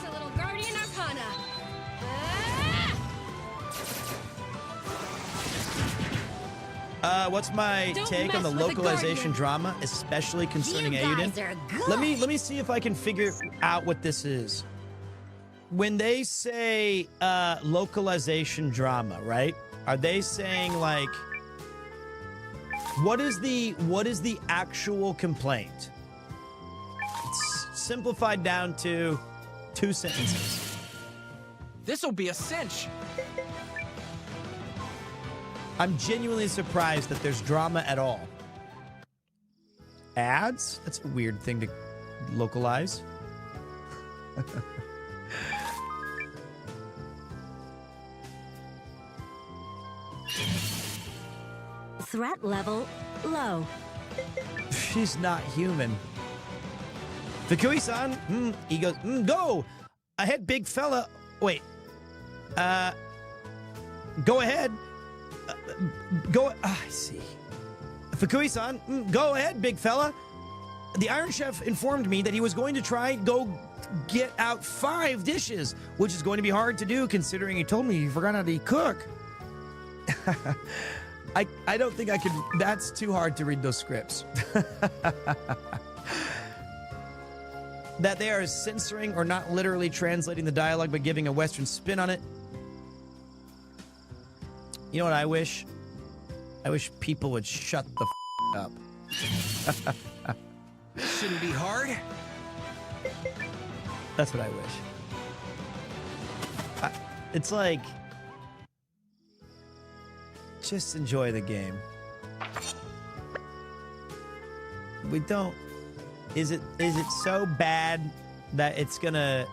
a little Guardian Arcana. What's my Don't take on the mess with the localization Guardian. drama, especially concerning You guys Eiyuden? are good. Let me see if I can figure out what this is. When they say localization drama, right? Are they saying like what is the actual complaint? It's simplified down to 2 sentences. This'll be a cinch. I'm genuinely surprised that there's drama at all. Ads? That's a weird thing to localize. Threat level low. She's not human. Fukui-san, he goes, go! Ahead, big fella. Wait. Go ahead. I see. Fukui-san, go ahead, big fella. The Iron Chef informed me that he was going to try and go get out 5 dishes, which is going to be hard to do considering he told me he forgot how to cook. I don't think I could. That's too hard to read those scripts. That they are censoring or not literally translating the dialogue but giving a Western spin on it. You know what I wish? I wish people would shut the up. Shouldn't be hard. That's what I wish. It's like, just enjoy the game. We don't. Is it so bad that it's gonna?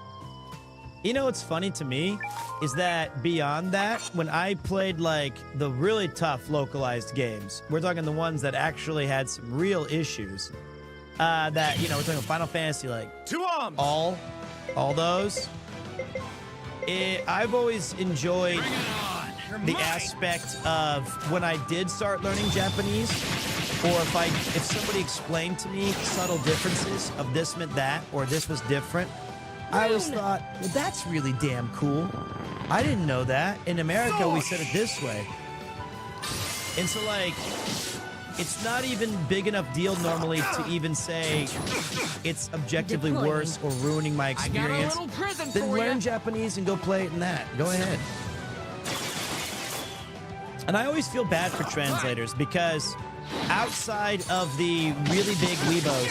You know what's funny to me is that beyond that, when I played like the really tough localized games, we're talking the ones that actually had some real issues. That, you know, we're talking Final Fantasy, like To arms. all those. I've always enjoyed the aspect of when I did start learning Japanese, or if somebody explained to me subtle differences of this meant that, or this was different, I always thought, well, that's really damn cool. I didn't know that. In America, we said it this way. And so, like, it's not even big enough deal normally to even say it's objectively worse or ruining my experience. little present Then for learn ya. Japanese and go play it in that. Go ahead. And I always feel bad for translators because outside of the really big weebos,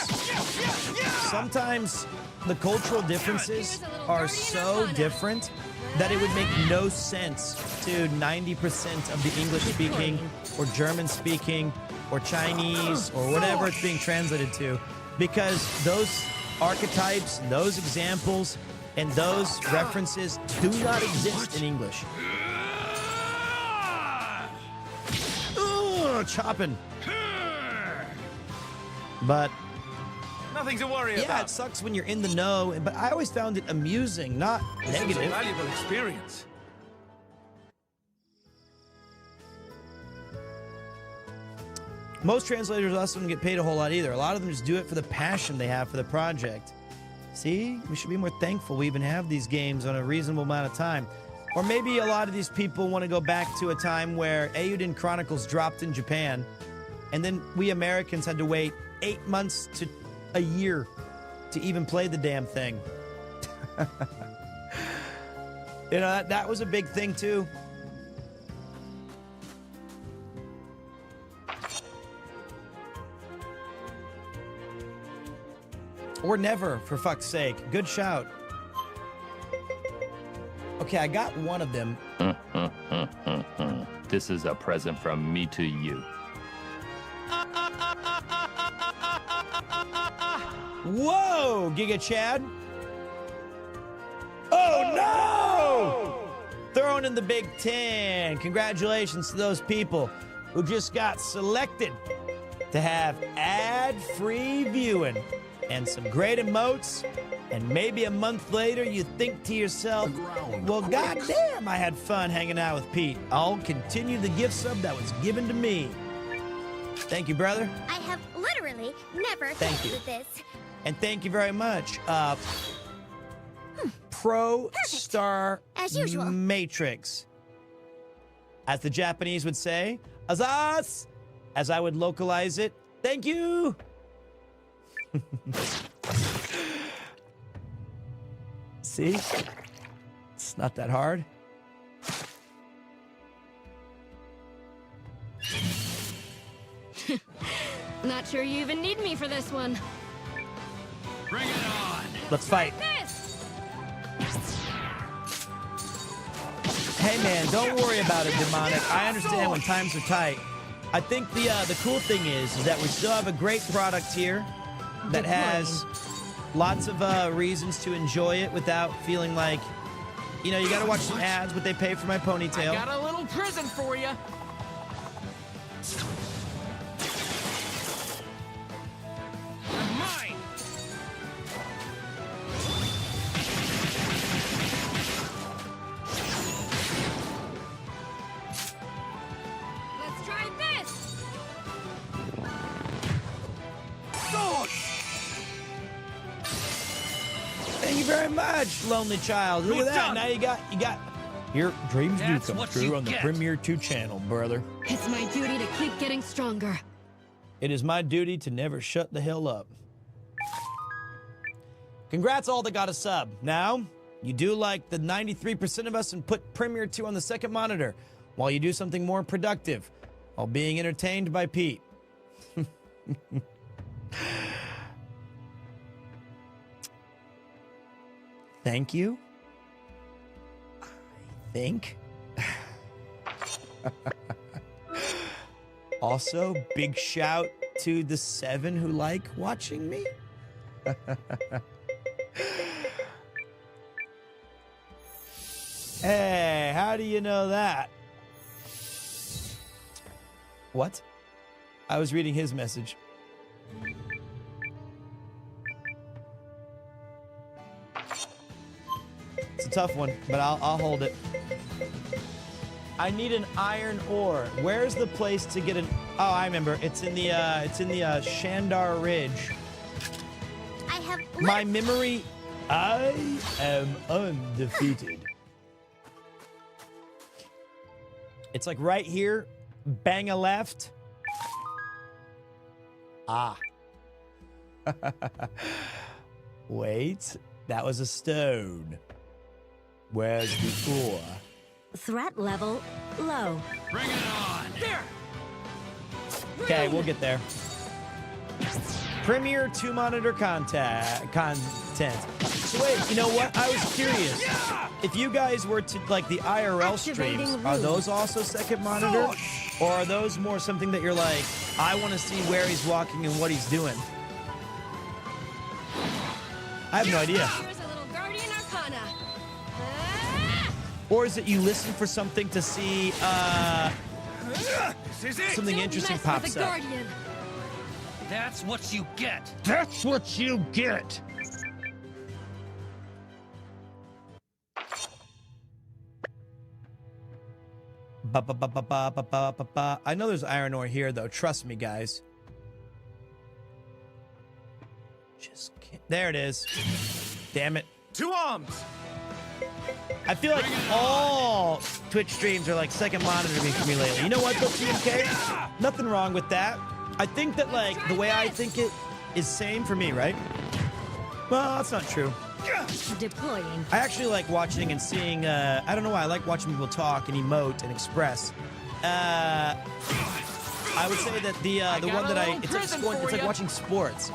sometimes the cultural differences are so different that it would make no sense to 90% of the English-speaking or German-speaking or Chinese or whatever it's being translated to, because those archetypes, those examples, and those references do not exist in English. Chopping. But Nothing to worry about. yeah, it sucks when you're in the know, but I always found it amusing, not This is a negative. valuable experience. Most translators also don't get paid a whole lot either. A lot of them just do it for the passion they have for the project. See, we should be more thankful we even have these games on a reasonable amount of time. Or maybe a lot of these people want to go back to a time where Eiyuden Chronicles dropped in Japan, and then we Americans had to wait 8 months to a year to even play the damn thing. You know, that was a big thing too. Or never, for fuck's sake. Good shout. Okay, I got one of them. This is a present from me to you. Whoa, Giga Chad. Oh, no! Throwing in the Big Ten. Congratulations to those people who just got selected to have ad-free viewing and some great emotes. And maybe a month later, you think to yourself, well, goddamn, I had fun hanging out with Pete. I'll continue the gift sub that was given to me. Thank you, brother. I have literally never Thank you. with this. And thank you very much. Pro Star As usual. Matrix. As the Japanese would say, Azaz! As I would localize it, thank you! See? It's not that hard. Not sure you even need me for this one. Bring it on. Let's fight. This! Hey man, don't worry about it, Demonic. I understand when times are tight. I think the cool thing is that we still have a great product here that has lots of reasons to enjoy it without feeling like, you know, you gotta watch some ads, but they pay for my ponytail. I got a little present for you. Mine. Let's try this! Thank you very much, lonely child. Look at that. Now you got your dreams That's do come what true you on the get. PremierTwo channel, brother. It's my duty to keep getting stronger. It is my duty to never shut the hell up. Congrats all that got a sub. Now, you do like the 93% of us and put PremierTwo on the second monitor while you do something more productive while being entertained by Pete. Thank you. I think. Also, big shout to the 7 who like watching me. Hey, how do you know that? What? I was reading his message. It's a tough one, but I'll hold it. I need an iron ore. Where's the place to get an? Oh, I remember. It's in the Shandar Ridge. I have My memory. I am undefeated. It's like right here. Bang a left. Ah. Wait, that was a stone. Whereas before. Threat level low. Bring it on! There! Okay, we'll get there. PremierTwo monitor content. So wait, you know what? I was curious. If you guys were to, like, the IRL streams, are those also second monitor? Or are those more something that you're like, I want to see where he's walking and what he's doing? I have no idea. Here's a little guardian arcana. Or is it you listen for something to see something interesting pops up? Guardian. That's what you get. That's what you get. I know there's iron ore here, though. Trust me, guys. Just can't. There it is. Damn it. 2 arms. I feel like all Twitch streams are like second monitor for me lately. You know what, though, TMK? Nothing wrong with that. I think that, like, the way I think it is same for me, right? Well, that's not true. Deploying. I actually like watching and seeing, I don't know why, I like watching people talk and emote and express. I would say that the one that it's like watching sports.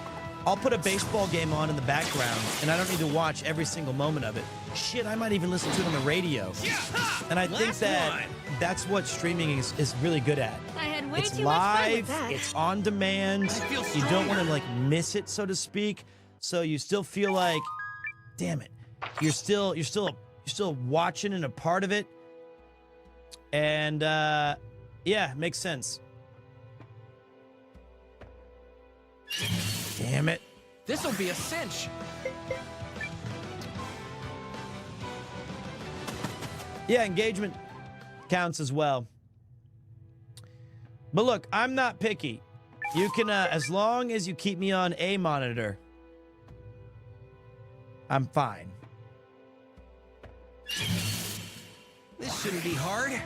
I'll put a baseball game on in the background, and I don't need to watch every single moment of it. Shit, I might even listen to it on the radio. And I think that that's what streaming is really good at. I had way It's too much fun with live, that. it's on demand. You don't want to, like, miss it, so to speak. So you still feel like, damn it, you're still watching and a part of it. And yeah, makes sense. Damn it. This'll be a cinch. Yeah, engagement counts as well. But look, I'm not picky. You can, as long as you keep me on a monitor, I'm fine. This shouldn't be hard.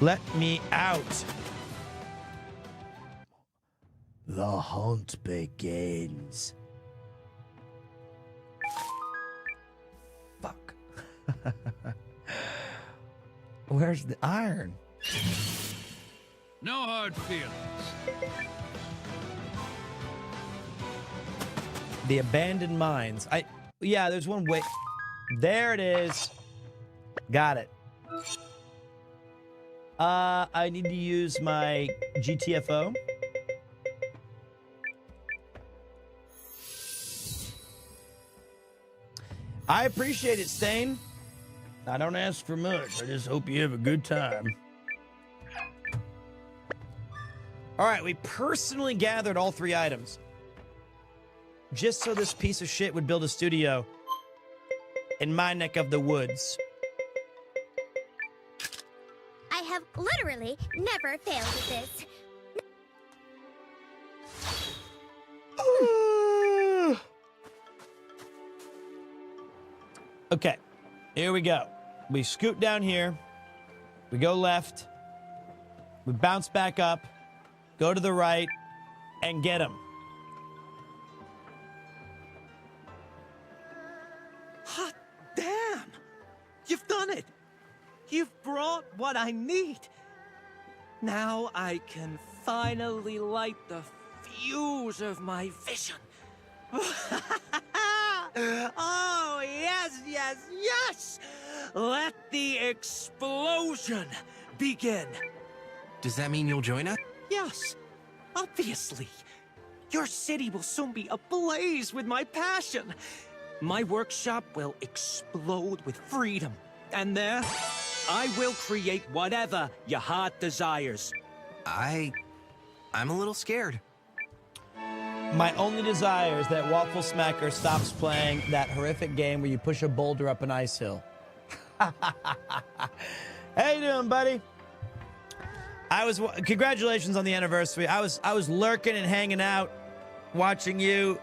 Let me out. The hunt begins. Fuck. Where's the iron? No hard feelings. The abandoned mines. Yeah, there's one way. There it is. Got it. I need to use my GTFO. I appreciate it, Stain. I don't ask for much. I just hope you have a good time. All right, we personally gathered all 3 items. Just so this piece of shit would build a studio in my neck of the woods. I have literally never failed at this. Okay, here we go. We scoot down here. We go left. We bounce back up. Go to the right. And get him. Hot damn! You've done it! You've brought what I need. Now I can finally light the fuse of my vision. Oh, yes, yes, yes! Let the explosion begin. Does that mean you'll join us? Yes, obviously. Your city will soon be ablaze with my passion. My workshop will explode with freedom. And there, I will create whatever your heart desires. I'm a little scared. My only desire is that Waffle Smacker stops playing that horrific game where you push a boulder up an ice hill. How you doing, buddy? Congratulations on the anniversary. I was lurking and hanging out, watching you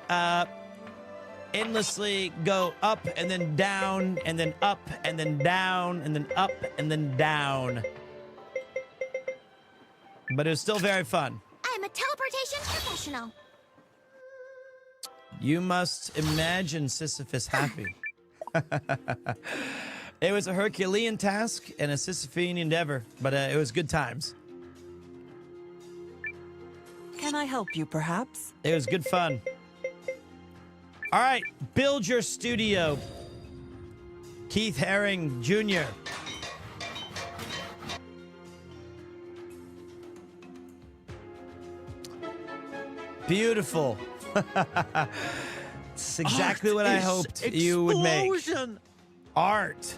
endlessly go up and then down and then up and then down and then up and then down. But it was still very fun. I'm a teleportation professional. You must imagine Sisyphus happy. It was a Herculean task and a Sisyphean endeavor, but it was good times. Can I help you, perhaps? It was good fun. All right, build your studio. Keith Haring Jr. Beautiful. It's exactly what I hoped you would make. Explosion! Art.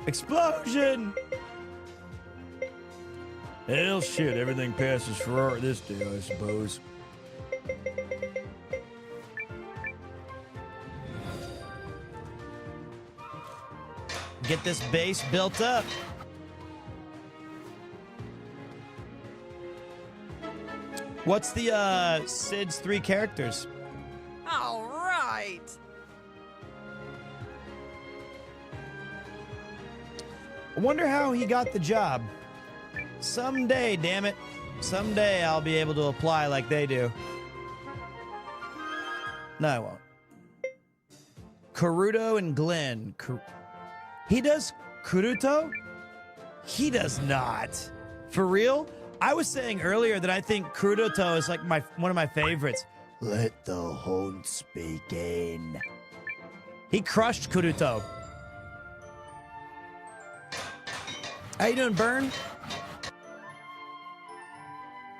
Explosion! Hell shit, everything passes for art this day, I suppose. Get this base built up. What's the Sid's 3 characters? All right. I wonder how he got the job. Someday, damn it. Someday I'll be able to apply like they do. No, I won't. Karuto and Glenn. He does Karuto? He does not. For real? I was saying earlier that I think Karuto is like one of my favorites. Let the hunts begin. He crushed Karuto. How you doing, Burn?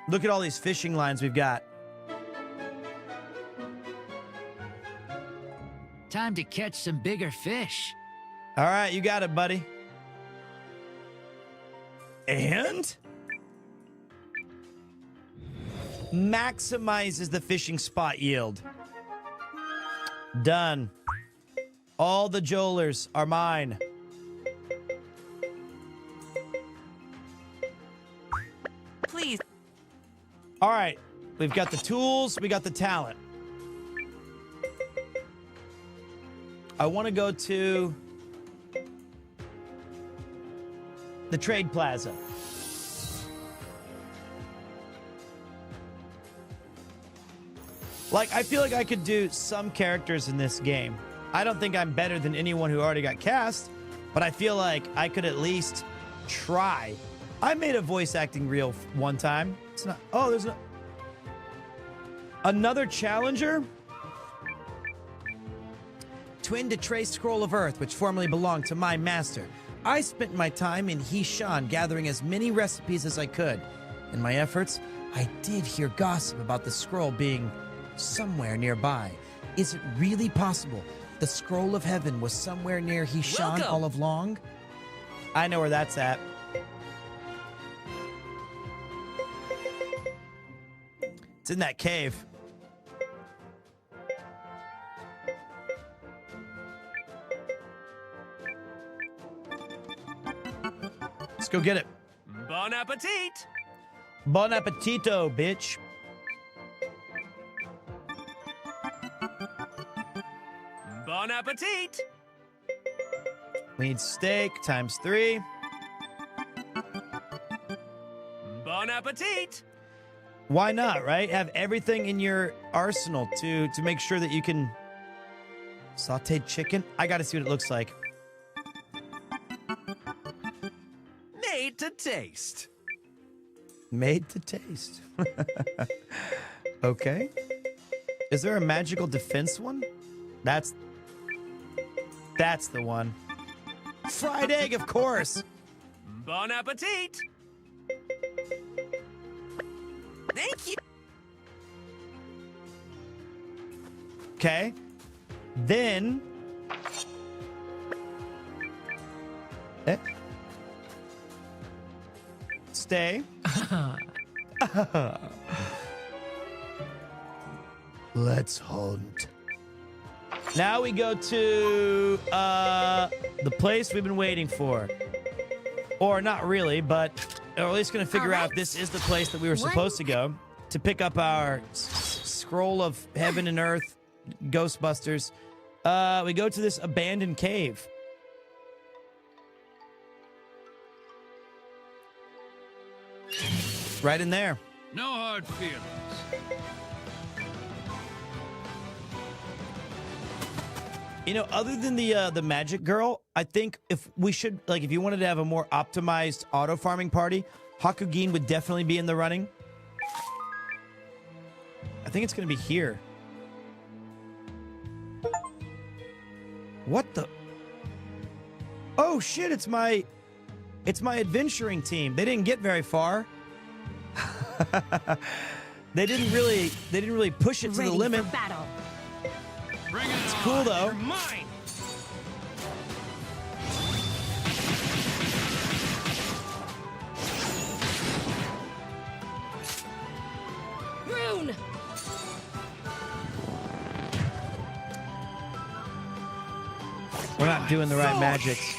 Look at all these fishing lines we've got. Time to catch some bigger fish. All right, you got it, buddy. And? Maximizes the fishing spot yield. Done. All the Joelers are mine. Please. All right, we've got the tools, we got the talent. I want to go to the Trade Plaza. Like, I feel like I could do some characters in this game. I don't think I'm better than anyone who already got cast, but I feel like I could at least try. I made a voice acting reel one time. It's not. Oh, there's another challenger. Twin to Trace Scroll of Earth, which formerly belonged to my master. I spent my time in Hishan gathering as many recipes as I could. In my efforts, I did hear gossip about the scroll being somewhere nearby. Is it really possible the Scroll of Heaven was somewhere near Hishan all along? I know where that's at. It's in that cave. Let's go get it. Bon appetit! Bon appetito, bitch. Bon appetit! We need steak times 3. Bon appetit! Why not, right? Have everything in your arsenal to make sure that you can sauteed chicken. I gotta see what it looks like. Made to taste. Made to taste. Okay. Is there a magical defense one? That's the one. Fried egg, of course. Bon appetit! Thank you. Okay. Then. Stay. Let's hunt. Now we go to the place we've been waiting for. Or not really, but we're at least going to figure out if this is the place that we were supposed to go to pick up our Scroll of Heaven and Earth Ghostbusters. We go to this abandoned cave. Right in there. No hard feelings. You know, other than the magic girl, I think if we should, like, if you wanted to have a more optimized auto farming party, Hakugin would definitely be in the running. I think it's going to be here. What the? Oh shit! It's my adventuring team. They didn't get very far. They didn't really push it to the limit. For battle. It's cool though. You're mine. Rune! We're not doing the right magics.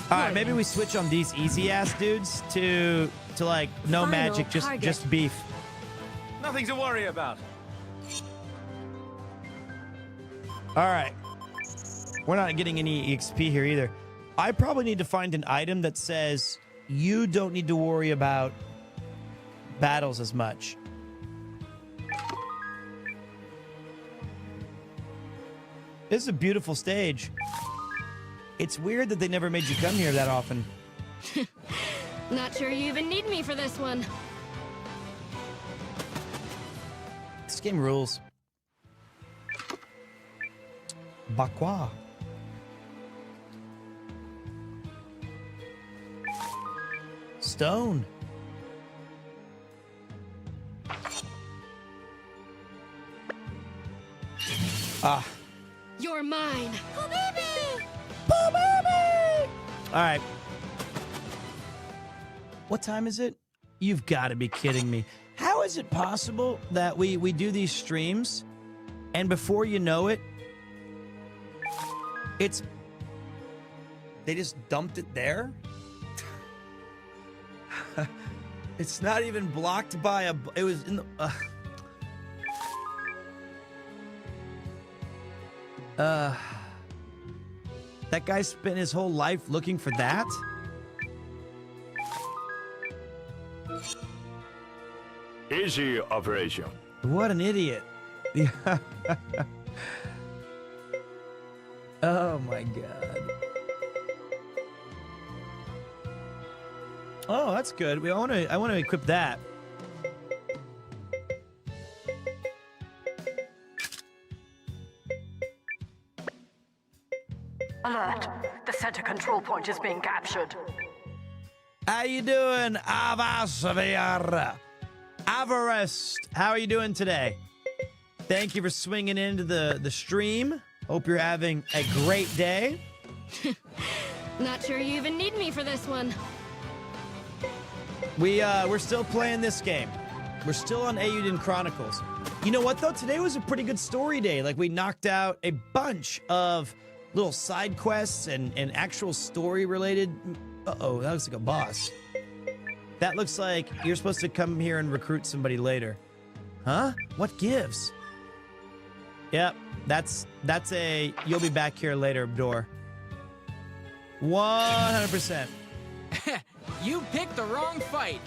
All right, maybe we switch on these easy ass dudes to like no Final magic, target. just beef. Nothing to worry about. All right. We're not getting any EXP here either. I probably need to find an item that says you don't need to worry about battles as much. This is a beautiful stage. It's weird that they never made you come here that often. Not sure you even need me for this one. This game rules. Bakwa. Stone. Ah. You're mine. All right. What time is it? You've got to be kidding me. How is it possible that we do these streams and before you know it, they just dumped it there? It's not even blocked by a... It was in the... That guy spent his whole life looking for that? Easy operation. What an idiot. Oh my god. Oh, that's good. I want to equip that. Alert. The center control point is being captured. How you doing, Avasviar? Avarest, how are you doing today? Thank you for swinging into the stream. Hope you're having a great day. Not sure you even need me for this one. We're still playing this game. We're still on Eiyuden Chronicles. You know what, though? Today was a pretty good story day. Like, we knocked out a bunch of little side quests and actual story-related... Uh-oh, that looks like a boss. That looks like you're supposed to come here and recruit somebody later. Huh? What gives? Yep, that's a you'll be back here later door. 100%. You picked the wrong fight.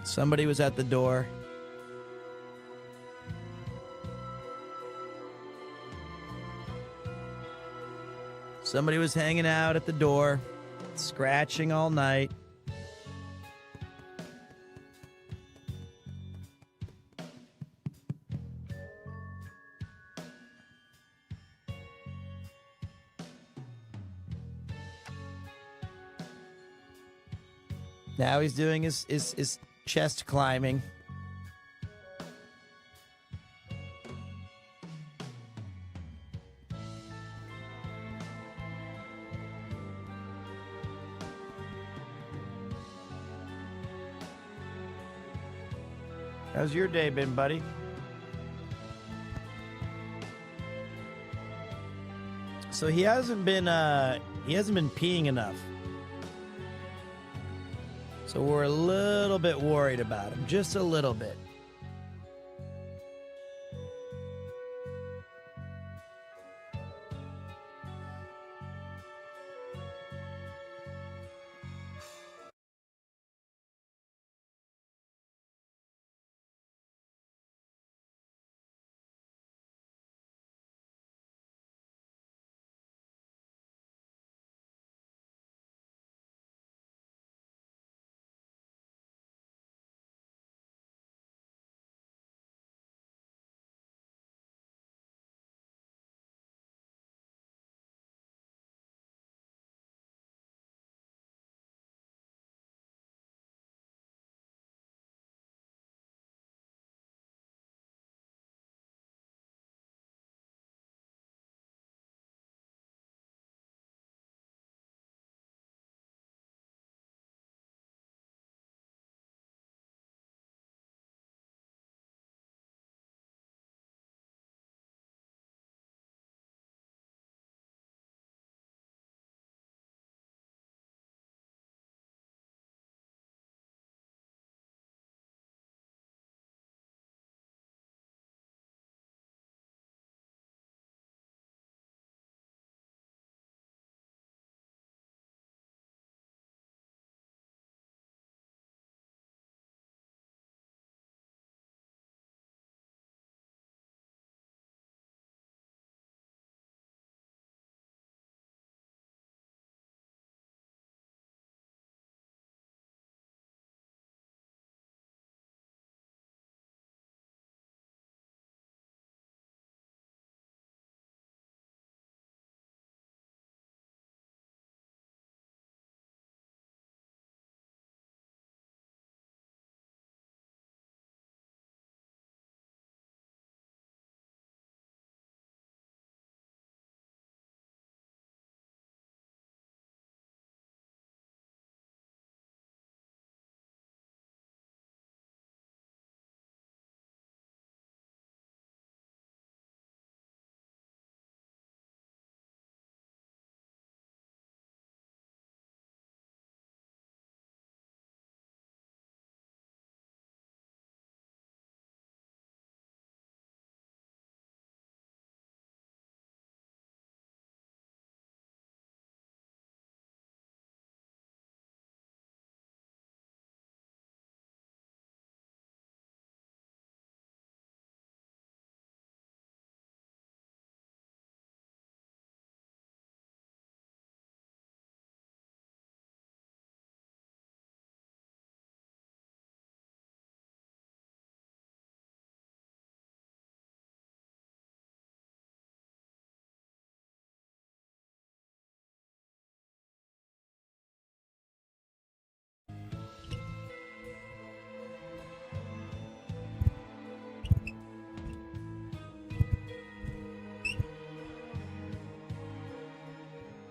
Somebody was at the door. Somebody was hanging out at the door, scratching all night. Now he's doing his chest climbing. How's your day been, buddy? So he hasn't been peeing enough. So we're a little bit worried about him, just a little bit.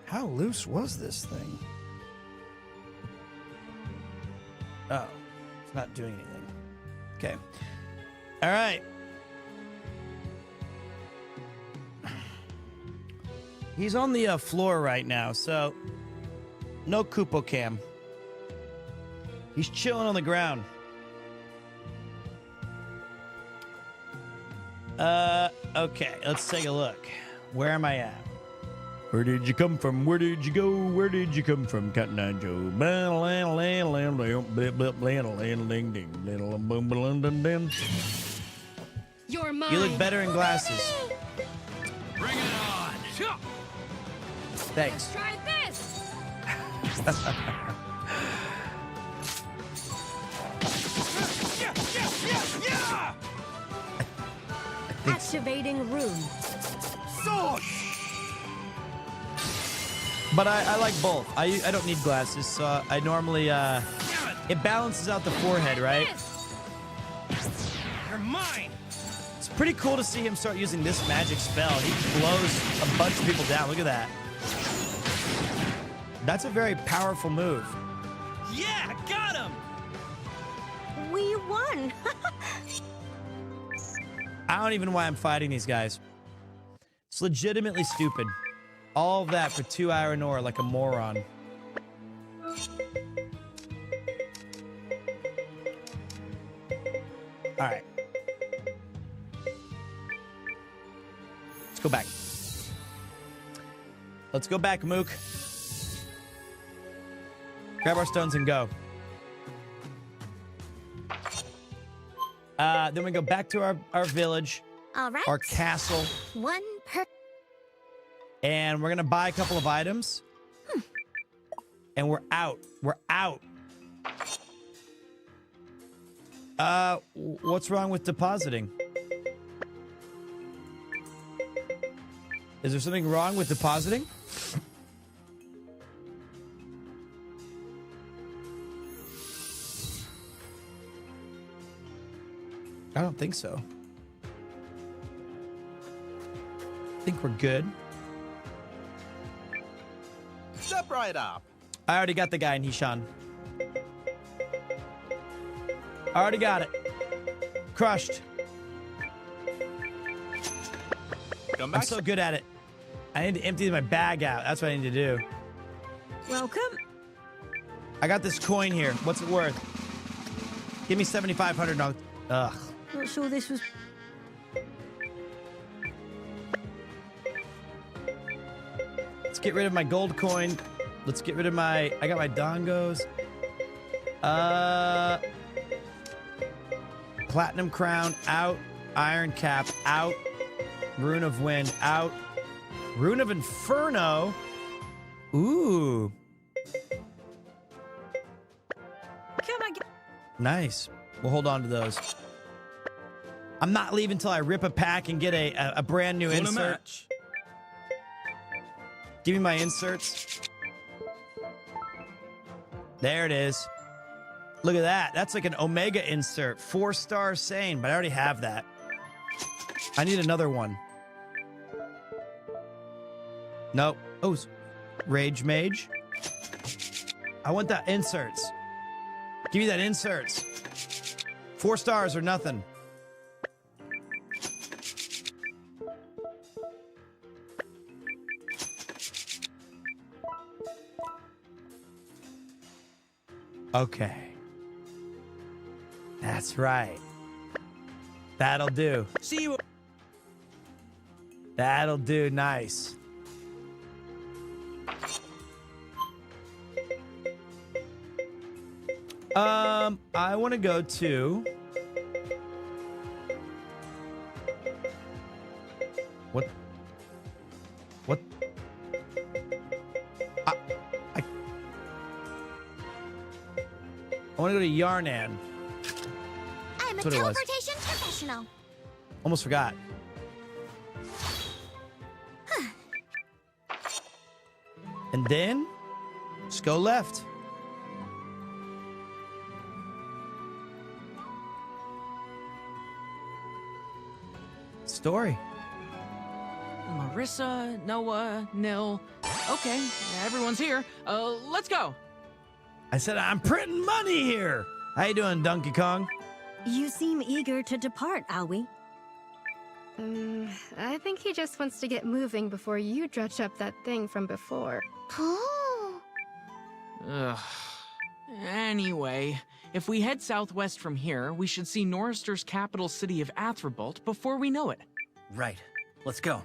How loose was this thing? Oh, it's not doing anything. Okay. All right. He's on the floor right now, so no Kupo cam. He's chilling on the ground. Okay, let's take a look. Where am I at? Where did you come from? Where did you go? Where did you come from, Cotton Eye Joe? You're mine. You look better in glasses. Bring it on! Thanks. Try this. Activating room. But I like both. I don't need glasses, so I normally it balances out the forehead, right? You're mine! It's pretty cool to see him start using this magic spell. He blows a bunch of people down. Look at that. That's a very powerful move. Yeah, got him! We won! I don't even know why I'm fighting these guys. It's legitimately stupid. All of that for 2 iron ore like a moron. Alright. Let's go back. Let's go back, Mook. Grab our stones and go. Then we go back to our village. All right. Our castle. One per... And we're going to buy a couple of items. And we're out. We're out. What's wrong with depositing? Is there something wrong with depositing? I don't think so. I think we're good. Step right up. I already got the guy in Hishan. I already got it. Crushed. I'm so good at it. I need to empty my bag out. That's what I need to do. Welcome. I got this coin here. What's it worth? Give me $7,500. Ugh. Not sure this was... Let's get rid of my gold coin. Let's get rid of my... I got my dongos. Platinum crown out. Iron cap out. Rune of wind out. Rune of inferno. Ooh. Can I get... Nice. We'll hold on to those. I'm not leaving until I rip a pack and get a brand new insert. Give me my inserts. There it is. Look at that. That's like an Omega insert. 4-star sane, but I already have that. I need another one. Nope. Oh, Rage Mage. I want that inserts. Give me that inserts. 4 stars or nothing. Okay. That's right. That'll do. See you. That'll do. Nice. I want to go to... What? I want to go to Yarnan. I'm a That's what it was. teleportation professional. Almost forgot. And then, just go left. Story. Marissa, Noah, Nil. Okay, everyone's here. Let's go. I said I'm printing money here. How you doing, Donkey Kong? You seem eager to depart, Aoi. I think he just wants to get moving before you dredge up that thing from before. Ugh. Anyway, if we head southwest from here, we should see Norrister's capital city of Athribult before we know it. Right. Let's go.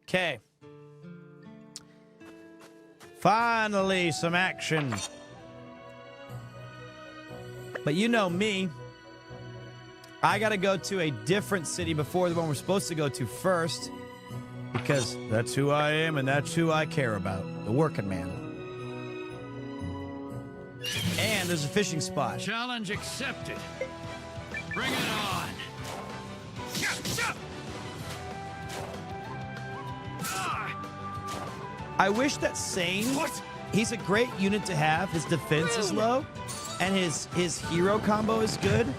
Okay. Finally, some action. But you know me. I gotta go to a different city before the one we're supposed to go to first. Because that's who I am and that's who I care about. The working man. And there's a fishing spot. Challenge accepted. Bring it on. I wish that Sane, he's a great unit to have. His defense is low, and his hero combo is good.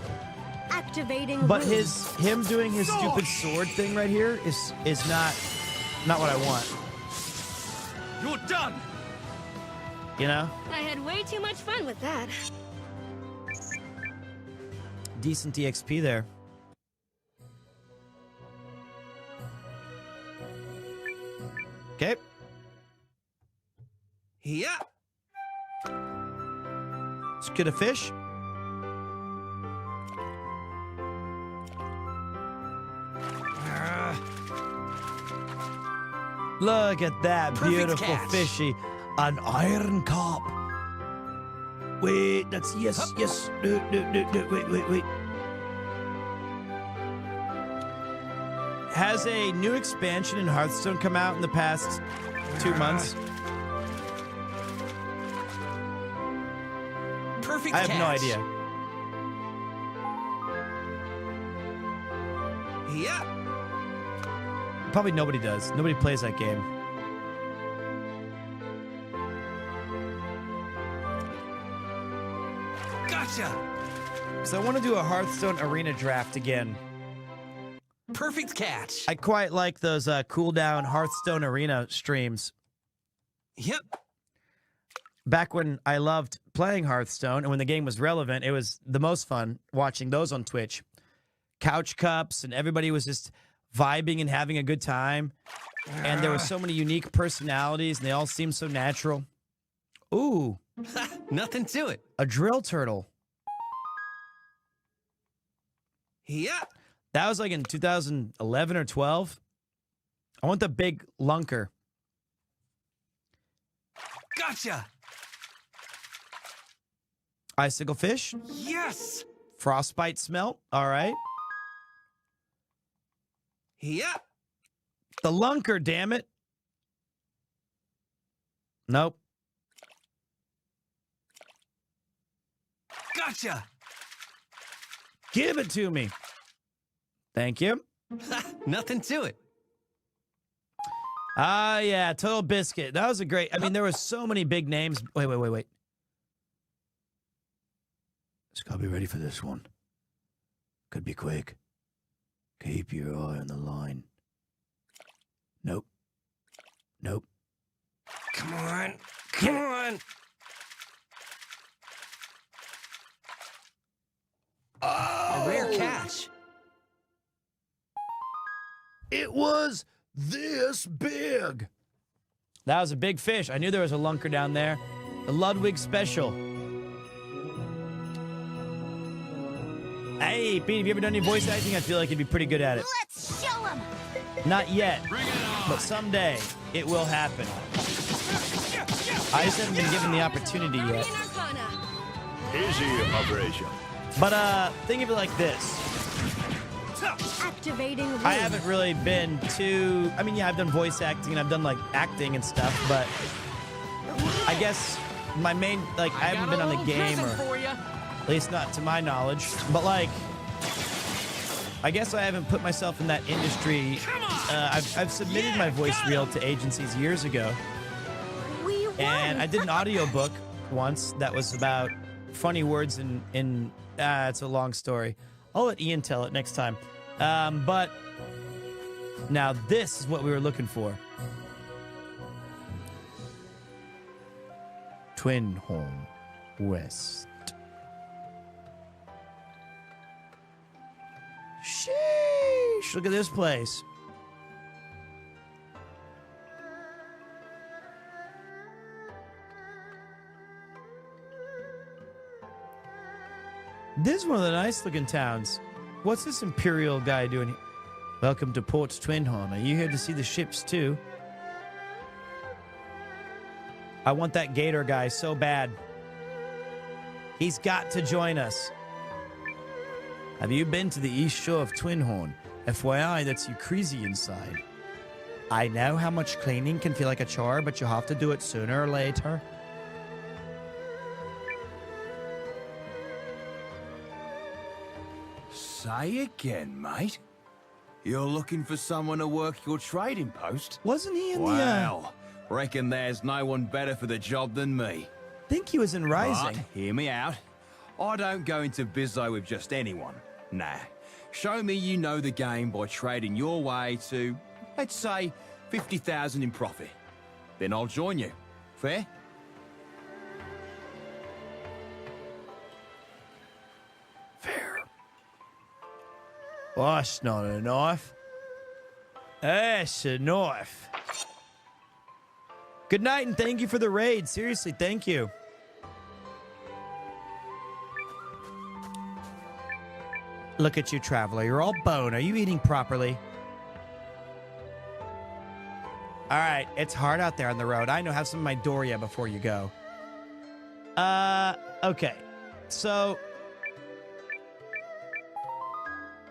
Activating. But room. him doing his stupid sword thing right here is not what I want. You're done. You know? I had way too much fun with that. decent EXP there. Okay. Yeah. Let's get a fish. Look at that beautiful catch. fishy. An iron carp. Wait, that's yes. No, wait. Has a new expansion in Hearthstone come out in the past 2 months? Perfect I have no catch. idea. Yeah. Probably nobody does. Nobody plays that game. Gotcha. So I want to do a Hearthstone arena draft again. Perfect catch. I quite like those cooldown Hearthstone arena streams. Yep. Back when I loved playing Hearthstone and when the game was relevant, it was the most fun watching those on Twitch. Couch cups and everybody was just vibing and having a good time. And there were so many unique personalities and they all seemed so natural. Ooh. Nothing to it. A drill turtle. Yeah. That was like in 2011 or 12. I want the big lunker. Gotcha. Icicle fish. Yes. Frostbite smelt. All right. Yeah. The lunker, damn it. Nope. Gotcha. Give it to me. Thank you. Nothing to it. Ah, yeah, Total Biscuit. That was a great... I mean, there were so many big names. Wait. Just gotta be ready for this one. Could be quick. Keep your eye on the line. Nope. Come on. Come on. Oh! A rare catch. It was this big. That was a big fish. I knew there was a lunker down there. The Ludwig Special. Hey, Pete, have you ever done any voice acting? I feel like you'd be pretty good at it. Let's show him. Not yet, but someday it will happen. I just haven't been given the opportunity yet. Easy operation. But think of it like this. Activating I haven't really been too... I mean, yeah, I've done voice acting and I've done, like, acting and stuff, but I guess my main... Like, I haven't been on a game, or at least not to my knowledge. But, like, I guess I haven't put myself in that industry. I've submitted my voice reel to agencies years ago. And I did an audiobook once that was about funny words in it's a long story. I'll let Ian tell it next time. But now this is what we were looking for. Twin Horn West. Sheesh, look at this place. This is one of the nice looking towns. What's this Imperial guy doing here? Welcome to Port Twinhorn. Are you here to see the ships too? I want that Gator guy so bad. He's got to join us. Have you been to the east shore of Twinhorn? FYI, that's you crazy inside. I know how much cleaning can feel like a chore, but you have to do it sooner or later. Say again, mate. You're looking for someone to work your trading post? Wasn't he in Well, reckon there's no one better for the job than me. Think he was in Rising. But, hear me out. I don't go into bizzo with just anyone. Nah. Show me you know the game by trading your way to, let's say, 50,000 in profit. Then I'll join you. Fair? Oh, that's not a knife. That's a knife. Good night and thank you for the raid. Seriously, thank you. Look at you, traveler. You're all bone. Are you eating properly? All right. It's hard out there on the road. I know. Have some of my Doria before you go. Okay. So,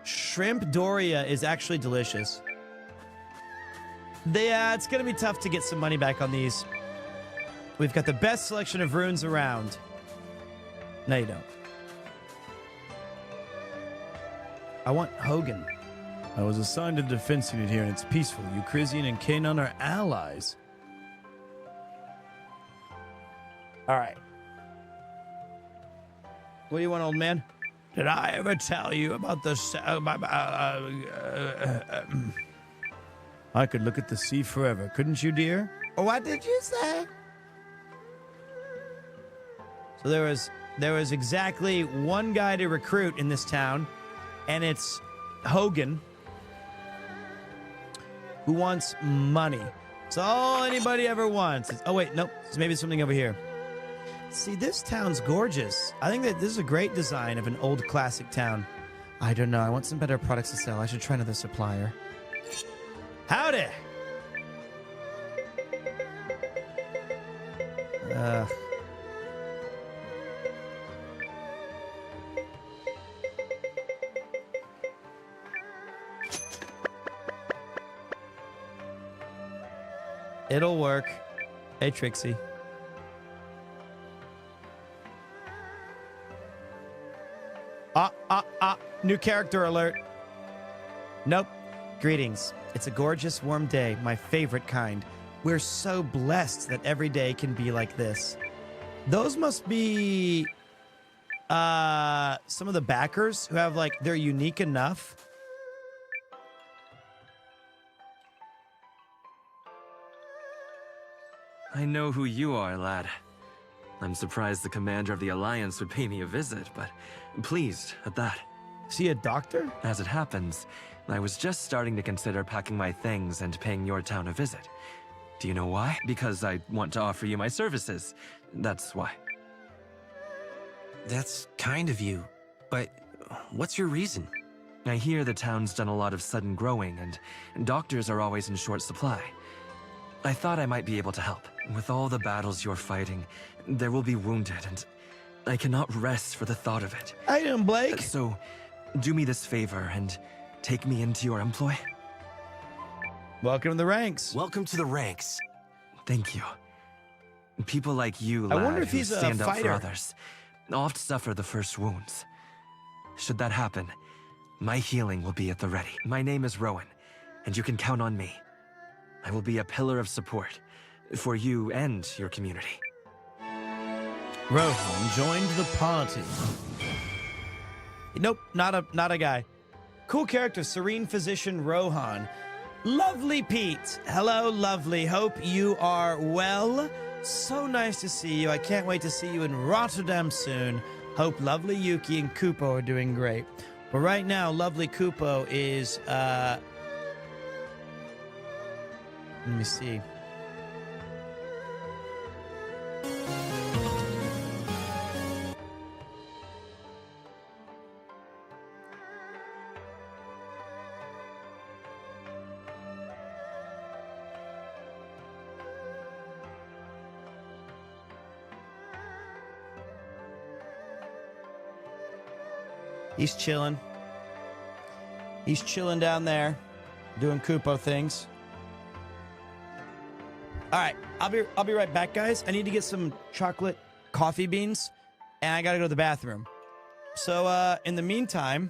shrimp Doria is actually delicious. It's going to be tough to get some money back on these. We've got the best selection of runes around. No, you don't. I want Hogan. I was assigned a defense unit here, and it's peaceful. Eucrisian and Kanon are allies. All right. What do you want, old man? Did I ever tell you about the... I could look at the sea forever, couldn't you, dear? What did you say? So there was exactly one guy to recruit in this town, and it's Hogan, who wants money. It's all anybody ever wants. Oh, wait, nope. So maybe something over here. See, this town's gorgeous. I think that this is a great design of an old classic town. I don't know. I want some better products to sell. I should try another supplier. Howdy! It'll work. Hey, Trixie. New character alert. Nope. Greetings. It's a gorgeous, warm day, my favorite kind. We're so blessed that every day can be like this. Those must be some of the backers who have, like, they're unique enough. I know who you are, lad. I'm surprised the commander of the Alliance would pay me a visit, but pleased at that. Is he a doctor? As it happens, I was just starting to consider packing my things and paying your town a visit. Do you know why? Because I want to offer you my services. That's why. That's kind of you, but what's your reason? I hear the town's done a lot of sudden growing, and doctors are always in short supply. I thought I might be able to help. With all the battles you're fighting, there will be wounded, and I cannot rest for the thought of it. I am Blake. So, do me this favor and take me into your employ. Welcome to the ranks. Welcome to the ranks. Thank you. People like you, lad, I wonder if who he's a stand up for fighter. others, oft suffer the first wounds. Should that happen, my healing will be at the ready. My name is Rowan, and you can count on me. I will be a pillar of support for you and your community. Rohan joined the party. Nope, not a guy. Cool character, Serene Physician Rohan. Lovely Pete. Hello, lovely. Hope you are well. So nice to see you. I can't wait to see you in Rotterdam soon. Hope lovely Yuki and Kupo are doing great. But right now, lovely Kupo is, let me see. He's chilling. He's chilling down there, doing Kupo things. All right, I'll be right back, guys. I need to get some chocolate coffee beans, and I gotta go to the bathroom. So, in the meantime,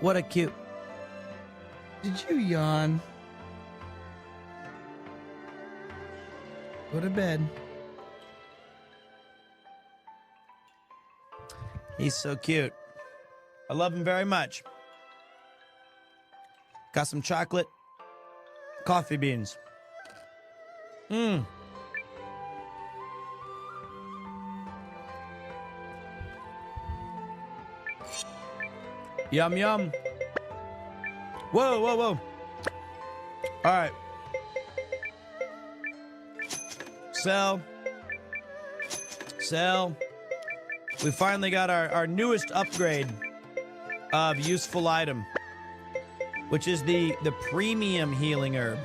What a cute. Did you yawn? Go to bed. He's so cute. I love him very much. Got some chocolate, coffee beans. Mmm. Yum, yum. Whoa, whoa, whoa. All right. Sell. Sell. We finally got our newest upgrade of useful item, which is the premium healing herb,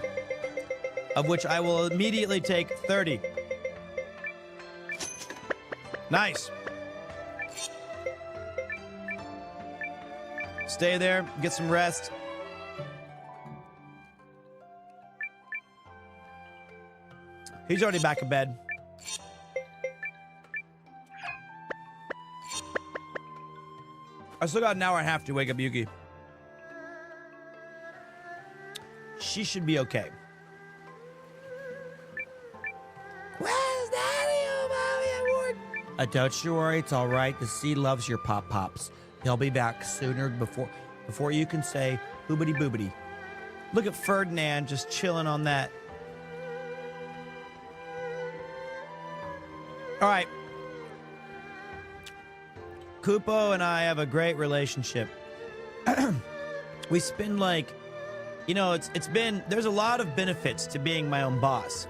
of which I will immediately take 30. Nice. Stay there, get some rest. He's already back in bed. I still got an hour and a half to wake up Yuki. She should be okay. Where's Daddy, Mommy? Don't you worry, it's all right. The sea loves your pop-pops. He'll be back sooner before you can say boobity boobity. Look at Ferdinand just chilling on that. All right. Kupo and I have a great relationship. We spend like, you know, there's a lot of benefits to being my own boss.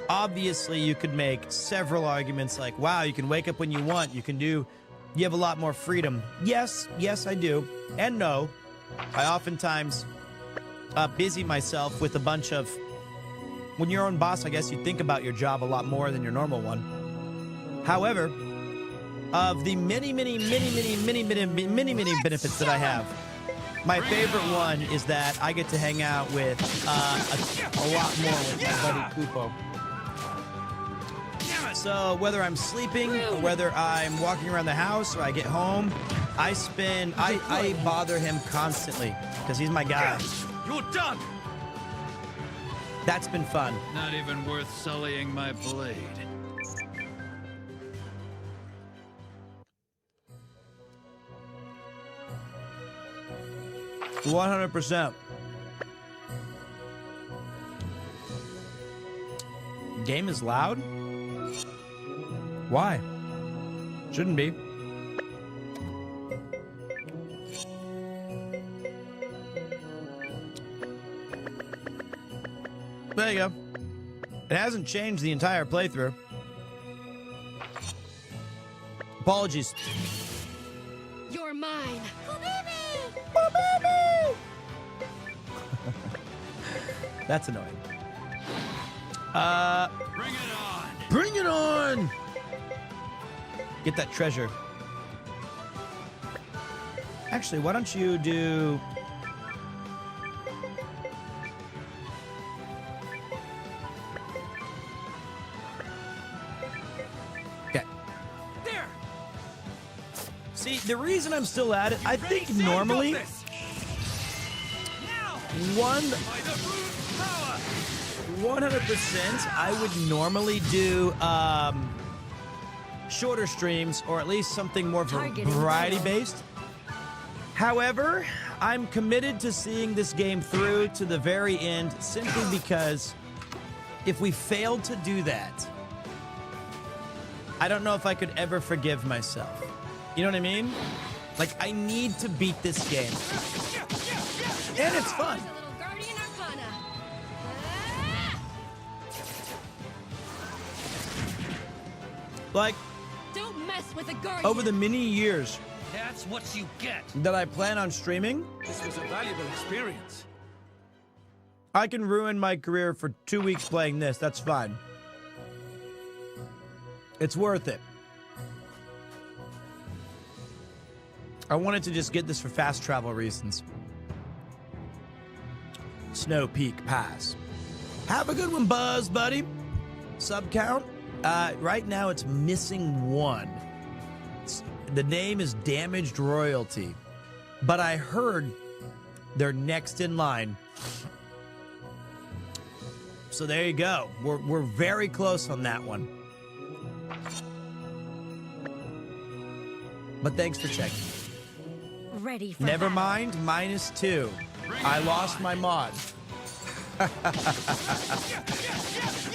Obviously, you could make several arguments like, wow, you can wake up when you want. You have a lot more freedom. Yes, I do. And no, I oftentimes busy myself with a bunch of, when you're your own boss, I guess you think about your job a lot more than your normal one. However, of the many benefits that I have, my favorite one is that I get to hang out with a lot more with my buddy Kupo. So whether I'm sleeping, or whether I'm walking around the house, or I get home, I bother him constantly because he's my guy. You're done. That's been fun. Not even worth sullying my blade. 100%. Game is loud? Why? Shouldn't be. There you go. It hasn't changed the entire playthrough. Apologies. You're mine. That's annoying. Bring it on. Bring it on. Get that treasure. Actually, why don't you do... Okay. There. See, the reason I'm still at it, I think normally... 100%, I would normally do shorter streams, or at least something more variety-based. However, I'm committed to seeing this game through to the very end, simply because if we failed to do that, I don't know if I could ever forgive myself. You know what I mean? Like, I need to beat this game. And it's fun. Like, don't mess with the guardian. Over the many years That's what you get. that I plan on streaming, This was a valuable experience. I can ruin my career for 2 weeks playing this. That's fine. It's worth it. I wanted to just get this for fast travel reasons. Snow Peak Pass. Have a good one, Buzz, buddy. Sub count? Right now it's missing one. The name is Damaged Royalty. but I heard they're next in line. So there you go. We're very close on that one. But thanks for checking. Ready for Never battle. mind, -2. I lost my mod.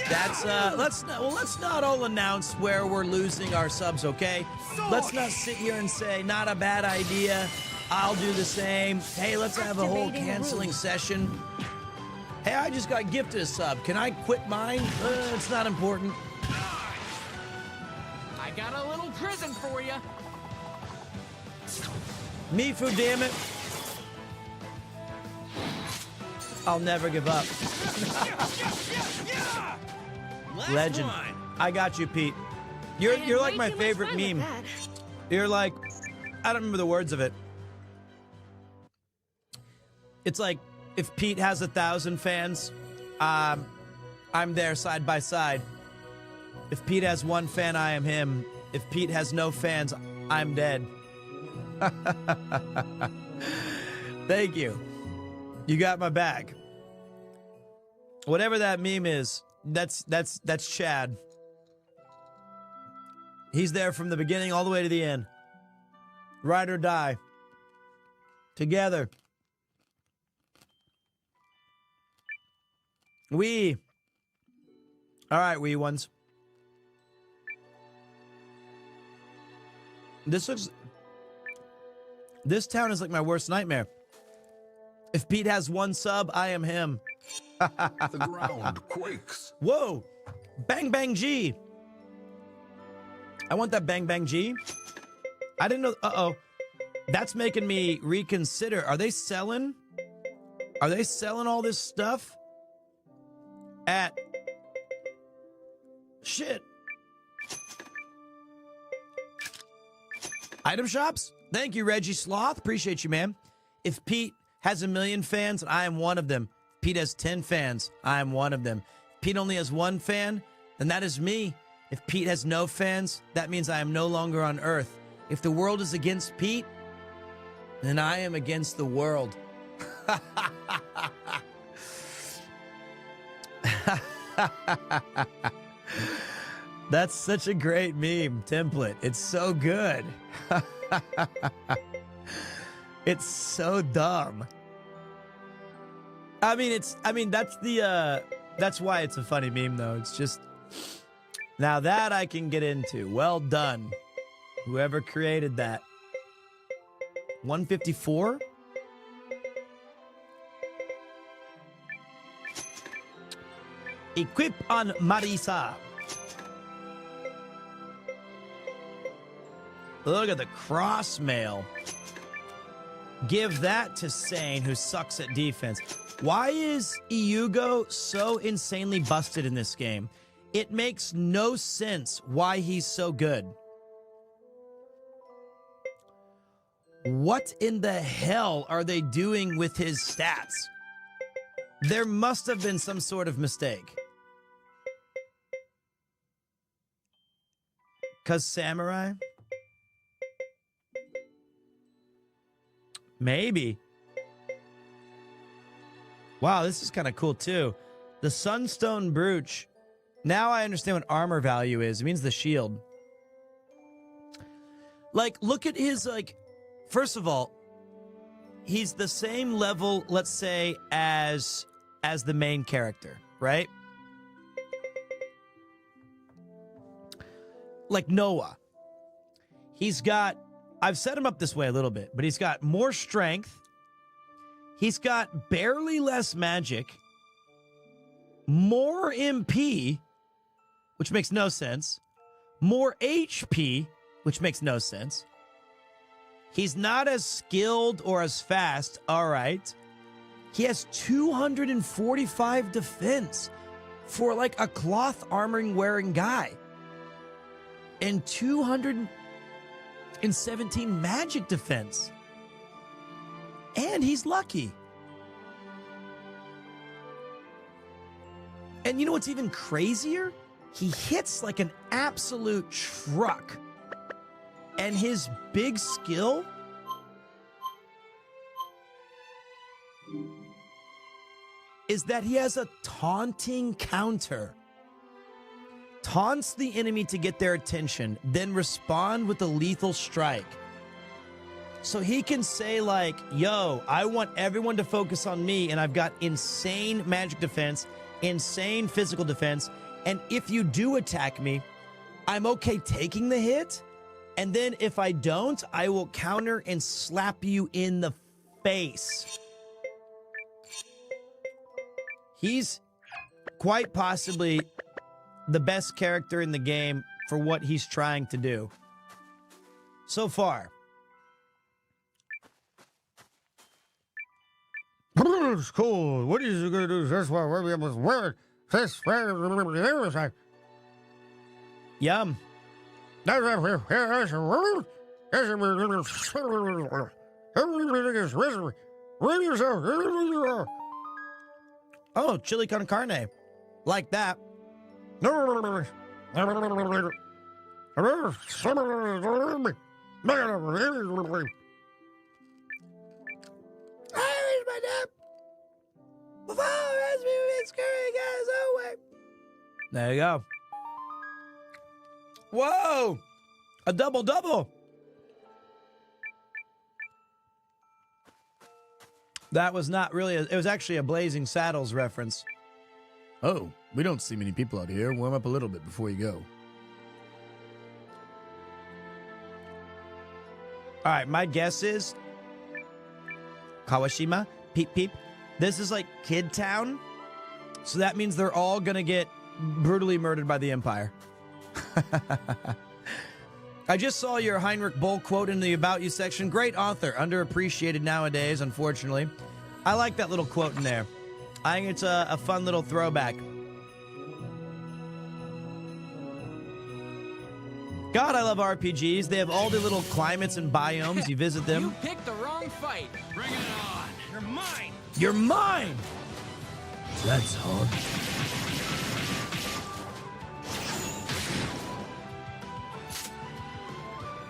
That's let's not all announce where we're losing our subs, okay? Let's not sit here and say not a bad idea. I'll do the same. Hey, let's have a whole canceling session. Hey, I just got gifted a sub. Can I quit mine? It's not important. I got a little present for you. Mifu, damn it. I'll never give up. Legend. I got you, Pete. You're like my favorite meme. You're like, I don't remember the words of it. It's like, if Pete has 1,000 fans, I'm there side by side. If Pete has 1 fan, I am him. If Pete has no fans, I'm dead. Thank you. You got my back. Whatever that meme is, that's Chad. He's there from the beginning all the way to the end. Ride or die. Together. All right, wee ones. This town is like my worst nightmare. If Pete has 1 sub, I am him. The ground quakes. Whoa! Bang Bang G! I want that Bang Bang G. I didn't know. Uh-oh. That's making me reconsider. Are they selling all this stuff? At shit. Item shops? Thank you, Reggie Sloth. Appreciate you, man. If Pete has 1 million fans, I am one of them. If Pete has 10 fans, I am one of them. If Pete only has 1 fan, then that is me. If Pete has no fans, that means I am no longer on Earth. If the world is against Pete, then I am against the world. That's such a great meme template. It's so good. It's so dumb. That's why it's a funny meme though. It's just, now that I can get into. Well done. Whoever created that. 154? Equip on Marisa. Look at the cross mail. Give that to Sane, who sucks at defense. Why is Eiyuden so insanely busted in this game? It makes no sense why he's so good. What in the hell are they doing with his stats? There must have been some sort of mistake. 'Cause samurai? Maybe. Wow, this is kind of cool too. The Sunstone Brooch. Now I understand what armor value is. It means the shield. Like, look at his, like, first of all, he's the same level, let's say, as the main character, right? Like Noah. He's got, I've set him up this way a little bit, but he's got more strength. He's got barely less magic. More MP, which makes no sense. More HP, which makes no sense. He's not as skilled or as fast. All right. He has 245 defense for like a cloth armoring wearing guy. And 217 magic defense. And he's lucky. And you know what's even crazier? He hits like an absolute truck. And his big skill is that he has a taunting counter. Taunts the enemy to get their attention, then respond with a lethal strike. So he can say like, yo, I want everyone to focus on me, and I've got insane magic defense, insane physical defense, and if you do attack me, I'm okay taking the hit, and then if I don't, I will counter and slap you in the face. He's quite possibly the best character in the game for what he's trying to do so far. It's cool. What is you gonna do? That's why we must wear it. Yum. Oh, chili con carne. Like that. There you go. Whoa! A double-double! That was not really, it was actually a Blazing Saddles reference. Oh, we don't see many people out here. Warm up a little bit before you go. All right, my guess is Kawashima, Peep Peep. This is like Kid Town. So that means they're all going to get brutally murdered by the Empire. I just saw your Heinrich Boll quote in the About You section. Great author, underappreciated nowadays, unfortunately. I like that little quote in there. I think it's a fun little throwback. God, I love RPGs. They have all the little climates and biomes. You visit them. You picked the wrong fight. Bring it on. You're mine. You're mine! That's hard.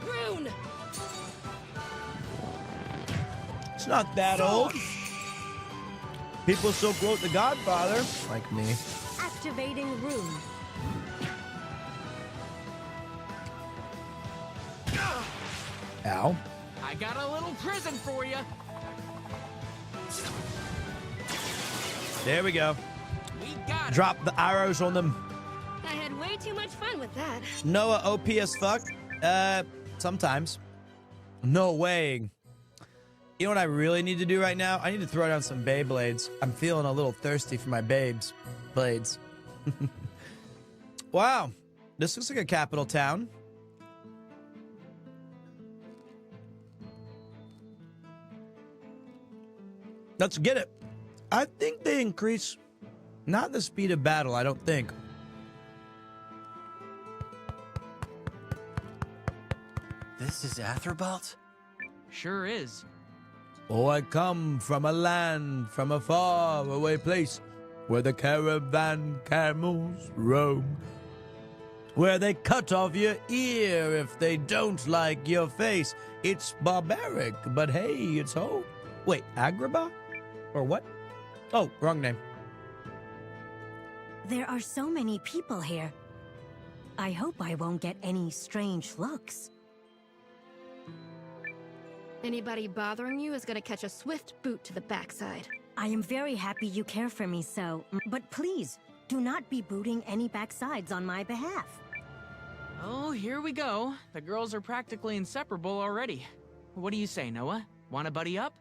Rune! It's not that old. People still quote The Godfather, like me. Activating rune. Ow. I got a little prison for you. There we go. We got Drop the arrows on them. I had way too much fun with that. Noah OP as fuck? Sometimes. No way. You know what I really need to do right now? I need to throw down some Beyblades. I'm feeling a little thirsty for my babes. Blades. Wow. This looks like a capital town. Let's get it. I think they increase, not the speed of battle, I don't think. This is Athribalt? Sure is. Oh, I come from a land, from a far away place, where the caravan camels roam, where they cut off your ear if they don't like your face. It's barbaric, but hey, it's home. Wait, Agrabah? Or what? Oh, wrong name. There are so many people here. I hope I won't get any strange looks. Anybody bothering you is gonna catch a swift boot to the backside. I am very happy you care for me so, but please, do not be booting any backsides on my behalf. Oh, here we go. The girls are practically inseparable already. What do you say, Noah? Want to buddy up?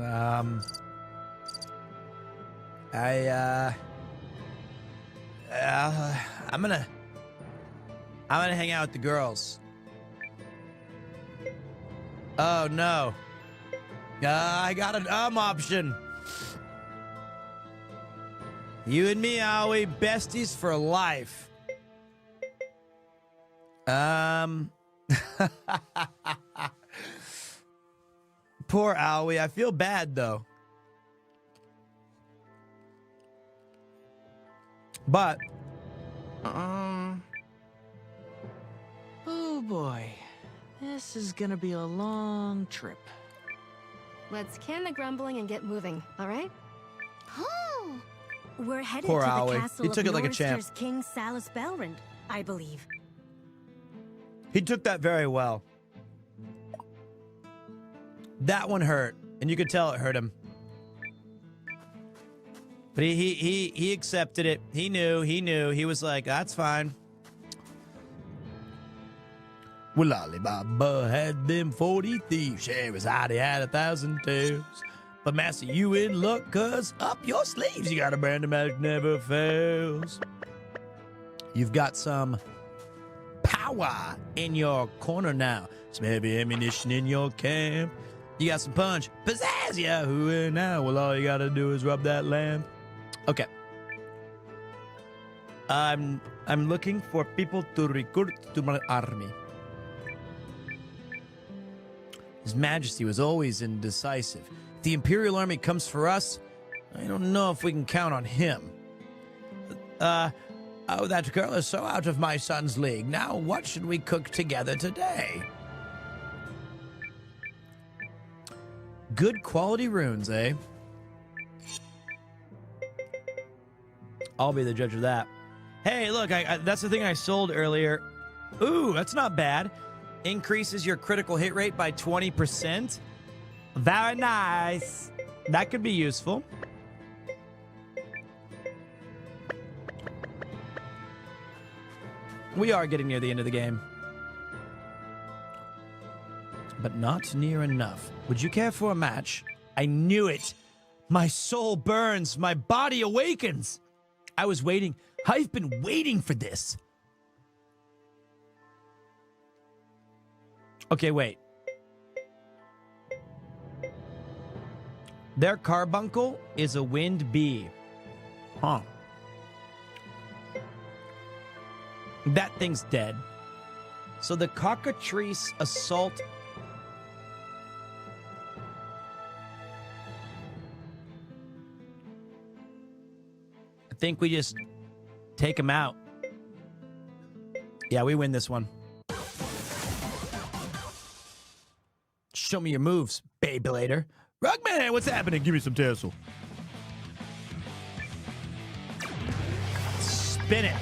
I'm gonna hang out with the girls. Oh no. I got an option. You and me, are we besties for life? Poor Aoi. I feel bad, though. But... Oh, boy. This is gonna be a long trip. Let's can the grumbling and get moving, all right? We're headed Poor to the Aoi. castle He took of it like a champ. Norster's King Salus Belrand, I believe. He took that very well. That one hurt, and you could tell it hurt him. But he accepted it. He knew. He was like, that's fine. Well, Alibaba had them 40 thieves. Sherazade had 1,000 tales. But Master, you in luck, cuz up your sleeves, you got a brand of magic never fails. You've got some power in your corner now. Some heavy ammunition in your camp. You got some punch. Pizzazz, yeah, who in now? Well, all you gotta do is rub that lamp. Okay. I'm looking for people to recruit to my army. His Majesty was always indecisive. If the Imperial Army comes for us, I don't know if we can count on him. Oh, that girl is so out of my son's league. Now, what should we cook together today? Good quality runes, eh? I'll be the judge of that. Hey, look, that's the thing I sold earlier. Ooh, that's not bad. Increases your critical hit rate by 20%. Very nice. That could be useful. We are getting near the end of the game. But not near enough. Would you care for a match? I knew it. My soul burns. My body awakens. I was waiting. I've been waiting for this. Okay, wait. Their carbuncle is a wind bee. Huh. That thing's dead. So the cockatrice assault... I think we just take him out. Yeah, we win this one. Show me your moves, Beyblader. Rugman, what's happening? Give me some tassel. Spin it.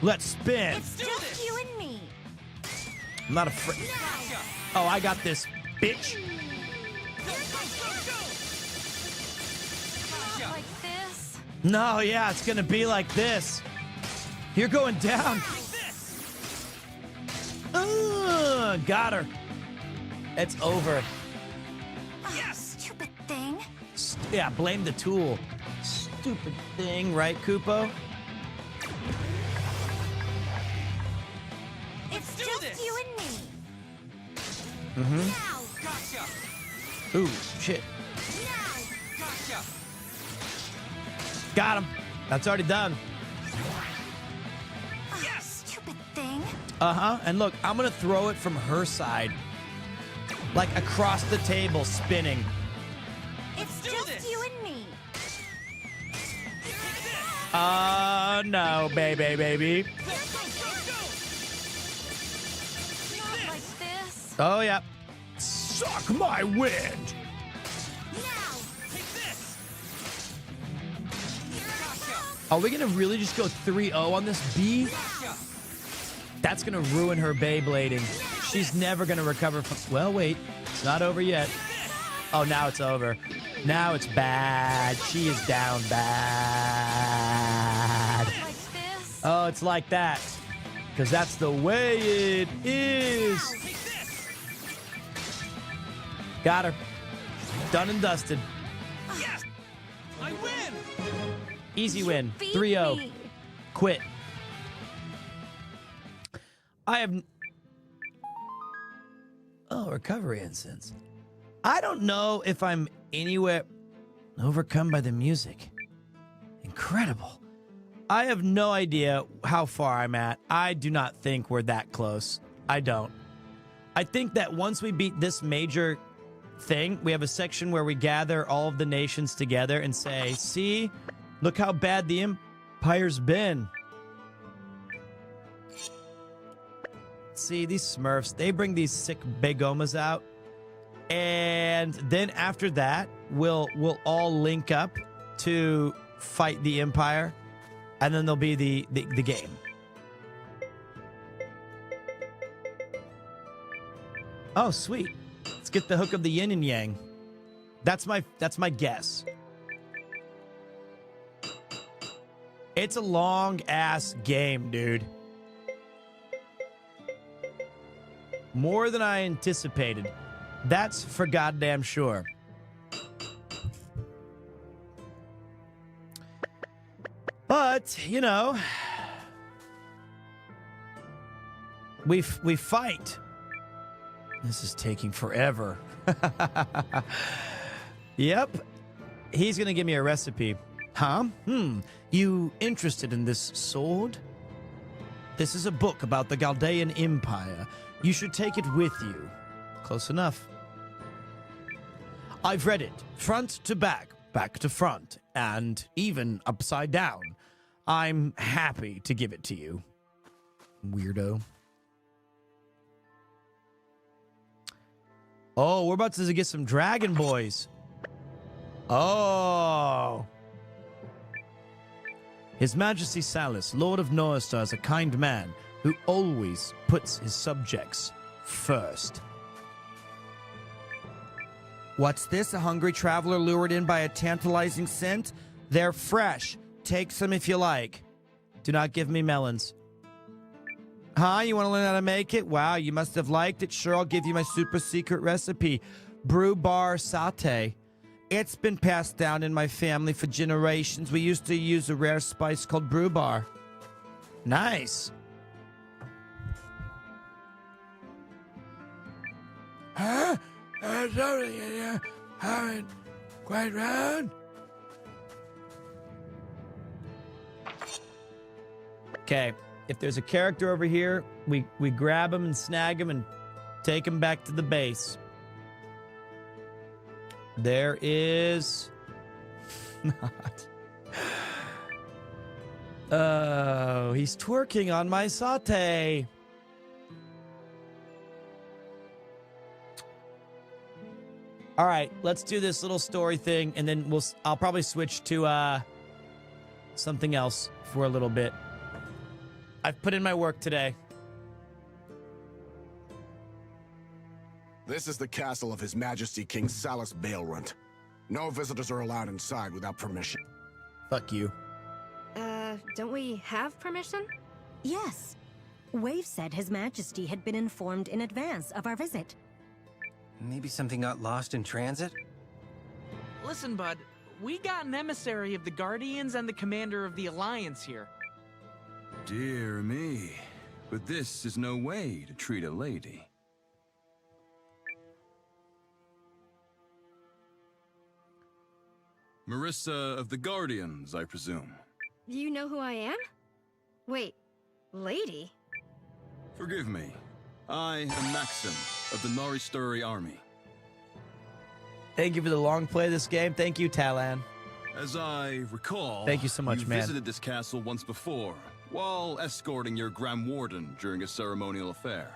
Let's spin. It's just you and me. I'm not afraid. Oh, I got this, bitch. Not like this. No, yeah, it's gonna be like this. You're going down. Got her. It's over. Yes. Stupid thing. Yeah, blame the tool. Stupid thing, right, Kupo? It's just you and me. Mm-hmm. Now. Gotcha. Ooh, shit. Now. Gotcha. Got him. That's already done. Yes. Stupid thing. Uh-huh. And look, I'm gonna throw it from her side. Like across the table, spinning. It's just you and me. No, baby. Not like this. Oh, yeah. Suck my wind. Now. Are we gonna really just go 3-0 on this bee? That's gonna ruin her Beyblading. She's never gonna recover from... Well, wait. It's not over yet. Oh, now it's over. Now it's bad. She is down bad. Oh, it's like that. Because that's the way it is. Got her. Done and dusted. Yes! I win! Easy win. 3-0. Quit. I have... Oh, recovery incense. I don't know if I'm anywhere overcome by the music. Incredible. I have no idea how far I'm at. I do not think we're that close. I don't. I think that once we beat this major thing, we have a section where we gather all of the nations together and say, see, look how bad the Empire's been. See, these Smurfs, they bring these sick Begomas out. And then after that, we'll all link up to fight the Empire. And then there'll be the game. Oh, sweet. Let's get the hook of the yin and yang. That's my guess. It's a long-ass game, dude. More than I anticipated. That's for goddamn sure. But, you know, we fight. This is taking forever. Yep. He's going to give me a recipe. Huh? You interested in this sword? This is a book about the Chaldean Empire. You should take it with you. Close enough. I've read it, front to back, back to front, and even upside down. I'm happy to give it to you. Weirdo. Oh, we're about to get some Dragon Boys. Oh. His Majesty Salus, Lord of Norstar, is a kind man who always puts his subjects first. What's this? A hungry traveler lured in by a tantalizing scent? They're fresh. Take some if you like. Do not give me melons. Huh? You want to learn how to make it? Wow, you must have liked it. Sure, I'll give you my super secret recipe. Brew bar satay. It's been passed down in my family for generations. We used to use a rare spice called brew bar. Nice. Huh? Something in here haven't quite round. Okay, if there's a character over here, we grab him and snag him and take him back to the base. There is not. Oh, he's twerking on my satay. All right, let's do this little story thing, and then I'll probably switch to something else for a little bit. I've put in my work today. This is the castle of His Majesty King Salus Baelrunt. No visitors are allowed inside without permission. Fuck you. Don't we have permission? Yes. Wave said His Majesty had been informed in advance of our visit. Maybe something got lost in transit? Listen, bud. We got an emissary of the Guardians and the commander of the Alliance here. Dear me. But this is no way to treat a lady. Marissa of the Guardians, I presume. You know who I am? Wait, lady? Forgive me. I am Maxim of the Noristuri army. Thank you for the long play of this game. Thank you, Talan. As I recall, thank you so much, you man. visited this castle once before, while escorting your Grand Warden during a ceremonial affair.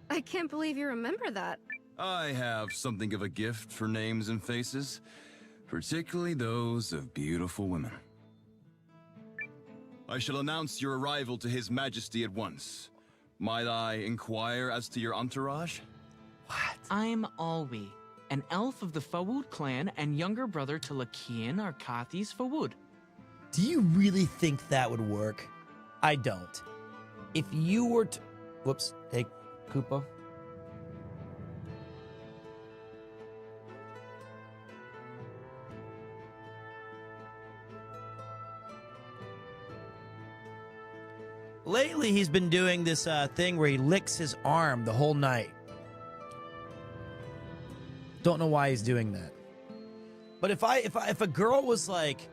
I can't believe you remember that. I have something of a gift for names and faces, particularly those of beautiful women. I shall announce your arrival to His Majesty at once. Might I inquire as to your entourage? What? I'm Alwi, an elf of the Fawud clan and younger brother to Lakian Arkathis Fawud. Do you really think that would work? I don't. If you were to... Whoops. Hey, Koopa. Lately, he's been doing this thing where he licks his arm the whole night. Don't know why he's doing that. But if a girl was like,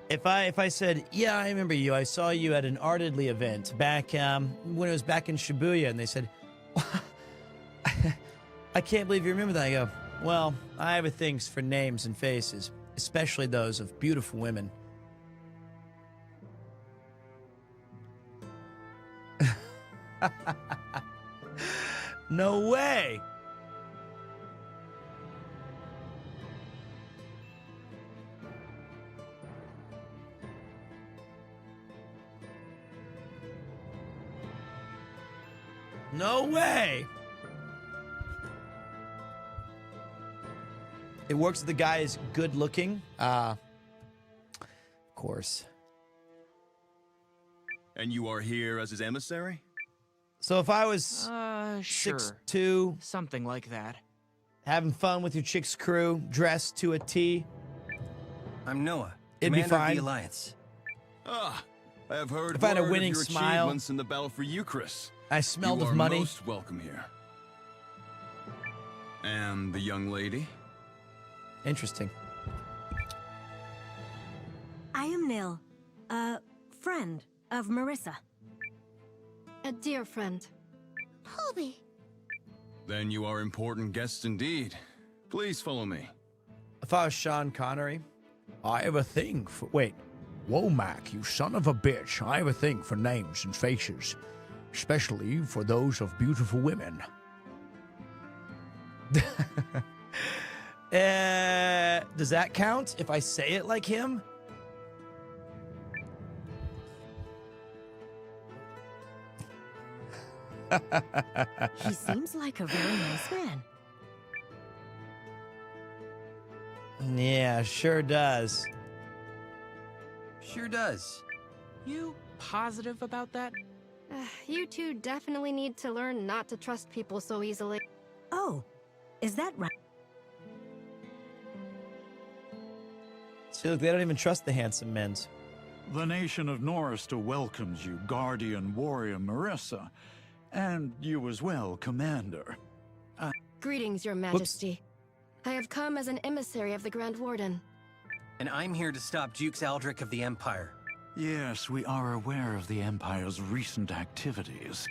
if I said, yeah, I remember you. I saw you at an Ardedly event back when it was back in Shibuya, and they said, I can't believe you remember that. I go, well, I have a thing for names and faces, especially those of beautiful women. No way. No way. It works if the guy is good looking. Of course. And you are here as his emissary? So if I was Sure. 6'2", Something like that. having fun with your chick's crew, dressed to a T, I'm Noah, it'd be commander of fine. the Alliance. Ah, I have heard If I had a word winning of your smile, achievements in the battle for Eucharist. I smelled you of are money. most welcome here. And the young lady? Interesting. I am Nil, a friend of Marissa. A dear friend. Hobby. Then you are important guests indeed. Please follow me. If I was Sean Connery, I have a thing for... Wait. Womack, you son of a bitch. I have a thing for names and faces. Especially for those of beautiful women. does that count if I say it like him? He seems like a very nice man. Yeah, sure does. Sure does. You positive about that? You two definitely need to learn not to trust people so easily. Oh, is that right? See, look, they don't even trust the handsome men. The nation of Norrister welcomes you, Guardian Warrior Marissa. And you as well, Commander. Greetings, Your Majesty. I have come as an emissary of the Grand Warden. And I'm here to stop Dukes Aldrich of the Empire. Yes, we are aware of the Empire's recent activities.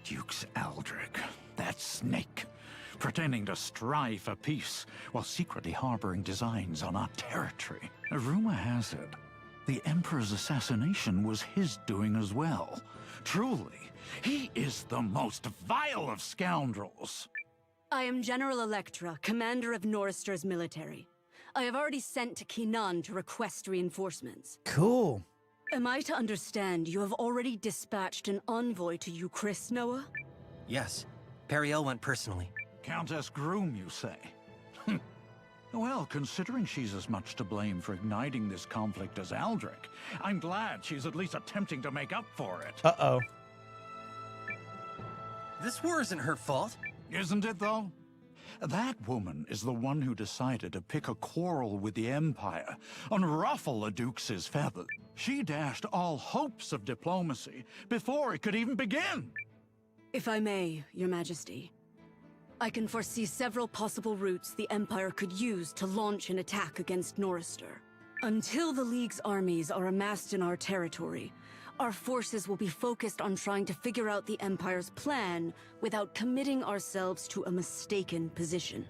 Dukes Aldrich, that snake, pretending to strive for peace while secretly harboring designs on our territory. A rumor has it, the Emperor's assassination was his doing as well. Truly, he is the most vile of scoundrels. I am General Electra, commander of Norrister's military. I have already sent to Kinan to request reinforcements. Cool. Am I to understand you have already dispatched an envoy to Eucharist, Noah? Yes. Periel went personally. Countess Groom, you say? Well, considering she's as much to blame for igniting this conflict as Aldrich, I'm glad she's at least attempting to make up for it. Uh-oh. This war isn't her fault. Isn't it, though? That woman is the one who decided to pick a quarrel with the Empire, unruffle a Duke's feathers. She dashed all hopes of diplomacy before it could even begin. If I may, Your Majesty, I can foresee several possible routes the Empire could use to launch an attack against Norrister. Until the League's armies are amassed in our territory, our forces will be focused on trying to figure out the Empire's plan without committing ourselves to a mistaken position.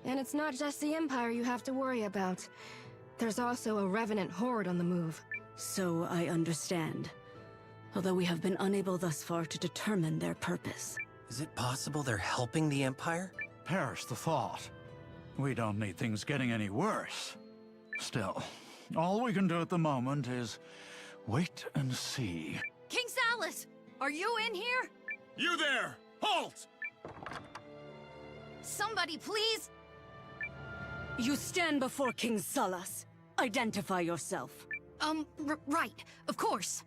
And it's not just the Empire you have to worry about. There's also a Revenant horde on the move. So I understand. Although we have been unable thus far to determine their purpose. Is it possible they're helping the Empire? Perish the thought. We don't need things getting any worse. Still, all we can do at the moment is wait and see. King Salas, are you in here? You there! Halt! Somebody, please! You stand before King Salas. Identify yourself. Right, of course.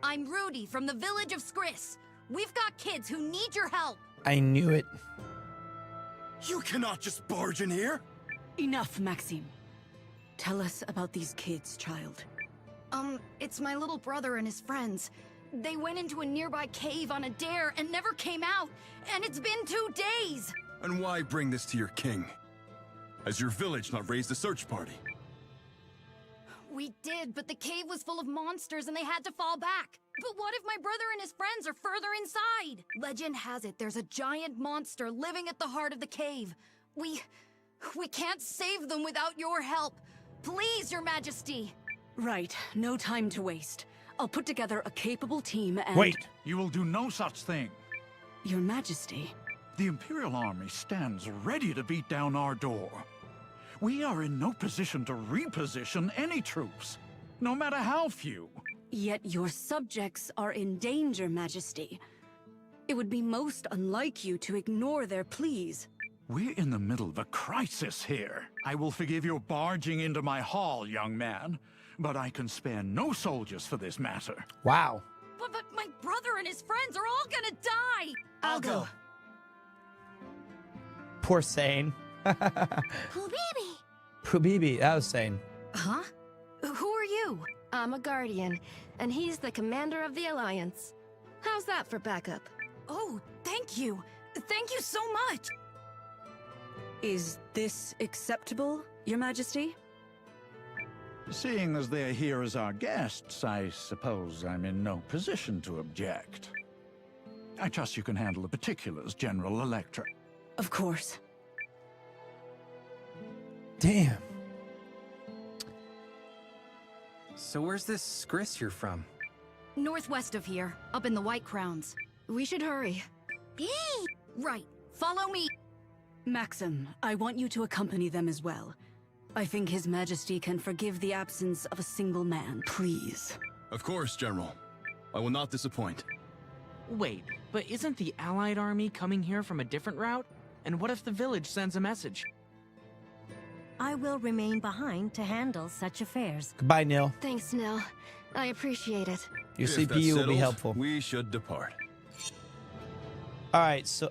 I'm Rudy from the village of Skris. We've got kids who need your help. I knew it. You cannot just barge in here! Enough, Maxime. Tell us about these kids, child. It's my little brother and his friends. They went into a nearby cave on a dare and never came out, and it's been 2 days! And why bring this to your king? Has your village not raised a search party? We did, but the cave was full of monsters and they had to fall back. But what if my brother and his friends are further inside? Legend has it there's a giant monster living at the heart of the cave. We can't save them without your help. Please, Your Majesty! Right, no time to waste. I'll put together a capable team and... Wait! You will do no such thing. Your Majesty. The Imperial Army stands ready to beat down our door. We are in no position to reposition any troops, no matter how few. Yet your subjects are in danger, Majesty. It would be most unlike you to ignore their pleas. We're in the middle of a crisis here. I will forgive your barging into my hall, young man, but I can spare no soldiers for this matter. Wow. But my brother and his friends are all gonna die! I'll go. Poor Sane. Pubibi! Pubibi, that was Sane. Huh? Who are you? I'm a guardian, and he's the commander of the Alliance. How's that for backup? Oh, thank you. Thank you so much. Is this acceptable, Your Majesty? Seeing as they're here as our guests, I suppose I'm in no position to object. I trust you can handle the particulars, General Electra. Of course. Damn. So where's this Skris you're from? Northwest of here, up in the White Crowns. We should hurry. Yay! Right. Follow me. Maxim, I want you to accompany them as well. I think His Majesty can forgive the absence of a single man. Please. Of course, General. I will not disappoint. Wait, but isn't the Allied army coming here from a different route? And what if the village sends a message? I will remain behind to handle such affairs. Goodbye, Nil. Thanks, Nil. I appreciate it. Your If that's CPU will be settled, helpful. We should depart. All right, so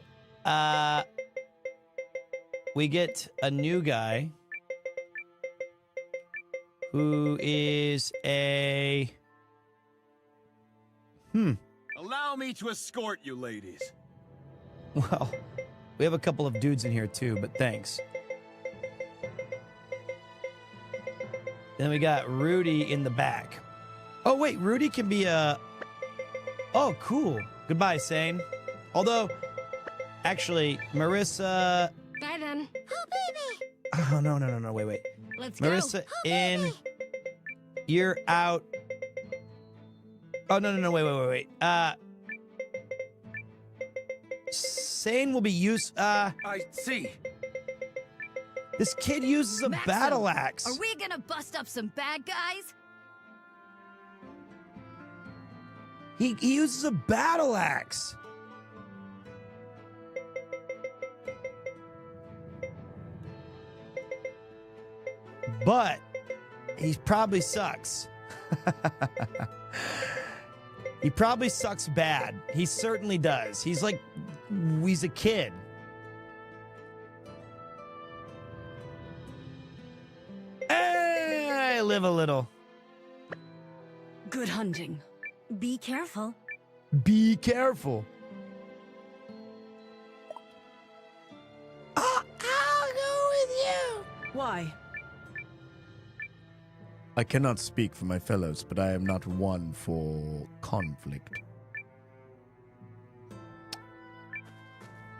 we get a new guy who is a Allow me to escort you, ladies. Well, we have a couple of dudes in here too, but thanks. Then we got Rudy in the back. Oh wait, Rudy can be a... Oh, cool. Goodbye, Sane. Although, actually, Marissa... Bye then. Oh, baby! Oh, no, wait. Let's Marissa go. in. You're out. Oh, no, wait. Sane will be used. I see. This kid uses a Maxim, battle axe. Are we gonna bust up some bad guys? He uses a battle axe. But he probably sucks. He probably sucks bad. He certainly does. He's a kid. I live a little. Good hunting. Be careful. Be careful. I'll go with you. Why? I cannot speak for my fellows, but I am not one for conflict.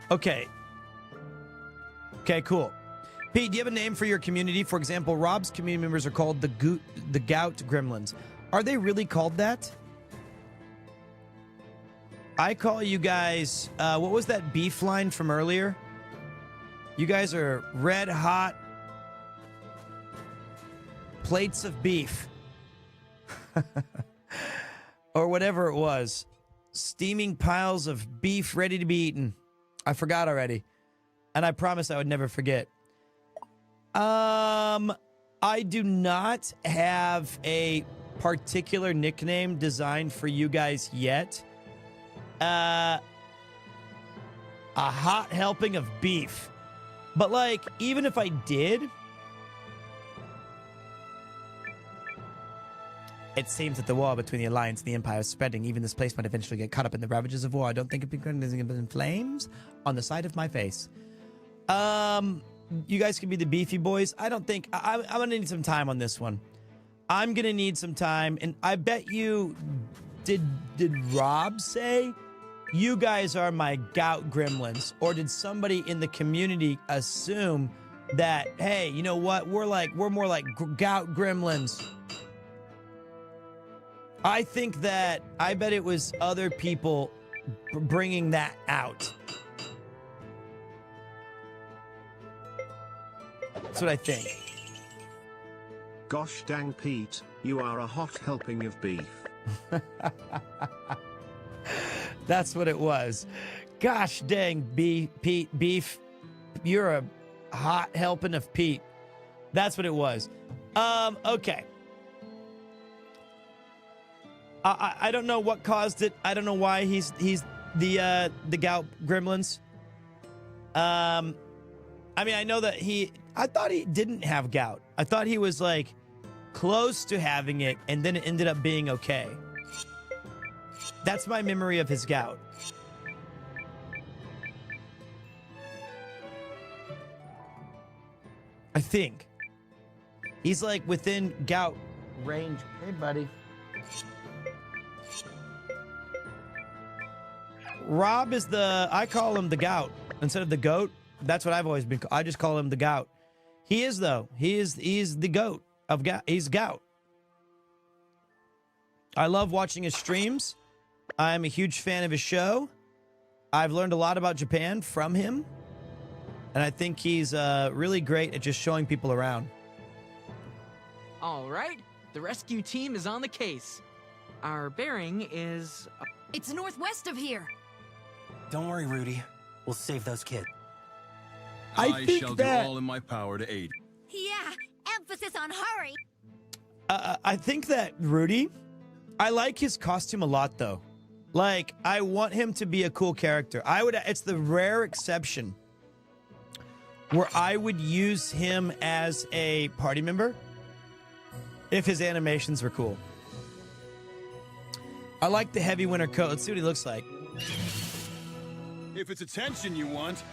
Okay. Okay, cool. Pete, do you have a name for your community? For example, Rob's community members are called the Gout Gremlins. Are they really called that? I call you guys, what was that beef line from earlier? You guys are red hot plates of beef. Or whatever it was. Steaming piles of beef ready to be eaten. I forgot already. And I promised I would never forget. I do not have a particular nickname designed for you guys yet. A hot helping of beef. But like, even if I did, it seems that the war between the Alliance and the Empire is spreading. Even this place might eventually get caught up in the ravages of war. I don't think it's in flames on the side of my face. You guys can be the beefy boys. I don't think... I'm going to need some time on this one. I'm going to need some time. And I bet you... Did Rob say... You guys are my gout gremlins? Or did somebody in the community assume that, hey, you know what? We're more like gout gremlins. I think that, I bet it was other people bringing that out. That's what I think. Gosh dang Pete, you are a hot helping of beef. That's what it was. Gosh dang Pete, beef. You're a hot helping of Pete. That's what it was. Okay. I don't know what caused it. I don't know why he's the gout gremlins. I mean, I know that I thought he didn't have gout. I thought he was like close to having it, and then it ended up being okay. That's my memory of his gout. I think he's like within gout range. Hey, buddy. Rob is I call him the gout instead of the goat. That's what I've always been. I just call him the gout. He is though. He's the goat of gout. He's gout. I love watching his streams. I'm a huge fan of his show. I've learned a lot about Japan from him. And I think he's really great at just showing people around. All right, the rescue team is on the case. Our bearing is... It's northwest of here. Don't worry, Rudy. We'll save those kids. I shall do all in my power to aid. Yeah, emphasis on hurry. I think that Rudy, I like his costume a lot, though. Like, I want him to be a cool character. It's the rare exception where I would use him as a party member if his animations were cool. I like the heavy winter coat. Let's see what he looks like. If it's attention you want.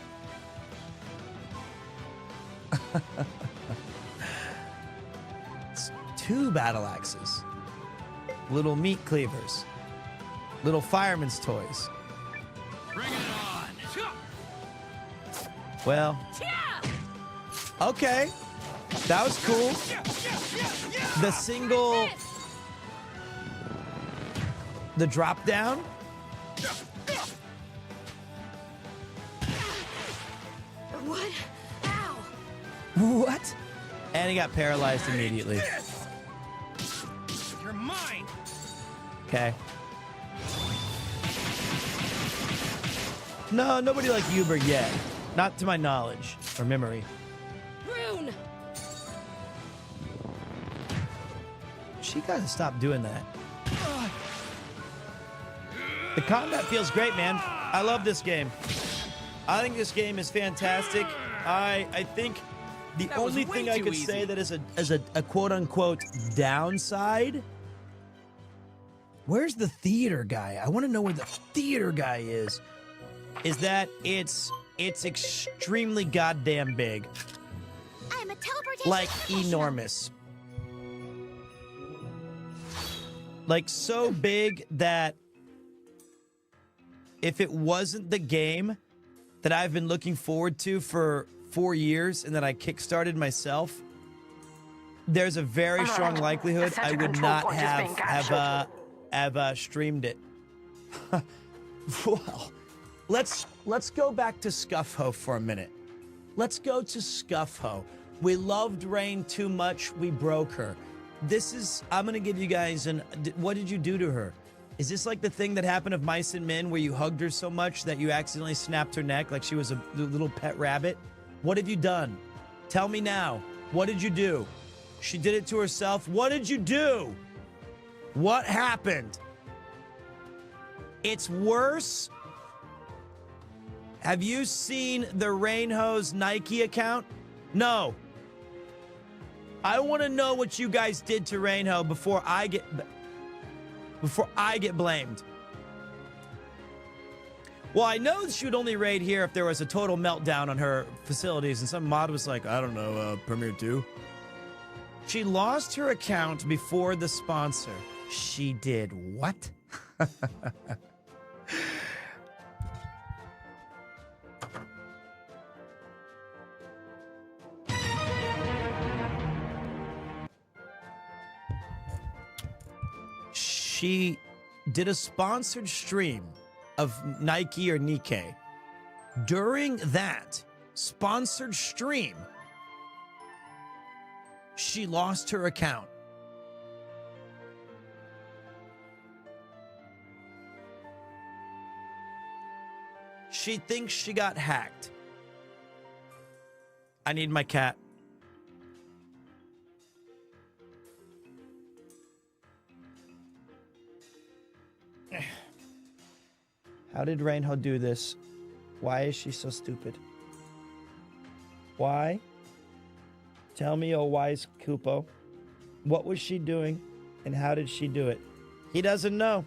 It's 2 battle axes. Little meat cleavers. Little fireman's toys. Bring it on. Well, okay. That was cool. The single... The drop down. What? Ow! What? And he got paralyzed immediately. You're mine. Okay. No, nobody like Uber yet. Not to my knowledge or memory. Rune! She gotta stop doing that. The combat feels great, man. I love this game. I think this game is fantastic. I think the only thing I could say that is a quote-unquote downside. Where's the theater guy? I want to know where the theater guy is. Is that it's extremely goddamn big. I'm a teleportation Like professional. enormous. Like so big that if it wasn't the game that I've been looking forward to for 4 years and that I kickstarted myself, there's a very strong likelihood I would not have streamed it. Well, let's go back to Scuffho for a minute. Let's go to Scuffho. We loved Rain too much, we broke her. I'm gonna give you guys what did you do to her? Is this like the thing that happened of Mice and Men where you hugged her so much that you accidentally snapped her neck like she was a little pet rabbit? What have you done? Tell me now. What did you do? She did it to herself. What did you do? What happened? It's worse. Have you seen the Rainhose Nike account? No. I want to know what you guys did to Rainho before I get blamed. Well, I know she would only raid here if there was a total meltdown on her facilities and some mod was like, I don't know, PremierTwo. She lost her account before the sponsor. She did what? she did a sponsored stream of Nike or Nikkei. During that sponsored stream, she lost her account. She thinks she got hacked. I need my cat. How did Reinho do this? Why is she so stupid? Why? Tell me, oh wise Kupo. What was she doing and how did she do it? He doesn't know.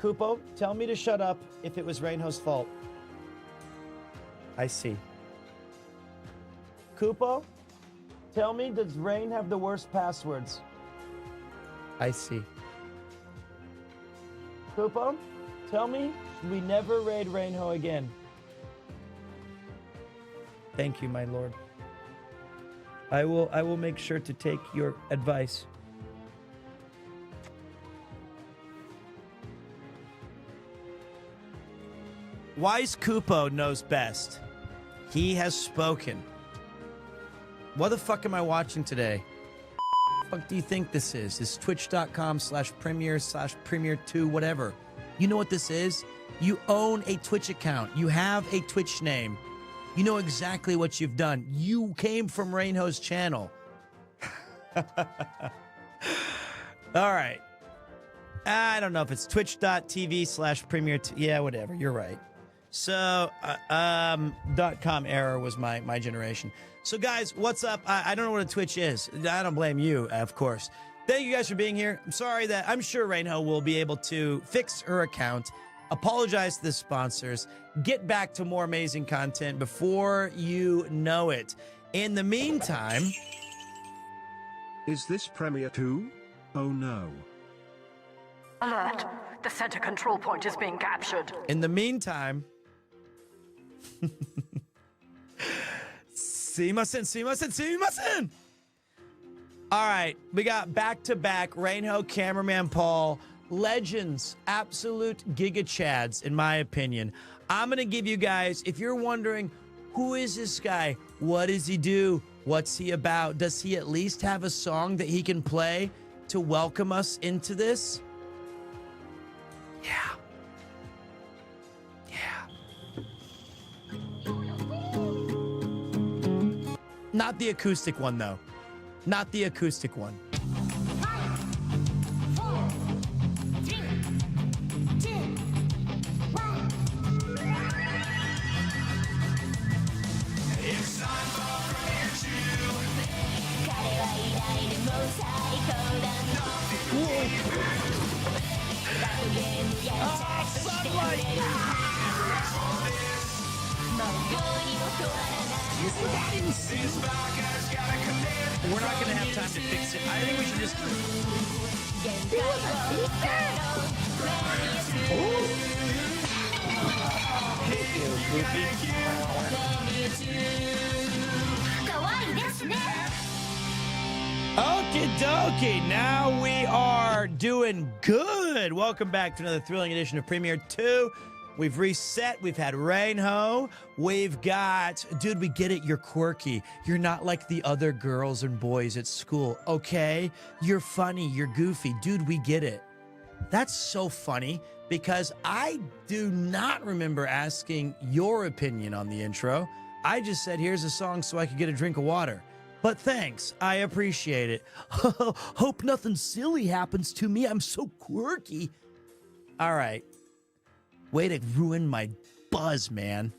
Kupo, tell me to shut up if it was Reinho's fault. I see. Kupo, tell me, does Rain have the worst passwords? I see. Kupo, tell me, should we never raid Reinho again? Thank you, my lord. I will make sure to take your advice. Wise Kupo knows best. He has spoken. What the fuck am I watching today? What the fuck do you think this is? This twitch.com/premier/PremierTwo, whatever. You know what this is? You own a Twitch account. You have a Twitch name. You know exactly what you've done. You came from Reinho's channel. All right. I don't know if it's twitch.tv/PremierTwo. Yeah, whatever. You're right. So, .com error was my generation. So, guys, what's up? I don't know what a Twitch is. I don't blame you, of course. Thank you guys for being here. I'm sorry that I'm sure Reinho will be able to fix her account, apologize to the sponsors, get back to more amazing content before you know it. In the meantime... Is this PremierTwo? Oh no. Alert! The center control point is being captured. In the meantime... Sumimasen! All right, we got back-to-back Reinho, Cameraman Paul, legends, absolute giga chads, in my opinion. I'm going to give you guys, if you're wondering, who is this guy? What does he do? What's he about? Does he at least have a song that he can play to welcome us into this? Yeah. Not the acoustic one, though. Not the acoustic one. 5, 4, 3, 2, 1. It's time for PremierTwo. We're not going to have time to fix it. I think we should just... Okie dokie, now we are doing good. Welcome back to another thrilling edition of PremierTwo. We've reset. We've had Reinho. We've got... Dude, we get it. You're quirky. You're not like the other girls and boys at school, okay? You're funny. You're goofy. Dude, we get it. That's so funny because I do not remember asking your opinion on the intro. I just said, here's a song so I could get a drink of water. But thanks. I appreciate it. Hope nothing silly happens to me. I'm so quirky. All right. Way to ruin my buzz, man.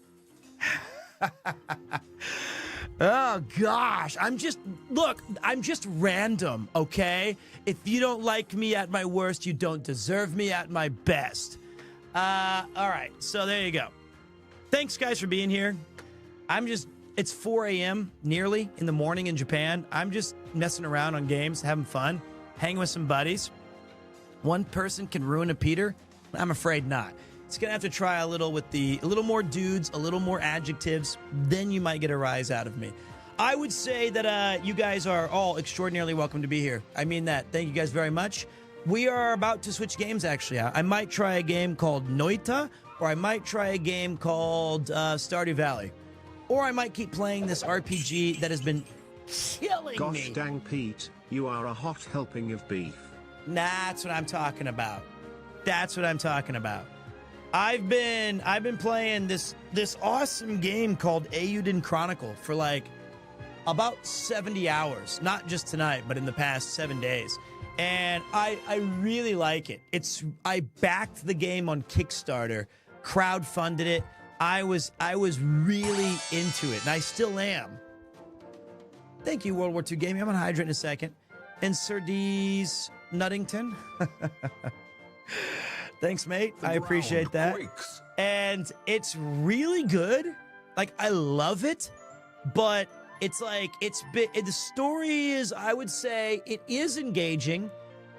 Oh, gosh. I'm just random, okay? If you don't like me at my worst, you don't deserve me at my best. All right. So there you go. Thanks, guys, for being here. It's 4 a.m. nearly in the morning in Japan. I'm just messing around on games, having fun, hanging with some buddies. One person can ruin a Peter? I'm afraid not. It's going to have to try a little more dudes, a little more adjectives, then you might get a rise out of me. I would say that you guys are all extraordinarily welcome to be here. I mean that. Thank you guys very much. We are about to switch games, actually. I might try a game called Noita, or I might try a game called Stardew Valley. Or I might keep playing this RPG that has been killing me. Gosh dang, Pete, you are a hot helping of beef. That's what I'm talking about. That's what I'm talking about. I've been playing this awesome game called Eiyuden Chronicle for like about 70 hours. Not just tonight, but in the past 7 days. And I really like it. I backed the game on Kickstarter, crowdfunded it. I was really into it, and I still am. Thank you, World War II Gaming. I'm gonna hydrate in a second. And Sir D's Nuttington. Thanks, mate. I appreciate that. And it's really good. Like, I love it, but it's like, the story is, I would say, it is engaging.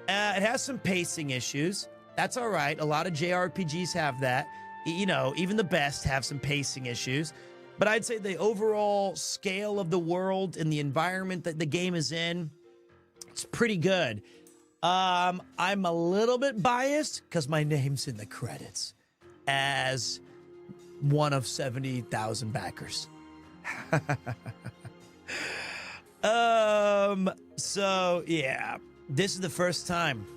It has some pacing issues. That's all right. A lot of JRPGs have that. You know, even the best have some pacing issues. But I'd say the overall scale of the world and the environment that the game is in, it's pretty good. I'm a little bit biased because my name's in the credits as one of 70,000 backers. So yeah, this is the first time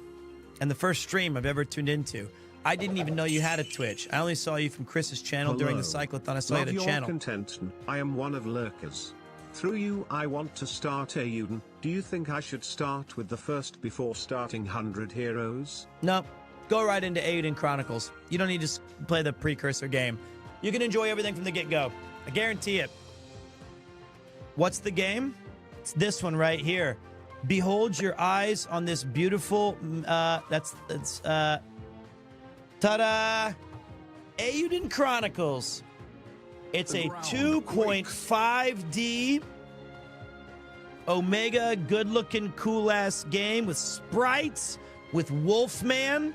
and the first stream I've ever tuned into. I didn't even know you had a Twitch. I only saw you from Chris's channel during the cyclothon. I saw you had a channel. Content. I am one of lurkers. Through you, I want to start Eiyuden. Do you think I should start with the first before starting 100 Heroes? No, go right into Eiyuden Chronicles. You don't need to play the precursor game. You can enjoy everything from the get-go. I guarantee it. What's the game? It's this one right here. Behold your eyes on this beautiful, ta-da! Eiyuden Chronicles. It's a 2.5D Omega good-looking, cool-ass game with sprites, with Wolfman,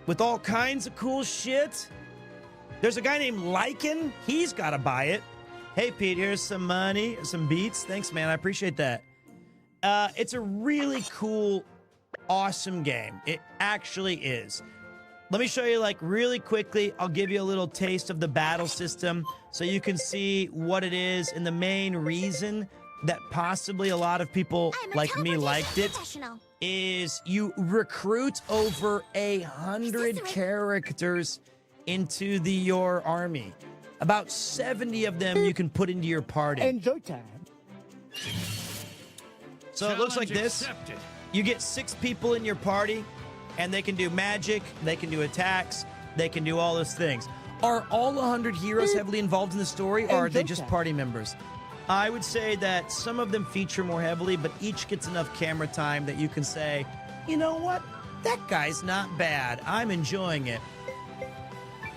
with all kinds of cool shit. There's a guy named Lycan. He's got to buy it. Hey, Pete, here's some money, some beats. Thanks, man. I appreciate that. It's a really cool, awesome game. It actually is. Let me show you, like, really quickly. I'll give you a little taste of the battle system so you can see what it is. And the main reason that possibly a lot of people like me liked it is you recruit over 100 characters into your army. About 70 of them you can put into your party. Enjoy time. So it looks like this. You get 6 people in your party, and they can do magic, they can do attacks, they can do all those things. Are all 100 heroes heavily involved in the story, or are they just party members? I would say that some of them feature more heavily, but each gets enough camera time that you can say, you know what? That guy's not bad. I'm enjoying it.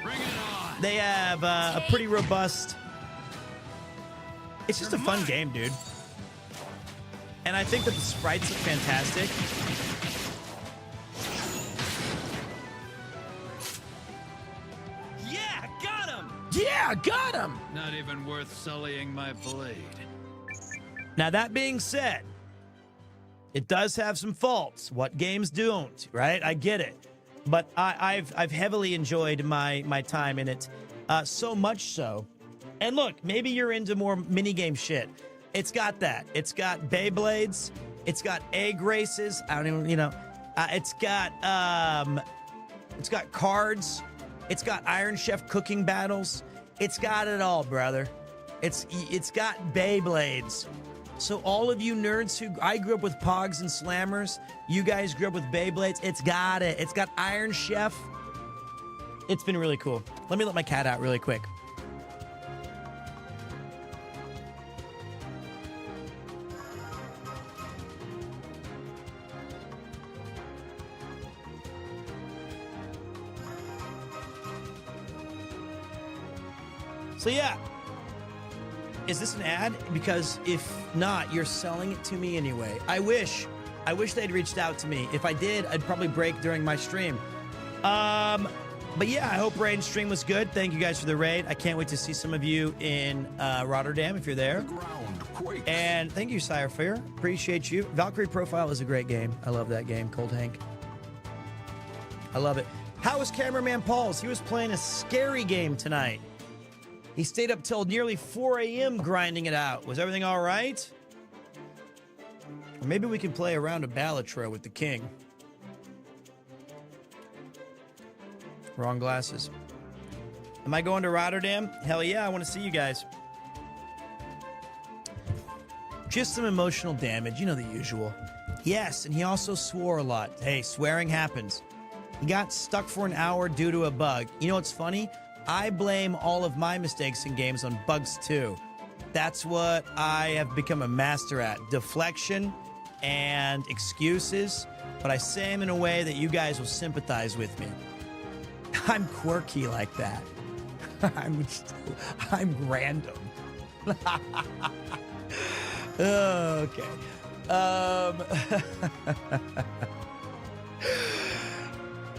Bring it on. They have a pretty robust... It's just a fun game, dude. And I think that the sprites look fantastic. Yeah, got him! Yeah, got him! Not even worth sullying my blade. Now, that being said, it does have some faults. What games don't, right? I get it. But I've heavily enjoyed my time in it. So much so. And look, maybe you're into more minigame shit. It's got that. It's got Beyblades. It's got egg races. I don't even, you know. It's got cards. It's got Iron Chef cooking battles. It's got it all, brother. It's got Beyblades. So all of you nerds I grew up with Pogs and Slammers. You guys grew up with Beyblades. It's got it. It's got Iron Chef. It's been really cool. Let me let my cat out really quick. So yeah, is this an ad? Because if not, you're selling it to me anyway. I wish they'd reached out to me. If I did, I'd probably break during my stream. But yeah, I hope Raid's stream was good. Thank you guys for the raid. I can't wait to see some of you in Rotterdam if you're there. The ground quakes. And thank you, Sire Fair. Appreciate you. Valkyrie Profile is a great game. I love that game, Cold Hank. I love it. How was Cameraman Paul's? He was playing a scary game tonight. He stayed up till nearly 4 a.m. grinding it out. Was everything all right? Or maybe we can play a round of Balatro with the king. Wrong glasses. Am I going to Rotterdam? Hell yeah, I want to see you guys. Just some emotional damage, you know the usual. Yes, and he also swore a lot. Hey, swearing happens. He got stuck for an hour due to a bug. You know what's funny? I blame all of my mistakes in games on bugs too. That's what I have become a master at. Deflection and excuses, but I say them in a way that you guys will sympathize with me. I'm quirky like that. I'm random. Okay.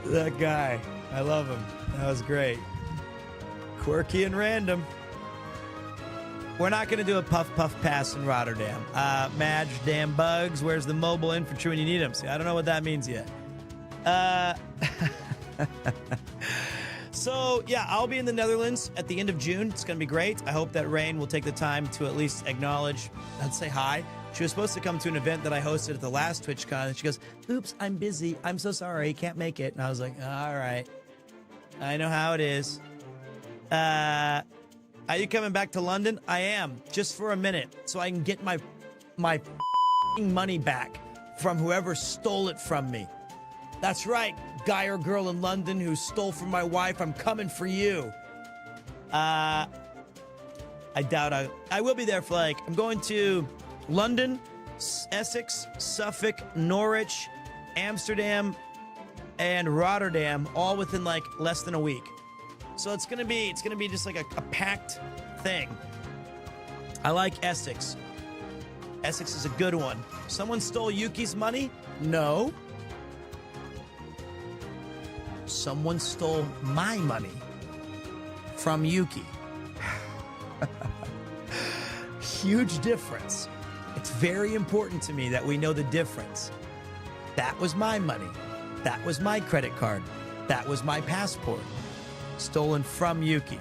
That guy, I love him. That was great. Quirky and random. We're not going to do a puff pass in Rotterdam. Madge, damn bugs. Where's the mobile infantry when you need them? See, I don't know what that means yet. So, yeah, I'll be in the Netherlands at the end of June. It's going to be great. I hope that Rain will take the time to at least acknowledge and say hi. She was supposed to come to an event that I hosted at the last TwitchCon, and she goes, oops, I'm busy. I'm so sorry. Can't make it. And I was like, all right. I know how it is. Are you coming back to London? I am, just for a minute, so I can get my money back from whoever stole it from me. That's right, guy or girl in London who stole from my wife. I'm coming for you. I doubt I will be there for I'm going to London, Essex, Suffolk, Norwich, Amsterdam, and Rotterdam, all within less than a week. So it's gonna be just like a packed thing. I like Essex. Essex is a good one. Someone stole Yuki's money? No. Someone stole my money from Yuki. Huge difference. It's very important to me that we know the difference. That was my money. That was my credit card. That was my passport. Stolen from Yuki.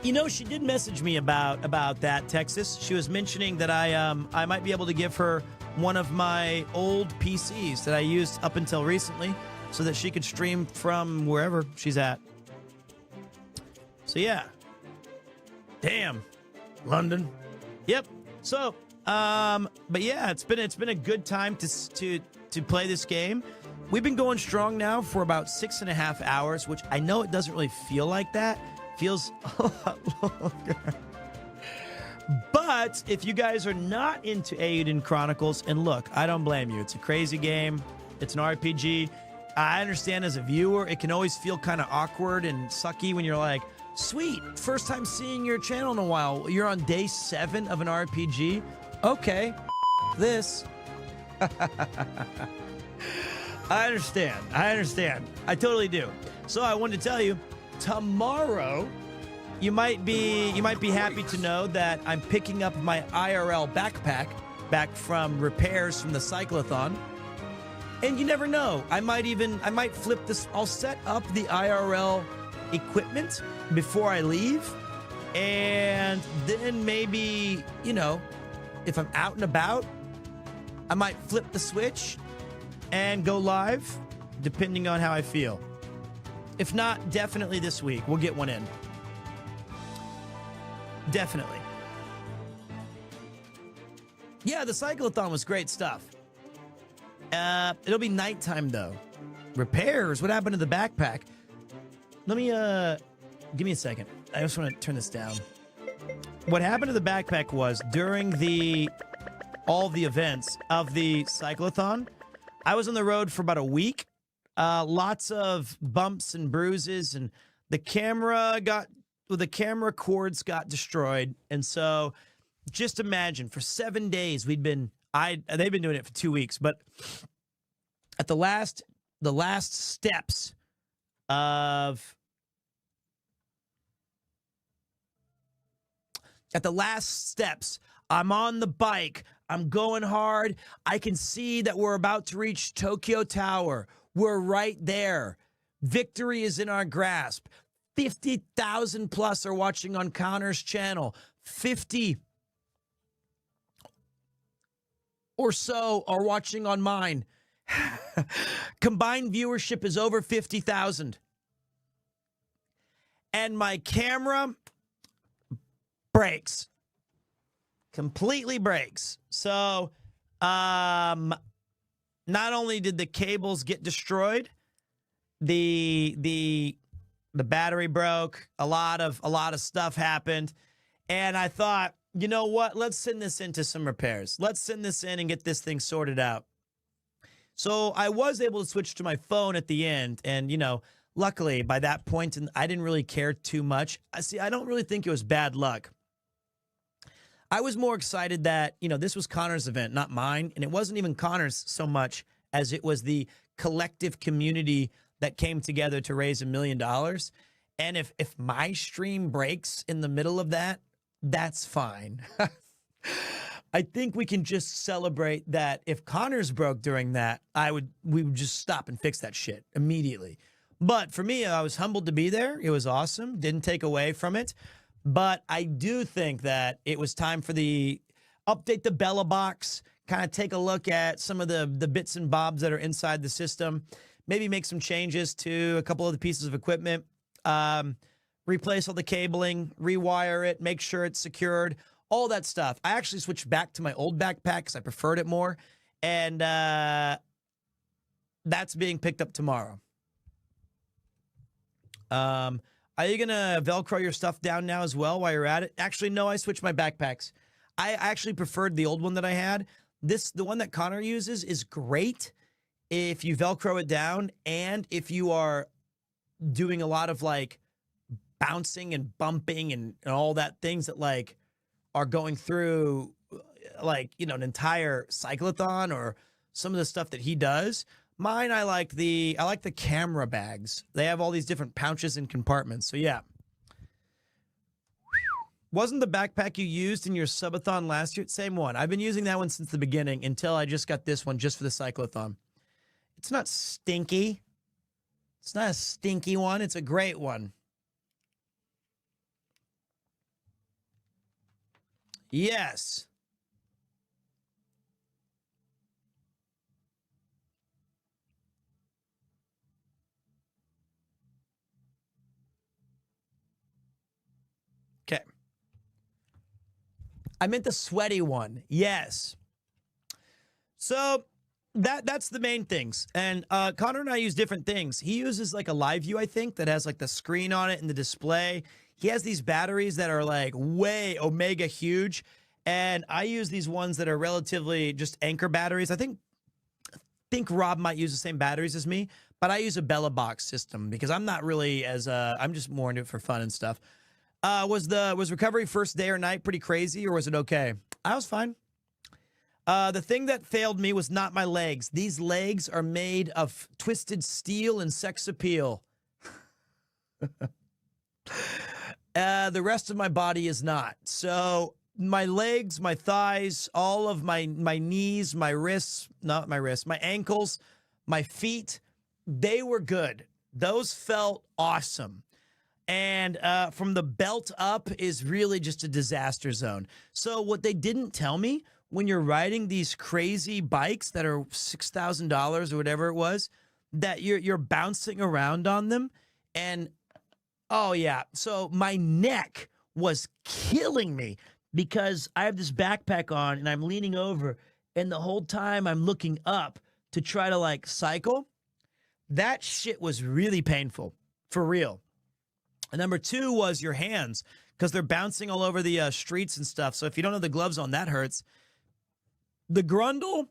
You know, she did message me about that, Texas. She was mentioning that I might be able to give her one of my old PCs that I used up until recently so that she could stream from wherever she's at. So yeah. Damn. London. Yep. So, but yeah, it's been a good time to play this game. We've been going strong now for about 6.5 hours, which I know it doesn't really feel like that. Feels a lot longer. But if you guys are not into Eiyuden Chronicles, and look, I don't blame you. It's a crazy game. It's an RPG. I understand as a viewer, it can always feel kind of awkward and sucky when you're like, sweet, first time seeing your channel in a while. You're on day 7 of an RPG. Okay, this. I understand. I totally do. So I wanted to tell you, tomorrow, you might be happy to know that I'm picking up my IRL backpack back from repairs from the cyclothon. And you never know. I might flip this. I'll set up the IRL equipment before I leave. And then maybe, if I'm out and about, I might flip the switch and go live, depending on how I feel. If not, definitely this week. We'll get one in. Definitely. Yeah, the cyclothon was great stuff. It'll be nighttime, though. Repairs? What happened to the backpack? Let me, give me a second. I just want to turn this down. What happened to the backpack was during all the events of the cyclothon, I was on the road for about a week. Lots of bumps and bruises, and the camera cords got destroyed. And so just imagine for 7 days they've been doing it for 2 weeks, but at the last steps of I'm on the bike. I'm going hard. I can see that we're about to reach Tokyo Tower. We're right there. Victory is in our grasp. 50,000 plus are watching on Connor's channel. 50 or so are watching on mine. Combined viewership is over 50,000. And my camera breaks. Completely breaks. So, not only did the cables get destroyed, the battery broke, a lot of stuff happened, and I thought, you know what? Let's send this into some repairs. Let's send this in and get this thing sorted out. So I was able to switch to my phone at the end, and luckily by that point, I didn't really care too much. I don't really think it was bad luck. I was more excited that, this was Connor's event, not mine. And it wasn't even Connor's so much as it was the collective community that came together to raise $1 million. And if my stream breaks in the middle of that, that's fine. I think we can just celebrate that if Connor's broke during that, we would just stop and fix that shit immediately. But for me, I was humbled to be there. It was awesome. Didn't take away from it. But I do think that it was time for update the Bella box, kind of take a look at some of the bits and bobs that are inside the system, maybe make some changes to a couple of the pieces of equipment, replace all the cabling, rewire it, make sure it's secured, all that stuff. I actually switched back to my old backpack because I preferred it more, and that's being picked up tomorrow. Are you going to Velcro your stuff down now as well while you're at it? Actually, no, I switched my backpacks. I actually preferred the old one that I had. The one that Connor uses is great if you Velcro it down and if you are doing a lot of bouncing and bumping and all that things that are going through an entire cyclothon or some of the stuff that he does. Mine, I like the camera bags. They have all these different pouches and compartments. So yeah. Wasn't the backpack you used in your subathon last year? Same one. I've been using that one since the beginning until I just got this one just for the cyclothon. It's not stinky. It's not a stinky one. It's a great one. Yes. Okay. I meant the sweaty one. Yes. So that's the main things. And Connor and I use different things. He uses a live view, I think, that has the screen on it and the display. He has these batteries that are way omega huge. And I use these ones that are relatively just anchor batteries. I think Rob might use the same batteries as me, but I use a Bella box system because I'm not really I'm just more into it for fun and stuff. Was recovery first day or night pretty crazy, or was it okay? I was fine. The thing that failed me was not my legs. These legs are made of twisted steel and sex appeal. The rest of my body is not. So my legs, my thighs, all of my knees, my wrists, not my wrists, my ankles, my feet, they were good. Those felt awesome. And from the belt up is really just a disaster zone. So what they didn't tell me, when you're riding these crazy bikes that are $6,000 or whatever it was, that you're bouncing around on them. And, oh yeah, so my neck was killing me because I have this backpack on and I'm leaning over, and the whole time I'm looking up to try to cycle. That shit was really painful, for real. And number two was your hands, because they're bouncing all over the streets and stuff. So if you don't have the gloves on, that hurts. The grundle,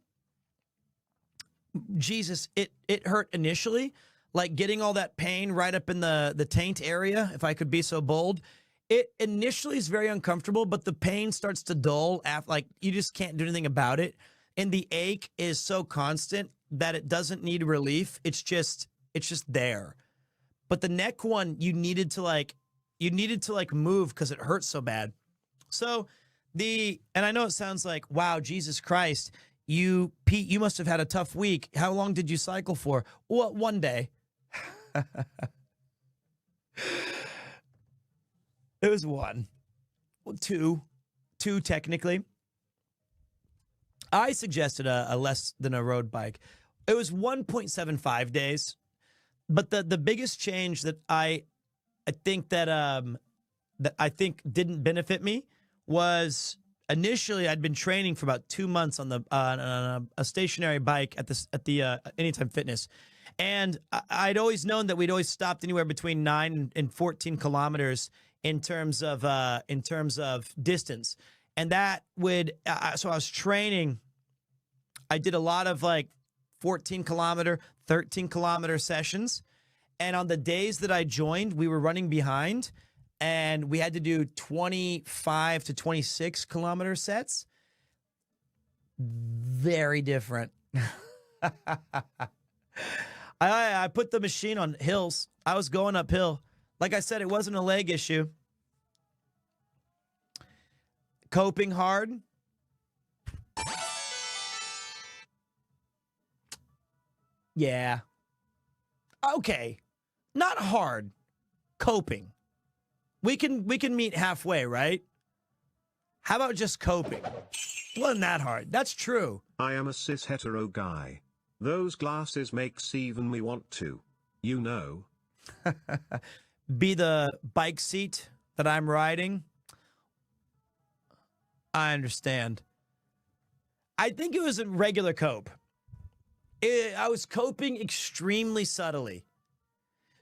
Jesus, it hurt initially. Getting all that pain right up in the taint area, if I could be so bold. It initially is very uncomfortable, but the pain starts to dull after, you just can't do anything about it. And the ache is so constant. that it doesn't need relief. It's just there. But the neck one, you needed to like move because it hurts so bad. So and I know it sounds like, wow, Jesus Christ, Pete, you must have had a tough week. How long did you cycle for? Well, one day. It was one. Well, two technically. I suggested a less than a road bike. It was 1.75 days. But the biggest change that I think that I think didn't benefit me was initially I'd been training for about 2 months on a stationary bike at the Anytime Fitness. And I'd always known that we'd always stopped anywhere between 9 and 14 kilometers in terms of distance. And that would, so I was training. I did a lot of like 14 kilometer, 13 kilometer sessions. And on the days that I joined, we were running behind and we had to do 25 to 26 kilometer sets. Very different. I put the machine on hills. I was going uphill. Like I said, it wasn't a leg issue. Coping hard. Yeah. Okay. Not hard. Coping. We can meet halfway, right? How about just coping? Wasn't that hard. That's true. I am a cis hetero guy. Those glasses makes even me want to, you know. Be the bike seat that I'm riding. I understand. I think it was a regular cope. I was coping extremely subtly.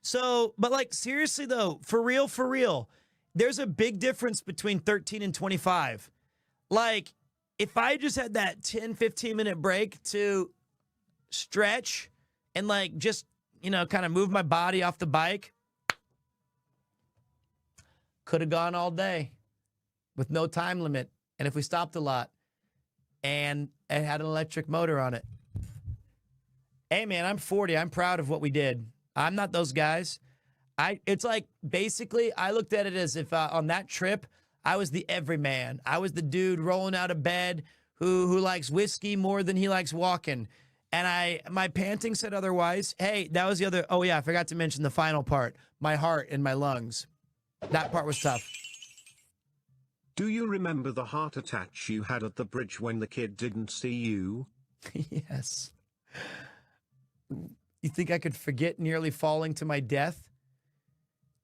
So, but like seriously though, for real, there's a big difference between 13 and 25. Like, if I just had that 10, 15-minute break to stretch and like just, kind of move my body off the bike, could have gone all day with no time limit. And if we stopped a lot and it had an electric motor on it. Hey man, I'm 40. I'm proud of what we did. I'm not those guys. It's like basically I looked at it as if on that trip, I was the everyman. I was the dude rolling out of bed who likes whiskey more than he likes walking. And my panting said otherwise. Hey, that was the other. Oh yeah, I forgot to mention the final part. My heart and my lungs. That part was tough. Do you remember the heart attack you had at the bridge when the kid didn't see you? Yes. You think I could forget nearly falling to my death?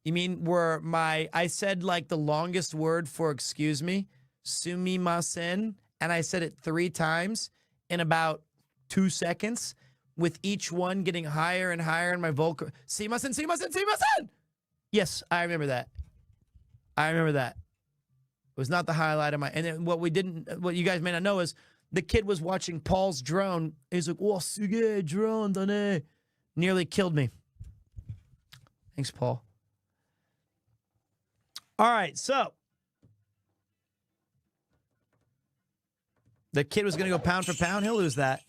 You mean I said like the longest word for excuse me, sumimasen, and I said it 3 times in about 2 seconds, with each one getting higher and higher in my vocal. Sumimasen. Yes, I remember that. It was not the highlight of my. And then what you guys may not know is the kid was watching Paul's drone. He's like, "Oh, suge drone, dane." Nearly killed me. Thanks, Paul. All right, so the kid was going to go pound for pound. He'll lose that.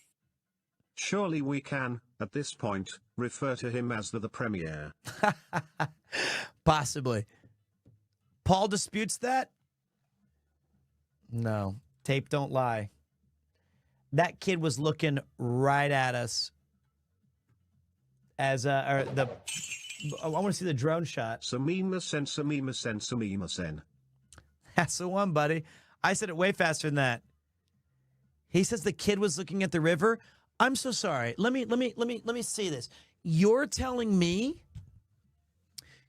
Surely we can, at this point, refer to him as the Premier. Possibly. Paul disputes that? No. Tape don't lie. That kid was looking right at us as I want to see the drone shot. Sumimasen. That's the one, buddy. I said it way faster than that. He says the kid was looking at the river. I'm so sorry. Let me see this. You're telling me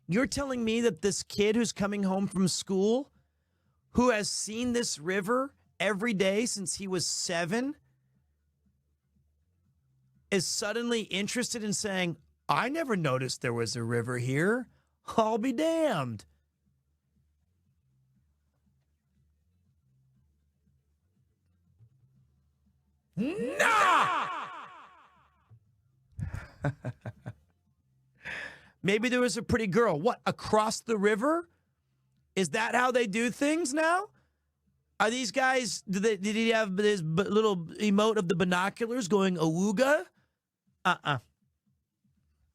that this kid who's coming home from school, who has seen this river every day since he was 7, is suddenly interested in saying, I never noticed there was a river here. I'll be damned. Nah! Maybe there was a pretty girl. What, across the river? Is that how they do things now? Are these guys, did he have his little emote of the binoculars going awooga?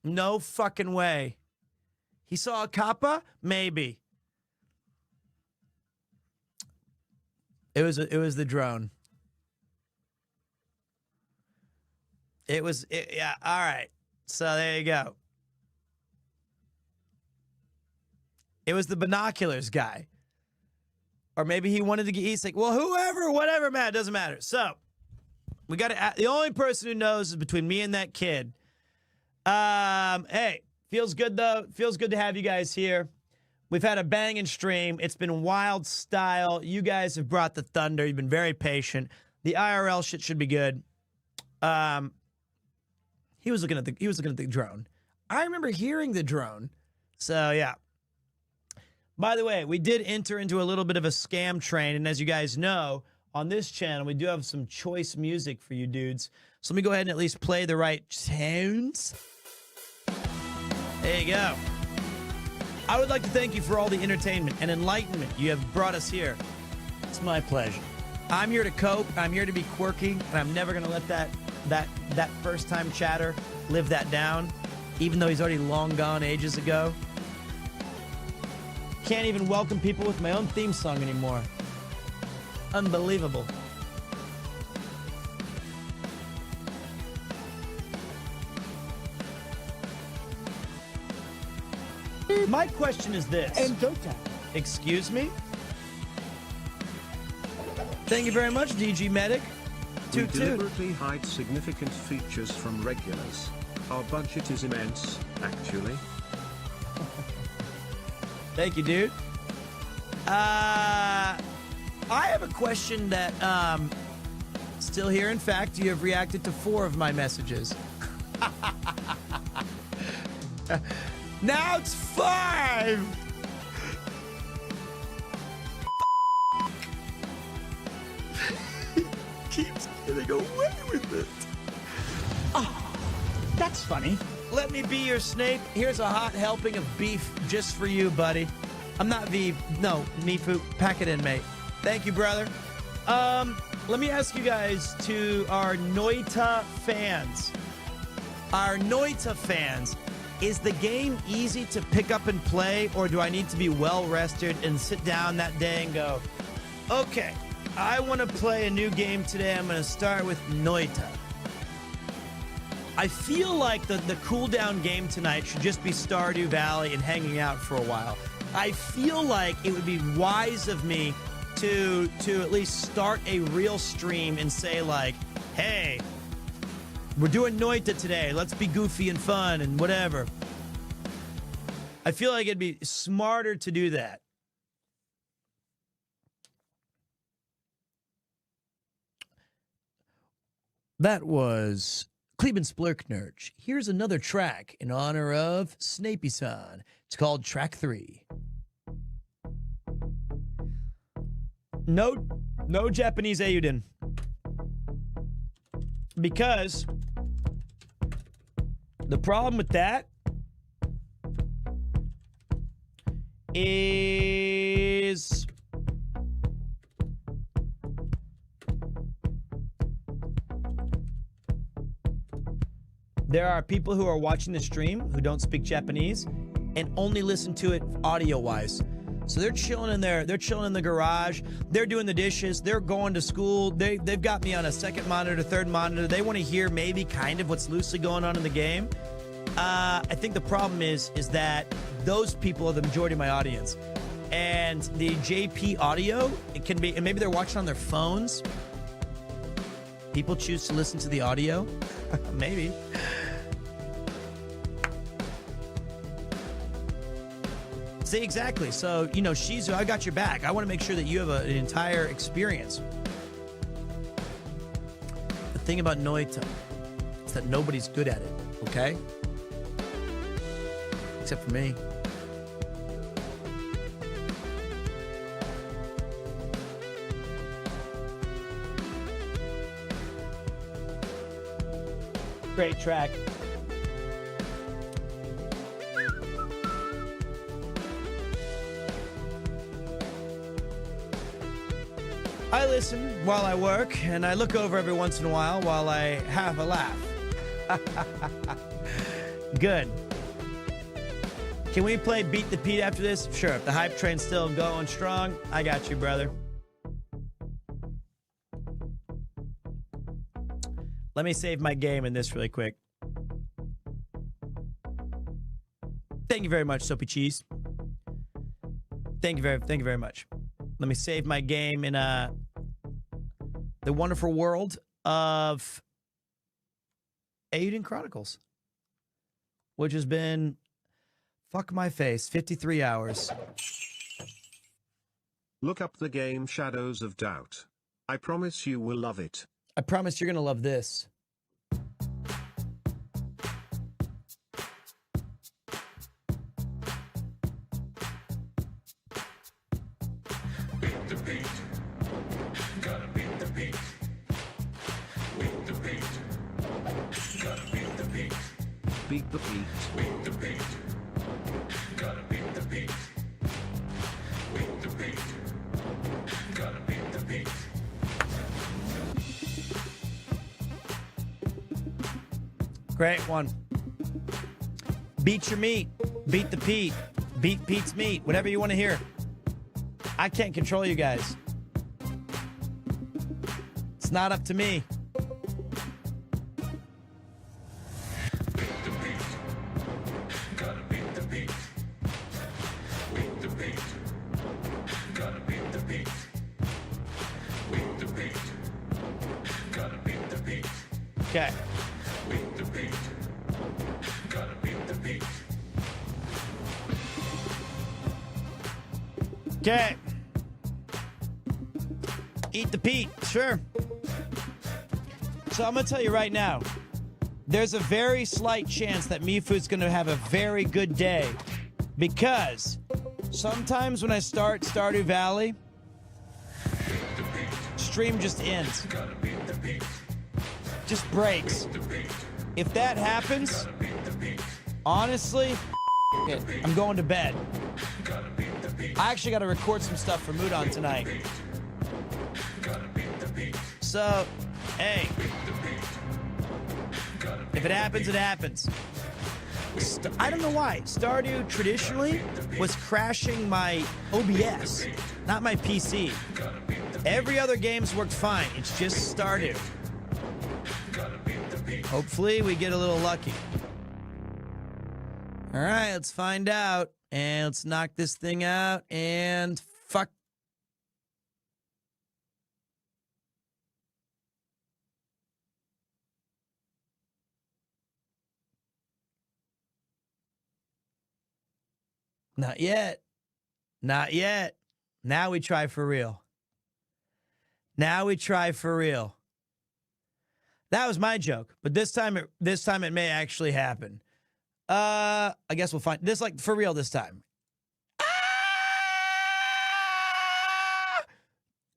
No fucking way. He saw a kappa? Maybe. It was the drone. Yeah, all right. So there you go. It was the binoculars guy. Or maybe he wanted to get, he's like, well, whoever, whatever, man, it doesn't matter. So, we got to, the only person who knows is between me and that kid. Hey, feels good though. Feels good to have you guys here. We've had a banging stream. It's been wild style. You guys have brought the thunder. You've been very patient. The IRL shit should be good. He was looking at the drone. I remember hearing the drone. So yeah. By the way, we did enter into a little bit of a scam train, and as you guys know, on this channel, we do have some choice music for you dudes. So let me go ahead and at least play the right tunes. There you go. I would like to thank you for all the entertainment and enlightenment you have brought us here. It's my pleasure. I'm here to cope. I'm here to be quirky, and I'm never going to let that first-time chatter live that down, even though he's already long gone ages ago. Can't even welcome people with my own theme song anymore. Unbelievable. My question is this. And Dota. Excuse me? Thank you very much, DG Medic. We deliberately hide significant features from regulars. Our budget is immense, actually. Thank you, dude. I have a question that, still here. In fact, you have reacted to 4 of my messages. Now it's 5! Keeps getting away with it. Oh, that's funny. Let me be your Snape. Here's a hot helping of beef just for you, buddy. I'm not V. No, Mifu. Pack it in, mate. Thank you, brother. Let me ask you guys, to our Noita fans. Our Noita fans, is the game easy to pick up and play, or do I need to be well-rested and sit down that day and go, okay, I want to play a new game today. I'm going to start with Noita. I feel like the cooldown game tonight should just be Stardew Valley and hanging out for a while. I feel like it would be wise of me to at least start a real stream and say like, hey, we're doing Noita today. Let's be goofy and fun and whatever. I feel like it'd be smarter to do that. That was Kleben Splurknerch. Here's another track in honor of Snapey-san. It's called Track 3. No Japanese Eiyuden. Because the problem with that is there are people who are watching the stream who don't speak Japanese and only listen to it audio-wise. So they're chilling in there. They're chilling in the garage. They're doing the dishes. They're going to school. They've got me on a second monitor, third monitor. They want to hear maybe kind of what's loosely going on in the game. I think the problem is that those people are the majority of my audience. And the JP audio, it can be, and maybe they're watching on their phones. People choose to listen to the audio. Maybe. See, exactly. So, you know, Shizu, I got your back. I want to make sure that you have an entire experience. The thing about Noita is that nobody's good at it, okay? Except for me. Great track. I listen while I work, and I look over every once in a while I have a laugh. Good. Can we play Beat the Pete after this? Sure. If the hype train's still going strong, I got you, brother. Let me save my game in this really quick. Thank you very much, Soapy Cheese. Thank you very much. Let me save my game in the wonderful world of Eiyuden Chronicles, which has been, fuck my face, 53 hours. Look up the game Shadows of Doubt. I promise you will love it. I promise you're gonna love this. Beat the beat. Gotta beat the beat. Beat the beat. Gotta beat the beat. Beat the beat. Beat the beat. Gotta beat the beat. Beat the beat. Gotta beat the beat. Great one. Beat your meat. Beat the Pete. Beat Pete's meat. Whatever you want to hear. I can't control you guys. It's not up to me. Beat the beat. Gotta beat the beat. Beat the beat. Gotta beat the beat. Beat the beat. Gotta beat the beat. Okay. Beat the beat. Gotta beat the beat. Okay. Eat the Pete, sure. So I'm gonna tell you right now, there's a very slight chance that Mifu's gonna have a very good day, because sometimes when I start Stardew Valley, stream just ends. Just breaks. If that happens, honestly, it, I'm going to bed. I actually got to record some stuff for Mudon tonight. So, hey, if it happens, it happens. I don't know why. Stardew traditionally was crashing my OBS, not my PC. Every other game's worked fine. It's just Stardew. Hopefully, we get a little lucky. All right, let's find out. And let's knock this thing out. And fuck. Not yet. Not yet. Now we try for real. Now we try for real. That was my joke, but this time it may actually happen. I guess we'll find this, like, for real this time.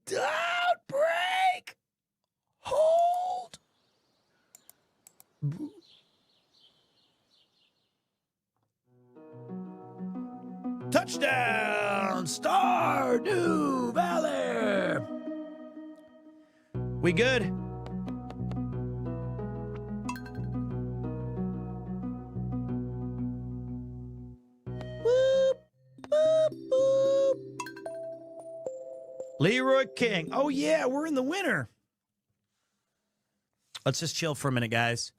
Don't break. Hold. Touchdown, Stardew Valley. We good? Boop, boop, boop. Leroy King. Oh, yeah, we're in the winter. Let's just chill for a minute, guys.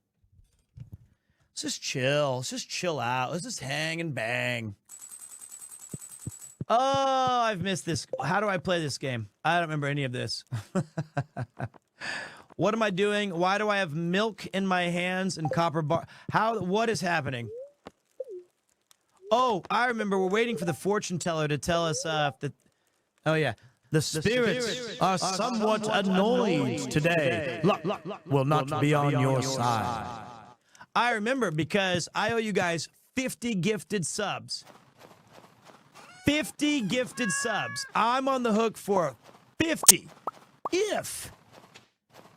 Let's just chill. Let's just chill out. Let's just hang and bang. Oh, I've missed this. How do I play this game? I don't remember any of this. What am I doing? Why do I have milk in my hands and copper bar? What is happening? Oh, I remember. We're waiting for the fortune teller to tell us oh yeah. The spirits are somewhat annoyed today. Luck will not be on your side. I remember because I owe you guys 50 gifted subs. 50 gifted subs. I'm on the hook for 50. If,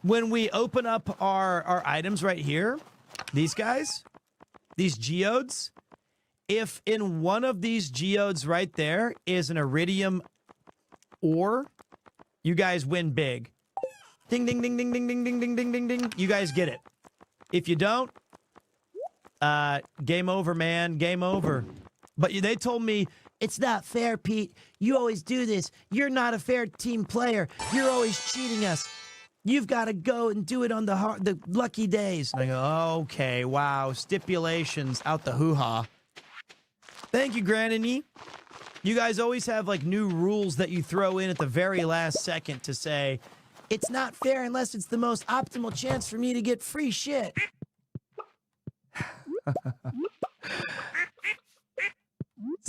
when we open up our items right here, these guys, these geodes, if in one of these geodes right there is an iridium ore, you guys win big. Ding, ding, ding, ding, ding, ding, ding, ding, ding, ding, ding. You guys get it. If you don't, Game over, man. Game over. But they told me, it's not fair, Pete. You always do this. You're not a fair team player. You're always cheating us. You've got to go and do it on the lucky days. And I go, okay, wow. Stipulations out the hoo-ha. Thank you, Granny. You guys always have, like, new rules that you throw in at the very last second to say, it's not fair unless it's the most optimal chance for me to get free shit.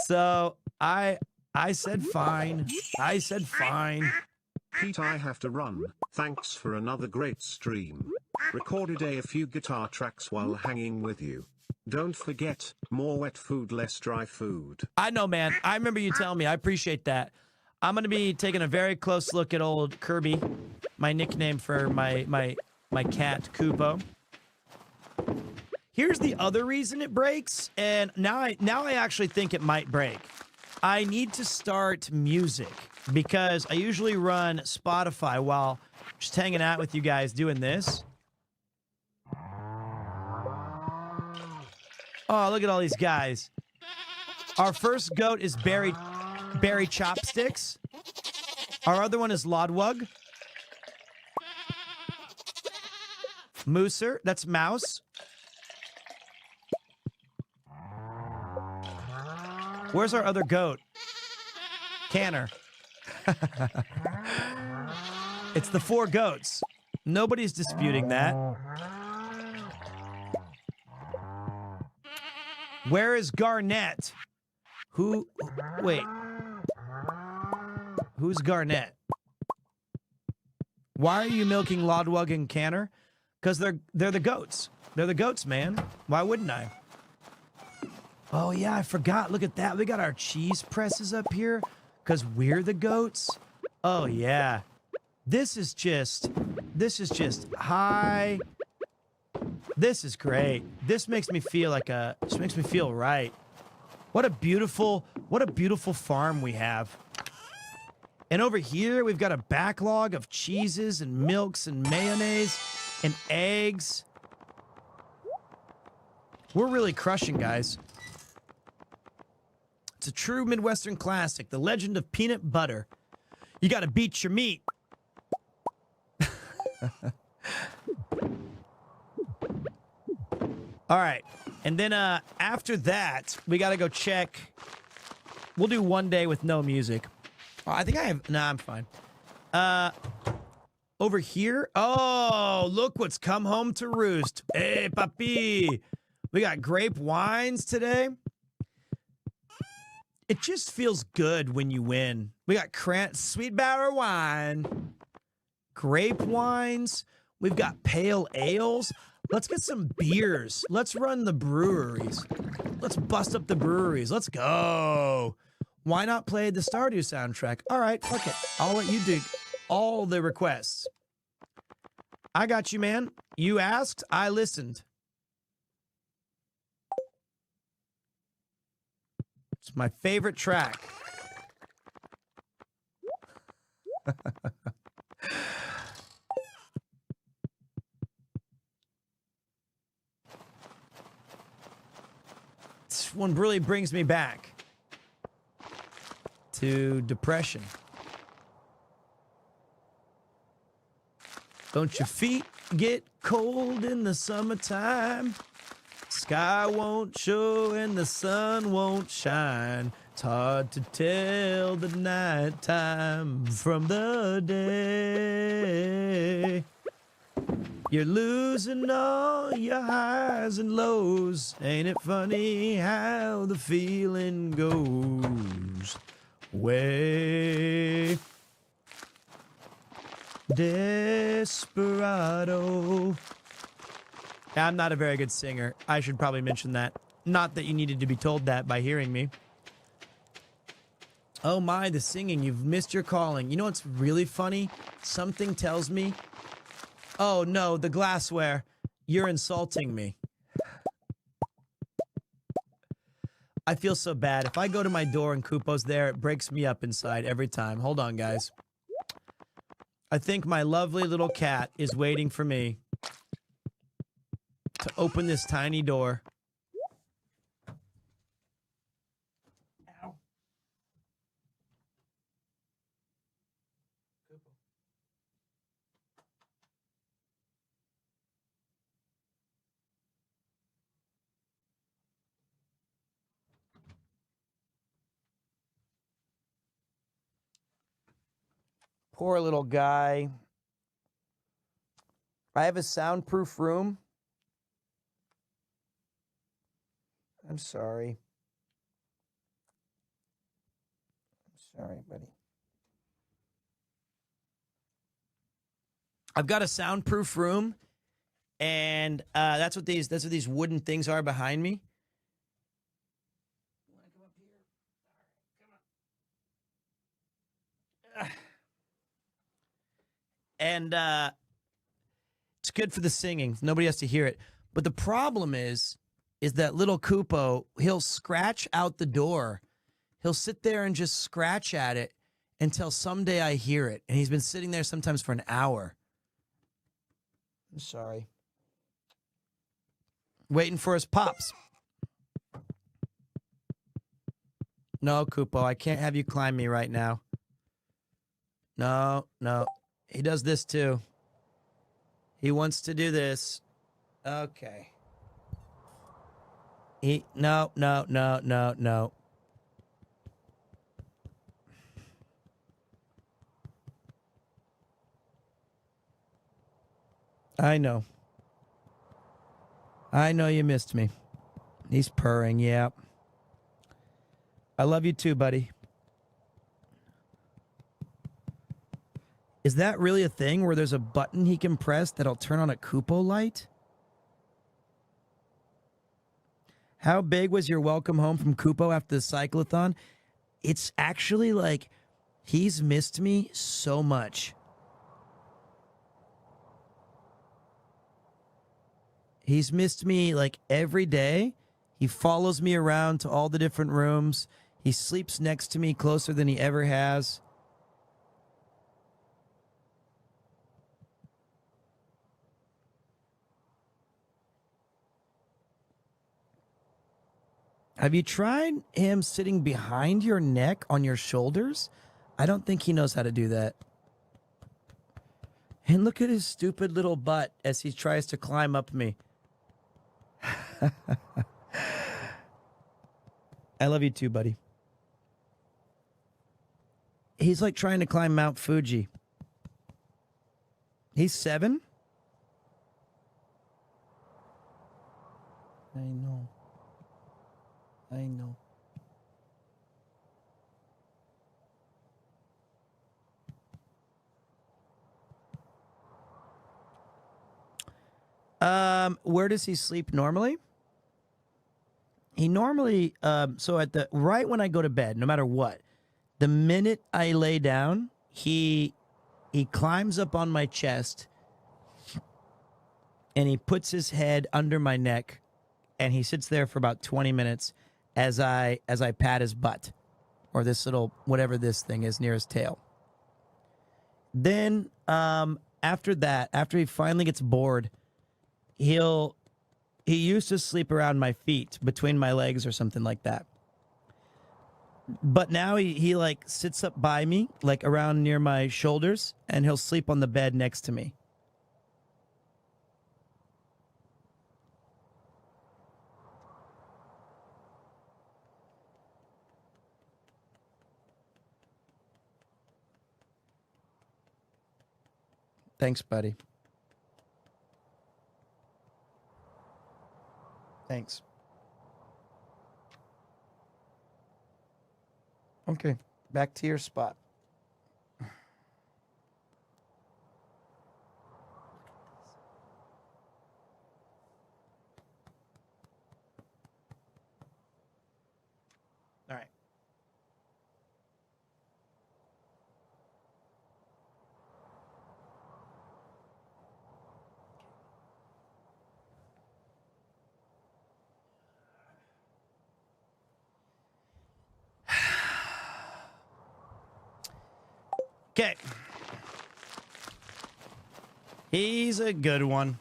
So, I said fine. I said fine. Pete, I have to run. Thanks for another great stream. Recorded a few guitar tracks while hanging with you. Don't forget, more wet food, less dry food. I know, man. I remember you telling me. I appreciate that. I'm going to be taking a very close look at old Kirby, my nickname for my cat, Kupo. Here's the other reason it breaks, and now I actually think it might break. I need to start music, because I usually run Spotify while just hanging out with you guys doing this. Oh, look at all these guys. Our first goat is Berry Chopsticks. Our other one is Lodwug. Mooser, that's Mouse. Where's our other goat? Canner. It's the 4 goats. Nobody's disputing that. Where is Garnett? Wait. Who's Garnett? Why are you milking Lodwug and Canner? Because they're the goats. They're the goats, man. Why wouldn't I? Oh, yeah, I forgot. Look at that. We got our cheese presses up here because we're the goats. Oh, yeah. This is just high. This is great. This makes me feel this makes me feel right. What a beautiful farm we have. And over here, we've got a backlog of cheeses and milks and mayonnaise and eggs. We're really crushing, guys. It's a true Midwestern classic, The Legend of Peanut Butter. You gotta beat your meat. All right, and then after that, we gotta go check. We'll do one day with no music. Oh, I think I have, nah, I'm fine. Over here, oh, look what's come home to roost. Hey, papi. We got grape wines today. It just feels good when you win. We got sweet barrel wine, grape wines. We've got pale ales. Let's get some beers. Let's run the breweries. Let's bust up the breweries. Let's go. Why not play the Stardew soundtrack? All right, fuck it. I'll let you do all the requests. I got you, man. You asked, I listened. It's my favorite track. This one really brings me back to depression. Don't your feet get cold in the summertime? Sky won't show and the sun won't shine. It's hard to tell the night time from the day. You're losing all your highs and lows. Ain't it funny how the feeling goes? Way desperado. I'm not a very good singer. I should probably mention that. Not that you needed to be told that by hearing me. Oh my, the singing. You've missed your calling. You know what's really funny? Something tells me, oh no, the glassware. You're insulting me. I feel so bad. If I go to my door and Kupo's there, it breaks me up inside every time. Hold on, guys. I think my lovely little cat is waiting for me to open this tiny door. Poor little guy. I have a soundproof room. I'm sorry. I'm sorry, buddy. I've got a soundproof room, and that's what these wooden things are behind me. And it's good for the singing. Nobody has to hear it. But the problem is that little Koopo, he'll scratch out the door. He'll sit there and just scratch at it until someday I hear it. And he's been sitting there sometimes for an hour. I'm sorry. Waiting for his pops. No, Koopo, I can't have you climb me right now. No, no. He does this too. He wants to do this. Okay. No. I know. I know you missed me. He's purring, yeah. I love you too, buddy. Is that really a thing where there's a button he can press that'll turn on a Koopo light? How big was your welcome home from Koopo after the cyclothon? It's actually like he's missed me so much. He's missed me like every day. He follows me around to all the different rooms. He sleeps next to me closer than he ever has. Have you tried him sitting behind your neck on your shoulders? I don't think he knows how to do that. And look at his stupid little butt as he tries to climb up me. I love you too, buddy. He's like trying to climb Mount Fuji. He's 7? I know. I know. Where does he sleep normally? He normally, so at the, right when I go to bed, no matter what, the minute I lay down, he climbs up on my chest and he puts his head under my neck and he sits there for about 20 minutes as I pat his butt or this little, whatever this thing is near his tail. Then, after that, after he finally gets bored, he used to sleep around my feet, between my legs or something like that. But now he like sits up by me, like around near my shoulders, and he'll sleep on the bed next to me. Thanks, buddy. Thanks. Okay, back to your spot. All right. Okay. He's a good one.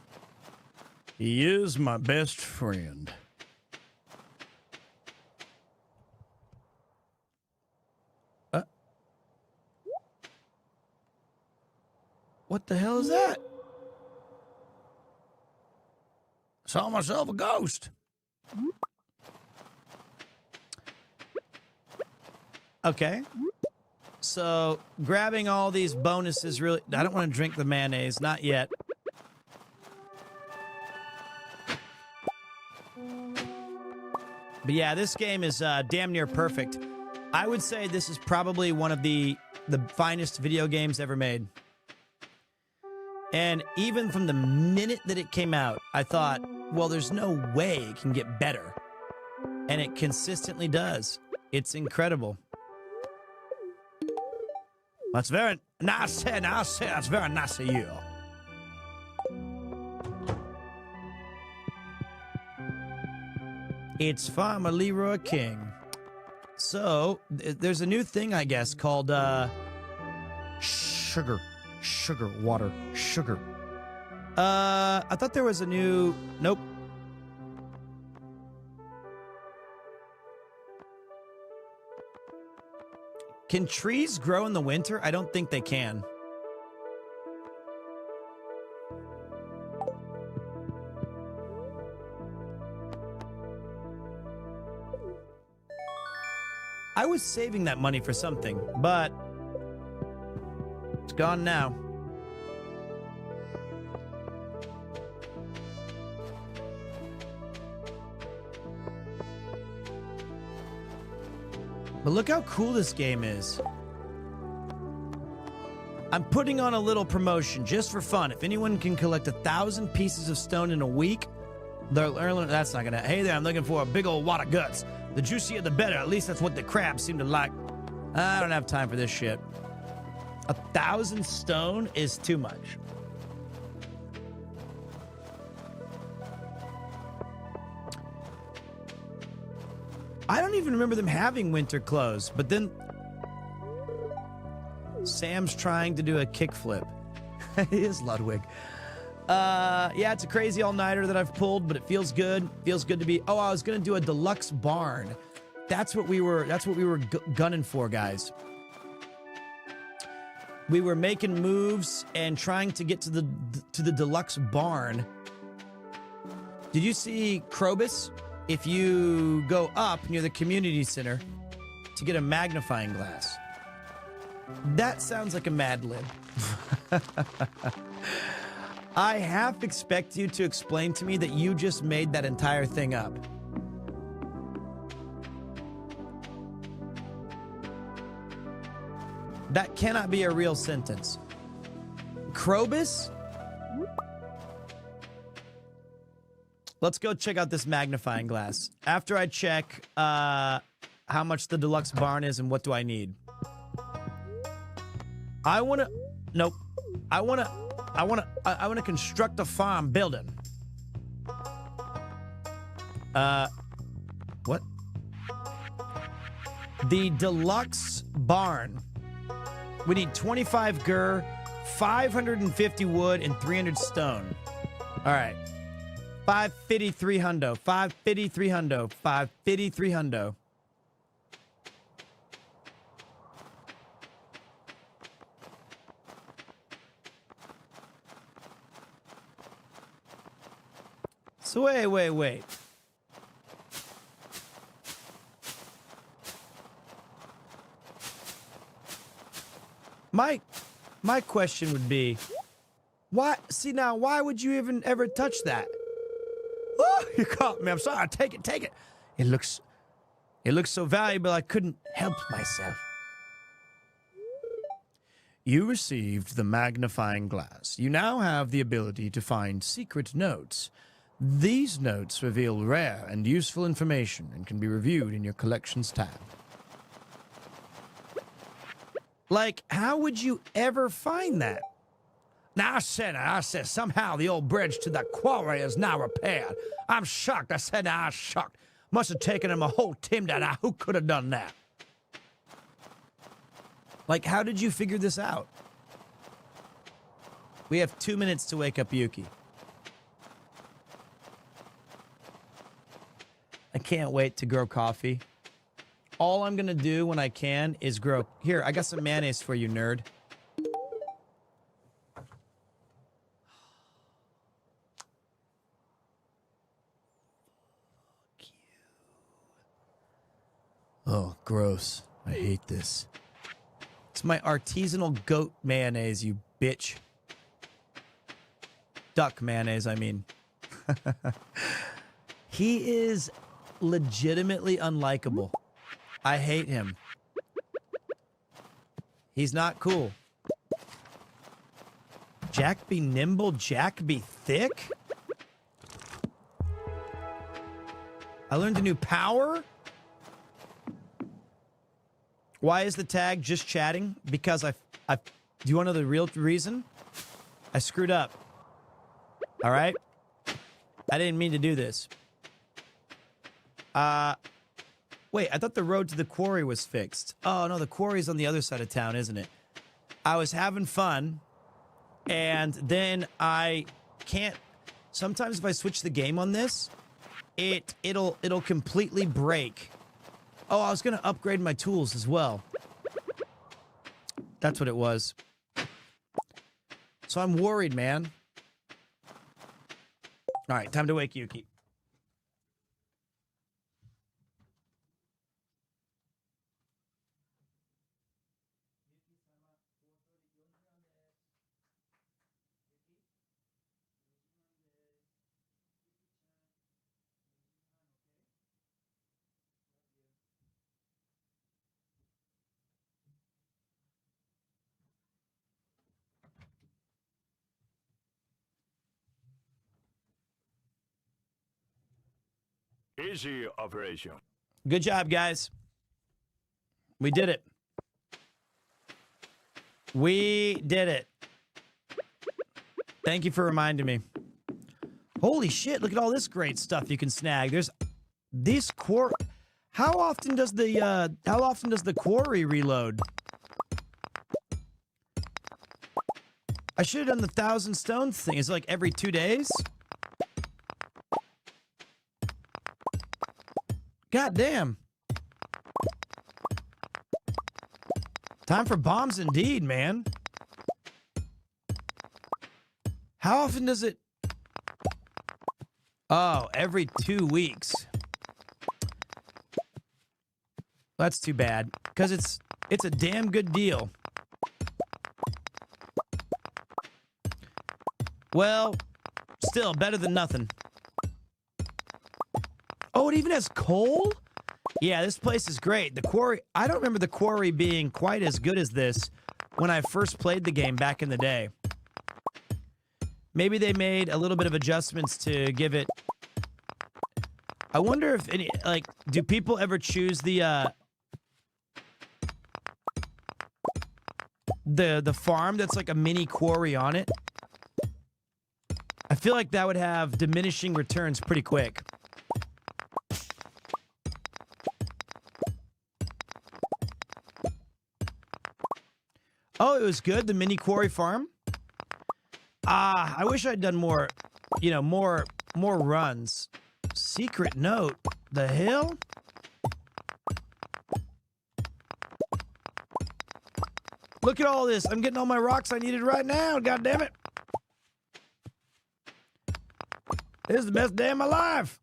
He is my best friend. What the hell is that? Saw myself a ghost. Okay. So, grabbing all these bonuses really... I don't want to drink the mayonnaise. Not yet. But yeah, this game is damn near perfect. I would say this is probably one of the finest video games ever made. And even from the minute that it came out, I thought, well, there's no way it can get better. And it consistently does. It's incredible. That's very nice. That's very nice of you. It's Farmer Leroy King. So, there's a new thing, I guess, called, sugar, water, sugar. I thought there was a new... Nope. Can trees grow in the winter? I don't think they can. I was saving that money for something, but it's gone now. But look how cool this game is. I'm putting on a little promotion just for fun. If anyone can collect 1,000 pieces of stone in a week, they'll earn... That's not gonna... Hey there, I'm looking for a big old wad of guts. The juicier the better. At least that's what the crabs seem to like. I don't have time for this shit. 1,000 stone is too much. I don't even remember them having winter clothes, but then Sam's trying to do a kickflip. He is Ludwig. Yeah, it's a crazy all-nighter that I've pulled, but it feels good. Feels good to be... Oh, I was going to do a deluxe barn. That's what we were gunning for, guys. We were making moves and trying to get to the deluxe barn. Did you see Krobus? If you go up near the community center to get a magnifying glass. That sounds like a Mad Lib. I half expect you to explain to me that you just made that entire thing up. That cannot be a real sentence. Krobus? Let's go check out this magnifying glass. After I check how much the deluxe barn is and what do I need. I want to... Nope. I want to construct a farm building. What? The deluxe barn. We need 25 gur, 550 wood, and 300 stone. All right. 553 hundo. 553 hundo. 553 hundo. So wait. My question would be, why? See now, why would you even ever touch that? Oh, you caught me. I'm sorry. Take it. It looks so valuable. I couldn't help myself. You received the magnifying glass. You now have the ability to find secret notes. These notes reveal rare and useful information and can be reviewed in your collections tab. Like, how would you ever find that? Now, I said, somehow the old bridge to the quarry is now repaired. I'm shocked. I said, I'm shocked. Must have taken him a whole team down. Now, who could have done that? Like, how did you figure this out? We have 2 minutes to wake up Yuki. I can't wait to grow coffee. All I'm going to do when I can is grow... Here, I got some mayonnaise for you, nerd. Oh, gross. I hate this. It's my artisanal goat mayonnaise, you bitch. Duck mayonnaise, I mean. He is legitimately unlikable. I hate him. He's not cool. Jack be nimble, Jack be thick? I learned a new power? Why is the tag just chatting? Because do you want to know the real reason? I screwed up. All right? I didn't mean to do this. Wait, I thought the road to the quarry was fixed. Oh, no, the quarry's on the other side of town, isn't it? I was having fun, and then I can't... Sometimes if I switch the game on this, it'll completely break. Oh, I was going to upgrade my tools as well. That's what it was. So I'm worried, man. All right, time to wake Yuki. Easy operation. Good job, guys. We did it. We did it. Thank you for reminding me. Holy shit, look at all this great stuff you can snag. There's this quarry. How often does the quarry reload? I should have done the 1,000 stones thing. Is it like every 2 days? God damn. Time for bombs indeed, man. How often does it... Oh, every 2 weeks. That's too bad, because it's a damn good deal. Well, still better than nothing. Oh, it even has coal? Yeah, this place is great. The quarry, I don't remember the quarry being quite as good as this when I first played the game back in the day. Maybe they made a little bit of adjustments to give it... I wonder if any, like, do people ever choose the farm that's like a mini quarry on it? I feel like that would have diminishing returns pretty quick. Oh, it was good, the mini quarry farm? I wish I'd done more, you know, more runs. Secret note. The hell? Look at all this. I'm getting all my rocks I needed right now. God damn it. This is the best day of my life.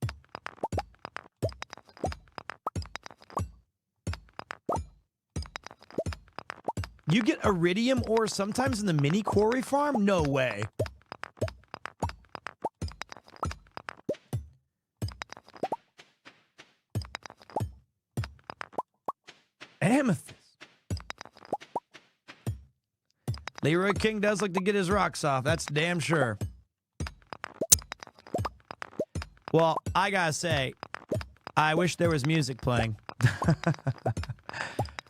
You get iridium ore sometimes in the mini quarry farm? No way. Amethyst. Leroy King does like to get his rocks off. That's damn sure. Well, I gotta say, I wish there was music playing.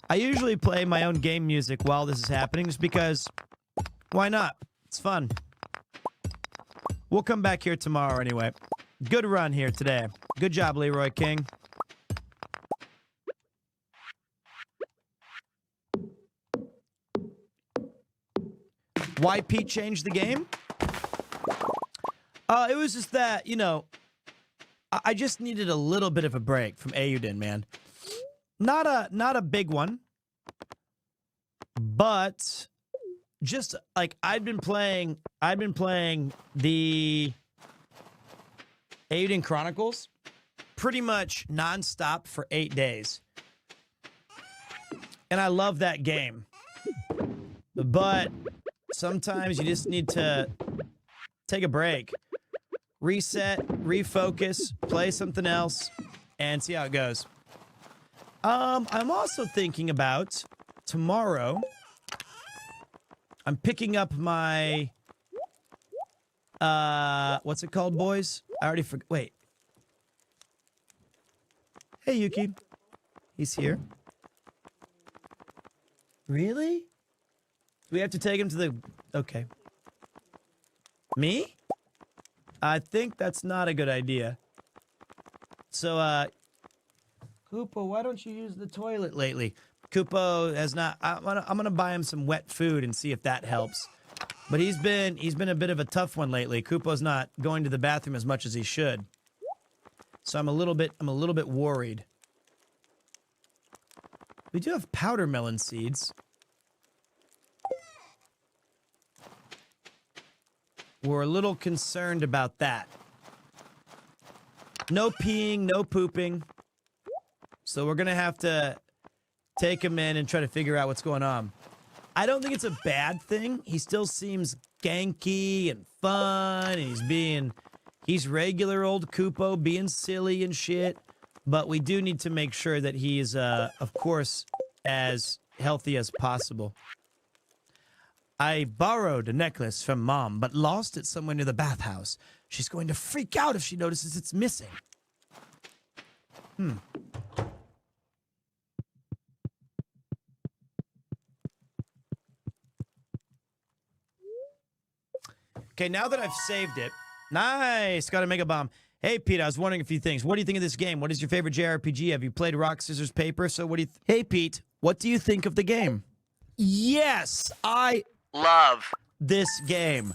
I usually play my own game music while this is happening just because, why not? It's fun. We'll come back here tomorrow anyway. Good run here today. Good job, Leroy King. Why Pete changed the game? It was just that, you know, I just needed a little bit of a break from Eiyuden, man. Not a big one, but just like I'd been playing the Eiyuden Chronicles pretty much nonstop for 8 days. And I love that game. But sometimes you just need to take a break. Reset, refocus, play something else, and see how it goes. I'm also thinking about tomorrow. I'm picking up my... what's it called, boys? I already forgot. Wait. Hey, Yuki. He's here. Really? Do we have to take him to the... Okay. Me? I think that's not a good idea. So, Koopo, why don't you use the toilet lately? Koopo has not... I'm gonna buy him some wet food and see if that helps. But he's been a bit of a tough one lately. Koopo's not going to the bathroom as much as he should. So I'm a little bit worried. We do have powder melon seeds. We're a little concerned about that. No peeing, no pooping. So we're gonna have to take him in and try to figure out what's going on. I don't think it's a bad thing. He still seems ganky and fun, and he's regular old Koopo being silly and shit. But we do need to make sure that he is, of course, as healthy as possible. I borrowed a necklace from Mom, but lost it somewhere near the bathhouse. She's going to freak out if she notices it's missing. Okay, now that I've saved it... Nice! Got a mega bomb. Hey, Pete, I was wondering a few things. What do you think of this game? What is your favorite JRPG? Have you played Rock, Scissors, Paper? So what do you... Hey, Pete, what do you think of the game? Yes, I love this game.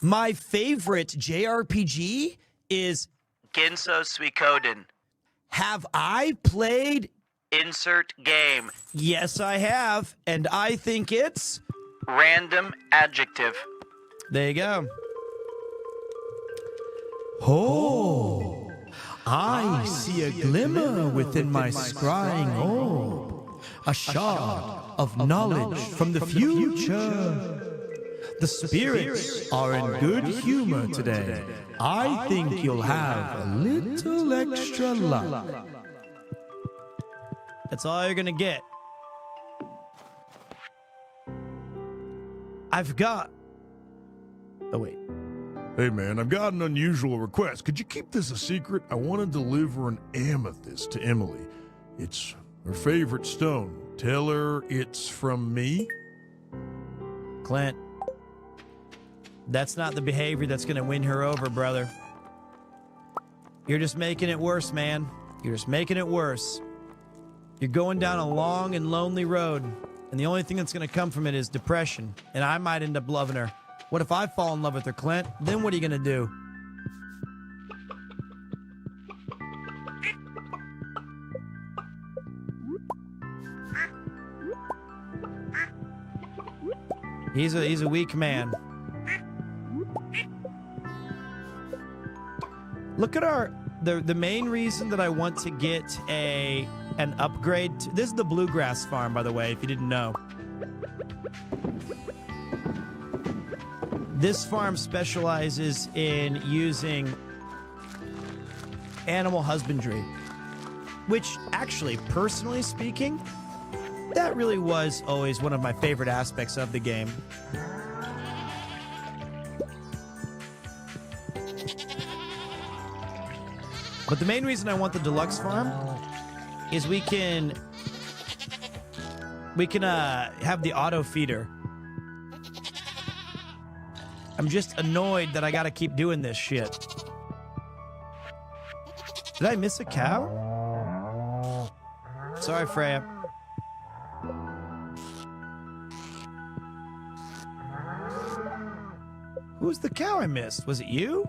My favorite JRPG is Ginso Suikoden. Have I played Insert Game? Yes, I have, and I think it's... Random Adjective. There you go. Oh, I see a glimmer within my scrying orb, a shard of knowledge from the future. The spirits are in good humor today. I think you'll have a little extra luck. That's all you're gonna get. I've got... Oh, wait. Hey man, I've got an unusual request. Could you keep this a secret? I want to deliver an amethyst to Emily. It's her favorite stone. Tell her it's from me. Clint, that's not the behavior that's going to win her over, brother. You're just making it worse, man. You're just making it worse. You're going down a long and lonely road, and the only thing that's going to come from it is depression, and I might end up loving her. What if I fall in love with her, Clint? Then what are you gonna do? He's a weak man. Look at the main reason that I want to get an upgrade. This is the bluegrass farm, by the way, if you didn't know. This farm specializes in using animal husbandry, which actually, personally speaking, that really was always one of my favorite aspects of the game. But the main reason I want the deluxe farm is we can have the auto feeder. I'm just annoyed that I gotta keep doing this shit. Did I miss a cow? Sorry, Freya. Who's the cow I missed? Was it you?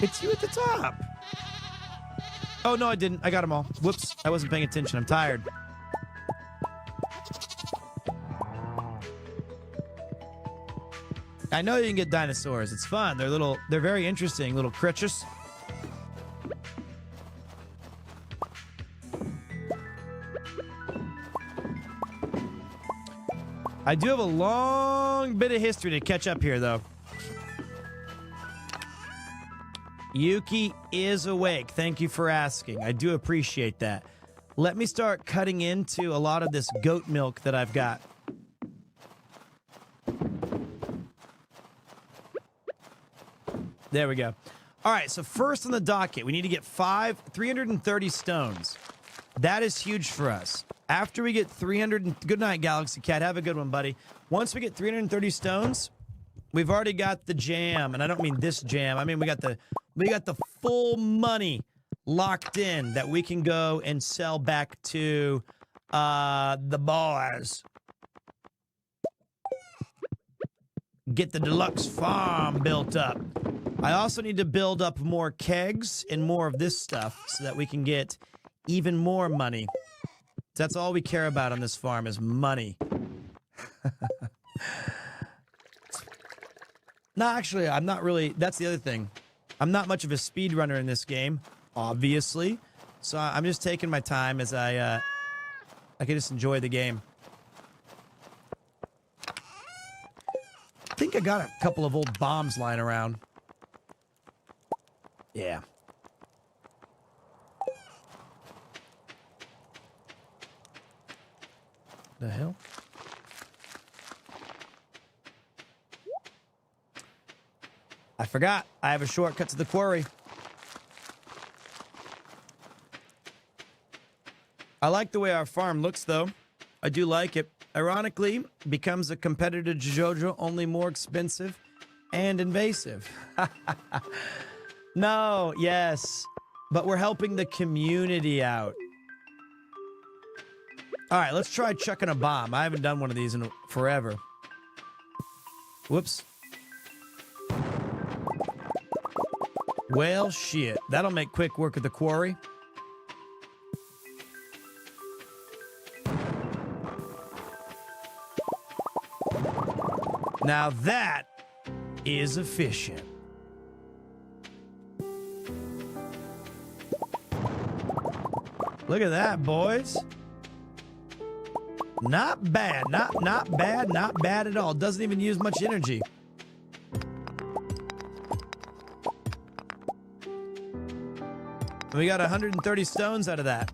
It's you at the top. Oh, no, I didn't. I got them all. Whoops. I wasn't paying attention. I'm tired. I know you can get dinosaurs. It's fun. They're very interesting, little creatures. I do have a long bit of history to catch up here, though. Yuki is awake. Thank you for asking. I do appreciate that. Let me start cutting into a lot of this goat milk that I've got. There we go. All right, so first on the docket, we need to get 330 stones. That is huge for us. After we get 300, good night, Galaxy Cat. Have a good one, buddy. Once we get 330 stones, we've already got the jam, and I don't mean this jam. I mean we got the full money locked in that we can go and sell back to the boys. Get the deluxe farm built up. I also need to build up more kegs and more of this stuff so that we can get even more money. That's all we care about on this farm is money. No, actually, I'm not really. That's the other thing. I'm not much of a speedrunner in this game, obviously. So I'm just taking my time as I can just enjoy the game. I think I got a couple of old bombs lying around. Yeah. The hell? I forgot. I have a shortcut to the quarry. I like the way our farm looks, though. I do like it. Ironically, becomes a competitor to JoJo, only more expensive and invasive. No, yes. But we're helping the community out. All right, let's try chucking a bomb. I haven't done one of these in forever. Whoops. Well, shit. That'll make quick work of the quarry. Now that is efficient. Look at that, boys. Not bad. Not bad. Not bad at all. Doesn't even use much energy. We got 130 stones out of that.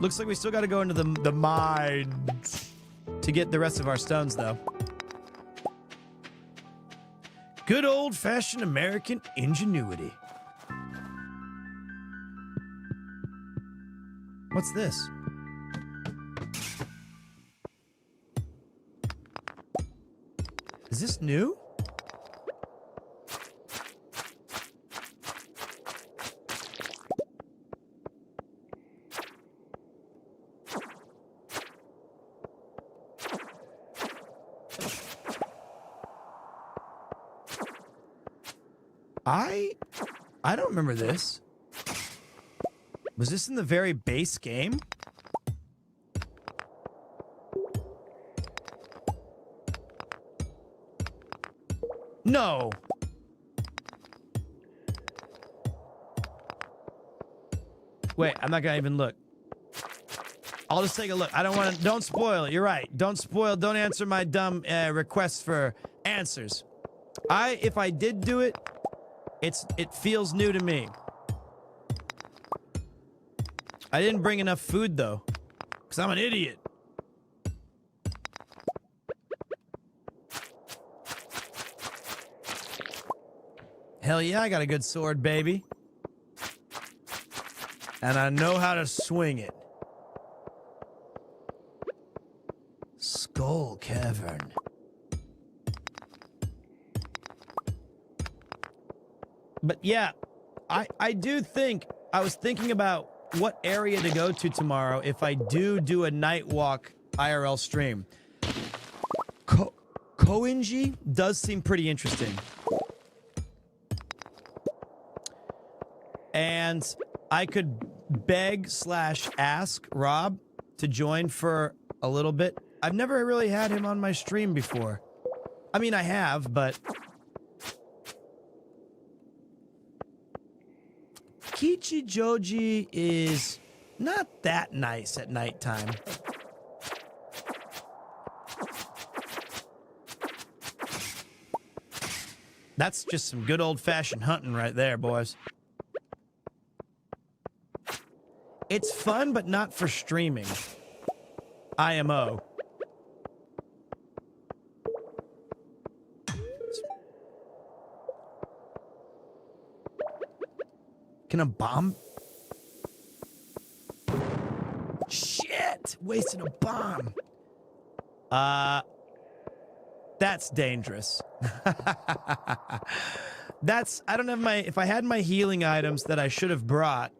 Looks like we still got to go into the mines to get the rest of our stones, though. Good old-fashioned American ingenuity. What's this? Is this new? I don't remember this. Was this in the very base game? No. Wait, I'm not gonna even look. I'll just take a look. I don't want to. Don't spoil it. You're right. Don't spoil. Don't answer my dumb requests for answers. If I did do it, it feels new to me. I didn't bring enough food though, because I'm an idiot. Hell yeah, I got a good sword, baby. And I know how to swing it. Skull Cavern. But yeah, I do think, I was thinking about what area to go to tomorrow if I do a night walk IRL stream. Koenji does seem pretty interesting. And I could beg/ask Rob to join for a little bit. I've never really had him on my stream before. I mean, I have, but... Kichijoji is not that nice at nighttime. That's just some good old-fashioned hunting right there, boys. It's fun, but not for streaming. IMO. Can a bomb? Shit! Wasted a bomb. That's dangerous. That's, I don't have my, if I had my healing items that I should have brought,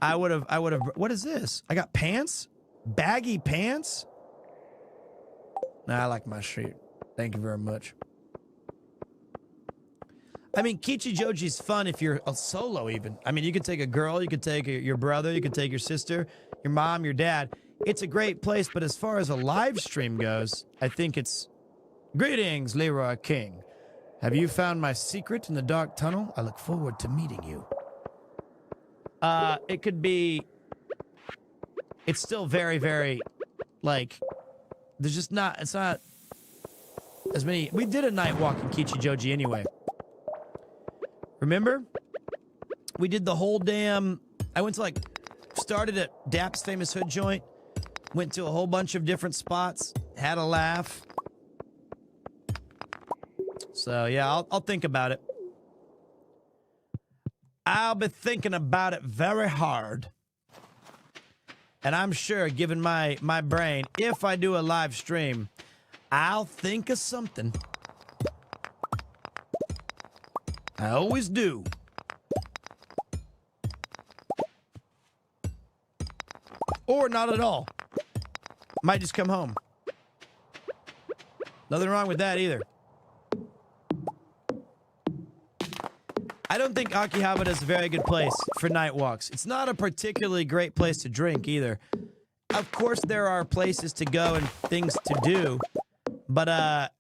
I would have, what is this? I got pants? Baggy pants? Nah, I like my shirt. Thank you very much. I mean, Kichijoji's fun if you're a solo even. I mean, you could take a girl, you could take your brother, you could take your sister, your mom, your dad. It's a great place, but as far as a live stream goes, I think it's... Greetings, Leroy King. Have you found my secret in the dark tunnel? I look forward to meeting you. It could be... It's still very, very, like... There's just not... It's not as many... We did a night walk in Kichijoji anyway. Remember? We did the whole damn... I went to, like... Started at Dap's Famous Hood Joint. Went to a whole bunch of different spots. Had a laugh. So, yeah, I'll think about it. I'll be thinking about it very hard. And I'm sure, given my brain, if I do a live stream, I'll think of something. I always do. Or not at all. Might just come home. Nothing wrong with that either. I don't think Akihabara is a very good place for night walks. It's not a particularly great place to drink either. Of course, there are places to go and things to do, but I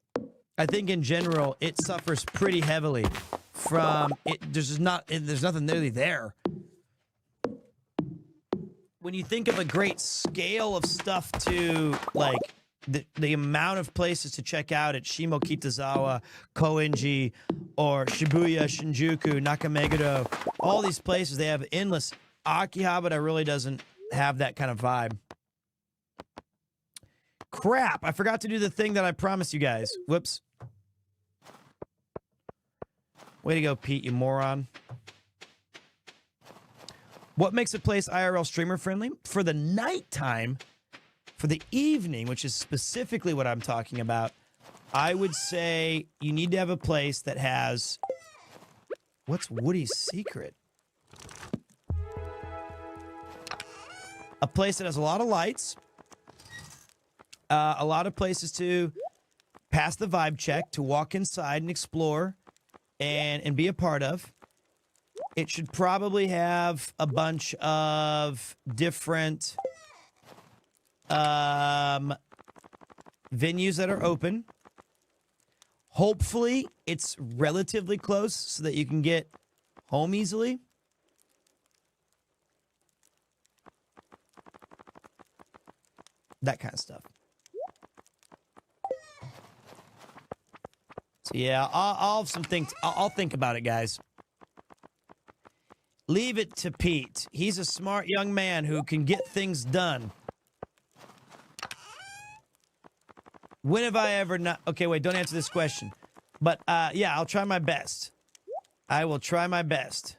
think in general it suffers pretty heavily from it. There's nothing really there. When you think of a great scale of stuff to, like, the amount of places to check out at Shimokitazawa, Koenji, or Shibuya, Shinjuku, Nakameguro, all these places, they have endless. Akihabara really doesn't have that kind of vibe. Crap, I forgot to do the thing that I promised you guys. Whoops. Way to go, Pete, you moron. What makes a place IRL streamer friendly? For the nighttime, for the evening, which is specifically what I'm talking about, I would say you need to have a place that has... What's Woody's secret? A place that has a lot of lights, a lot of places to pass the vibe check, to walk inside and explore and be a part of. It should probably have a bunch of different venues that are open. Hopefully, it's relatively close so that you can get home easily. That kind of stuff. So yeah, I'll have some things. I'll think about it, guys. Leave it to Pete. He's a smart young man who can get things done. When have I ever not... Okay, wait, don't answer this question. But, yeah, I'll try my best. I will try my best.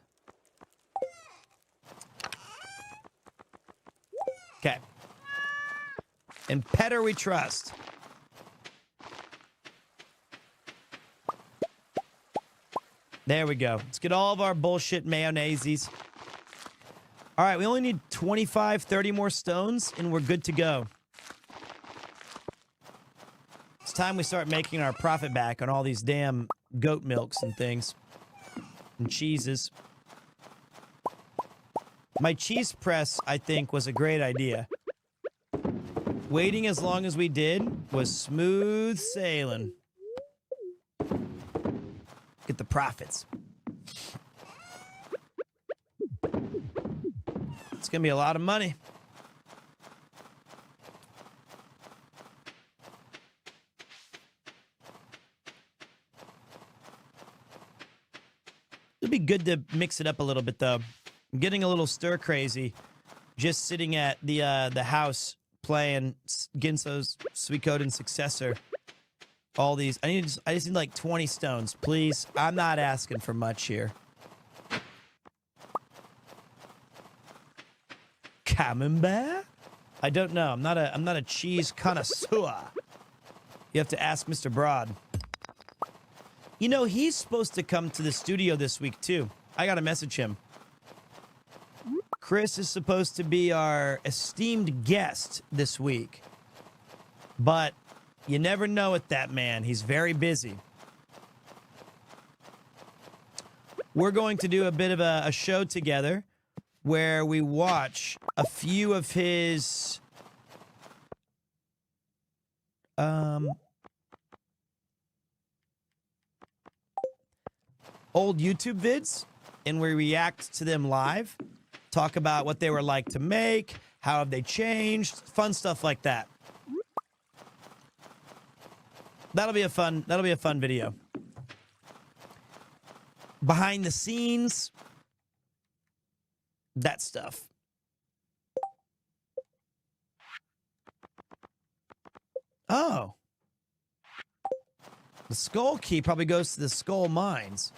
Okay. In Petter we trust. There we go. Let's get all of our bullshit mayonnaises. All right, we only need 25, 30 more stones, and we're good to go. It's time we start making our profit back on all these damn goat milks and things. And cheeses. My cheese press, I think, was a great idea. Waiting as long as we did was smooth sailing. Get the profits. It's gonna be a lot of money. It'd be good to mix it up a little bit, though. I'm getting a little stir crazy, just sitting at the house playing Ginso's Suikoden successor. All these, I just need like 20 stones, please. I'm not asking for much here. Camembert? I don't know. I'm not a cheese connoisseur. You have to ask Mr. Broad. You know, he's supposed to come to the studio this week too. I gotta message him. Chris is supposed to be our esteemed guest this week. But you never know with that man. He's very busy. We're going to do a bit of a show together where we watch a few of his old YouTube vids, and we react to them live, talk about what they were like to make, how have they changed, fun stuff like that. That'll be a fun video. Behind the scenes, that stuff. Oh. The skull key probably goes to the skull mines.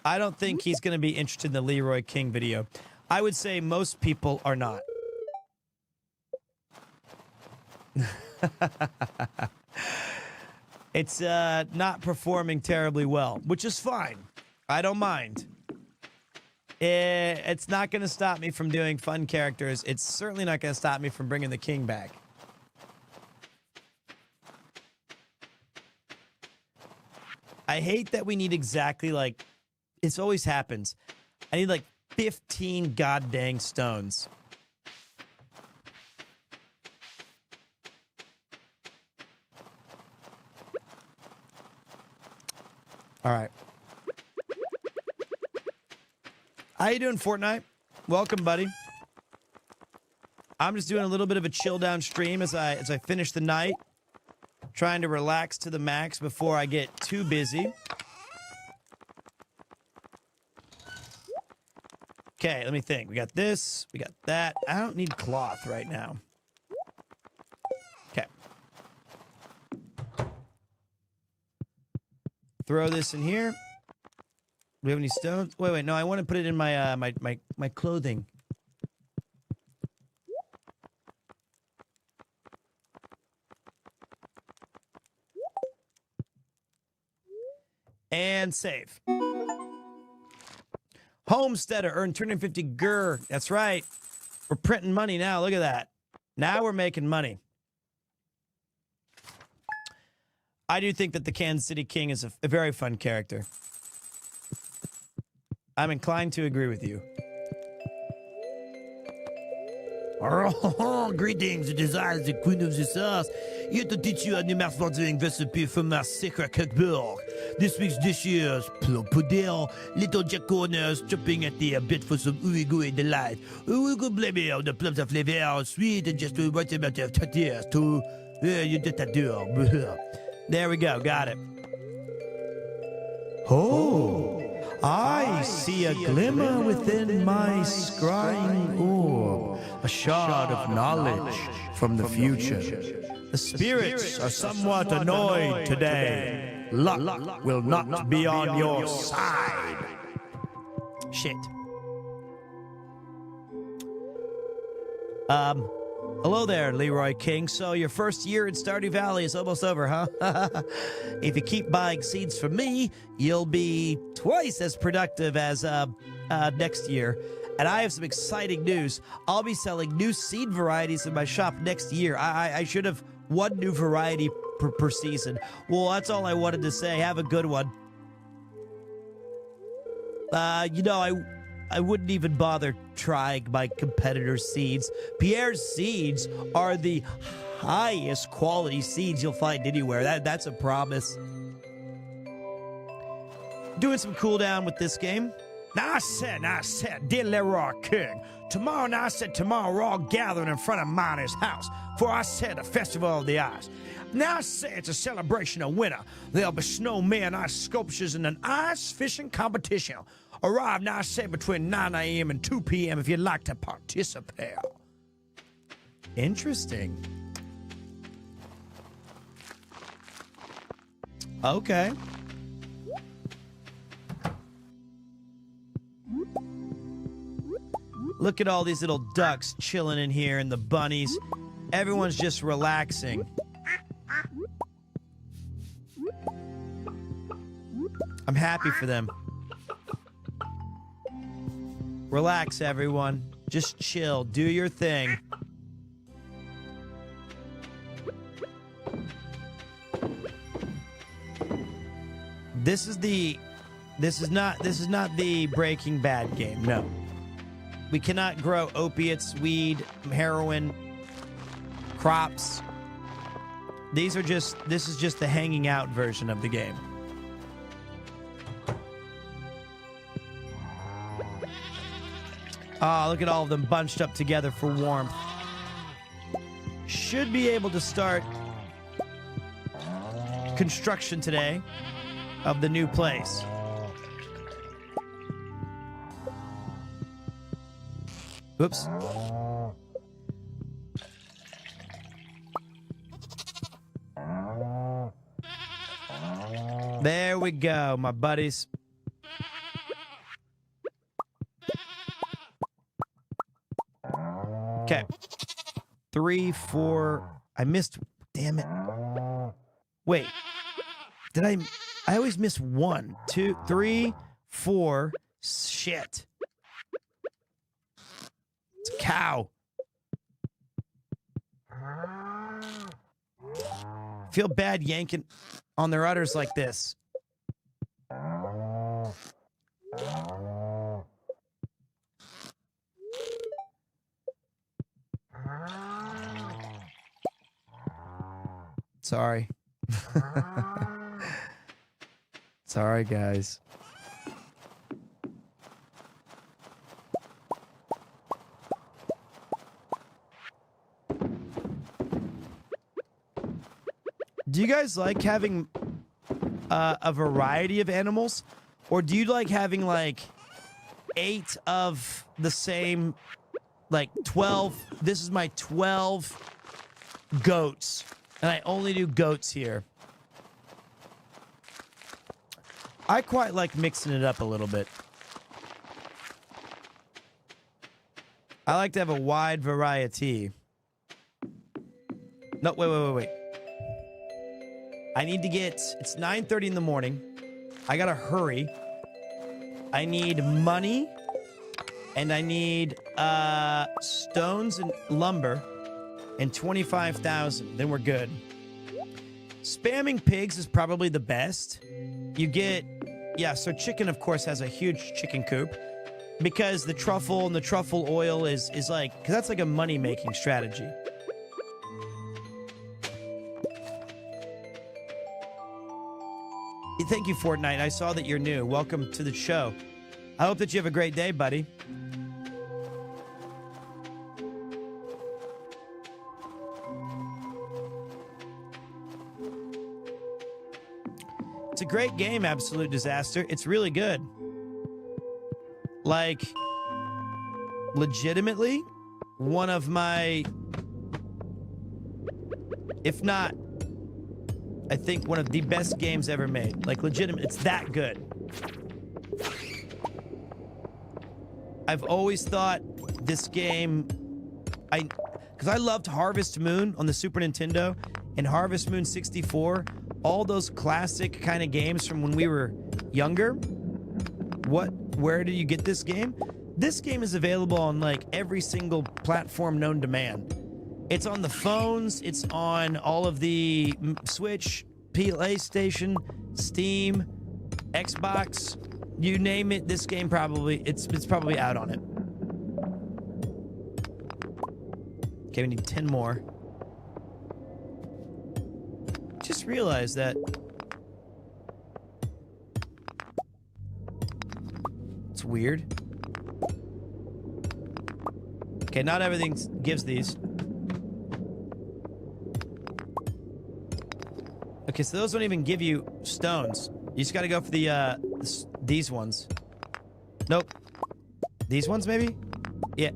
I don't think he's going to be interested in the Leroy King video. I would say most people are not. It's not performing terribly well, which is fine. I don't mind. It's not going to stop me from doing fun characters. It's certainly not going to stop me from bringing the king back. I hate that we need exactly like... This always happens. I need like 15 goddamn stones. All right. How you doing, Fortnite? Welcome, buddy. I'm just doing a little bit of a chill down stream as I finish the night. Trying to relax to the max before I get too busy. Okay, let me think. We got this. We got that. I don't need cloth right now. Okay. Throw this in here. Do we have any stones? Wait. No, I want to put it in my my clothing. And save. Homesteader earned 250 gur. That's right. We're printing money now. Look at that. Now we're making money. I do think that the Kansas City King is a very fun character. I'm inclined to agree with you. Greetings, it is I, the Queen of the South, here to teach you a new mouth-watering recipe from my secret cookbook. This week's dish is plum pudding, little jack corners, chopping at the bit for some ooey-gooey delight. Ooey-gooey blabber, the plums of flavor, sweet, and just the right amount of tortillas to... you did that do. There we go, got it. Oh, I see a glimmer within my scrying orb, a shard of knowledge from the future. The spirits are somewhat annoyed today. Luck will not be on your side. Shit. Hello there, Leroy King. So your first year in Stardew Valley is almost over, huh? If you keep buying seeds from me, you'll be twice as productive as next year. And I have some exciting news. I'll be selling new seed varieties in my shop next year. I should have one new variety per season. Well, that's all I wanted to say. Have a good one. You know, I wouldn't even bother trying my competitor's seeds. Pierre's seeds are the highest quality seeds you'll find anywhere. That's a promise. Doing some cooldown with this game. Now I said, dear Leroy King, tomorrow we're all gathering in front of Miner's house, for I said the Festival of the Ice. Now I say it's a celebration of winter. There'll be snowmen, ice sculptures, and an ice fishing competition. Arrive now I say between 9 a.m. and 2 p.m. if you'd like to participate. Interesting. Okay. Look at all these little ducks chilling in here and the bunnies. Everyone's just relaxing. I'm happy for them. Relax, everyone. Just chill. Do your thing. This is not the Breaking Bad game. No. We cannot grow opiates, weed, heroin, crops. This is just the hanging out version of the game. Ah, look at all of them bunched up together for warmth. Should be able to start construction today of the new place. Whoops. There we go, my buddies. Okay. 3, 4. I missed. Damn it. Wait. Did I always miss 1, 2, 3, 4. Shit. It's a cow. Feel bad yanking on their udders like this. Sorry. Sorry, guys. Do you guys like having a variety of animals? Or do you like having like 8 of the same, like 12? This is my 12 goats. And I only do goats here. I quite like mixing it up a little bit. I like to have a wide variety. No, wait. I need to get... It's 9:30 in the morning. I gotta hurry. I need money. And I need stones and lumber. And 25,000. Then we're good. Spamming pigs is probably the best. You get... Yeah, so chicken, of course, has a huge chicken coop. Because the truffle and the truffle oil is like... Because that's like a money-making strategy. Thank you, Fortnite. I saw that you're new. Welcome to the show. I hope that you have a great day, buddy. It's a great game, Absolute Disaster. It's really good. Like, legitimately, one of my... If not... I think one of the best games ever made. Like, legitimate. It's that good. I've always thought this game... Because I loved Harvest Moon on the Super Nintendo and Harvest Moon 64. All those classic kind of games from when we were younger. Where did you get this game? This game is available on, like, every single platform known to man. It's on the phones. It's on all of the Switch, PlayStation, Steam, Xbox. You name it, this game probably, it's probably out on it. Okay, we need 10 more. Just realized that it's weird. Okay, not everything gives these. Okay, so those don't even give you stones. You just gotta go for these ones. Nope. These ones, maybe? Yeah.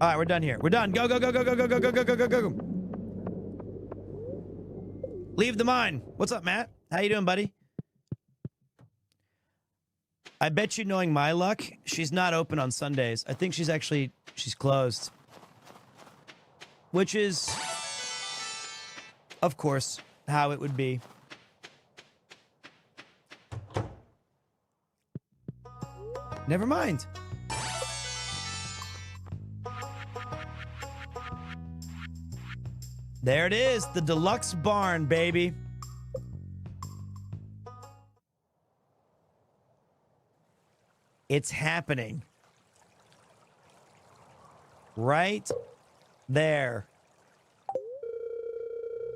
All right, we're done here. We're done. Go, go, go, go, go, go, go, go, go, go, go, go. Leave the mine. What's up, Matt? How you doing, buddy? I bet you, knowing my luck, she's not open on Sundays. I think she's closed. Which is, of course, how it would be. Never mind. There it is, the deluxe barn, baby. It's happening. Right there.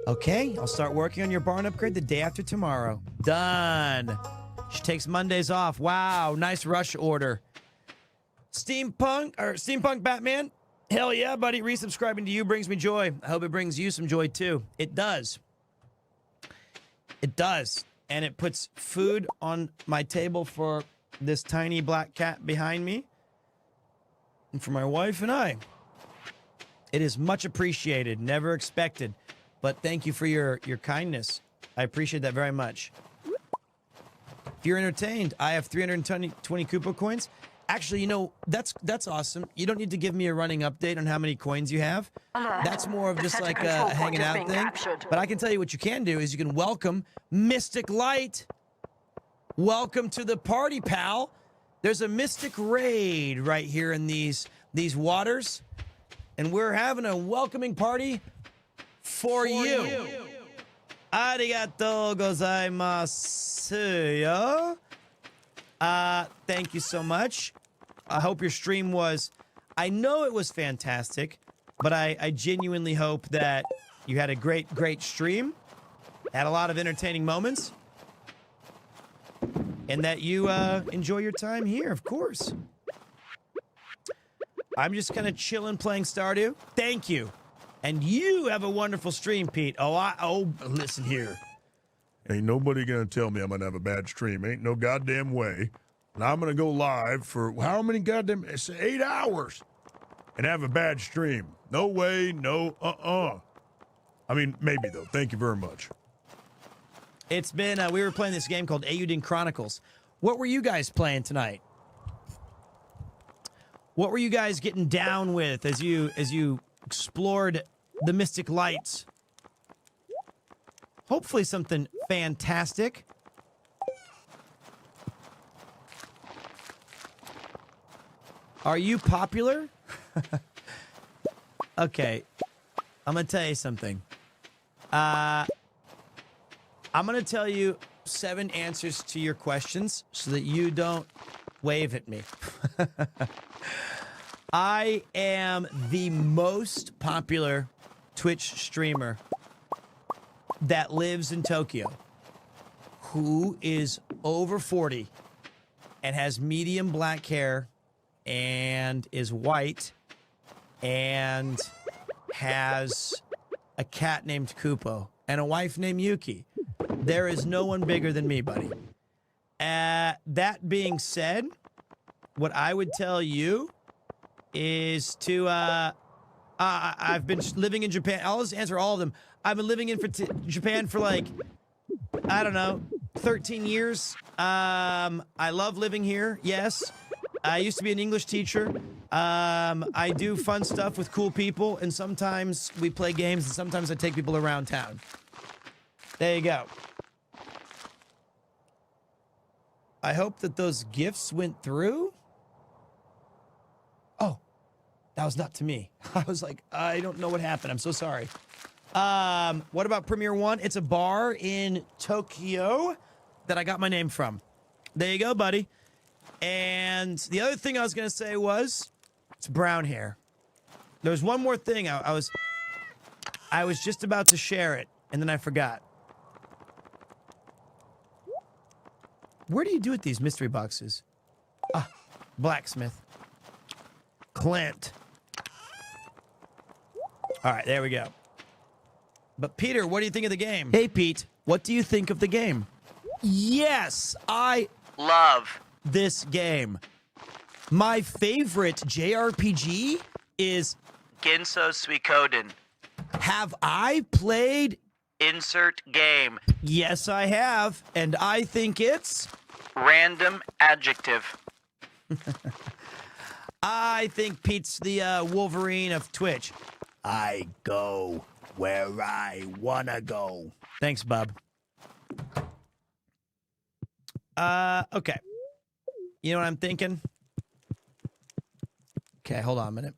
Okay, I'll start working on your barn upgrade the day after tomorrow. Done. She takes Mondays off. Wow, nice rush order. Steampunk Batman. Hell yeah, buddy. Resubscribing to you brings me joy. I hope it brings you some joy too. It does. It does. And it puts food on my table for this tiny black cat behind me. And for my wife and I. It is much appreciated. Never expected. But thank you for your kindness. I appreciate that very much. If you're entertained, I have 320 Koopa coins. Actually, you know, that's awesome. You don't need to give me a running update on how many coins you have. That's more of just like a hanging out thing. Captured. But I can tell you what you can do is you can welcome Mystic Light. Welcome to the party, pal. There's a Mystic Raid right here in these waters. And we're having a welcoming party for you. Arigatou gozaimasu yo. Thank you so much. I hope your stream was... I know it was fantastic, but I genuinely hope that you had a great stream, had a lot of entertaining moments, and that you enjoy your time here, of course. I'm just kind of chilling playing Stardew. Thank you. And you have a wonderful stream, Pete. Oh, listen here. Ain't nobody gonna tell me I'm gonna have a bad stream. Ain't no goddamn way. And I'm gonna go live for how many goddamn... It's 8 hours. And have a bad stream. No way, no, I mean, maybe though. Thank you very much. It's been, we were playing this game called Eiyuden Chronicles. What were you guys playing tonight? What were you guys getting down with as you explored the Mystic Lights? Hopefully something fantastic. Are you popular? Okay. I'm going to tell you something. I'm going to tell you 7 answers to your questions so that you don't wave at me. I am the most popular Twitch streamer that lives in Tokyo, who is over 40 and has medium black hair and is white and has a cat named Kupo and a wife named Yuki. There is no one bigger than me, buddy. That being said, what I would tell you is to, I've been living in Japan. I'll just answer all of them. I've been living in Japan for like, I don't know, 13 years. I love living here, yes. I used to be an English teacher. I do fun stuff with cool people, and sometimes we play games, and sometimes I take people around town. There you go. I hope that those gifts went through. Oh, that was not to me. I was like, I don't know what happened. I'm so sorry. What about Premier One? It's a bar in Tokyo that I got my name from. There you go, buddy. And the other thing I was going to say was, it's brown hair. There's one more thing. I was just about to share it, and then I forgot. Where do you do it, these mystery boxes? Ah, blacksmith. Clint. All right, there we go. But Peter, what do you think of the game? Hey, Pete, what do you think of the game? Yes, I love this game. My favorite JRPG is Ginso Suikoden. Have I played Insert Game? Yes, I have, and I think it's random adjective. I think Pete's the Wolverine of Twitch. I go where I wanna go. Thanks, bub. Okay. You know what I'm thinking? Okay, hold on a minute.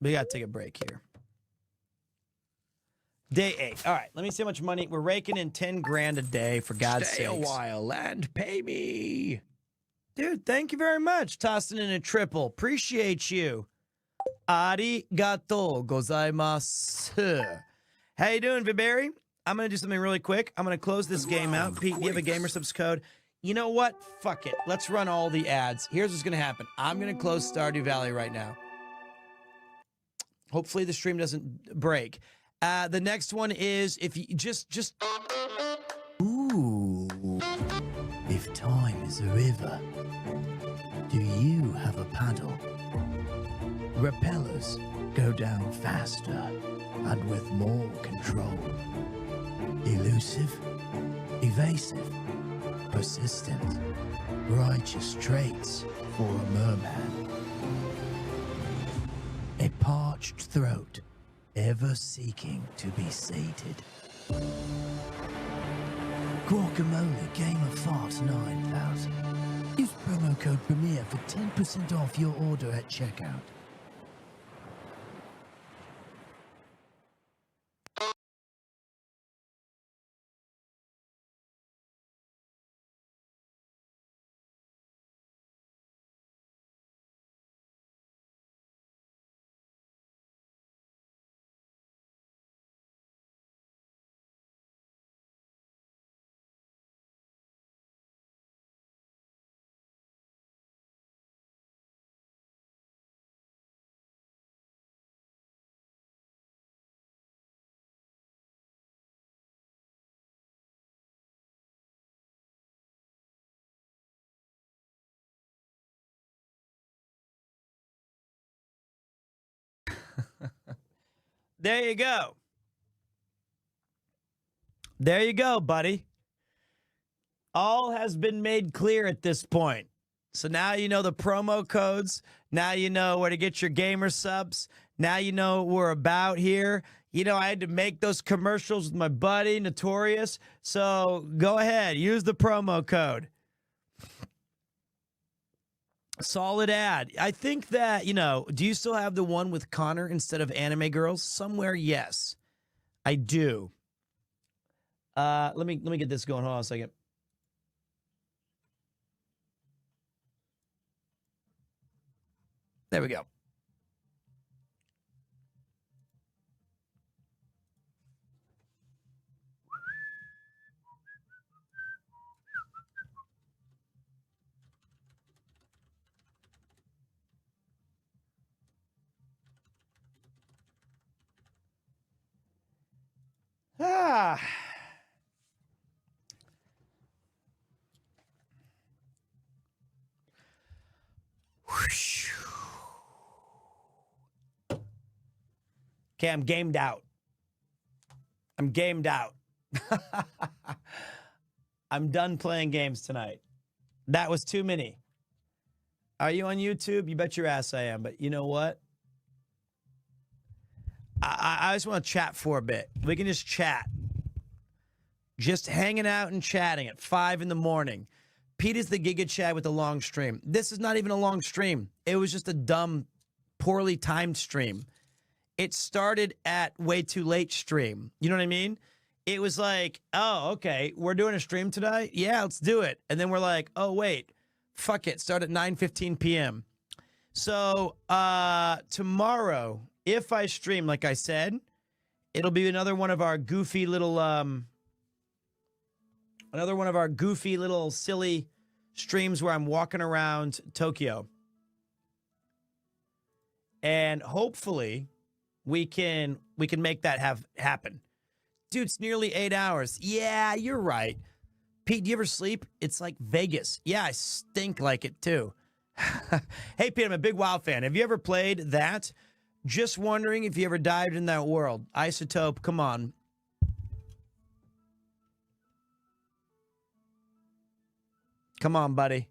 We gotta take a break here. Day 8. All right, let me see how much money. We're raking in 10 grand a day, for God's sake. Stay a while and pay me. Dude, thank you very much. Tossing in a triple. Appreciate you. Arigato gozaimasu. How you doing, Viberry? I'm going to do something really quick. I'm going to close this game out. Pete, give a GamerSubs code. You know what? Fuck it. Let's run all the ads. Here's what's going to happen. I'm going to close Stardew Valley right now. Hopefully the stream doesn't break. The next one is if you just... Ooh. If time is a river, do you have a paddle? Repellers go down faster and with more control. Elusive, evasive, persistent, righteous traits for a merman. A parched throat, ever seeking to be sated. Guacamole Game of Farts 9000. Use promo code Premier for 10% off your order at checkout. There you go. There you go, buddy. All has been made clear at this point. So now you know the promo codes. Now you know where to get your gamer subs. Now you know what we're about here. You know, I had to make those commercials with my buddy, Notorious. So go ahead, use the promo code. Solid ad. I think that, you know, do you still have the one with Connor instead of Anime Girls? Somewhere, yes. I do. Let me get this going. Hold on a second. There we go. Ah. Okay, I'm gamed out. I'm gamed out. I'm done playing games tonight. That was too many. Are you on YouTube? You bet your ass I am. But you know what? I just want to chat for a bit. We can just chat. Just hanging out and chatting at 5 in the morning. Pete is the Giga Chad with a long stream. This is not even a long stream. It was just a dumb, poorly timed stream. It started at way too late stream. You know what I mean? It was like, oh, okay, we're doing a stream today? Yeah, let's do it. And then we're like, oh, wait, fuck it. Start at 9:15 p.m. So tomorrow, if I stream, like I said, it'll be another one of our goofy little Another one of our goofy little silly streams where I'm walking around Tokyo. And hopefully we can make that happen. Dude, it's nearly 8 hours. Yeah, you're right. Pete, do you ever sleep? It's like Vegas. Yeah, I stink like it too. Hey, Pete, I'm a big WoW fan. Have you ever played that? Just wondering if you ever dived in that world. Isotope, come on. Come on, buddy.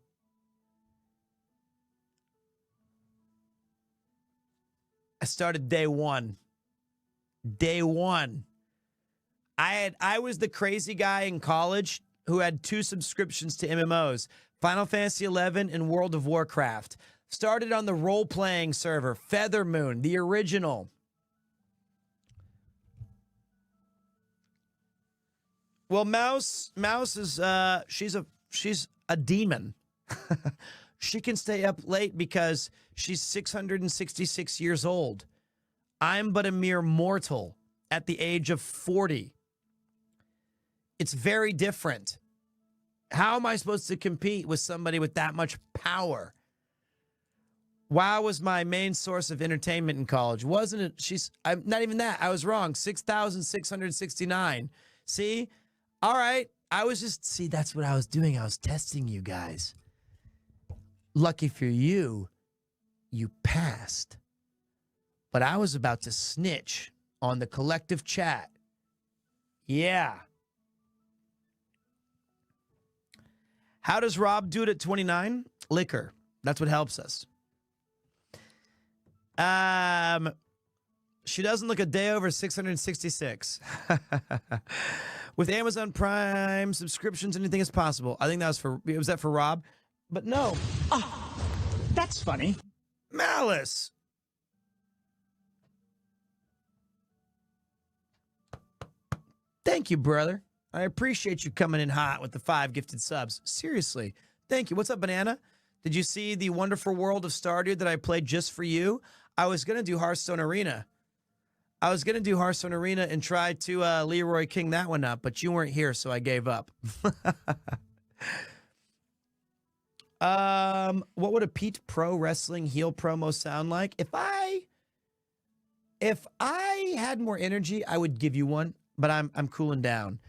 I started day one. Day one. I was the crazy guy in college who had 2 subscriptions to MMOs, Final Fantasy XI and World of Warcraft. Started on the role-playing server, Feather Moon, the original. Well, Mouse is she's a demon. She can stay up late because she's 666 years old. I'm but a mere mortal at the age of 40. It's very different. How am I supposed to compete with somebody with that much power? WoW was my main source of entertainment in college. Wasn't it? I'm not even that. I was wrong. 6,669. See? All right. That's what I was doing. I was testing you guys. Lucky for you, you passed. But I was about to snitch on the collective chat. Yeah. How does Rob do it at 29? Liquor. That's what helps us. She doesn't look a day over 666. With Amazon Prime subscriptions, anything is possible. I think was that for Rob? But no. Oh, that's funny. Malice. Thank you, brother. I appreciate you coming in hot with the 5 gifted subs. Seriously. Thank you. What's up, Banana? Did you see the wonderful world of Stardew that I played just for you? I was going to do Hearthstone Arena. And try to Leroy King that one up, but you weren't here, so I gave up. What would a Pete Pro Wrestling heel promo sound like? If I had more energy, I would give you one, but I'm cooling down.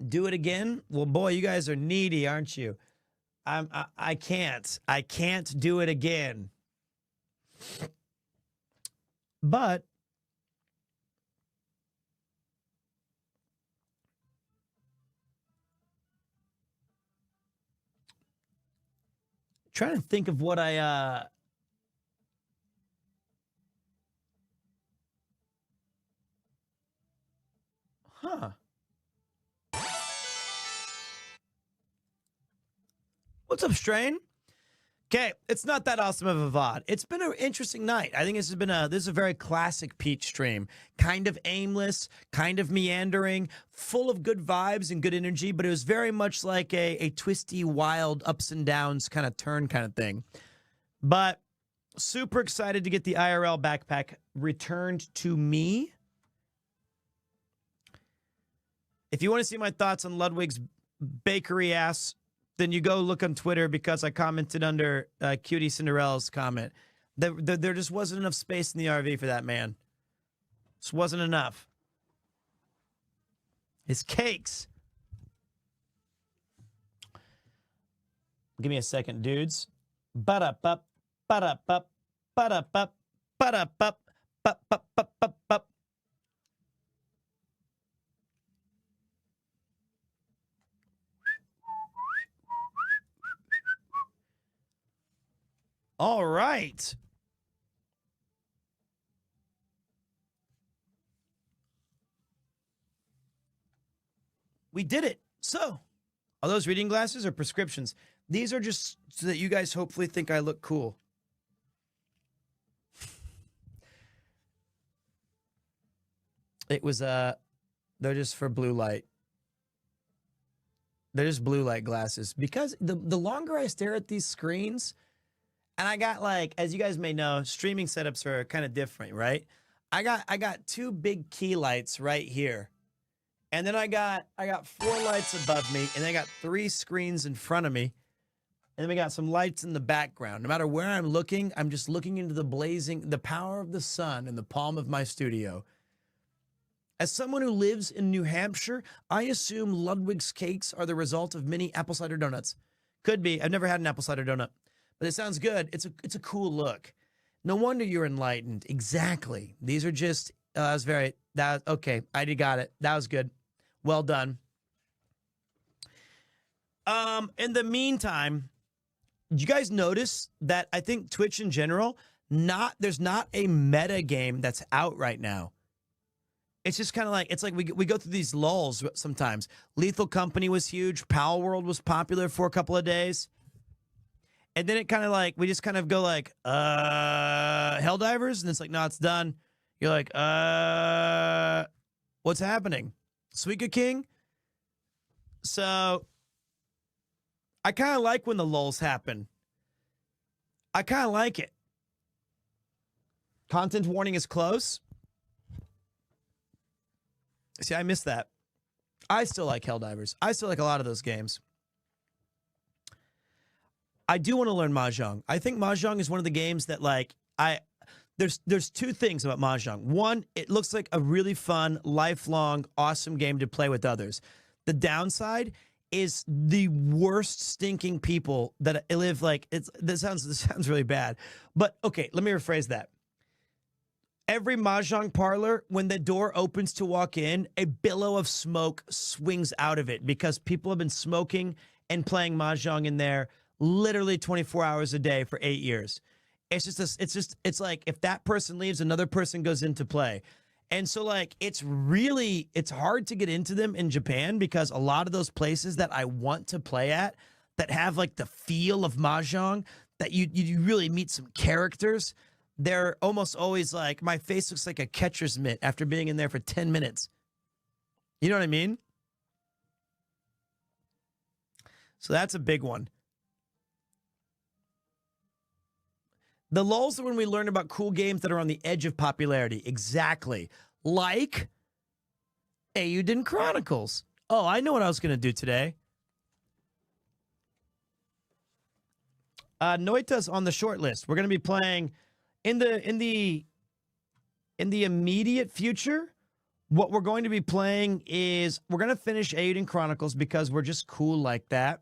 Do it again? Well, boy, you guys are needy, aren't you? I can't do it again. But trying to think of what I What's up, Strain? Okay, it's not that awesome of a VOD. It's been an interesting night. I think this is a very classic Peach stream. Kind of aimless, kind of meandering, full of good vibes and good energy, but it was very much like a twisty, wild, ups and downs kind of turn kind of thing. But super excited to get the IRL backpack returned to me. If you want to see my thoughts on Ludwig's bakery ass, then you go look on Twitter because I commented under Cutie Cinderella's comment. There just wasn't enough space in the RV for that man. Just wasn't enough. His cakes. Give me a second, dudes. Ba-da-bup, ba-da-bup, ba-da-bup, ba-da-bup, bup-bup-bup-bup-bup. All right. We did it. So, are those reading glasses or prescriptions? These are just so that you guys hopefully think I look cool. It was, they're just for blue light. They're just blue light glasses. Because the longer I stare at these screens, and I got, like, as you guys may know, streaming setups are kind of different, right? I got 2 big key lights right here. And then I got 4 lights above me, and I got 3 screens in front of me. And then we got some lights in the background. No matter where I'm looking, I'm just looking into the power of the sun in the palm of my studio. As someone who lives in New Hampshire, I assume Ludwig's cakes are the result of mini apple cider donuts. Could be. I've never had an apple cider donut, but it sounds good. It's a cool look. No wonder you're enlightened. Exactly. These are just, okay, I got it. That was good. Well done. In the meantime, did you guys notice that I think Twitch in general, there's not a meta game that's out right now. It's just kind of like, it's like we go through these lulls sometimes. Lethal Company was huge. Pal World was popular for a couple of days. And then it kind of like, we just kind of go like, Helldivers? And it's like, no, it's done. You're like, what's happening? Suika King? So, I kind of like when the lulls happen. I kind of like it. Content warning is close. See, I missed that. I still like Helldivers. I still like a lot of those games. I do want to learn Mahjong. I think Mahjong is one of the games that, like, there's 2 things about Mahjong. One, it looks like a really fun, lifelong, awesome game to play with others. The downside is the worst stinking people that live like this sounds really bad. But okay, let me rephrase that. Every Mahjong parlor, when the door opens to walk in, a billow of smoke swings out of it because people have been smoking and playing Mahjong in there literally 24 hours a day for 8 years. It's like if that person leaves, another person goes into play. And so, like, it's hard to get into them in Japan because a lot of those places that I want to play at that have, like, the feel of Mahjong, that you really meet some characters, they're almost always like, my face looks like a catcher's mitt after being in there for 10 minutes. You know what I mean? So that's a big one. The lulls are when we learn about cool games that are on the edge of popularity. Exactly. Like Eiyuden Chronicles. Oh, I know what I was going to do today. Noita's on the short list. We're going to be playing in the immediate future. What we're going to be playing is we're going to finish Eiyuden Chronicles because we're just cool like that.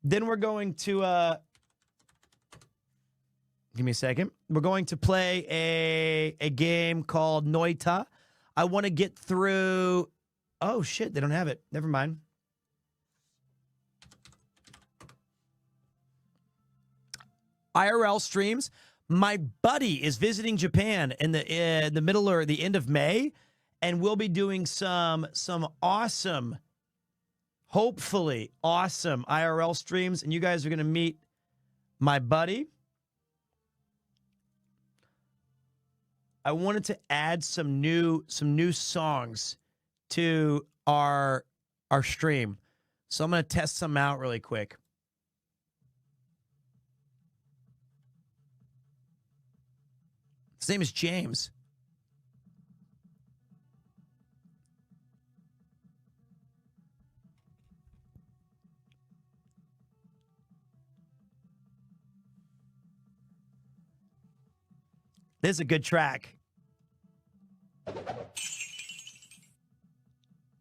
Then we're going to give me a second. We're going to play a game called Noita. I want to get through... Oh, shit. They don't have it. Never mind. IRL streams. My buddy is visiting Japan in the middle or the end of May, and we'll be doing some awesome, hopefully awesome IRL streams, and you guys are going to meet my buddy. I wanted to add some new songs to our stream. So I'm going to test some out really quick. His name is James. This is a good track.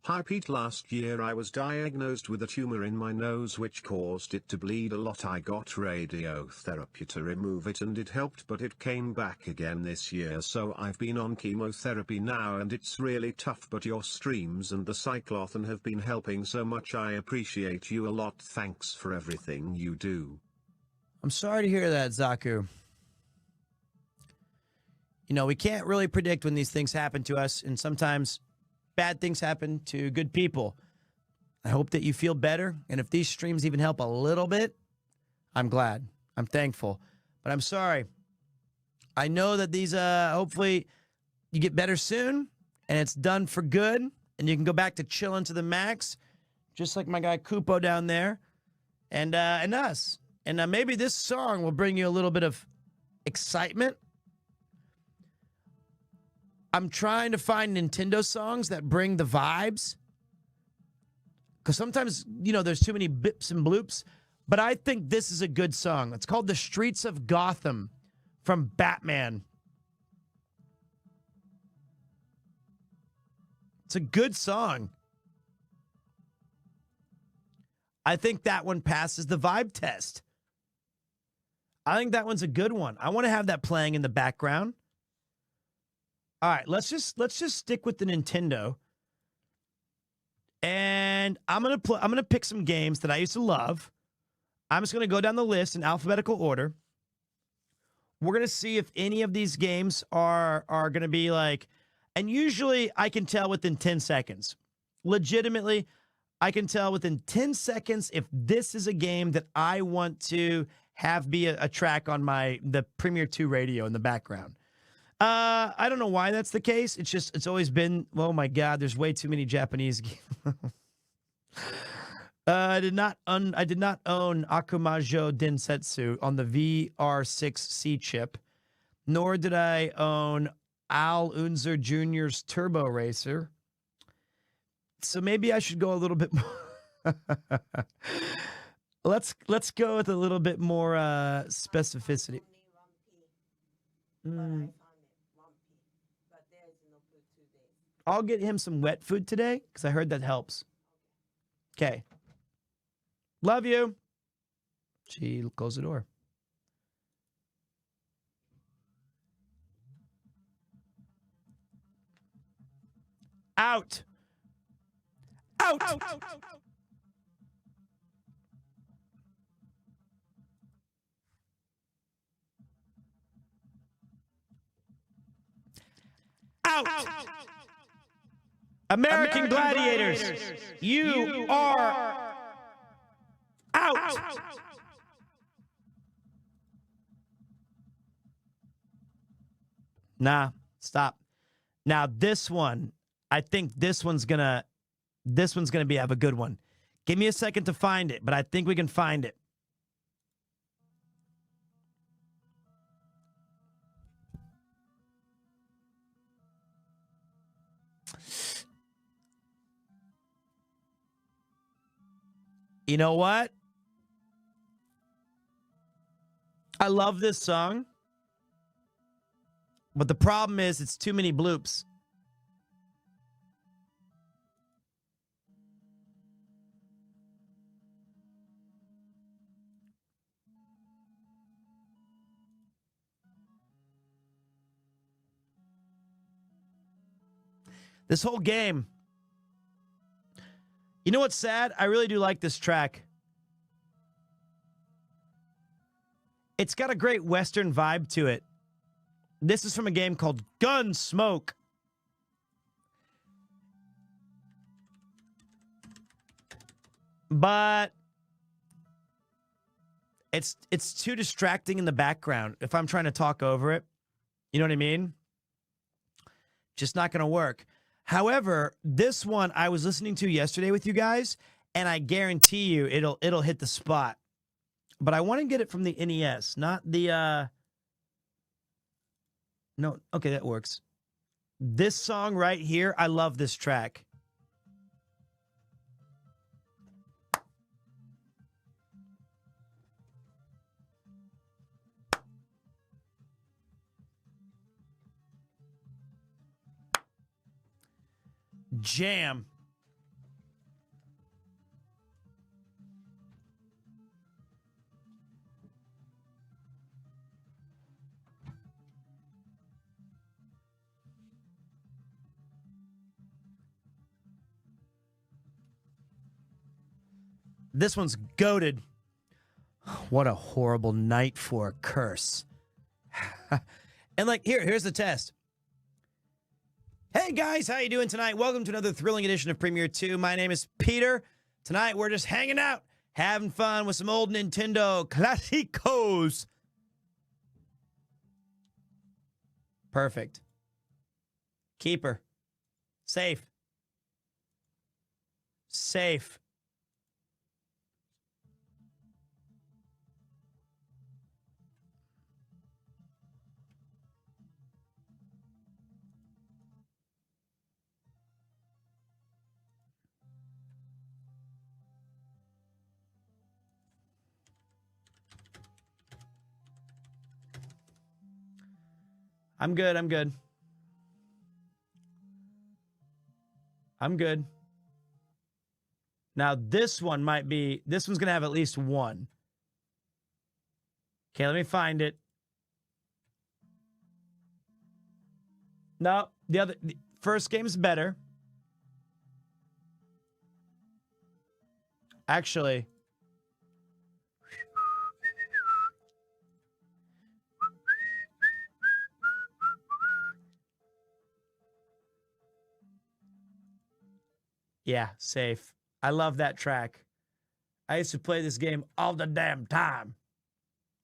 Hi Pete, last year I was diagnosed with a tumor in my nose which caused it to bleed a lot. I got radiotherapy to remove it and it helped, but it came back again this year, so I've been on chemotherapy now and it's really tough, but your streams and the cyclothon have been helping so much. I appreciate you a lot. Thanks for everything you do. I'm sorry to hear that, Zaku. You know, we can't really predict when these things happen to us, and sometimes bad things happen to good people. I hope that you feel better, and if these streams even help a little bit, I'm glad. I'm thankful. But I'm sorry. I know that these, hopefully you get better soon, and it's done for good, and you can go back to chilling to the max, just like my guy Kupo down there, and us. And maybe this song will bring you a little bit of excitement. I'm trying to find Nintendo songs that bring the vibes. Because sometimes, you know, there's too many bips and bloops. But I think this is a good song. It's called The Streets of Gotham from Batman. It's a good song. I think that one passes the vibe test. I think that one's a good one. I want to have that playing in the background. All right, let's just stick with the Nintendo. And I'm gonna pick some games that I used to love. I'm just gonna go down the list in alphabetical order. We're gonna see if any of these games are gonna be like, and usually I can tell within 10 seconds. Legitimately, I can tell within 10 seconds if this is a game that I want to have be a track on the PremierTwo radio in the background. I don't know why that's the case. It's always been, oh my God, there's way too many Japanese games. I did not own Akumajo Densetsu on the VR6C chip, nor did I own Al Unser Jr.'s Turbo Racer. So maybe I should go a little bit more. Let's go with a little bit more specificity. I'll get him some wet food today because I heard that helps. Okay. Love you. She closed the door. Out. Out. Out. Out. Out. American Gladiators, you are out. Nah, stop. Now this one, I think this one's gonna have a good one. Give me a second to find it, but I think we can find it. You know what? I love this song. But the problem is it's too many bloops. This whole game. You know what's sad? I really do like this track. It's got a great Western vibe to it. This is from a game called Gunsmoke. But it's too distracting in the background if I'm trying to talk over it. You know what I mean? Just not going to work. However, this one I was listening to yesterday with you guys, and I guarantee you it'll hit the spot. But I want to get it from the NES, not the No, okay, that works. This song right here, I love this track. Jam. This one's goated. What a horrible night for a curse. And like, here's the test. Hey guys, how you doing tonight? Welcome to another thrilling edition of PremierTwo. My name is Peter. Tonight we're just hanging out, having fun with some old Nintendo Clásicos. Perfect. Keeper. Safe. Safe. I'm good. I'm good. I'm good. Now, this one might be... This one's going to have at least one. Okay, let me find it. No, the first game's better. Actually... Yeah, safe. I love that track. I used to play this game all the damn time.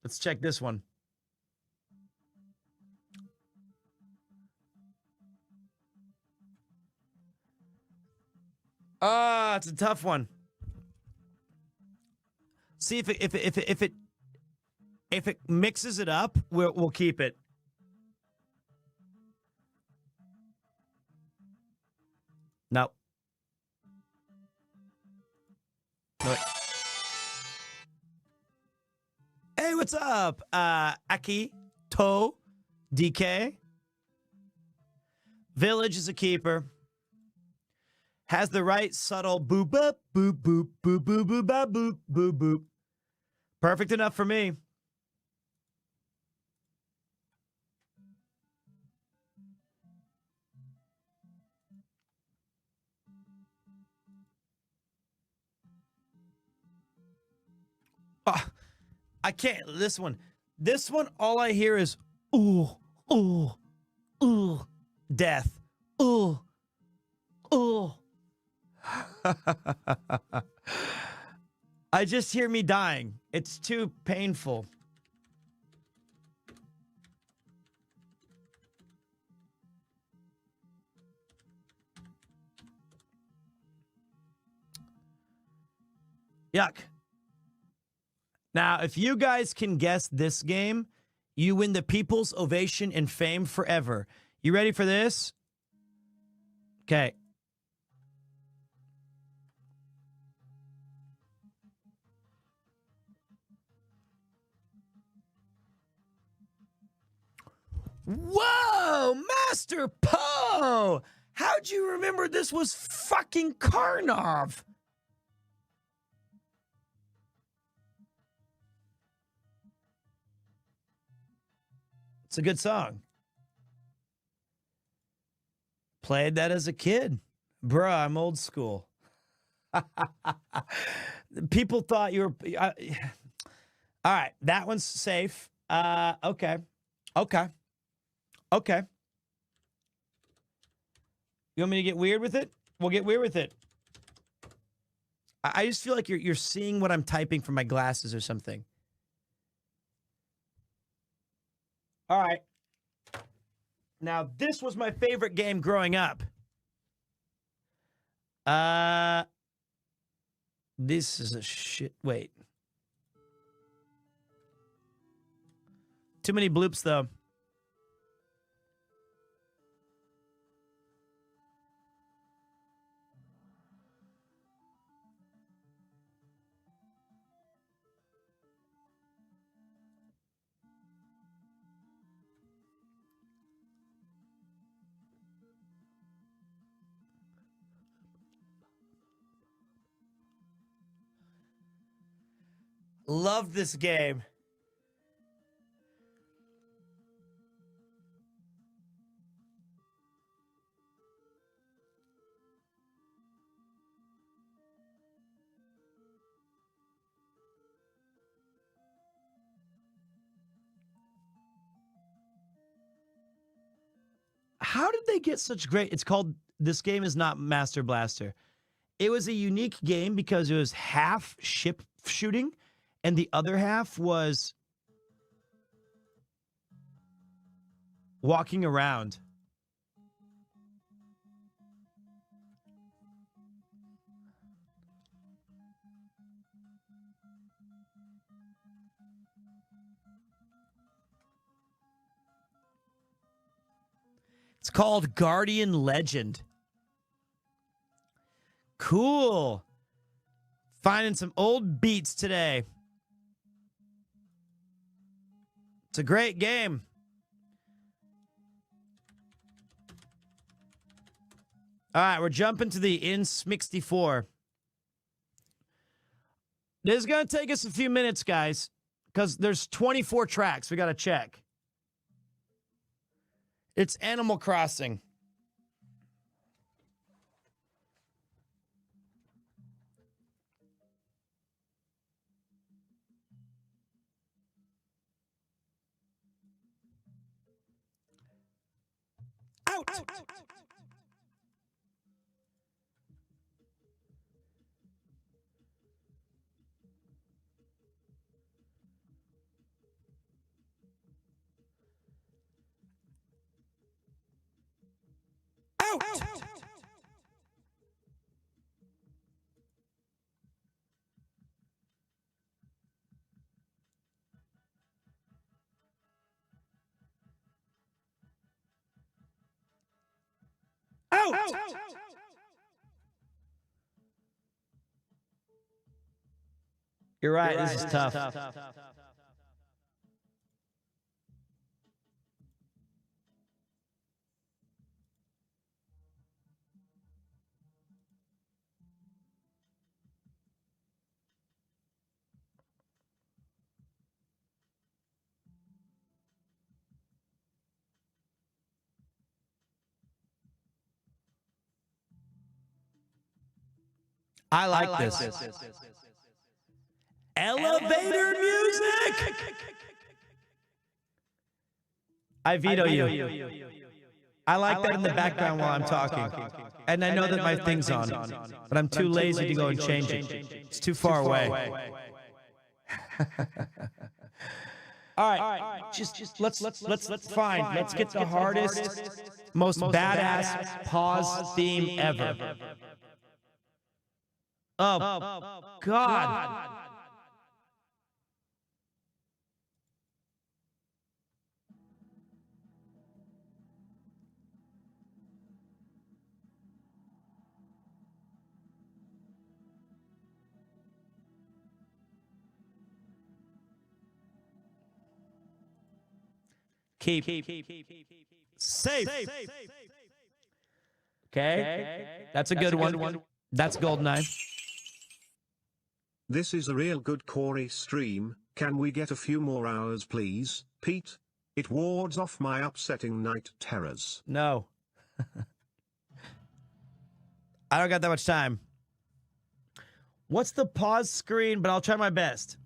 Let's check this one. Ah, it's a tough one. See if it mixes it up, we'll keep it. No. Wait. Hey, what's up? Aki, To, DK. Village is a keeper. Has the right subtle boop boop boop boop boop boop boop boop boop boop boop. Perfect enough for me. Oh, I can't. This one, all I hear is ooh, ooh, ooh, death, ooh, ooh. I just hear me dying. It's too painful. Yuck. Now, if you guys can guess this game, you win the People's Ovation and fame forever. You ready for this? Okay. Whoa, Master Poe! How'd you remember this was fucking Karnov? It's a good song. Played that as a kid. Bruh, I'm old school. People thought you were... all right, that one's safe. Okay. Okay. Okay. You want me to get weird with it? We'll get weird with it. I just feel like you're seeing what I'm typing from my glasses or something. All right. Now, this was my favorite game growing up. This is a shit. Wait. Too many bloops, though. Love this game. How did they get such great... It's called... This game is not Master Blaster. It was a unique game because it was half ship shooting and the other half was walking around. It's called Guardian Legend. Cool. Finding some old beats today. It's a great game. All right, we're jumping to the N64. This is going to take us a few minutes, guys, because there's 24 tracks we got to check. It's Animal Crossing. Out! Out! Out! You're right, this is tough. I like this. Elevator music! I veto you. I like that in the background while I'm talking. And I know that my thing's on, but I'm too lazy to go and change it. It's too far away. All right, just let's find. Let's get the hardest, most badass pause theme ever. Oh, God. Keep. Safe. Okay. That's a good one. That's GoldenEye. This is a real good Corey stream. Can we get a few more hours, please, Pete? It wards off my upsetting night terrors. No. I don't got that much time. What's the pause screen? But I'll try my best.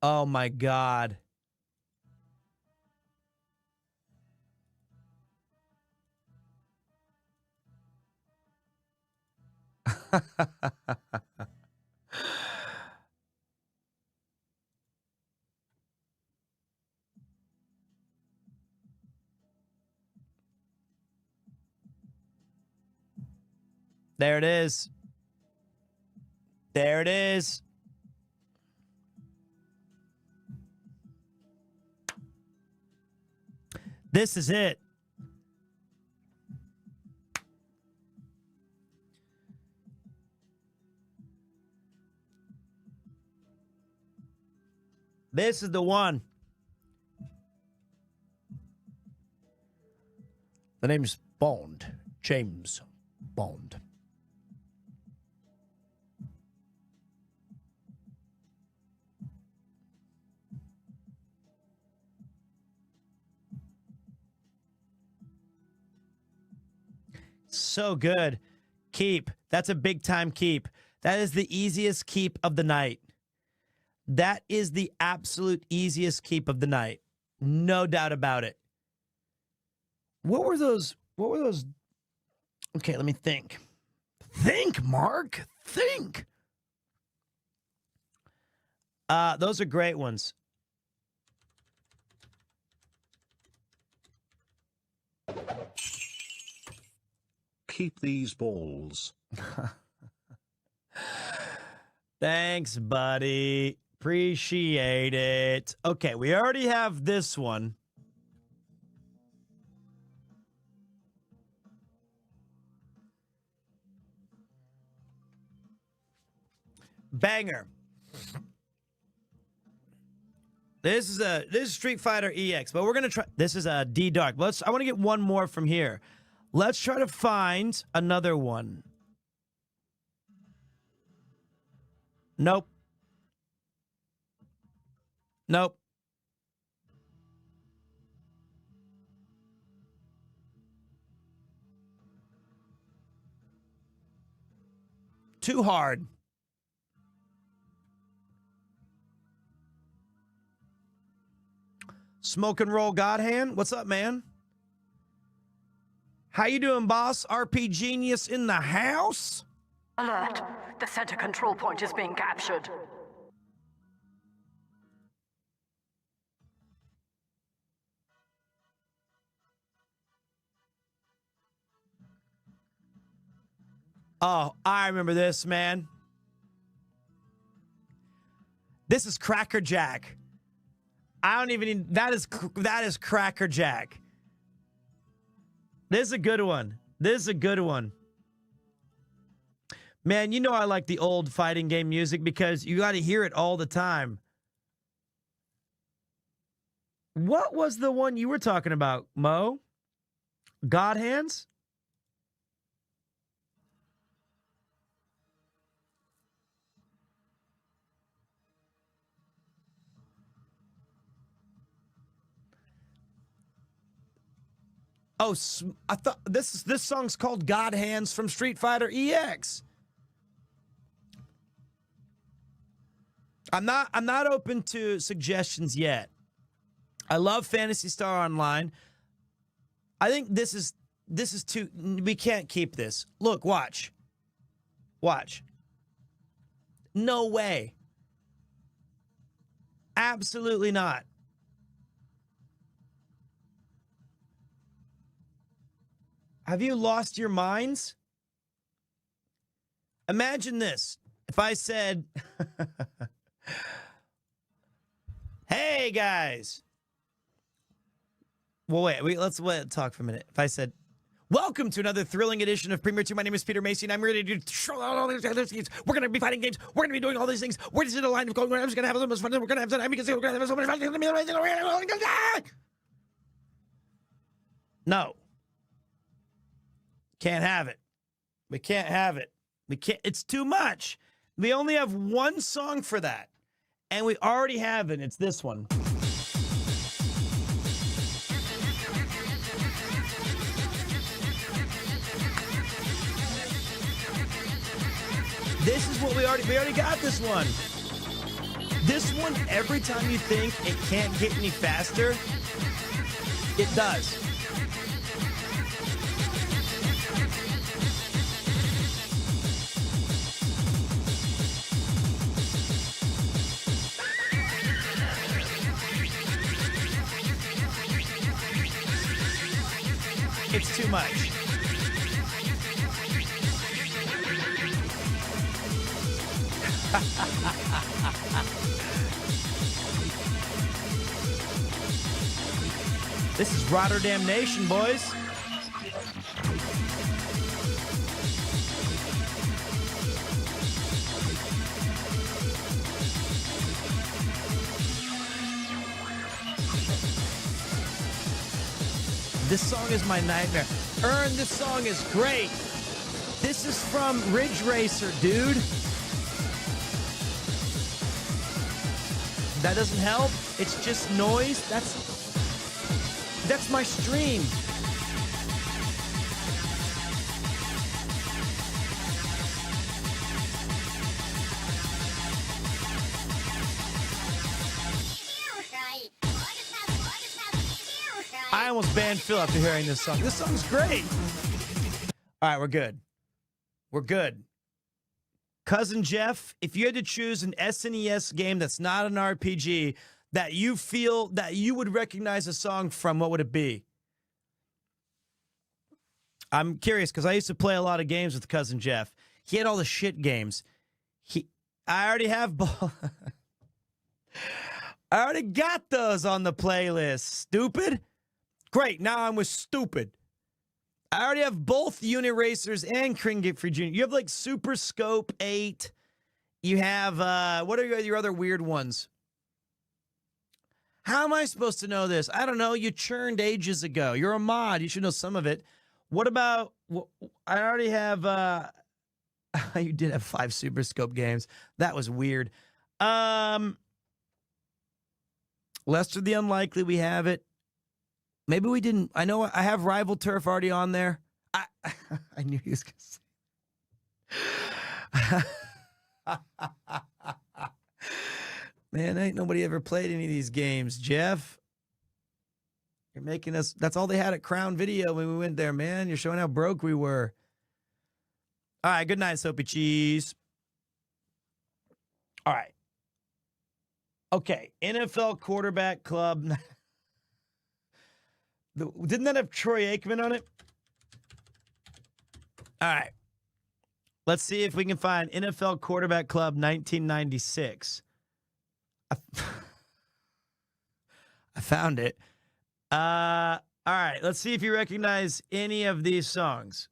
Oh my God. There it is. There it is. This is it. This is the one. The name's Bond. James Bond. So good. Keep. That's a big time keep. That is the easiest keep of the night. That is the absolute easiest keep of the night. No doubt about it. What were those? Okay, let me think. Think, Mark. Think. Those are great ones. Keep these balls. Thanks, buddy. Appreciate it. Okay, we already have this one. Banger. This is Street Fighter EX, but we're gonna try. This is a D Dark. I want to get one more from here. Let's try to find another one. Nope. Nope. Too hard. Smoke and Roll Godhand, what's up, man? How you doing, boss? RP Genius in the house? Alert! The center control point is being captured. Oh, I remember this, man. This is Cracker Jack. I don't even need, that is Cracker Jack. This is a good one. This is a good one. Man, you know I like the old fighting game music because you got to hear it all the time. What was the one you were talking about, Mo? God Hands? Oh, I thought this song's called God Hands from Street Fighter EX. I'm not open to suggestions yet. I love Phantasy Star Online. I think this is too, we can't keep this. Look, watch. Watch. No way. Absolutely not. Have you lost your minds? Imagine this. If I said, hey, guys. Well, wait, let's talk for a minute. If I said, welcome to another thrilling edition of PremierTwo. My name is Peter Macy, and I'm ready to do all these other games. We're going to be fighting games. We're going to be doing all these things. Where is it a line of going? I'm just going to have so much fun. We're going to have so much fun. No. Can't have it. We can't have it. We can't. It's too much. We only have one song for that. And we already have it. It's this one. This is what we already got this one. This one, every time you think it can't get any faster, it does. It's too much. This is Rotterdam Nation, boys. This song is my nightmare. This song is great. This is from Ridge Racer, dude. That doesn't help. It's just noise. That's my stream. I almost banned Phil after hearing this song. This song's great. All right, we're good. We're good. Cousin Jeff, if you had to choose an SNES game that's not an RPG that you feel that you would recognize a song from, what would it be? I'm curious because I used to play a lot of games with Cousin Jeff. He had all the shit games. I already have I already got those on the playlist. Stupid. Great. Now I'm with stupid. I already have both Unit Racers and Kringet Free Jr. You have like Super Scope 8. You have what are your other weird ones? How am I supposed to know this? I don't know. You churned ages ago. You're a mod. You should know some of it. What about, I already have, you did have 5 Super Scope games. That was weird. Lester the Unlikely, we have it. Maybe we didn't. I know I have Rival Turf already on there. I knew he was going to say. Man, ain't nobody ever played any of these games. Jeff, you're making us. That's all they had at Crown Video when we went there, man. You're showing how broke we were. All right, good night, Soapy Cheese. All right. Okay, NFL Quarterback Club. Didn't that have Troy Aikman on it? All right. Let's see if we can find NFL Quarterback Club 1996. I found it. All right, let's see if you recognize any of these songs.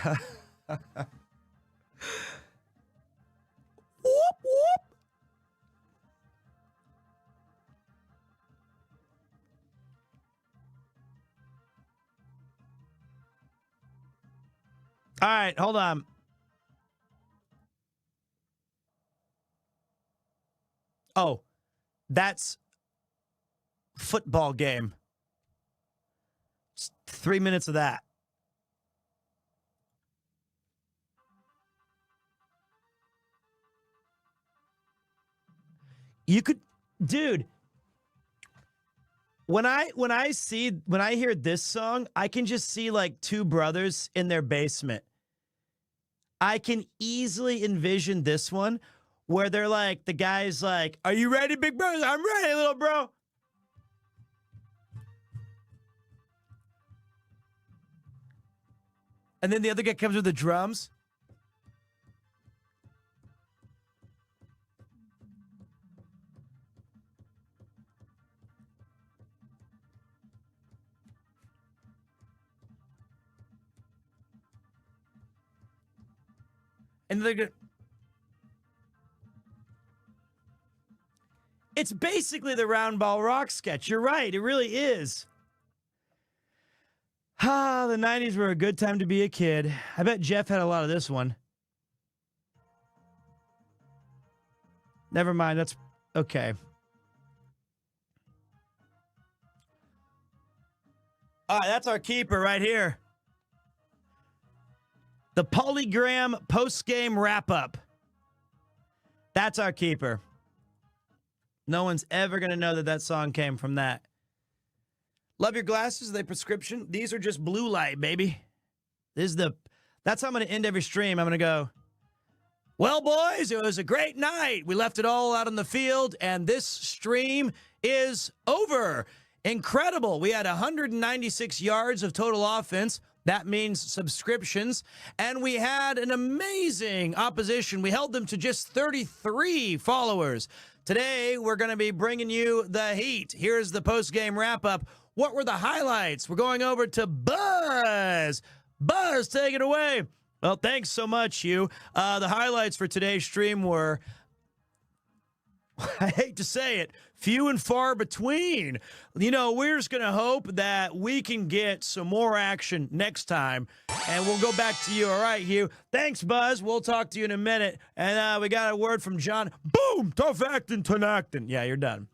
Whoop, whoop. All right, hold on. Oh, that's football game. Just 3 minutes of that. You could, dude. When I hear this song, I can just see like 2 brothers in their basement. I can easily envision this one where they're like, the guy's like, "Are you ready, big brother?" "I'm ready, little bro." And then the other guy comes with the drums. And they're gonna, it's basically the Round Ball Rock sketch. You're right. It really is. Ah, the 90s were a good time to be a kid. I bet Jeff had a lot of this one. Never mind. That's okay. All right, that's our keeper right here. The Polygram post-game wrap-up. That's our keeper. No one's ever going to know that that song came from that. Love your glasses. Are they prescription? These are just blue light, baby. That's how I'm going to end every stream. I'm going to go, "Well, boys, it was a great night. We left it all out on the field, and this stream is over. Incredible. We had 196 yards of total offense. That means subscriptions. And we had an amazing opposition. We held them to just 33 followers. Today, we're going to be bringing you the heat. Here's the post-game wrap-up. What were the highlights? We're going over to Buzz. Buzz, take it away." Well, thanks so much, Hugh. The highlights for today's stream were, I hate to say it, few and far between. You know, we're just going to hope that we can get some more action next time. And we'll go back to you. All right, Hugh. Thanks, Buzz. We'll talk to you in a minute. And we got a word from John. Boom! Tough acting, tonacting. Yeah, you're done.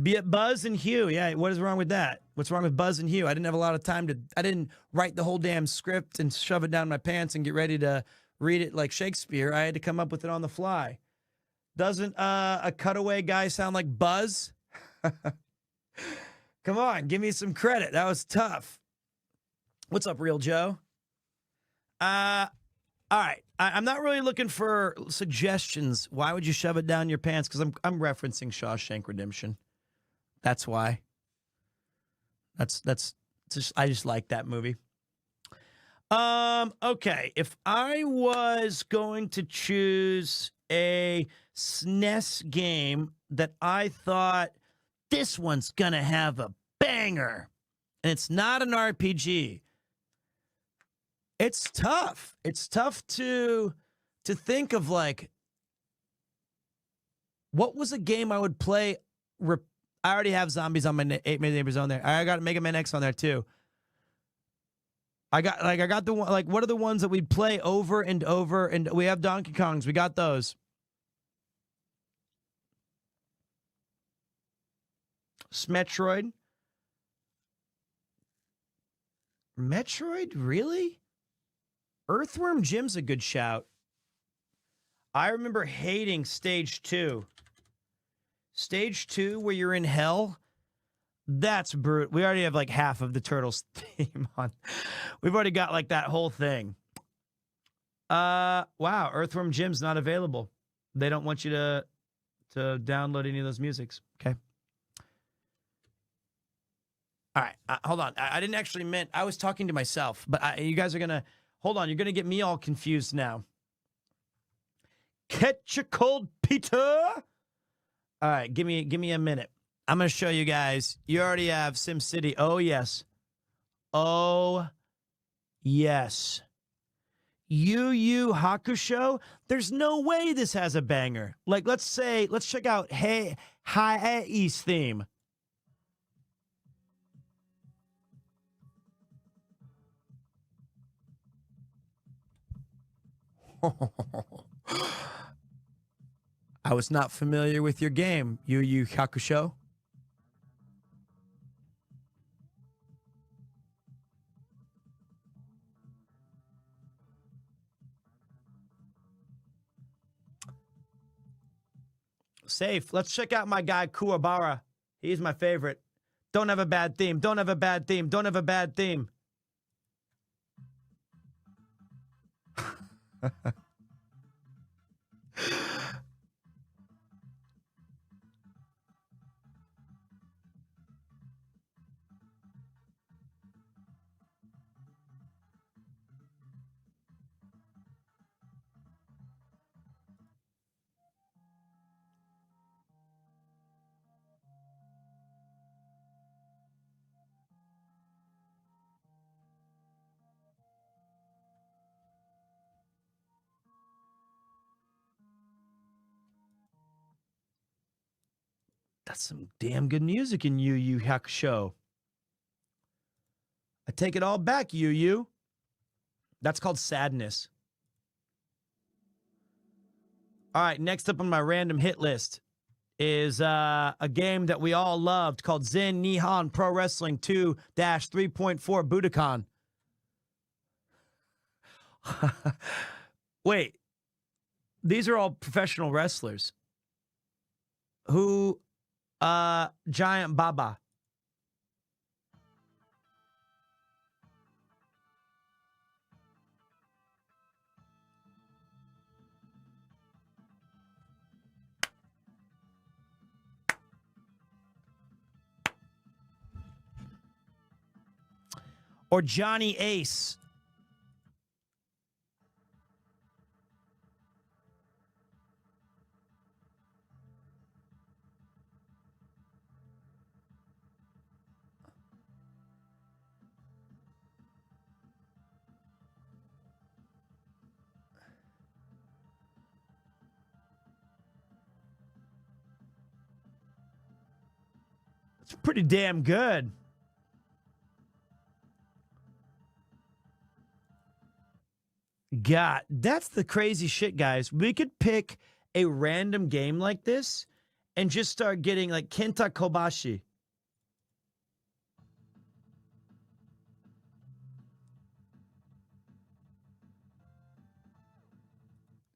Be it Buzz and Hugh. Yeah, what is wrong with that? What's wrong with Buzz and Hugh? I didn't have a lot of time I didn't write the whole damn script and shove it down my pants and get ready to read it like Shakespeare. I had to come up with it on the fly. Doesn't a cutaway guy sound like Buzz? Come on, give me some credit. That was tough. What's up, Real Joe? All right. I'm not really looking for suggestions. Why would you shove it down your pants? Because I'm referencing Shawshank Redemption. That's why. That's just, I just like that movie. Okay. If I was going to choose a SNES game that I thought this one's gonna have a banger, and it's not an RPG. It's tough. It's tough to think of, like, what was a game I would play. I already have zombies on my 8 neighbors on there. I got Mega Man X on there too. I got the one, like, what are the ones that we'd play over and over? And we have Donkey Kongs. We got those. Metroid. Metroid, really? Earthworm Jim's a good shout. I remember hating Stage 2. Stage 2, where you're in hell. That's brutal. We already have like half of the Turtles theme on. We've already got like that whole thing. Wow, Earthworm Jim's not available. They don't want you to download any of those musics. Okay. All right, hold on. I didn't actually meant, I was talking to myself, but you guys are going to, hold on, you're going to get me all confused now. Catch a cold, Peter. All right, give me a minute. I'm going to show you guys. You already have SimCity. Oh, yes. Oh, yes. Yu Yu Hakusho. There's no way this has a banger. Like, let's check out Highball's theme. I was not familiar with your game, Yu Yu Hakusho. Safe. Let's check out my guy Kuwabara. He's my favorite. Don't have a bad theme. Don't have a bad theme. Don't have a bad theme. That's some damn good music in Yu Yu Hakusho. I take it all back, Yu Yu. That's called sadness. All right, next up on my random hit list is a game that we all loved called Zen Nihon Pro Wrestling 2-3.4 Budokan. Wait, these are all professional wrestlers. Who, Giant Baba. Or Johnny Ace. It's pretty damn good. God, that's the crazy shit, guys. We could pick a random game like this and just start getting like Kenta Kobashi.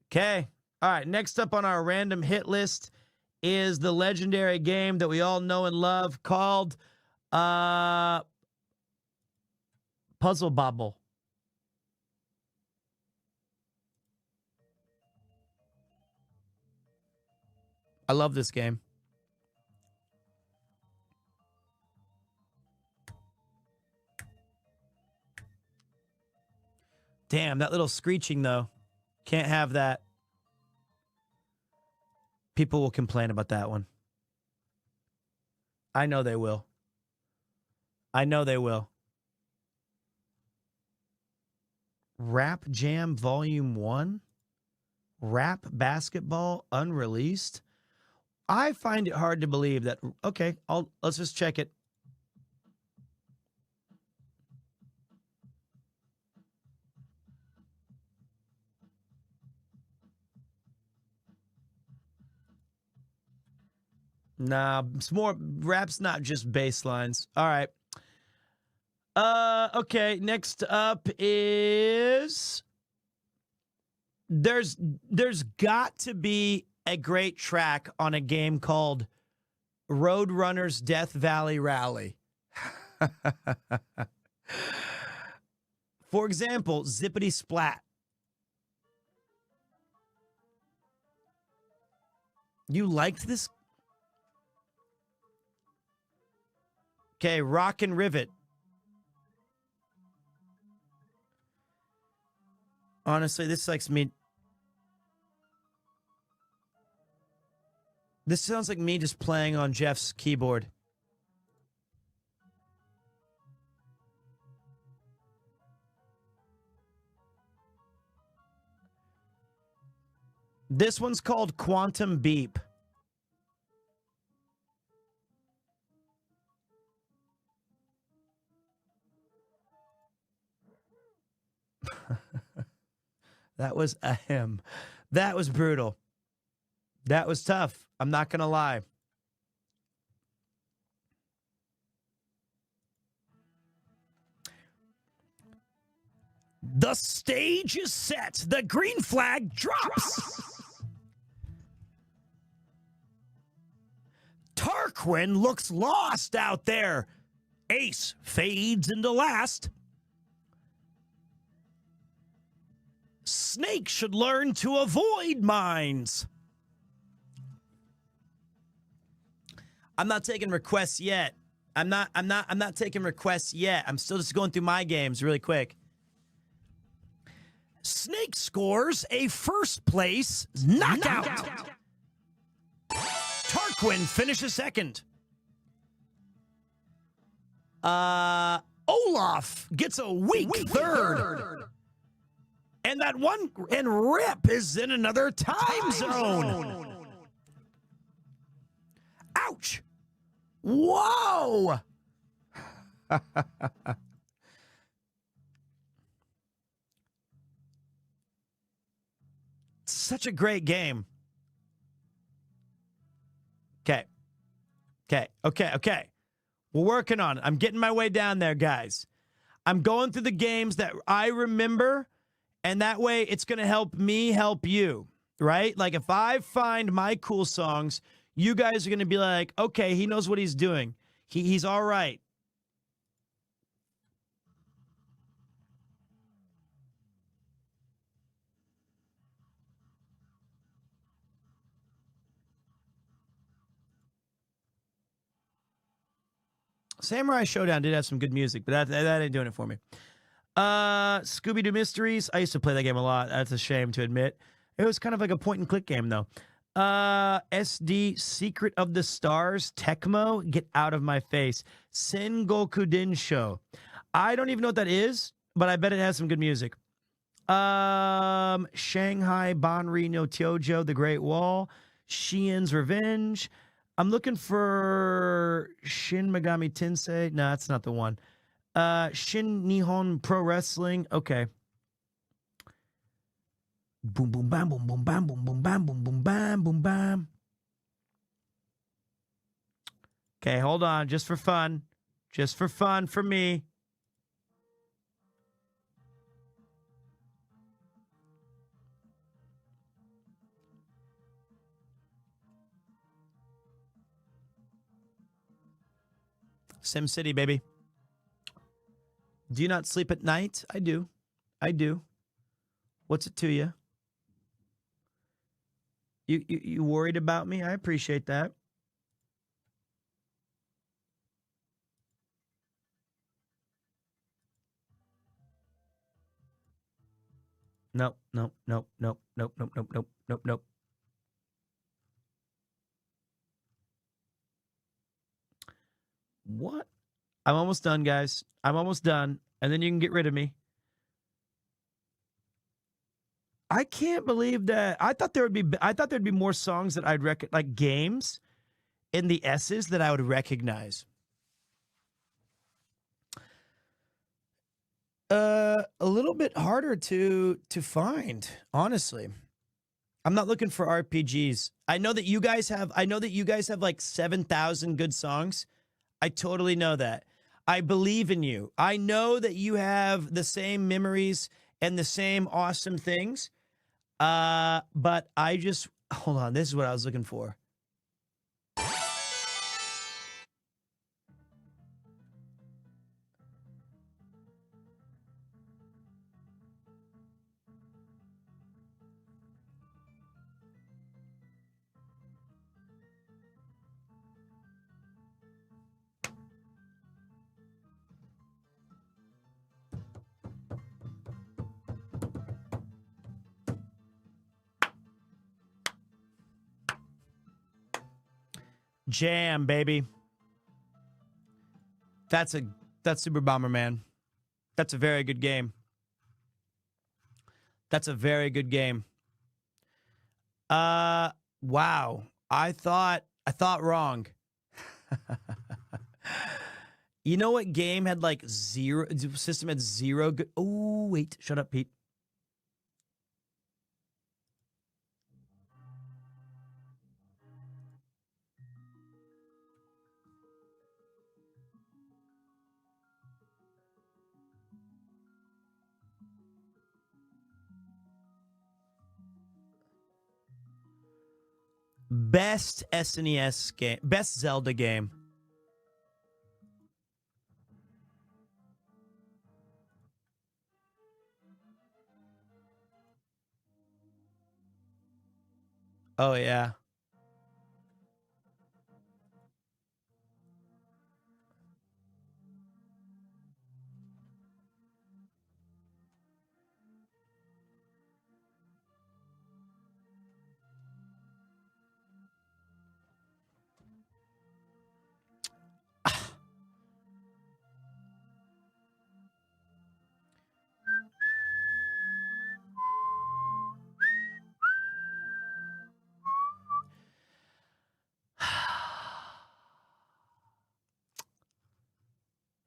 Okay. All right. Next up on our random hit list is the legendary game that we all know and love called Puzzle Bobble. I love this game. Damn, that little screeching, though. Can't have that. People will complain about that one. I know they will. I know they will. Rap Jam Volume 1? Rap Basketball Unreleased? I find it hard to believe that. Okay, let's just check it. Nah, it's more rap's not just bass lines. All right. Okay, next up is there's got to be a great track on a game called Roadrunner's Death Valley Rally. For example, Zippity Splat. You liked this? Okay, Rock and Rivet. Honestly, this likes me. This sounds like me just playing on Jeff's keyboard. This one's called Quantum Beep. That was a hymn. That was brutal. That was tough. I'm not going to lie. The stage is set. The green flag drops. Tarquin looks lost out there. Ace fades into last. Snake should learn to avoid mines. I'm not taking requests yet. I'm not taking requests yet. I'm still just going through my games really quick. Snake scores a first place knockout. Tarquin finishes second. Olaf gets a weak third. And that one, and Rip is in another time zone. Ouch. Whoa. Such a great game. Okay. We're working on it. I'm getting my way down there, guys. I'm going through the games that I remember. And that way, it's going to help me help you, right? Like, if I find my cool songs, you guys are going to be like, okay, he knows what he's doing. He's all right. Samurai Showdown did have some good music, but that ain't doing it for me. Scooby-Doo Mysteries. I used to play that game a lot. That's a shame to admit. It was kind of like a point-and-click game, though. SD Secret of the Stars. Tecmo. Get out of my face. Sengoku Dinsho. I don't even know what that is, but I bet it has some good music. Shanghai Banri no Tyojo, The Great Wall. Shien's Revenge. I'm looking for Shin Megami Tensei. No, that's not the one. Shin Nihon Pro Wrestling. Okay. Boom, boom, bam, boom, boom, bam, boom, boom, bam, boom, boom, bam, boom, bam. Okay, hold on. Just for fun. Just for fun for me. SimCity, baby. Do you not sleep at night? I do. I do. What's it to you? You worried about me? I appreciate that. Nope. What? I'm almost done, guys. I'm almost done. And then you can get rid of me. I can't believe that. I thought there'd be more songs that I'd like games in the S's that I would recognize. A little bit harder to find, honestly. I'm not looking for RPGs. I know that you guys have like 7,000 good songs. I totally know that. I believe in you. I know that you have the same memories and the same awesome things. But I just hold on. This is what I was looking for. Jam, baby. That's Super Bomberman. That's a very good game. That's a very good game. Wow. I thought wrong. You know what game had like zero system had zero good? Oh, wait. Shut up, Pete. Best SNES game. Best Zelda game. Oh, yeah.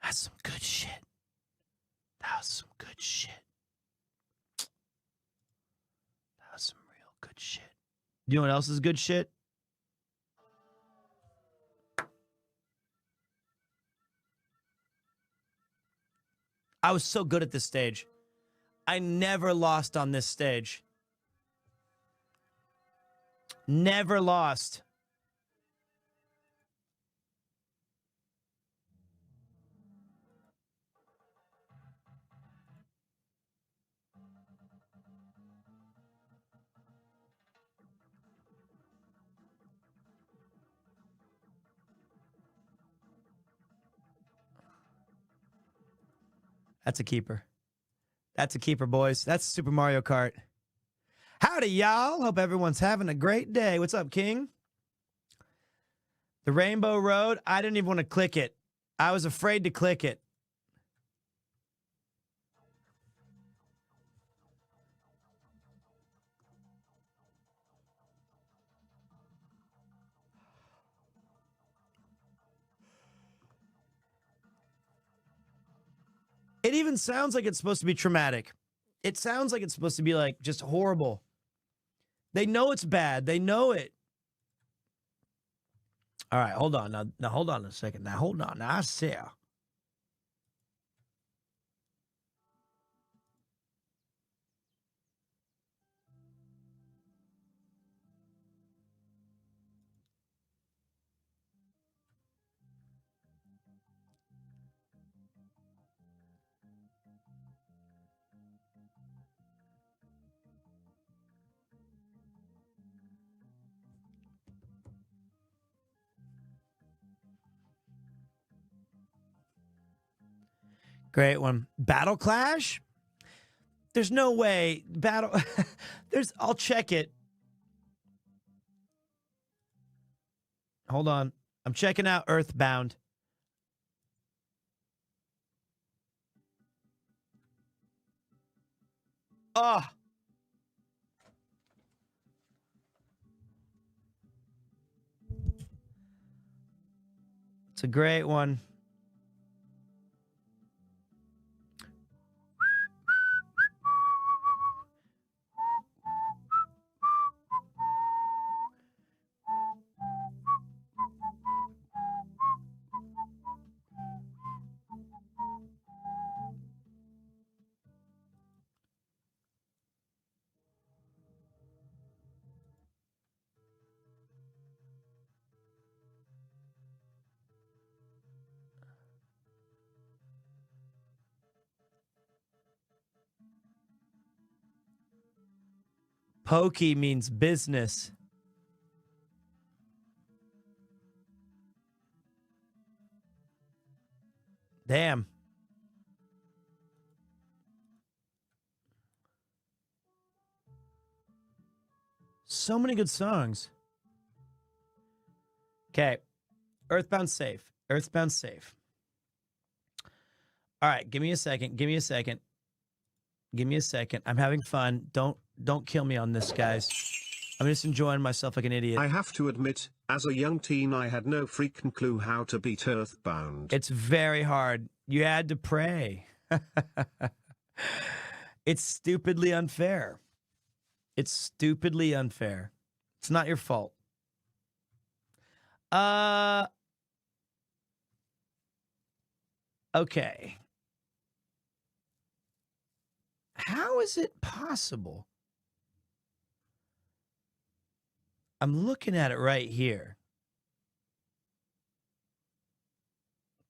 That's some good shit. That was some good shit. That was some real good shit. You know what else is good shit? I was so good at this stage. I never lost on this stage. Never lost. That's a keeper. That's a keeper, boys. That's Super Mario Kart. Howdy, y'all. Hope everyone's having a great day. What's up, King? The Rainbow Road. I didn't even want to click it. I was afraid to click it. It even sounds like it's supposed to be traumatic. It sounds like it's supposed to be like just horrible. They know it's bad. They know it. All right, hold on. Now hold on a second. Now hold on. Now I see. Great one. Battle Clash? There's no way. I'll check it. Hold on. I'm checking out Earthbound. Oh. It's a great one. Pokey means business. Damn. So many good songs. Okay. Earthbound safe. Earthbound safe. All right, give me a second. Give me a second. Give me a second. I'm having fun. Don't kill me on this, guys. I'm just enjoying myself like an idiot. I have to admit, as a young teen, I had no freaking clue how to beat Earthbound. It's very hard. You had to pray. It's stupidly unfair. It's stupidly unfair. It's not your fault. Okay. How is it possible? I'm looking at it right here.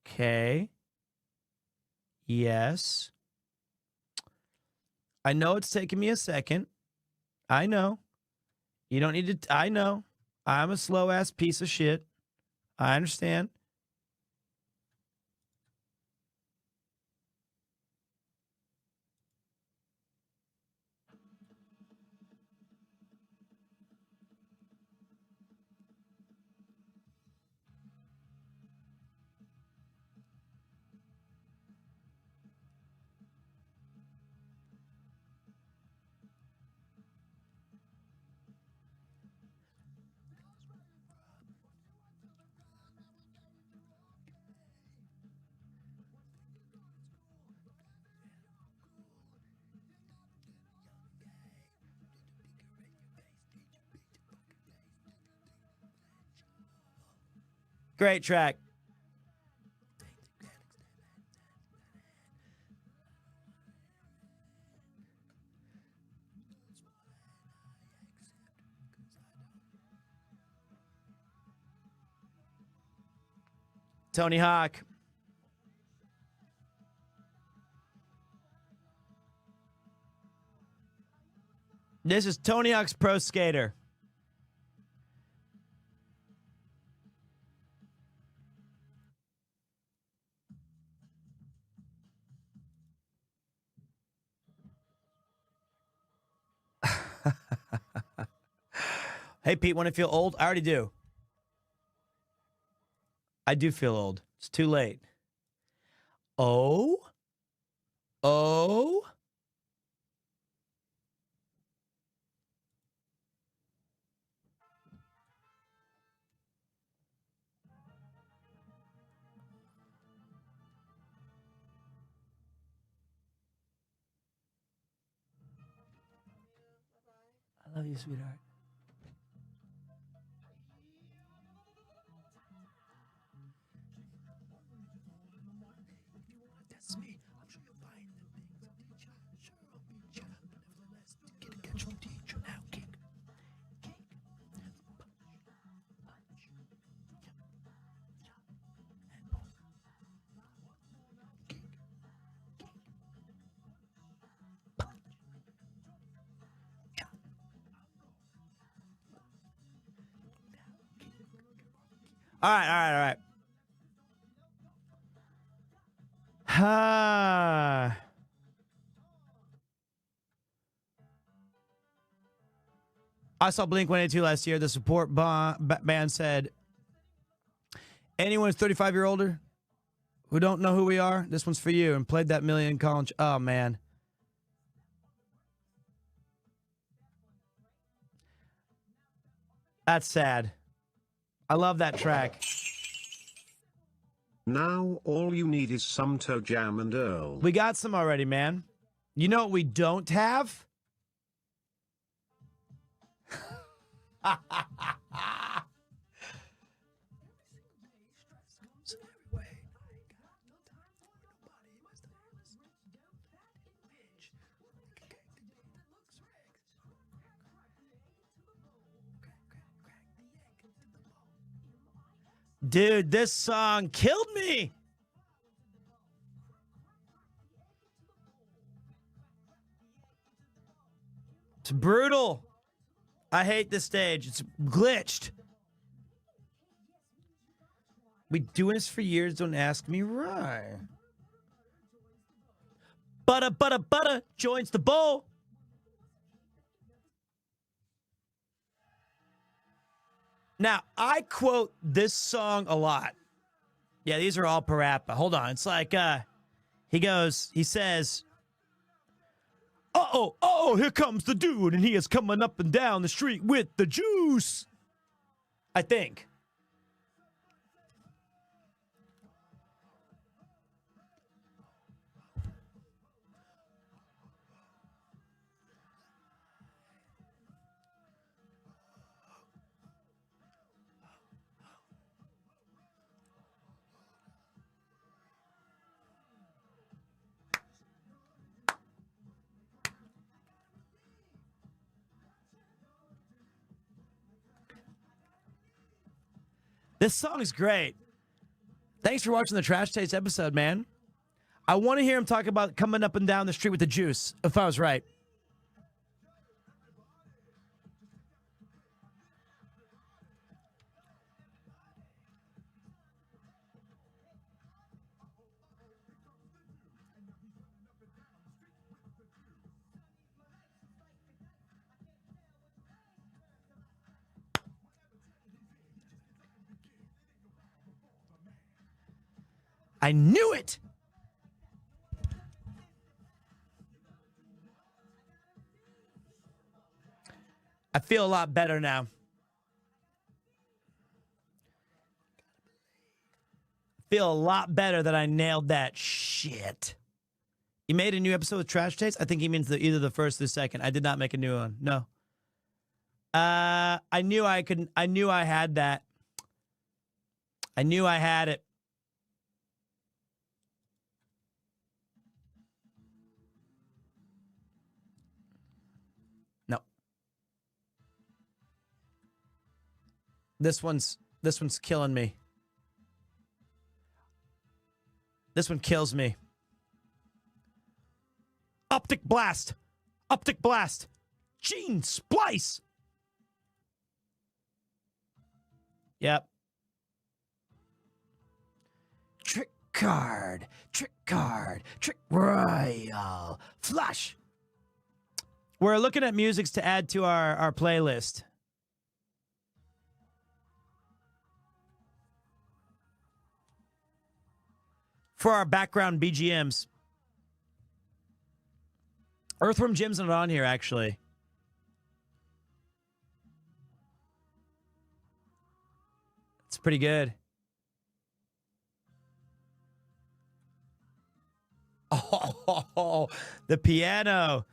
Okay. Yes. I know it's taking me a second. I know. You don't need to. I know. I'm a slow ass piece of shit. I understand. Great track. Tony Hawk. This is Tony Hawk's Pro Skater. Hey, Pete, want to feel old? I already do. I do feel old. It's too late. Oh? Oh? I love you, sweetheart. That's me. I'm sure you'll find the things I'll teach you. Sure, I'll beat you. But nevertheless, get a catch from teacher. Now, kick. Kick. Punch. Punch. And boom. Kick. Kick. Punch. Yeah. All right. I saw Blink-182 last year. The support band said, anyone who's 35 year older who don't know who we are, this one's for you, and played that Million College. Oh, man. That's sad. I love that track. Now all you need is some toe jam and Earl. We got some already, man. You know what we don't have? Dude, this song killed me. It's brutal. I hate this stage. It's glitched. We doing this for years. Don't ask me why. Butter joins the bowl. Now, I quote this song a lot. Yeah, these are all parappa. Hold on. It's like, he says, uh-oh, here comes the dude, and he is coming up and down the street with the juice. I think. This song is great. Thanks for watching the Trash Taste episode, man. I want to hear him talk about coming up and down the street with the juice, if I was right. I knew it! I feel a lot better now. Feel a lot better that I nailed that shit. You made a new episode with Trash Taste? I think he means either the first or the second. I did not make a new one. No. I knew I had that. I knew I had it. This one's killing me. This one kills me. Optic blast. Optic blast. Gene splice. Yep. Trick card. Trick card. Trick royal. Flush. We're looking at musics to add to our playlist. For our background BGMs. Earthworm Jim's not on here, actually. It's pretty good. Oh, the piano.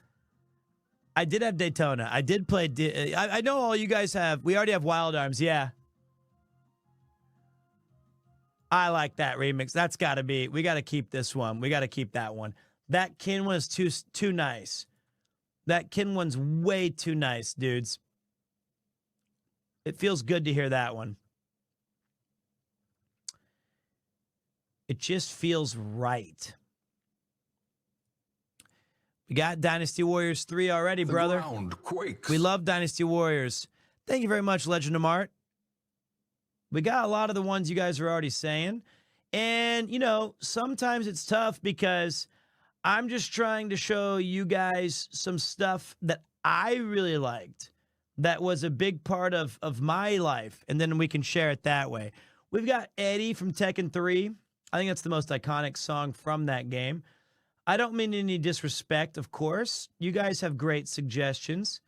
I did have Daytona. I did play. I know all you guys have. We already have Wild Arms, yeah. I like that remix. That's got to be. We got to keep this one. We got to keep that one. That Kin one is too nice. That Kin one's way too nice, dudes. It feels good to hear that one. It just feels right. We got Dynasty Warriors 3 already, brother. The ground quakes. We love Dynasty Warriors. Thank you very much, Legend of Mart. We got a lot of the ones you guys are already saying. And, you know, sometimes it's tough because I'm just trying to show you guys some stuff that I really liked that was a big part of my life. And then we can share it that way. We've got Eddie from Tekken 3. I think that's the most iconic song from that game. I don't mean any disrespect, of course. You guys have great suggestions.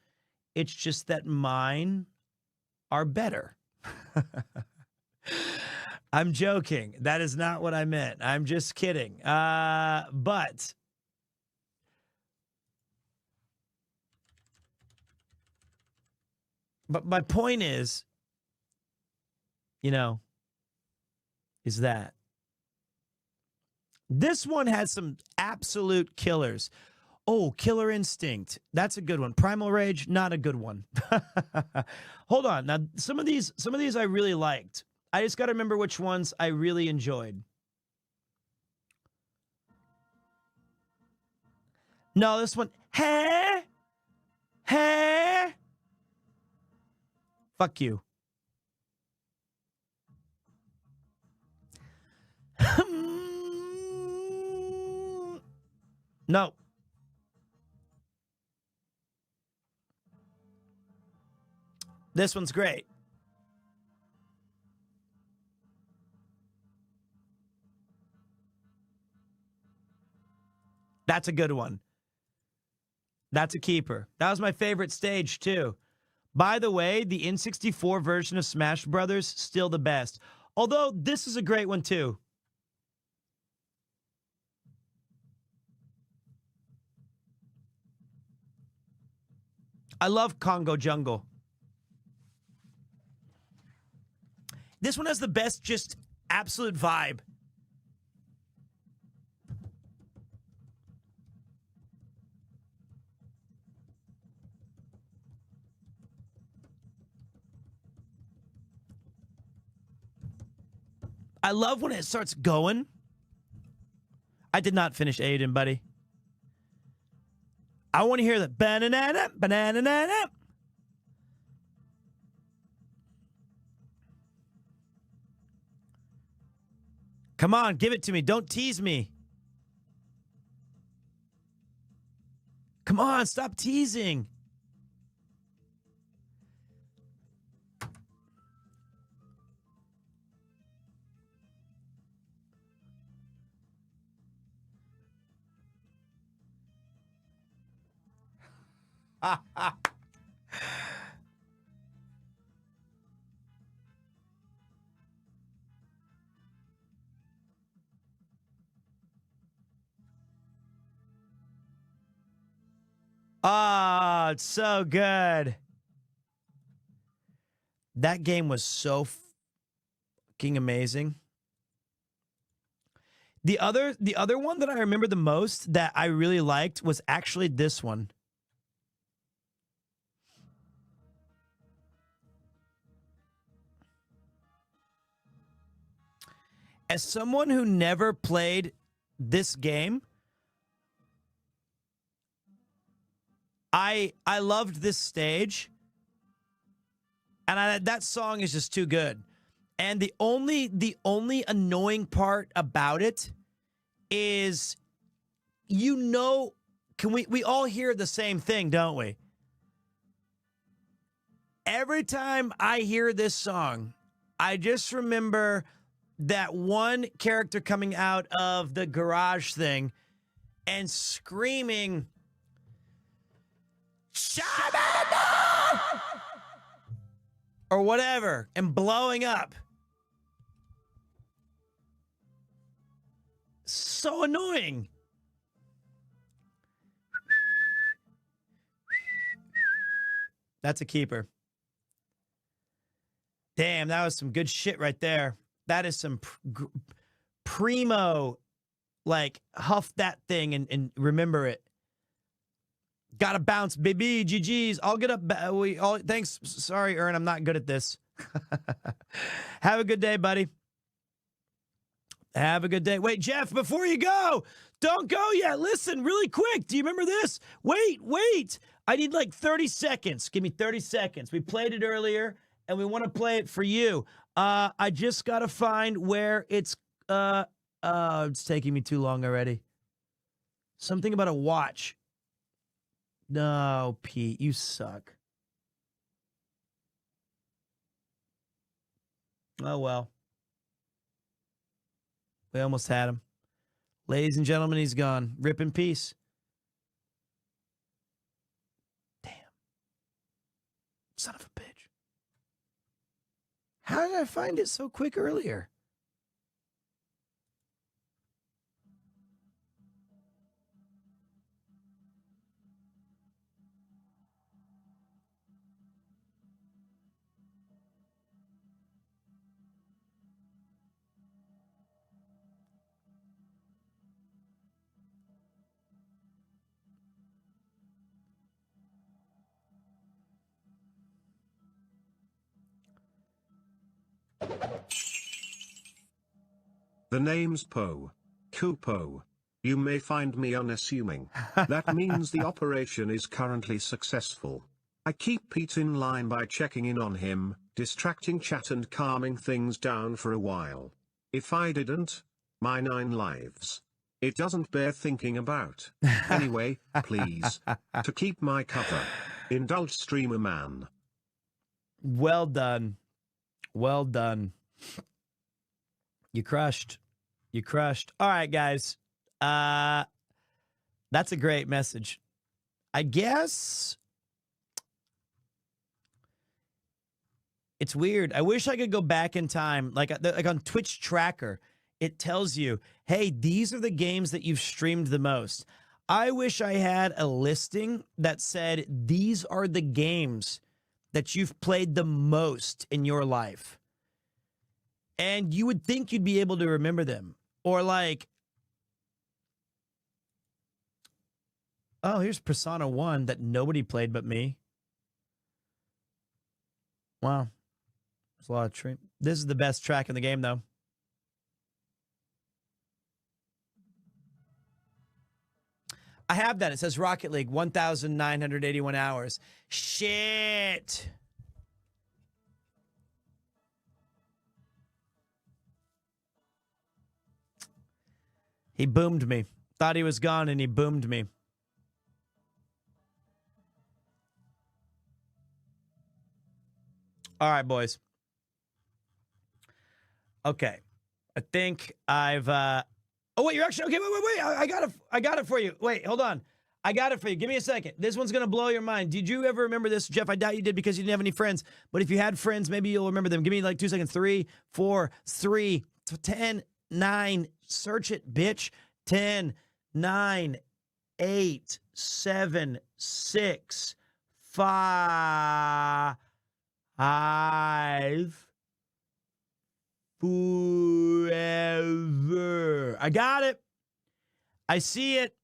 It's just that mine are better. I'm joking. That is not what I meant. I'm just kidding. But my point is, you know, is that this one has some absolute killers. Oh, Killer Instinct. That's a good one. Primal Rage, not a good one. Hold on. Now, some of these I really liked. I just got to remember which ones I really enjoyed. No, this one. Hey! Hey! Fuck you. No. This one's great. That's a good one. That's a keeper. That was my favorite stage, too. By the way, the N64 version of Smash Brothers, still the best. Although, this is a great one, too. I love Congo Jungle. This one has the best, just absolute vibe. I love when it starts going. I did not finish Eiyuden, buddy. I want to hear the banana, banana. Come on, give it to me. Don't tease me. Come on, stop teasing. Oh, it's so good. That game was so fucking amazing. The other one that I remember the most that I really liked was actually this one. As someone who never played this game, I loved this stage, and that song is just too good. And the only annoying part about it is, you know, we all hear the same thing, don't we? Every time I hear this song, I just remember that one character coming out of the garage thing and screaming, "Shabba!" or whatever, and blowing up. So annoying. That's a keeper. Damn, that was some good shit right there. That is some primo, like, huff that thing and remember it. Gotta bounce, baby. GG's. I'll get up. Thanks. Sorry, Ern. I'm not good at this. Have a good day, buddy. Have a good day. Wait, Jeff, before you go, don't go yet. Listen, really quick. Do you remember this? Wait. I need like 30 seconds. Give me 30 seconds. We played it earlier, and we want to play it for you. I just got to find where it's taking me too long already. Something about a watch. No, Pete, you suck. Oh, well. We almost had him. Ladies and gentlemen, he's gone. Rip in peace. Damn. Son of a bitch. How did I find it so quick earlier? The name's Poe. Kupo. You may find me unassuming. That means the operation is currently successful. I keep Pete in line by checking in on him, distracting chat and calming things down for a while. If I didn't, my 9 lives. It doesn't bear thinking about. Anyway, please, to keep my cover. Indulge streamer man. Well done. Well done. You crushed. You crushed. All right, guys. That's a great message. I guess it's weird. I wish I could go back in time. Like on Twitch Tracker, it tells you, hey, these are the games that you've streamed the most. I wish I had a listing that said, these are the games that you've played the most in your life. And you would think you'd be able to remember them. Or like, oh, here's Persona 1 that nobody played but me. Wow. There's a lot of stream. This is the best track in the game, though. I have that. It says Rocket League, 1,981 hours. Shit. He boomed me. Thought he was gone, and he boomed me. All right, boys. Okay. I think I've... Oh, wait, you're actually... Okay, wait. I got it for you. Wait, hold on. I got it for you. Give me a second. This one's going to blow your mind. Did you ever remember this, Jeff? I doubt you did because you didn't have any friends. But if you had friends, maybe you'll remember them. Give me like 2 seconds. 3, 4, 3, 10, 9. Search it, bitch. 10, 9, 8, 7, 6, 5, forever. I got it. I see it.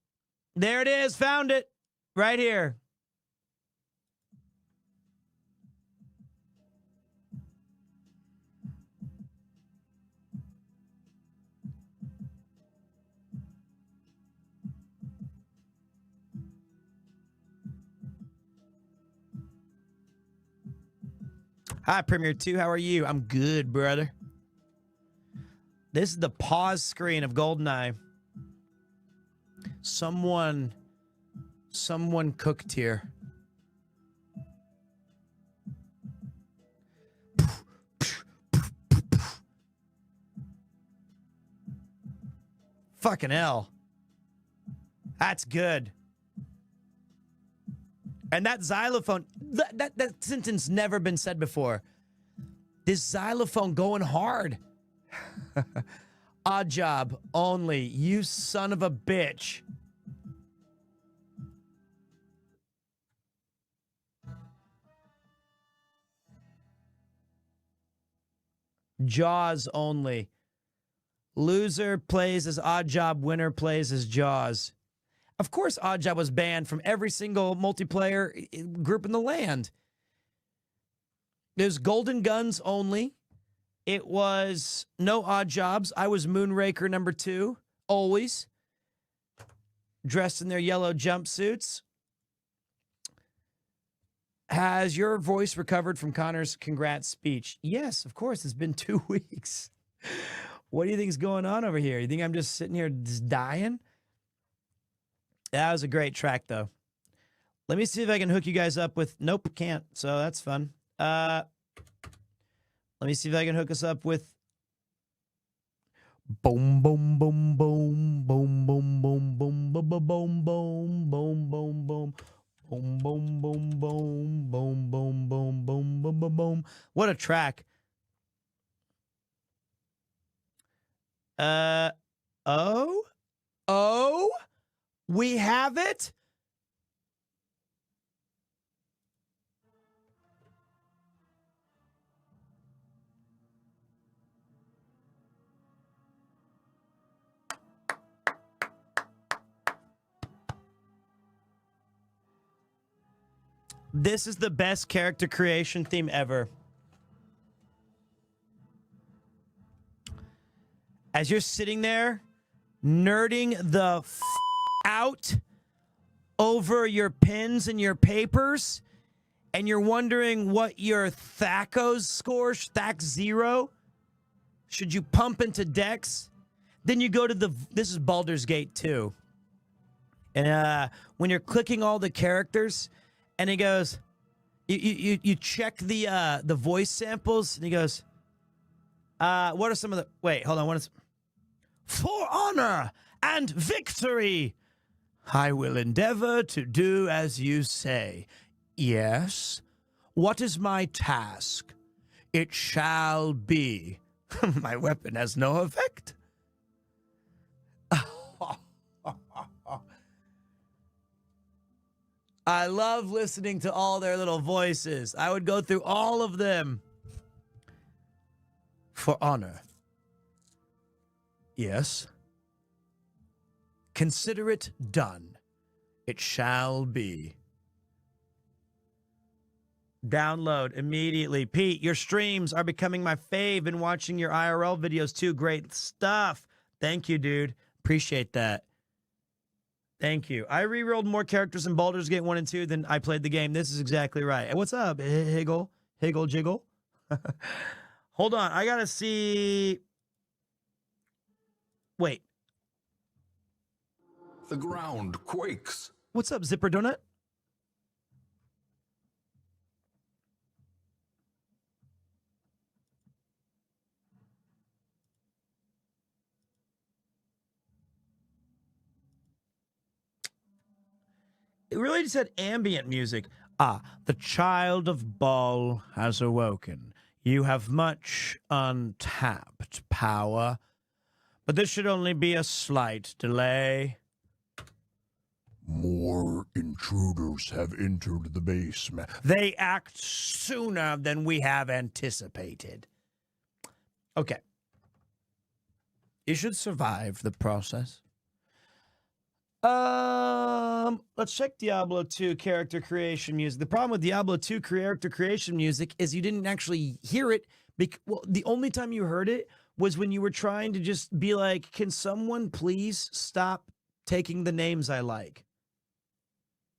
There it is. Found it. Right here. Hi, PremierTwo. How are you? I'm good, brother. This is the pause screen of GoldenEye. Someone cooked here. Fucking hell. That's good. And that xylophone, that sentence never been said before. This xylophone going hard. Odd job only, you son of a bitch. Jaws only. Loser plays as Odd Job, winner plays as Jaws. Of course, Odd Job was banned from every single multiplayer group in the land. There's Golden Guns only. It was no Odd Jobs. I was Moonraker number 2, always. Dressed in their yellow jumpsuits. Has your voice recovered from Connor's congrats speech? Yes, of course. It's been 2 weeks. What do you think's going on over here? You think I'm just sitting here just dying? That was a great track, though. Let me see if I can hook you guys up with... Nope, can't. So that's fun. Let me see if I can hook us up with... Boom, boom, boom, boom, boom, boom, boom, boom, boom, boom, boom, boom, boom, boom, boom. Boom, boom, boom, boom, boom, boom, boom, boom, boom, boom, boom. What a track. Oh, we have it? This is the best character creation theme ever. As you're sitting there, nerding the out over your pens and your papers, and you're wondering what your Thacos score, Thac 0, should you pump into Dex? Then you go to this is Baldur's Gate 2. And when you're clicking all the characters, and he goes, you check the voice samples, and he goes, what are some of the, wait, hold on, what is, for honor and victory, I will endeavor to do as you say. Yes, what is my task? It shall be. My weapon has no effect. I love listening to all their little voices. I would go through all of them. For honor. Yes. Consider it done. It shall be. Download immediately. Pete, your streams are becoming my fave. Been watching your IRL videos too. Great stuff. Thank you, dude. Appreciate that. Thank you. I re-rolled more characters in Baldur's Gate 1 and 2 than I played the game. This is exactly right. What's up, Higgle? Higgle Jiggle? Hold on. I gotta see. Wait. The ground quakes. What's up, Zipper Donut? It really just had ambient music. Ah, the child of Baal has awoken. You have much untapped power, but this should only be a slight delay. More intruders have entered the basement. They act sooner than we have anticipated. Okay. You should survive the process. Let's check Diablo 2 character creation music. The problem with Diablo 2 character creation music is you didn't actually hear it. Well, the only time you heard it was when you were trying to just be like, can someone please stop taking the names I like?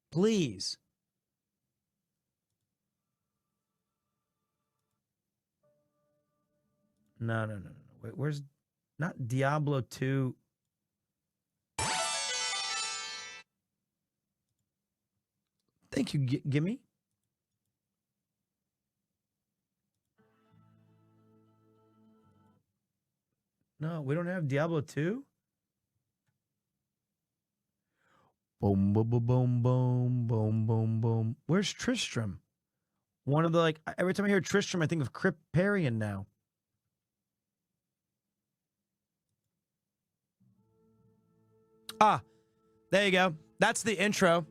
Please. No. Wait, where's not Diablo 2? Thank you, Gimme. No, we don't have Diablo 2. Boom, boom, boom, boom, boom, boom, boom, boom. Where's Tristram? One of the, like, every time I hear Tristram, I think of Criparian now. Ah, there you go. That's the intro.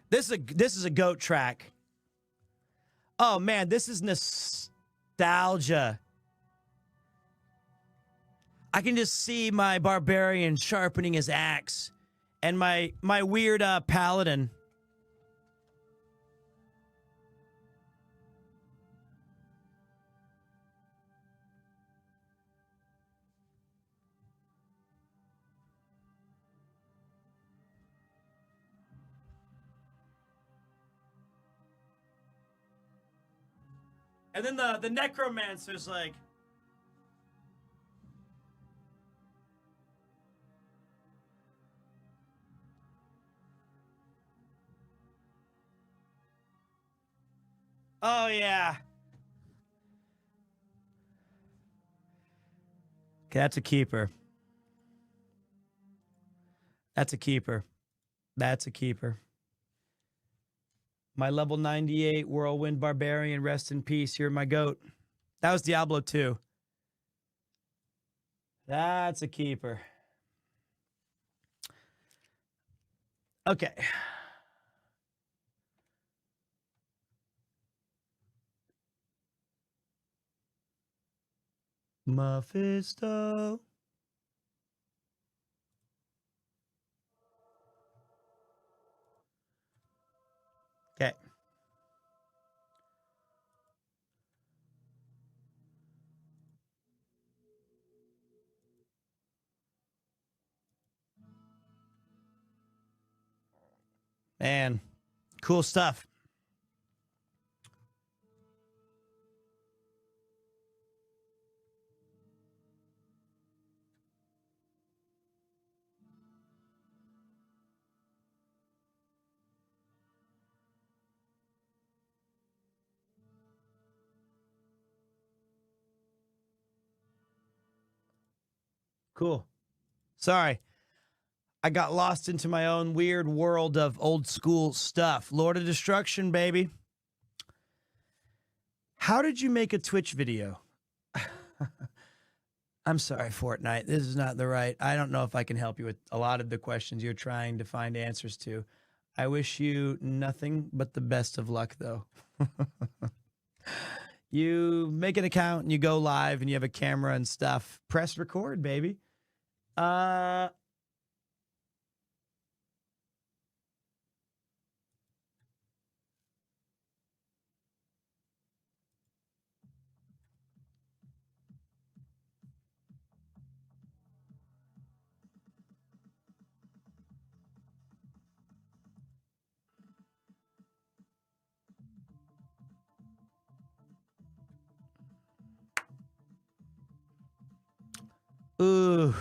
This is a goat track. Oh man, this is nostalgia. I can just see my barbarian sharpening his axe and my weird paladin. And then the necromancer's like, oh yeah. Okay, that's a keeper. That's a keeper. That's a keeper. My level 98 Whirlwind Barbarian, rest in peace. You're my goat. That was Diablo 2. That's a keeper. Okay. Mephisto. Okay. Man, cool stuff. Cool. Sorry. I got lost into my own weird world of old school stuff. Lord of Destruction, baby. How did you make a Twitch video? I'm sorry, Fortnite. This is not the right. I don't know if I can help you with a lot of the questions you're trying to find answers to. I wish you nothing but the best of luck, though. You make an account and you go live and you have a camera and stuff. Press record, baby. Ooh.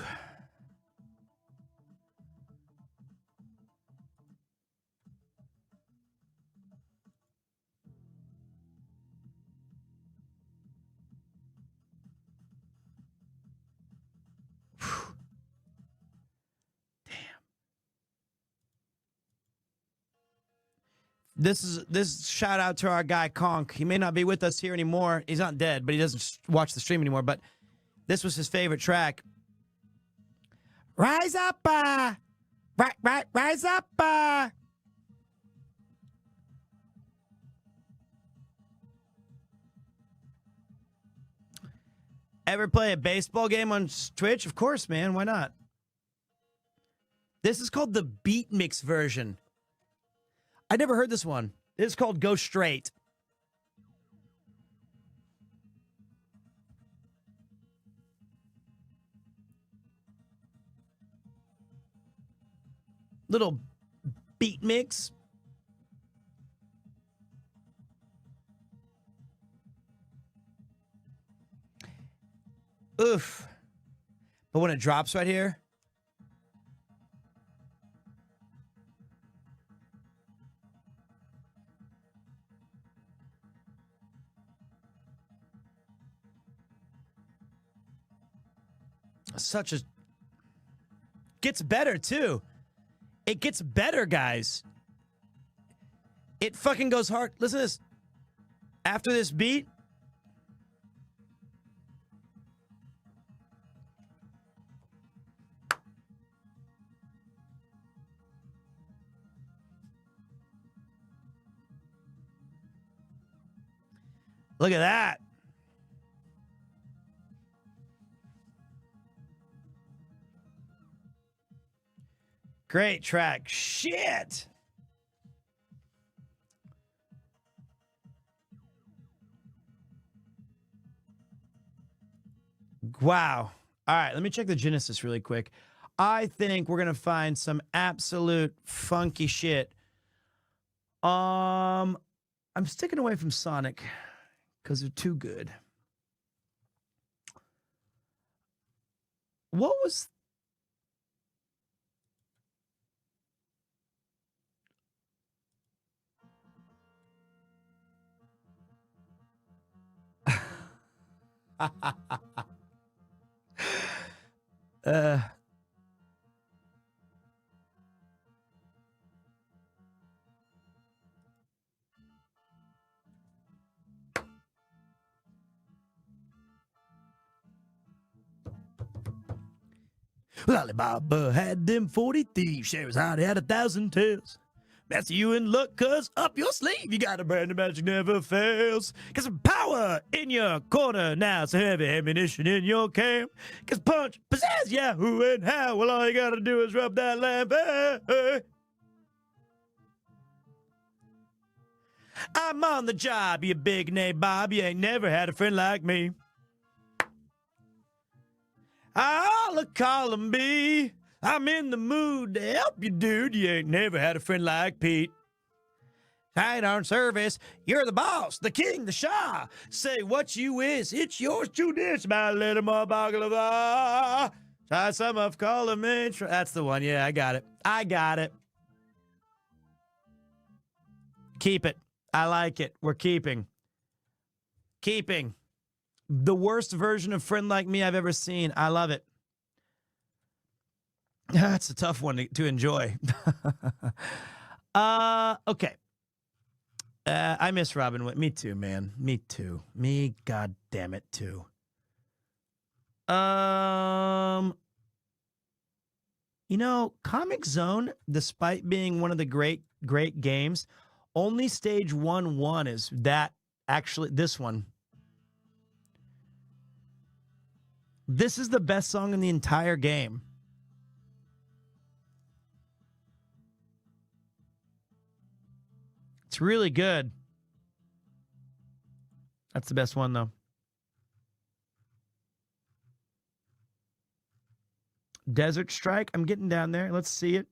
This shout out to our guy Conk. He may not be with us here anymore. He's not dead, but he doesn't watch the stream anymore. But this was his favorite track. Rise up, rise up, Ever play a baseball game on Twitch? Of course, man. Why not? This is called the Beat Mix version. I never heard this one. It's called Go Straight. Little beat mix. Oof. But when it drops right here. Such a... Gets better, too. It gets better, guys. It fucking goes hard. Listen to this. After this beat. Look at that. Great track. Shit. Wow. All right, let me check the Genesis really quick. I think we're going to find some absolute funky shit. I'm sticking away from Sonic because they're too good. What was... Well, Alibaba had them 40 thieves. Scheherazade had 1,000 tales. Master, you in luck, cuz up your sleeve. You got a brand of magic never fails. Got some power in your corner now. Some heavy ammunition in your camp. Cause punch, pizzazz, yeah, who and how. Well, all you gotta do is rub that lamp. Hey, hey. I'm on the job, you big nabob. You ain't never had a friend like me. I'll call him B. I'm in the mood to help you, dude. You ain't never had a friend like Pete. Tight on service. You're the boss, the king, the Shah. Say what you is. It's yours to dish. My little more baklava. Try some of column intro. That's the one. Yeah, I got it. I got it. Keep it. I like it. We're keeping. Keeping. The worst version of Friend Like Me I've ever seen. I love it. That's a tough one to enjoy. Okay. I miss Robin Williams. Me too, man. Me too. Me, god damn it, too. You know, Comic Zone, despite being one of the great games, only stage 1 is that actually this one. This is the best song in the entire game. It's really good. That's the best one, though. Desert Strike. I'm getting down there. Let's see it.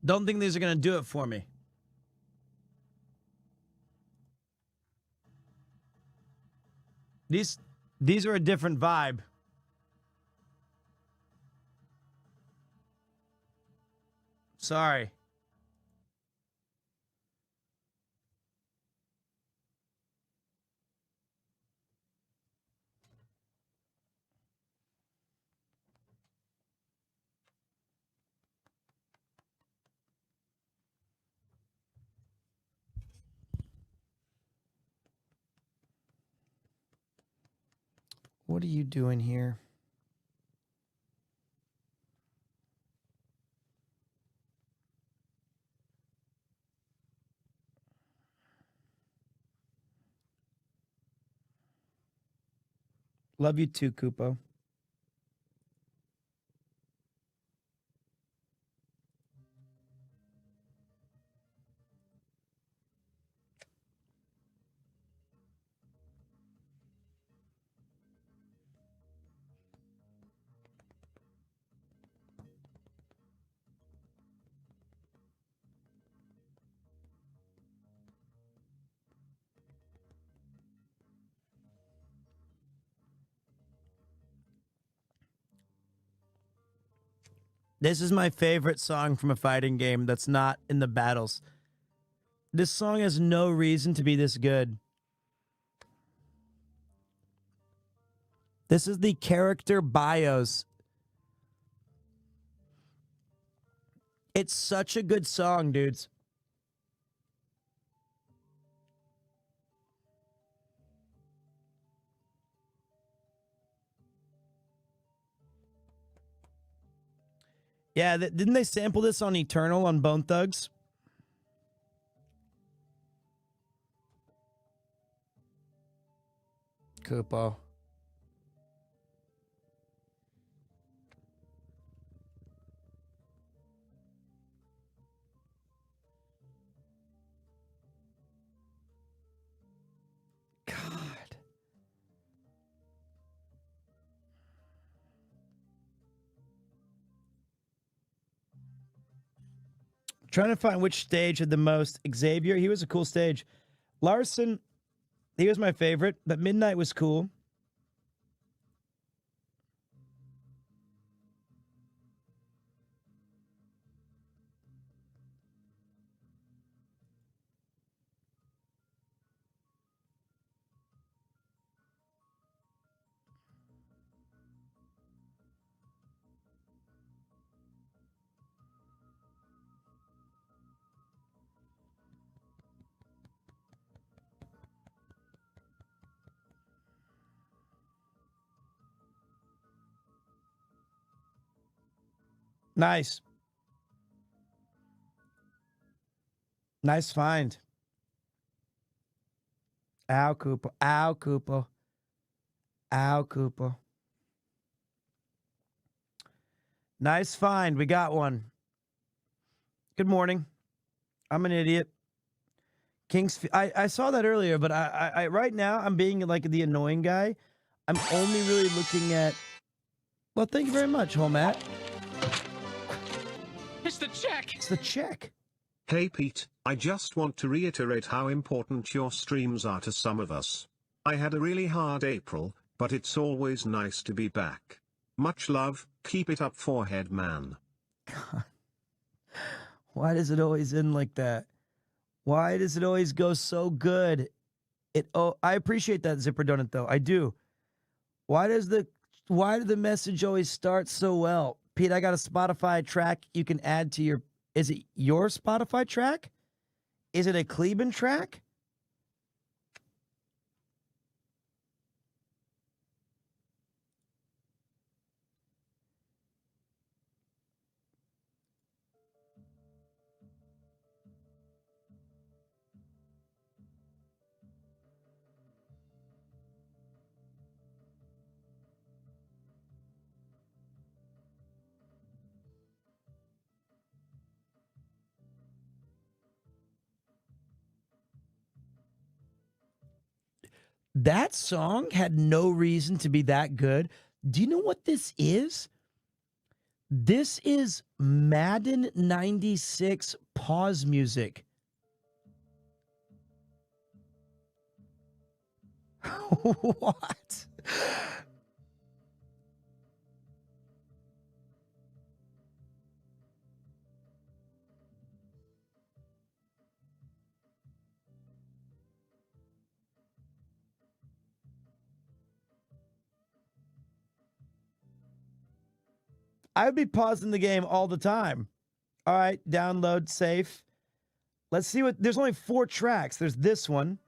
Don't think these are going to do it for me. These are a different vibe. Sorry. What are you doing here? Love you too, Kupo. This is my favorite song from a fighting game that's not in the battles. This song has no reason to be this good. This is the character bios. It's such a good song, dudes. Yeah, didn't they sample this on Eternal on Bone Thugs? Kupo. Trying to find which stage had the most. Xavier, he was a cool stage. Larson, he was my favorite, but Midnight was cool. Nice. Nice find. Ow, Koopa. Ow, Koopa. Ow, Koopa. Nice find. We got one. Good morning. I'm an idiot. I saw that earlier, but I right now I'm being like the annoying guy. I'm only really looking at. Well, thank you very much, whole Matt. It's the check. It's the check. Hey Pete, I just want to reiterate how important your streams are to some of us. I had a really hard April, but it's always nice to be back. Much love, keep it up, forehead man. God. Why does it always end like that? Why does it always go so good? I appreciate that, Zipper Donut, though. I do. Why did the message always start so well? Pete, I got a Spotify track you can add to your... Is it your Spotify track? Is it a Kleben track? That song had no reason to be that good. Do you know what this is? This is Madden 96 pause music. What? I would be pausing the game all the time. All right, download, safe. Let's see what... There's only 4 tracks. There's this one.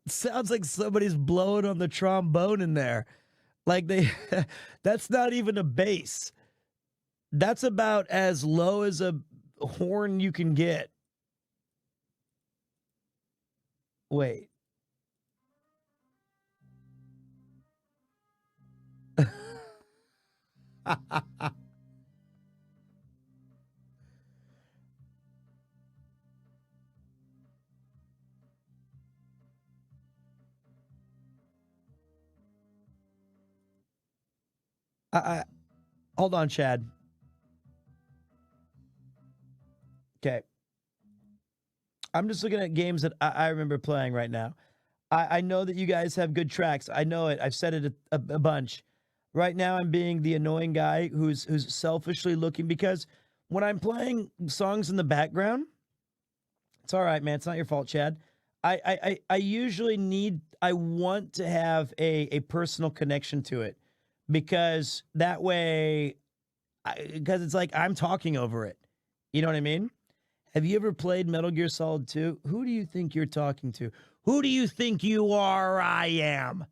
Sounds like somebody's blowing on the trombone in there. Like they... That's not even a bass. That's about as low as a horn you can get. Wait. Hold on, Chad. Okay. I'm just looking at games that I remember playing right now. I know that you guys have good tracks. I know it. I've said it a bunch. Right now, I'm being the annoying guy who's selfishly looking, because when I'm playing songs in the background, it's all right, man. It's not your fault, Chad. I usually I want to have a personal connection to it, because that way, because it's like I'm talking over it. You know what I mean? Have you ever played Metal Gear Solid 2? Who do you think you're talking to? Who do you think you are? I am.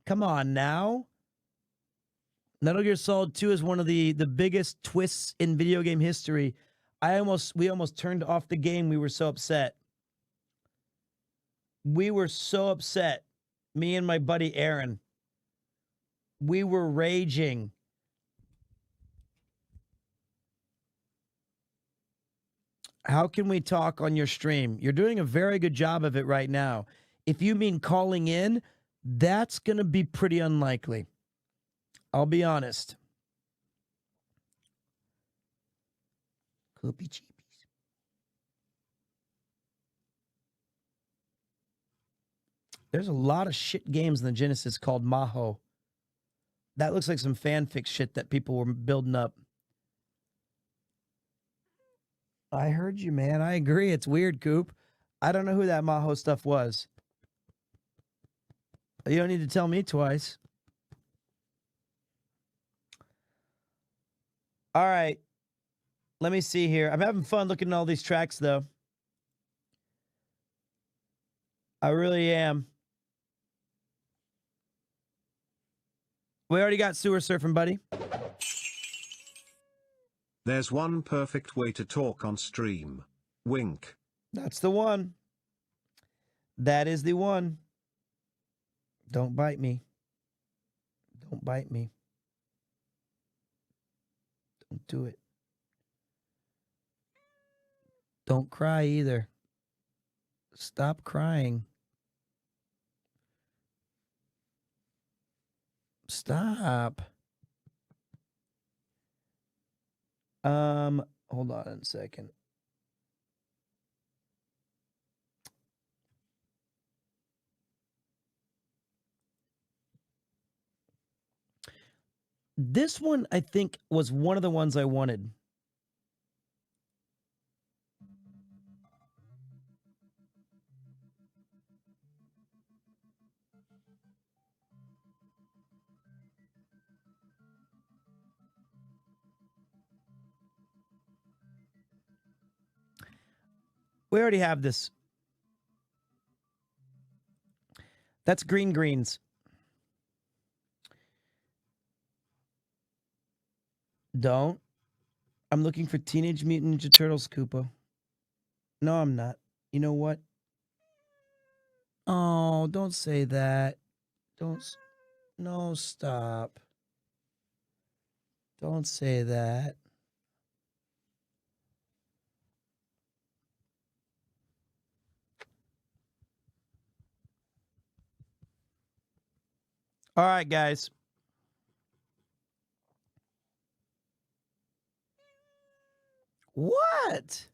Come on now. Metal Gear Solid 2 is one of the biggest twists in video game history. We almost turned off the game. We were so upset. We were so upset. Me and my buddy Aaron. We were raging. How can we talk on your stream? You're doing a very good job of it right now. If you mean calling in, that's going to be pretty unlikely. I'll be honest. Coopy cheapies. There's a lot of shit games in the Genesis called Maho. That looks like some fanfic shit that people were building up. I heard you, man. I agree. It's weird, Coop. I don't know who that Maho stuff was. You don't need to tell me twice. All right. Let me see here. I'm having fun looking at all these tracks, though. I really am. We already got sewer surfing, buddy. There's one perfect way to talk on stream. Wink. That's the one. That is the one. Don't bite me. Don't bite me. Don't do it. Don't cry either. Stop crying. Stop. Hold on a second. This one, I think, was one of the ones I wanted. We already have this. That's Green Greens. Don't. I'm looking for Teenage Mutant Ninja Turtles, Koopa. No, I'm not. You know what? Oh, don't say that. Don't. No, stop. Don't say that. All right, guys. What?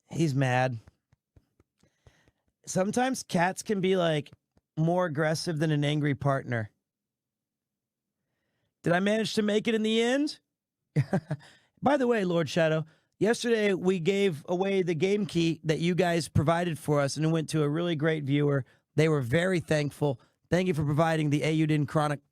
He's mad. Sometimes cats can be like more aggressive than an angry partner. Did I manage to make it in the end? By the way, Lord Shadow, yesterday we gave away the game key that you guys provided for us, and it went to a really great viewer. They were very thankful. Thank you for providing the Eiyuden Chronicle.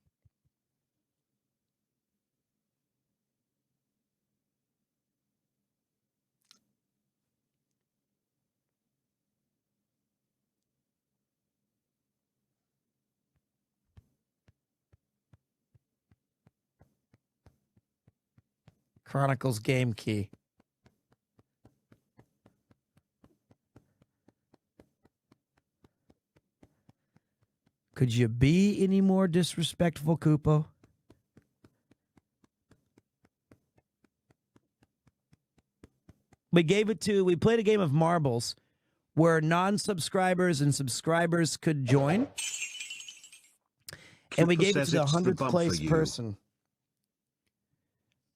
Chronicles game key. Could you be any more disrespectful, Koopo? We played a game of marbles where non-subscribers and subscribers could join. And we gave it to the 100th place person.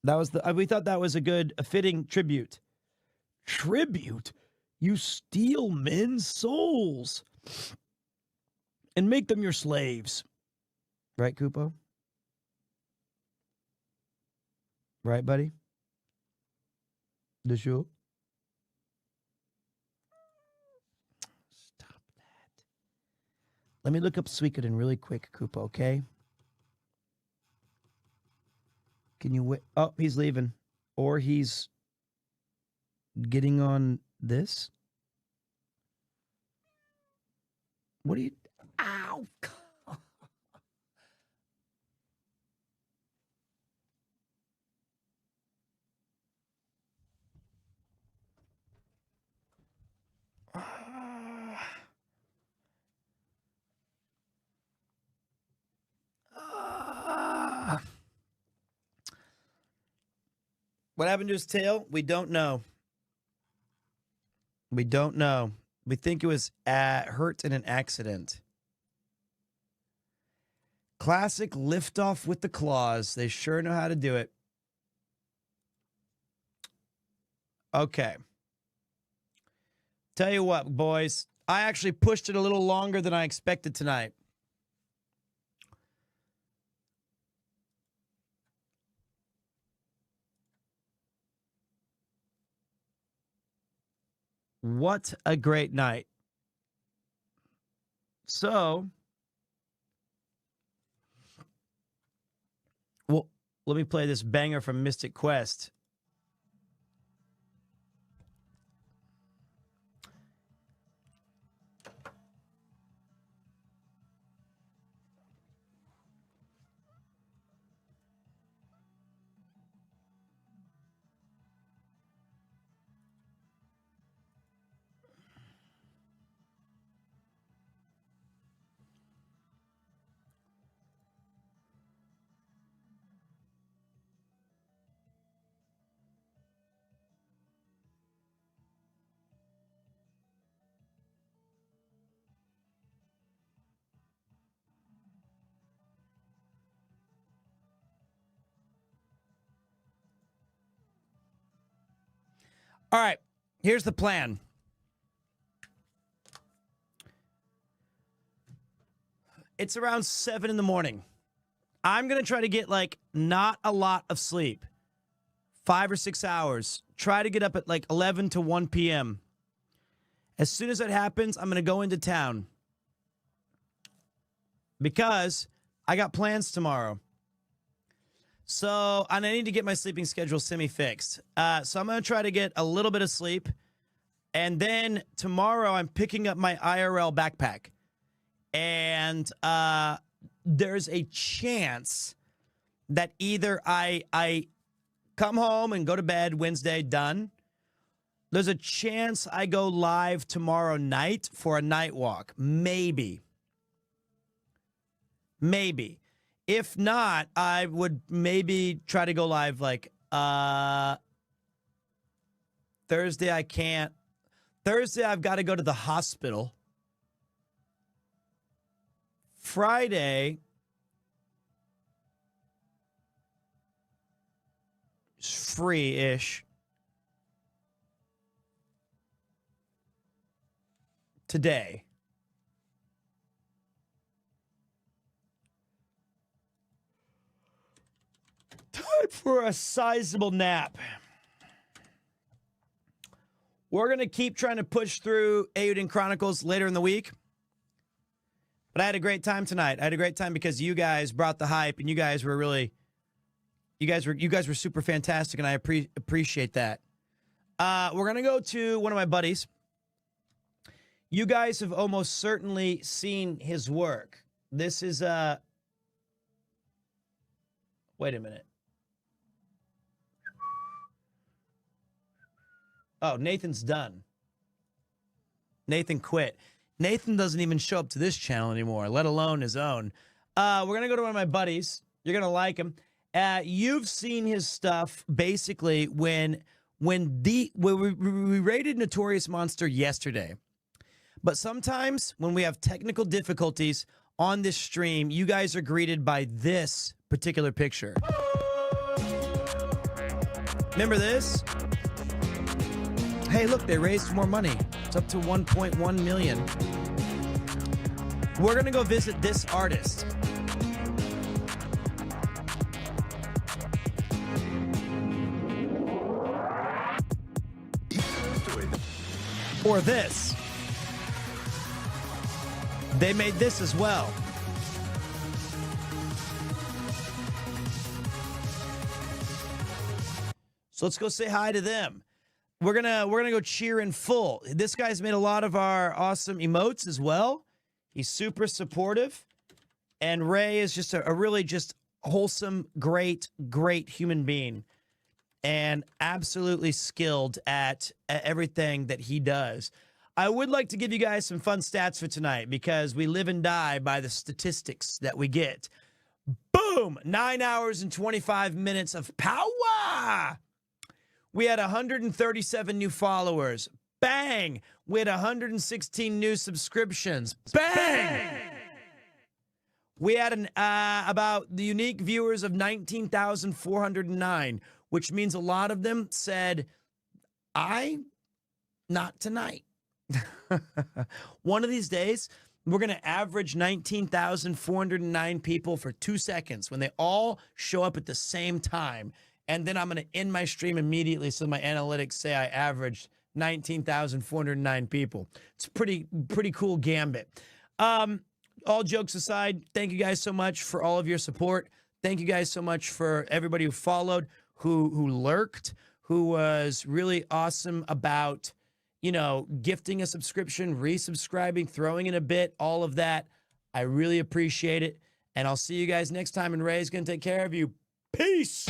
That was we thought that was a fitting tribute. Tribute? You steal men's souls and make them your slaves. Right, Koopo? Right, buddy? The show? Stop that. Let me look up Suikoden really quick, Koopa, okay? Can you wait? Oh, he's leaving. Or he's getting on this? What are you... Ow! What happened to his tail? We don't know. We don't know. We think it was hurt in an accident. Classic liftoff with the claws. They sure know how to do it. Okay. Tell you what, boys. I actually pushed it a little longer than I expected tonight. What a great night. So, well, let me play this banger from Mystic Quest. All right, here's the plan. It's around 7 in the morning. I'm going to try to get, like, not a lot of sleep. 5 or 6 hours. Try to get up at, like, 11 to 1 p.m. As soon as that happens, I'm going to go into town. Because I got plans tomorrow. So, and I need to get my sleeping schedule semi-fixed. So I'm going to try to get a little bit of sleep. And then tomorrow I'm picking up my IRL backpack. And there's a chance that either I come home and go to bed Wednesday, done. There's a chance I go live tomorrow night for a night walk. Maybe. Maybe. If not, I would maybe try to go live like Thursday I can't. Thursday I've got to go to the hospital. Friday is free-ish. Today. Time for a sizable nap. We're going to keep trying to push through Eiyuden Chronicles later in the week. But I had a great time tonight. I had a great time because you guys brought the hype and you guys were really you guys were super fantastic and I appreciate that. We're going to go to one of my buddies. You guys have almost certainly seen his work. This is wait a minute. Oh, Nathan's done. Nathan quit. Nathan doesn't even show up to this channel anymore, let alone his own. We're going to go to one of my buddies. You're going to like him. You've seen his stuff basically when we raided Notorious Monster yesterday. But sometimes when we have technical difficulties on this stream, you guys are greeted by this particular picture. Remember this? Hey, look, they raised more money. It's up to 1.1 million. We're going to go visit this artist. Or this. They made this as well. So let's go say hi to them. We're gonna go cheer in full. This guy's made a lot of our awesome emotes as well. He's super supportive. And Ray is just a really just wholesome, great human being. And absolutely skilled at everything that he does. I would like to give you guys some fun stats for tonight because we live and die by the statistics that we get. Boom! 9 hours and 25 minutes of power! We had 137 new followers. Bang! We had 116 new subscriptions. Bang! We had about the unique viewers of 19,409, which means a lot of them said, not tonight. One of these days, we're going to average 19,409 people for 2 seconds when they all show up at the same time. And then I'm going to end my stream immediately so my analytics say I averaged 19,409 people. It's pretty cool gambit. All jokes aside, thank you guys so much for all of your support. Thank you guys so much for everybody who followed, who lurked, who was really awesome about, you know, gifting a subscription, resubscribing, throwing in a bit, all of that. I really appreciate it. And I'll see you guys next time. And Ray's going to take care of you. Peace.